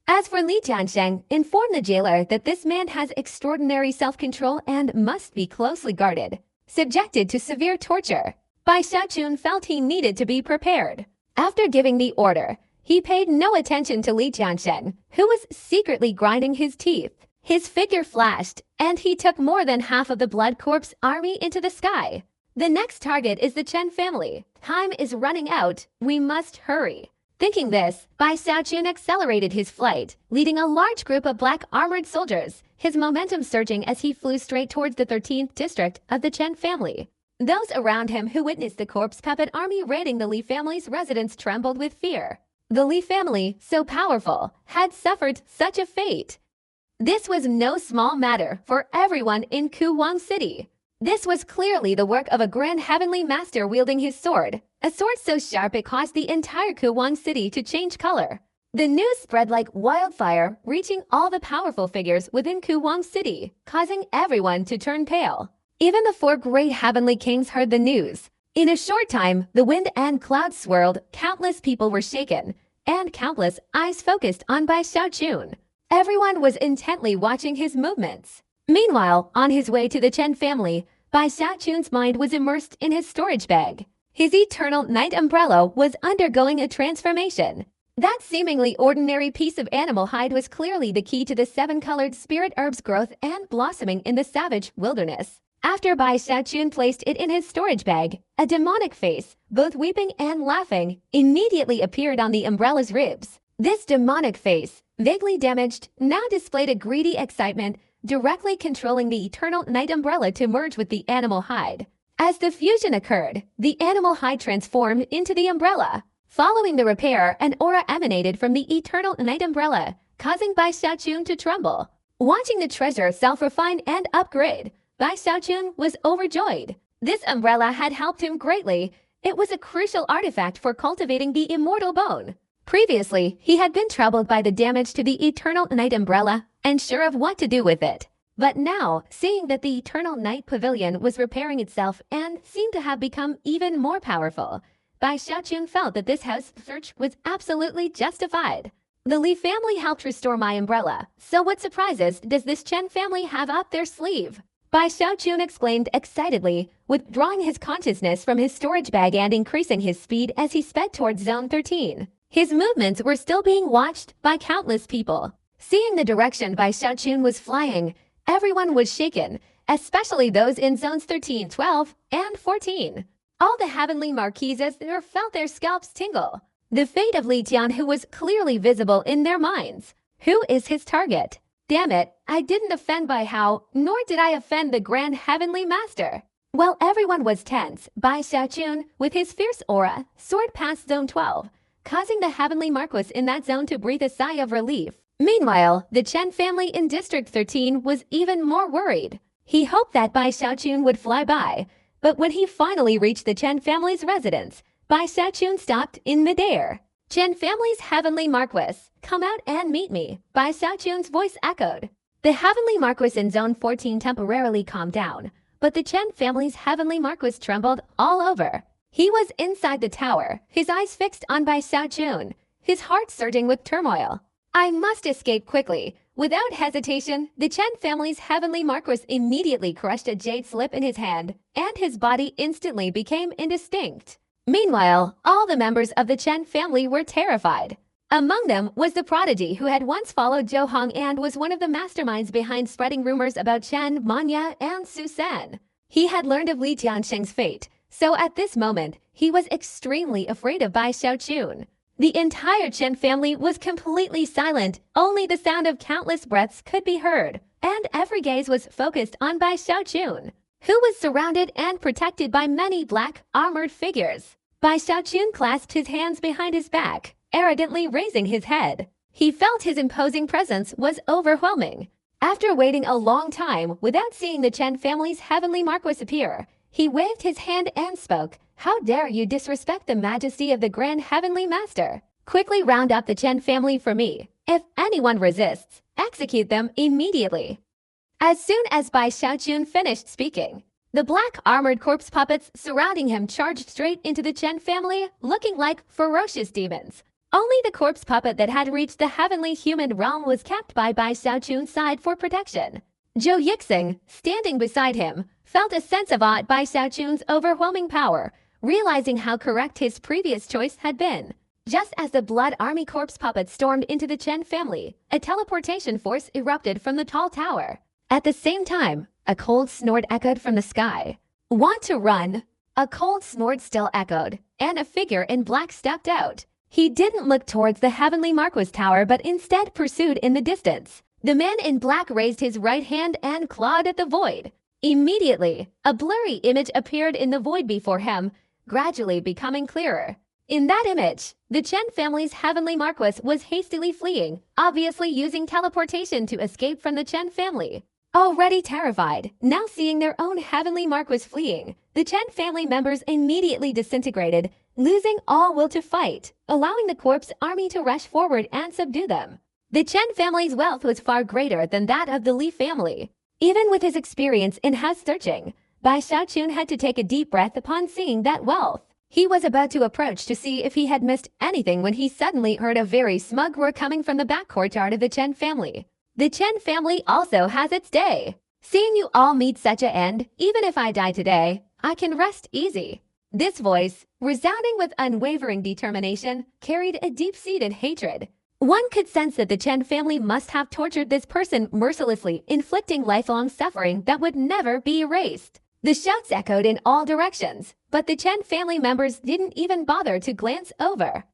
As for Li Tiansheng, inform the jailer that this man has extraordinary self-control and must be closely guarded, subjected to severe torture. Bai Xiaochun felt he needed to be prepared. After giving the order, he paid no attention to Li Tiansheng, who was secretly grinding his teeth. His figure flashed, and he took more than half of the Blood Corp's army into the sky. The next target is the Chen family. Time is running out. We must hurry. Thinking this, Bai Xiaochun accelerated his flight, leading a large group of black armored soldiers, his momentum surging as he flew straight towards the 13th district of the Chen family. Those around him who witnessed the corpse puppet army raiding the Li family's residence trembled with fear. The Li family, so powerful, had suffered such a fate. This was no small matter for everyone in Kuwang City. This was clearly the work of a Grand Heavenly Master wielding his sword, a sword so sharp it caused the entire Kuwang City to change color. The news spread like wildfire, reaching all the powerful figures within Kuwang City, causing everyone to turn pale. Even the 4 great heavenly kings heard the news. In a short time, the wind and clouds swirled, countless people were shaken, and countless eyes focused on Bai Xiaochun. Everyone was intently watching his movements. Meanwhile, on his way to the Chen family, Bai Xiaochun's mind was immersed in his storage bag. His eternal night umbrella was undergoing a transformation. That seemingly ordinary piece of animal hide was clearly the key to the 7-colored spirit herb's growth and blossoming in the savage wilderness. After Bai Xiaochun placed it in his storage bag, a demonic face, both weeping and laughing, immediately appeared on the umbrella's ribs. This demonic face, vaguely damaged, now displayed a greedy excitement, directly controlling the eternal night umbrella to merge with the animal hide. As the fusion occurred, the animal hide transformed into the umbrella. Following the repair, an aura emanated from the eternal night umbrella, causing Bai Xiaochun to tremble. Watching the treasure self-refine and upgrade, Bai Xiaochun was overjoyed. This umbrella had helped him greatly. It was a crucial artifact for cultivating the immortal bone. Previously, he had been troubled by the damage to the Eternal Night Umbrella, unsure of what to do with it. But now, seeing that the Eternal Night Pavilion was repairing itself and seemed to have become even more powerful, Bai Xiaochun felt that this house search was absolutely justified. The Li family helped restore my umbrella, so what surprises does this Chen family have up their sleeve? Bai Xiaochun exclaimed excitedly, withdrawing his consciousness from his storage bag and increasing his speed as he sped towards Zone 13. His movements were still being watched by countless people. Seeing the direction Bai Xiaochun was flying, everyone was shaken, especially those in Zones 13, 12, and 14. All the heavenly marquises there felt their scalps tingle. The fate of Li Tian was clearly visible in their minds. Who is his target? Damn it, I didn't offend Bai Hao, nor did I offend the Grand Heavenly Master. While everyone was tense, Bai Xiaochun, with his fierce aura, soared past Zone 12, causing the Heavenly Marquis in that zone to breathe a sigh of relief. Meanwhile, the Chen family in District 13 was even more worried. He hoped that Bai Xiaochun would fly by, But when he finally reached the Chen family's residence, Bai Xiaochun stopped in midair. "Chen family's heavenly Marquis, come out and meet me," Bai Xiaochun's voice echoed. The heavenly Marquis in Zone 14 temporarily calmed down, but the Chen family's heavenly Marquis trembled all over. He was inside the tower, his eyes fixed on Bai Xiaochun, his heart surging with turmoil. "I must escape quickly." Without hesitation, the Chen family's heavenly Marquis immediately crushed a jade slip in his hand, and his body instantly became indistinct. Meanwhile, all the members of the Chen family were terrified. Among them was the prodigy who had once followed Zhou Hong and was one of the masterminds behind spreading rumors about Chen, Manya, and Su San. He had learned of Li Tianxing's fate, so at this moment, he was extremely afraid of Bai Xiaochun. The entire Chen family was completely silent, only the sound of countless breaths could be heard, and every gaze was focused on Bai Xiaochun, who was surrounded and protected by many black, armored figures. Bai Xiaochun clasped his hands behind his back, arrogantly raising his head. He felt his imposing presence was overwhelming. After waiting a long time without seeing the Chen family's heavenly Marquis appear, he waved his hand and spoke. "How dare you disrespect the majesty of the Grand Heavenly Master? Quickly round up the Chen family for me. If anyone resists, execute them immediately." As soon as Bai Xiaochun finished speaking, the black armored corpse puppets surrounding him charged straight into the Chen family, looking like ferocious demons. Only the corpse puppet that had reached the heavenly human realm was kept by Bai Xiaochun's side for protection. Zhou Yixing, standing beside him, felt a sense of awe at Bai Xiaochun's overwhelming power, realizing how correct his previous choice had been. Just as the Blood Army corpse puppets stormed into the Chen family, a teleportation force erupted from the tall tower. At the same time, a cold snort echoed from the sky. "Want to run?" A cold snort still echoed, and a figure in black stepped out. He didn't look towards the heavenly Marquis tower but instead pursued in the distance. The man in black raised his right hand and clawed at the void. Immediately, a blurry image appeared in the void before him, gradually becoming clearer. In that image, the Chen family's heavenly Marquis was hastily fleeing, obviously using teleportation to escape from the Chen family. Already terrified, now seeing their own heavenly Marquis fleeing, the Chen family members immediately disintegrated, losing all will to fight, allowing the corpse army to rush forward and subdue them. The Chen family's wealth was far greater than that of the Li family. Even with his experience in house searching, Bai Xiaochun had to take a deep breath upon seeing that wealth. He was about to approach to see if he had missed anything when he suddenly heard a very smug roar coming from the back courtyard of the Chen family. "The Chen family also has its day. Seeing you all meet such a end, even if I die today, I can rest easy." This voice, resounding with unwavering determination, carried a deep-seated hatred. One could sense that the Chen family must have tortured this person mercilessly, inflicting lifelong suffering that would never be erased. The shouts echoed in all directions, but the Chen family members didn't even bother to glance over.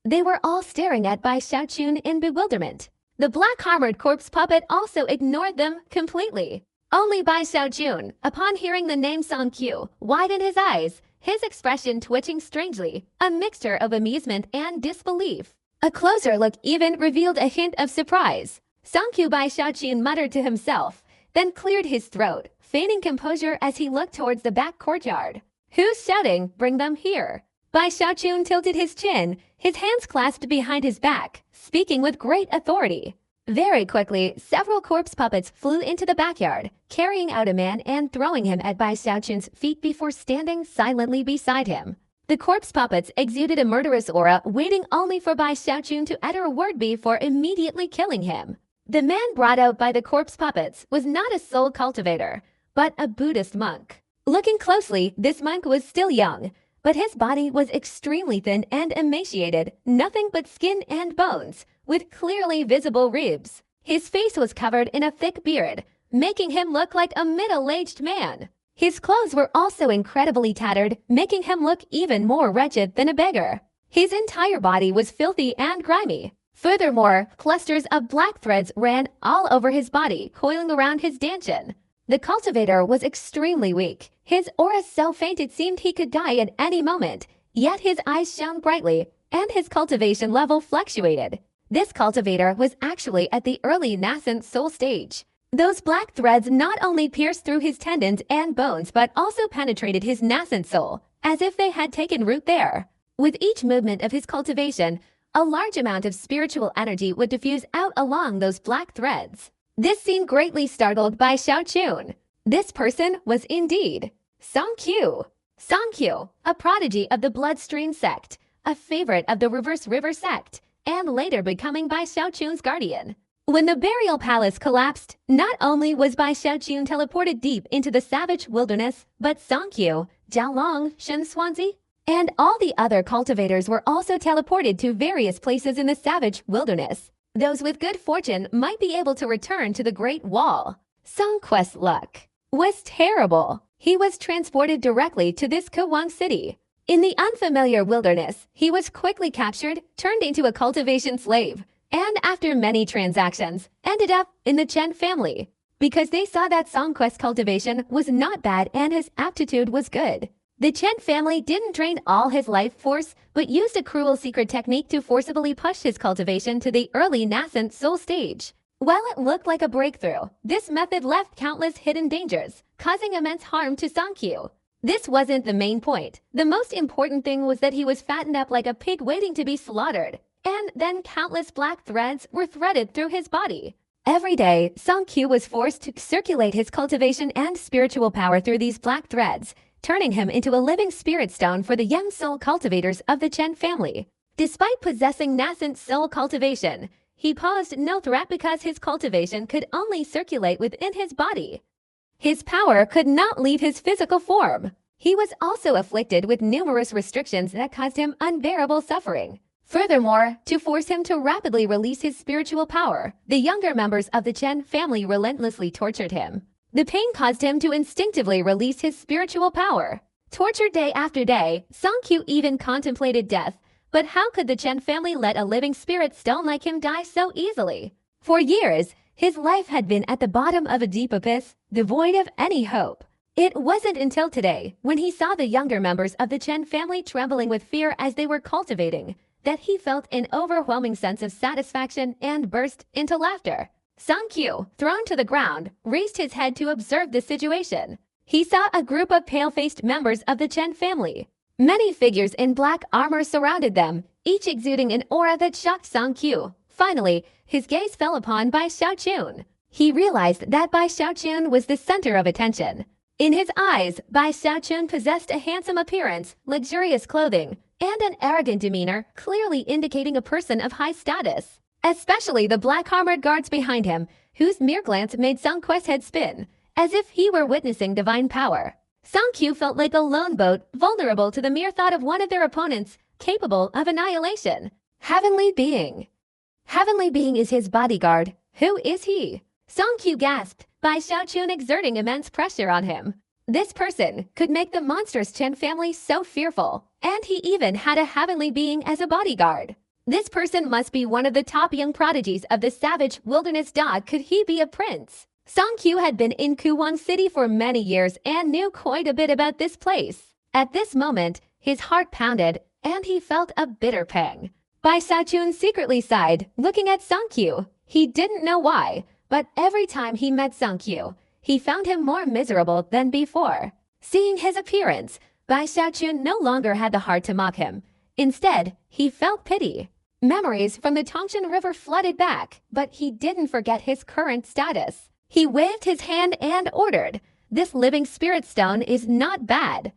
They were all staring at Bai Xiaochun in bewilderment. The black armored corpse puppet also ignored them completely. Only Bai Xiaochun, upon hearing the name Song Qiu, widened his eyes, his expression twitching strangely, a mixture of amusement and disbelief. A closer look even revealed a hint of surprise. Song Qiu Bai Xiaochun muttered to himself, then cleared his throat, feigning composure as he looked towards the back courtyard. "Who's shouting? Bring them here." Bai Xiaochun tilted his chin, his hands clasped behind his back, speaking with great authority. Very quickly, several corpse puppets flew into the backyard, carrying out a man and throwing him at Bai Xiaochun's feet before standing silently beside him. The corpse puppets exuded a murderous aura, waiting only for Bai Xiaochun to utter a word before immediately killing him. The man brought out by the corpse puppets was not a soul cultivator, but a Buddhist monk. Looking closely, this monk was still young, but his body was extremely thin and emaciated, nothing but skin and bones, with clearly visible ribs. His face was covered in a thick beard, making him look like a middle-aged man. His clothes were also incredibly tattered, making him look even more wretched than a beggar. His entire body was filthy and grimy. Furthermore, clusters of black threads ran all over his body, coiling around his dantian. The cultivator was extremely weak. His aura so faint it seemed he could die at any moment, yet his eyes shone brightly, and his cultivation level fluctuated. This cultivator was actually at the early nascent soul stage. Those black threads not only pierced through his tendons and bones but also penetrated his nascent soul, as if they had taken root there. With each movement of his cultivation, a large amount of spiritual energy would diffuse out along those black threads. This scene greatly startled Bai Xiaochun. This person was indeed Song Qiu. Song Qiu, a prodigy of the Bloodstream sect, a favorite of the Reverse River sect, and later becoming Bai Xiaochun's guardian. When the burial palace collapsed, not only was Bai Xiaochun teleported deep into the savage wilderness, but Song Qiu, Jiao Long, Shen Xuanzi, and all the other cultivators were also teleported to various places in the savage wilderness. Those with good fortune might be able to return to the Great Wall. Song Quest's luck was terrible. He was transported directly to this Kawang city. In the unfamiliar wilderness, he was quickly captured, turned into a cultivation slave, and after many transactions, ended up in the Chen family. Because they saw that Song Quest cultivation was not bad and his aptitude was good. The Chen family didn't drain all his life force, but used a cruel secret technique to forcibly push his cultivation to the early nascent soul stage. While it looked like a breakthrough, this method left countless hidden dangers, causing immense harm to Song Qiu. This wasn't the main point. The most important thing was that he was fattened up like a pig waiting to be slaughtered, and then countless black threads were threaded through his body. Every day, Song Qiu was forced to circulate his cultivation and spiritual power through these black threads, turning him into a living spirit stone for the young soul cultivators of the Chen family. Despite possessing nascent soul cultivation, he posed no threat because his cultivation could only circulate within his body. His power could not leave his physical form. He was also afflicted with numerous restrictions that caused him unbearable suffering. Furthermore, to force him to rapidly release his spiritual power, the younger members of the Chen family relentlessly tortured him. The pain caused him to instinctively release his spiritual power. Tortured day after day, Song Qiu even contemplated death. But how could the Chen family let a living spirit stone like him die so easily? For years, his life had been at the bottom of a deep abyss, devoid of any hope. It wasn't until today, when he saw the younger members of the Chen family trembling with fear as they were cultivating, that he felt an overwhelming sense of satisfaction and burst into laughter. Song Qiu, thrown to the ground, raised his head to observe the situation. He saw a group of pale-faced members of the Chen family. Many figures in black armor surrounded them, each exuding an aura that shocked Song Qiu. Finally, his gaze fell upon Bai Xiaochun. He realized that Bai Xiaochun was the center of attention. In his eyes, Bai Xiaochun possessed a handsome appearance, luxurious clothing, and an arrogant demeanor, clearly indicating a person of high status. Especially the black-armored guards behind him, whose mere glance made Song Quest's head spin, as if he were witnessing divine power. Song Qiu felt like a lone boat, vulnerable to the mere thought of one of their opponents, capable of annihilation. Heavenly Being. Heavenly Being is his bodyguard. Who is he? Song Qiu gasped, Bai Xiaochun exerting immense pressure on him. This person could make the monstrous Chen family so fearful, and he even had a heavenly being as a bodyguard. This person must be one of the top young prodigies of the savage wilderness dog. Could he be a prince? Song Qiu had been in Kawang City for many years and knew quite a bit about this place. At this moment, his heart pounded, and he felt a bitter pang. Bai Xiaochun secretly sighed, looking at Song Qiu. He didn't know why, but every time he met Song Qiu, he found him more miserable than before. Seeing his appearance, Bai Xiaochun no longer had the heart to mock him. Instead, he felt pity. Memories from the Tongshan River flooded back, but he didn't forget his current status. He waved his hand and ordered, "This living spirit stone is not bad.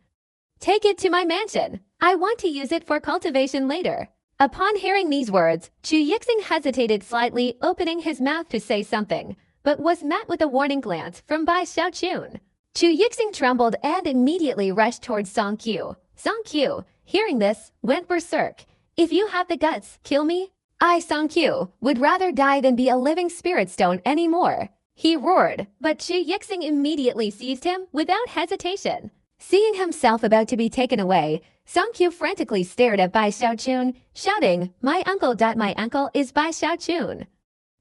Take it to my mansion. I want to use it for cultivation later." Upon hearing these words, Chu Yixing hesitated slightly, opening his mouth to say something, but was met with a warning glance from Bai Xiaochun. Chu Yixing trembled and immediately rushed towards Song Qiu. Song Qiu, hearing this, went berserk. "If you have the guts, kill me. I, Song Qiu, would rather die than be a living spirit stone anymore." He roared, but Chu Yixing immediately seized him without hesitation. Seeing himself about to be taken away, Song Qiu frantically stared at Bai Xiaochun, shouting, My uncle is Bai Xiaochun.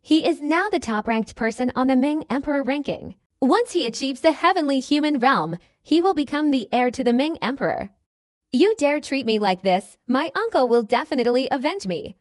He is now the top-ranked person on the Ming Emperor ranking. Once he achieves the heavenly human realm, he will become the heir to the Ming Emperor. You dare treat me like this, my uncle will definitely avenge me.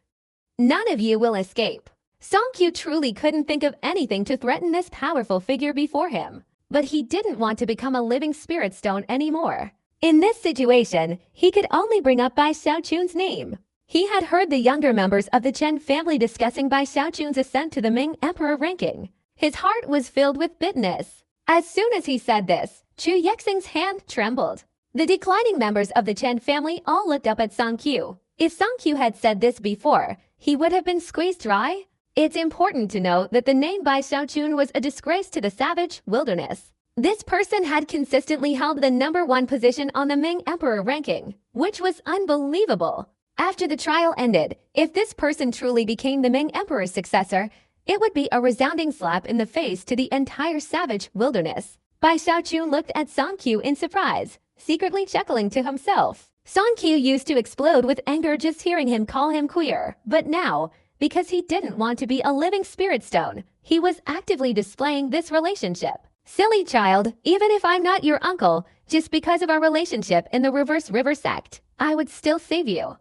None of you will escape. Song-kyu truly couldn't think of anything to threaten this powerful figure before him. But he didn't want to become a living spirit stone anymore. In this situation, he could only bring up Bai Xiaochun's name. He had heard the younger members of the Chen family discussing Bai Xiaochun's ascent to the Ming Emperor ranking. His heart was filled with bitterness. As soon as he said this, Chu Yexing's hand trembled. The declining members of the Chen family all looked up at Song-kyu. If Song-kyu had said this before, he would have been squeezed dry. It's important to note that the name Bai Xiaochun was a disgrace to the savage wilderness. This person had consistently held the #1 position on the Ming Emperor ranking, which was unbelievable. After the trial ended, if this person truly became the Ming Emperor's successor, it would be a resounding slap in the face to the entire savage wilderness. Bai Xiaochun looked at Song-kyu in surprise, secretly chuckling to himself. Song-kyu used to explode with anger just hearing him call him queer, but now, because he didn't want to be a living spirit stone, he was actively displaying this relationship. Silly child, even if I'm not your uncle, just because of our relationship in the Reverse River sect, I would still save you.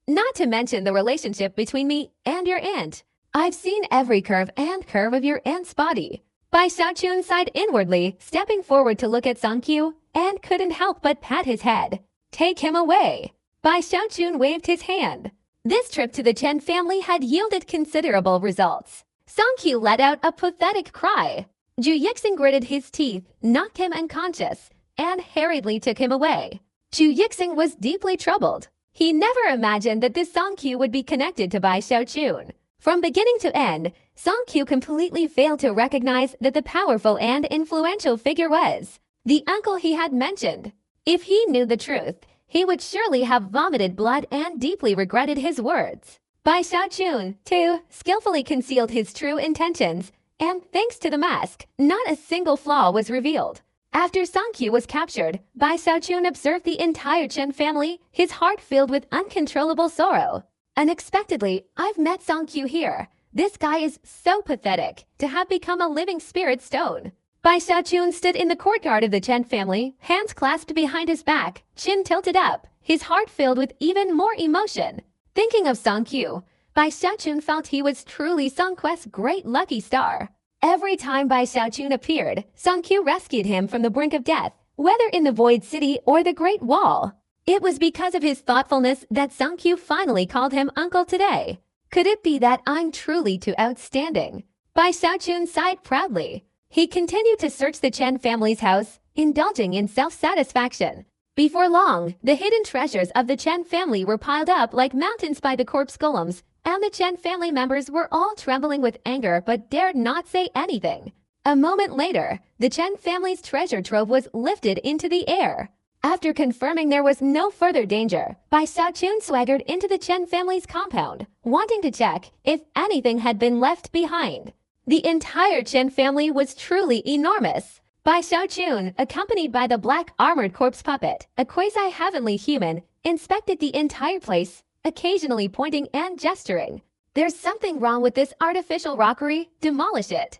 Not to mention the relationship between me and your aunt. I've seen every curve of your aunt's body. Bai Xiaochun sighed inwardly, stepping forward to look at Song-kyu, and couldn't help but pat his head. Take him away. Bai Xiaochun waved his hand. This trip to the Chen family had yielded considerable results. Song-kyu let out a pathetic cry. Ju Yixing gritted his teeth, knocked him unconscious, and hurriedly took him away. Ju Yixing was deeply troubled. He never imagined that this Song-kyu would be connected to Bai Xiaochun. From beginning to end, Song-kyu completely failed to recognize that the powerful and influential figure was the uncle he had mentioned. If he knew the truth, he would surely have vomited blood and deeply regretted his words. Bai Xiaochun, too, skillfully concealed his true intentions, and thanks to the mask, not a single flaw was revealed. After Song-kyu was captured, Bai Xiaochun observed the entire Chen family, his heart filled with uncontrollable sorrow. Unexpectedly, I've met Song-kyu here. This guy is so pathetic to have become a living spirit stone. Bai Xiaochun stood in the courtyard of the Chen family, hands clasped behind his back, chin tilted up, his heart filled with even more emotion. Thinking of Song-kyu, Bai Xiaochun felt he was truly Song-ques's great lucky star. Every time Bai Xiaochun appeared, Song-kyu rescued him from the brink of death, whether in the Void City or the Great Wall. It was because of his thoughtfulness that Song-kyu finally called him uncle today. Could it be that I'm truly too outstanding? Bai Xiaochun sighed proudly. He continued to search the Chen family's house, indulging in self-satisfaction. Before long, the hidden treasures of the Chen family were piled up like mountains by the corpse golems, and the Chen family members were all trembling with anger but dared not say anything. A moment later, the Chen family's treasure trove was lifted into the air. After confirming there was no further danger, Bai Xiaochun swaggered into the Chen family's compound, wanting to check if anything had been left behind. The entire Chen family was truly enormous. Bai Xiaochun, accompanied by the black armored corpse puppet, a quasi-heavenly human, inspected the entire place, occasionally pointing and gesturing. There's something wrong with this artificial rockery, demolish it.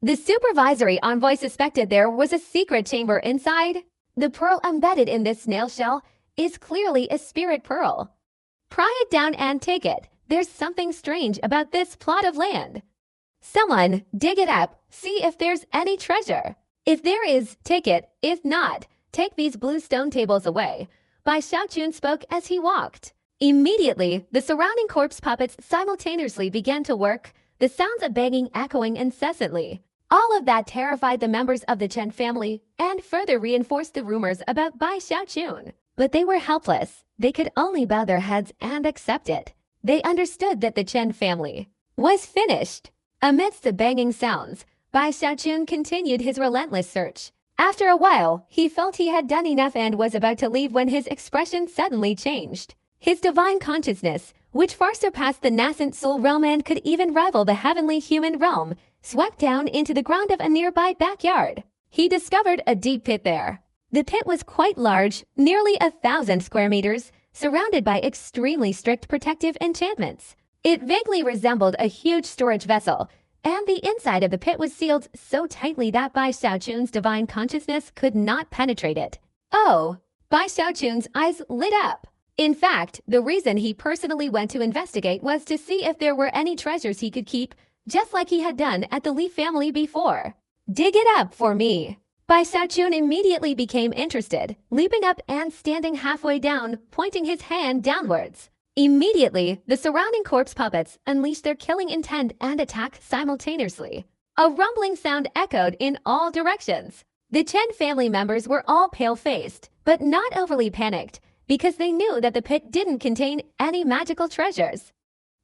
The supervisory envoy suspected there was a secret chamber inside. The pearl embedded in this snail shell is clearly a spirit pearl. Pry it down and take it. There's something strange about this plot of land. Someone, dig it up, see if there's any treasure. If there is, take it. If not, take these blue stone tables away. Bai Xiaochun spoke as he walked. Immediately, the surrounding corpse puppets simultaneously began to work, the sounds of banging echoing incessantly. All of that terrified the members of the Chen family and further reinforced the rumors about Bai Xiaochun. But they were helpless. They could only bow their heads and accept it. They understood that the Chen family was finished. Amidst the banging sounds, Bai Xiaochun continued his relentless search. After a while, he felt he had done enough and was about to leave when his expression suddenly changed. His divine consciousness, which far surpassed the nascent soul realm and could even rival the heavenly human realm, swept down into the ground of a nearby backyard. He discovered a deep pit there. The pit was quite large, nearly 1,000 square meters, surrounded by extremely strict protective enchantments. It vaguely resembled a huge storage vessel, and the inside of the pit was sealed so tightly that Bai Xiaochun's divine consciousness could not penetrate it. Oh! Bai Xiaochun's eyes lit up. In fact, the reason he personally went to investigate was to see if there were any treasures he could keep, just like he had done at the Li family before. "Dig it up for me." Bai Xiaochun immediately became interested, leaping up and standing halfway down, pointing his hand downwards. Immediately, the surrounding corpse puppets unleashed their killing intent and attacked simultaneously. A rumbling sound echoed in all directions. The Chen family members were all pale-faced, but not overly panicked, because they knew that the pit didn't contain any magical treasures.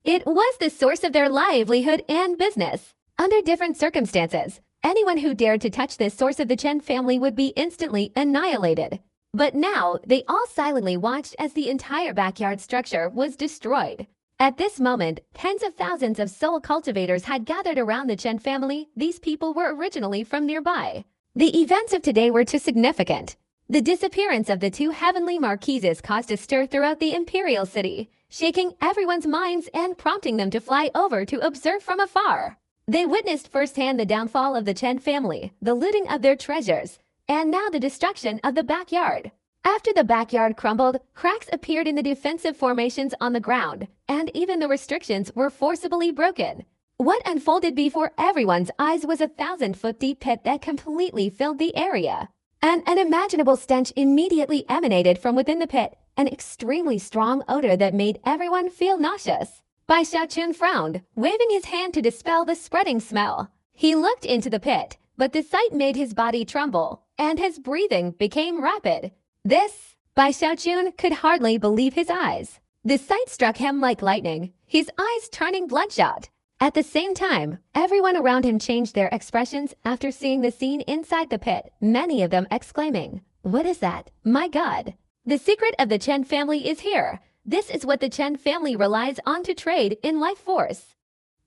It was the source of their livelihood and business. Under different circumstances, anyone who dared to touch this source of the Chen family would be instantly annihilated. But now, they all silently watched as the entire backyard structure was destroyed. At this moment, tens of thousands of soul cultivators had gathered around the Chen family. These people were originally from nearby. The events of today were too significant. The disappearance of the two heavenly marquises caused a stir throughout the imperial city, shaking everyone's minds and prompting them to fly over to observe from afar. They witnessed firsthand the downfall of the Chen family, the looting of their treasures, and now the destruction of the backyard. After the backyard crumbled, cracks appeared in the defensive formations on the ground, and even the restrictions were forcibly broken. What unfolded before everyone's eyes was a 1,000-foot deep pit that completely filled the area. An unimaginable stench immediately emanated from within the pit, an extremely strong odor that made everyone feel nauseous. Bai Xiaochun frowned, waving his hand to dispel the spreading smell. He looked into the pit, but the sight made his body tremble, and his breathing became rapid. Bai Xiaochun could hardly believe his eyes. The sight struck him like lightning, his eyes turning bloodshot. At the same time, everyone around him changed their expressions after seeing the scene inside the pit, many of them exclaiming, "What is that? My God! The secret of the Chen family is here. This is what the Chen family relies on to trade in life force."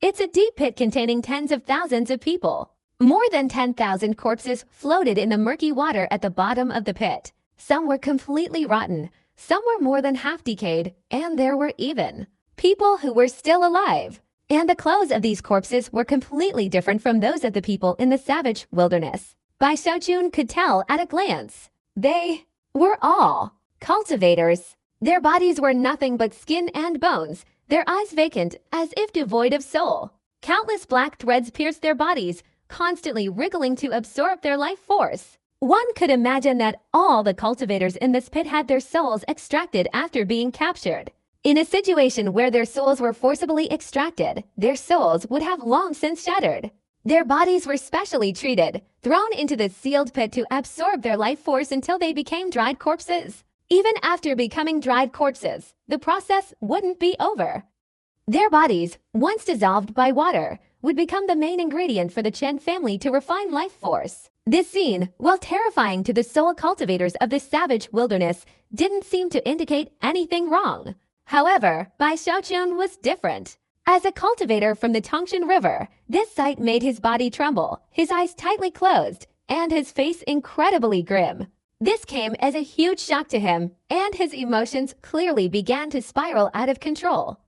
It's a deep pit containing tens of thousands of people. More than 10,000 corpses floated in the murky water at the bottom of the pit. Some were completely rotten, some were more than half decayed, and there were even people who were still alive. And the clothes of these corpses were completely different from those of the people in the savage wilderness. Bai Xiaochun could tell at a glance. They were all cultivators. Their bodies were nothing but skin and bones, their eyes vacant, as if devoid of soul. Countless black threads pierced their bodies, constantly wriggling to absorb their life force. One could imagine that all the cultivators in this pit had their souls extracted after being captured. In a situation where their souls were forcibly extracted, their souls would have long since shattered. Their bodies were specially treated, thrown into the sealed pit to absorb their life force until they became dried corpses. Even after becoming dried corpses, the process wouldn't be over. Their bodies, once dissolved by water, would become the main ingredient for the Chen family to refine life force. This scene, while terrifying to the soul cultivators of the savage wilderness, didn't seem to indicate anything wrong. However, Bai Xiaochun was different. As a cultivator from the Tongshan River, this sight made his body tremble, his eyes tightly closed, and his face incredibly grim. This came as a huge shock to him, and his emotions clearly began to spiral out of control.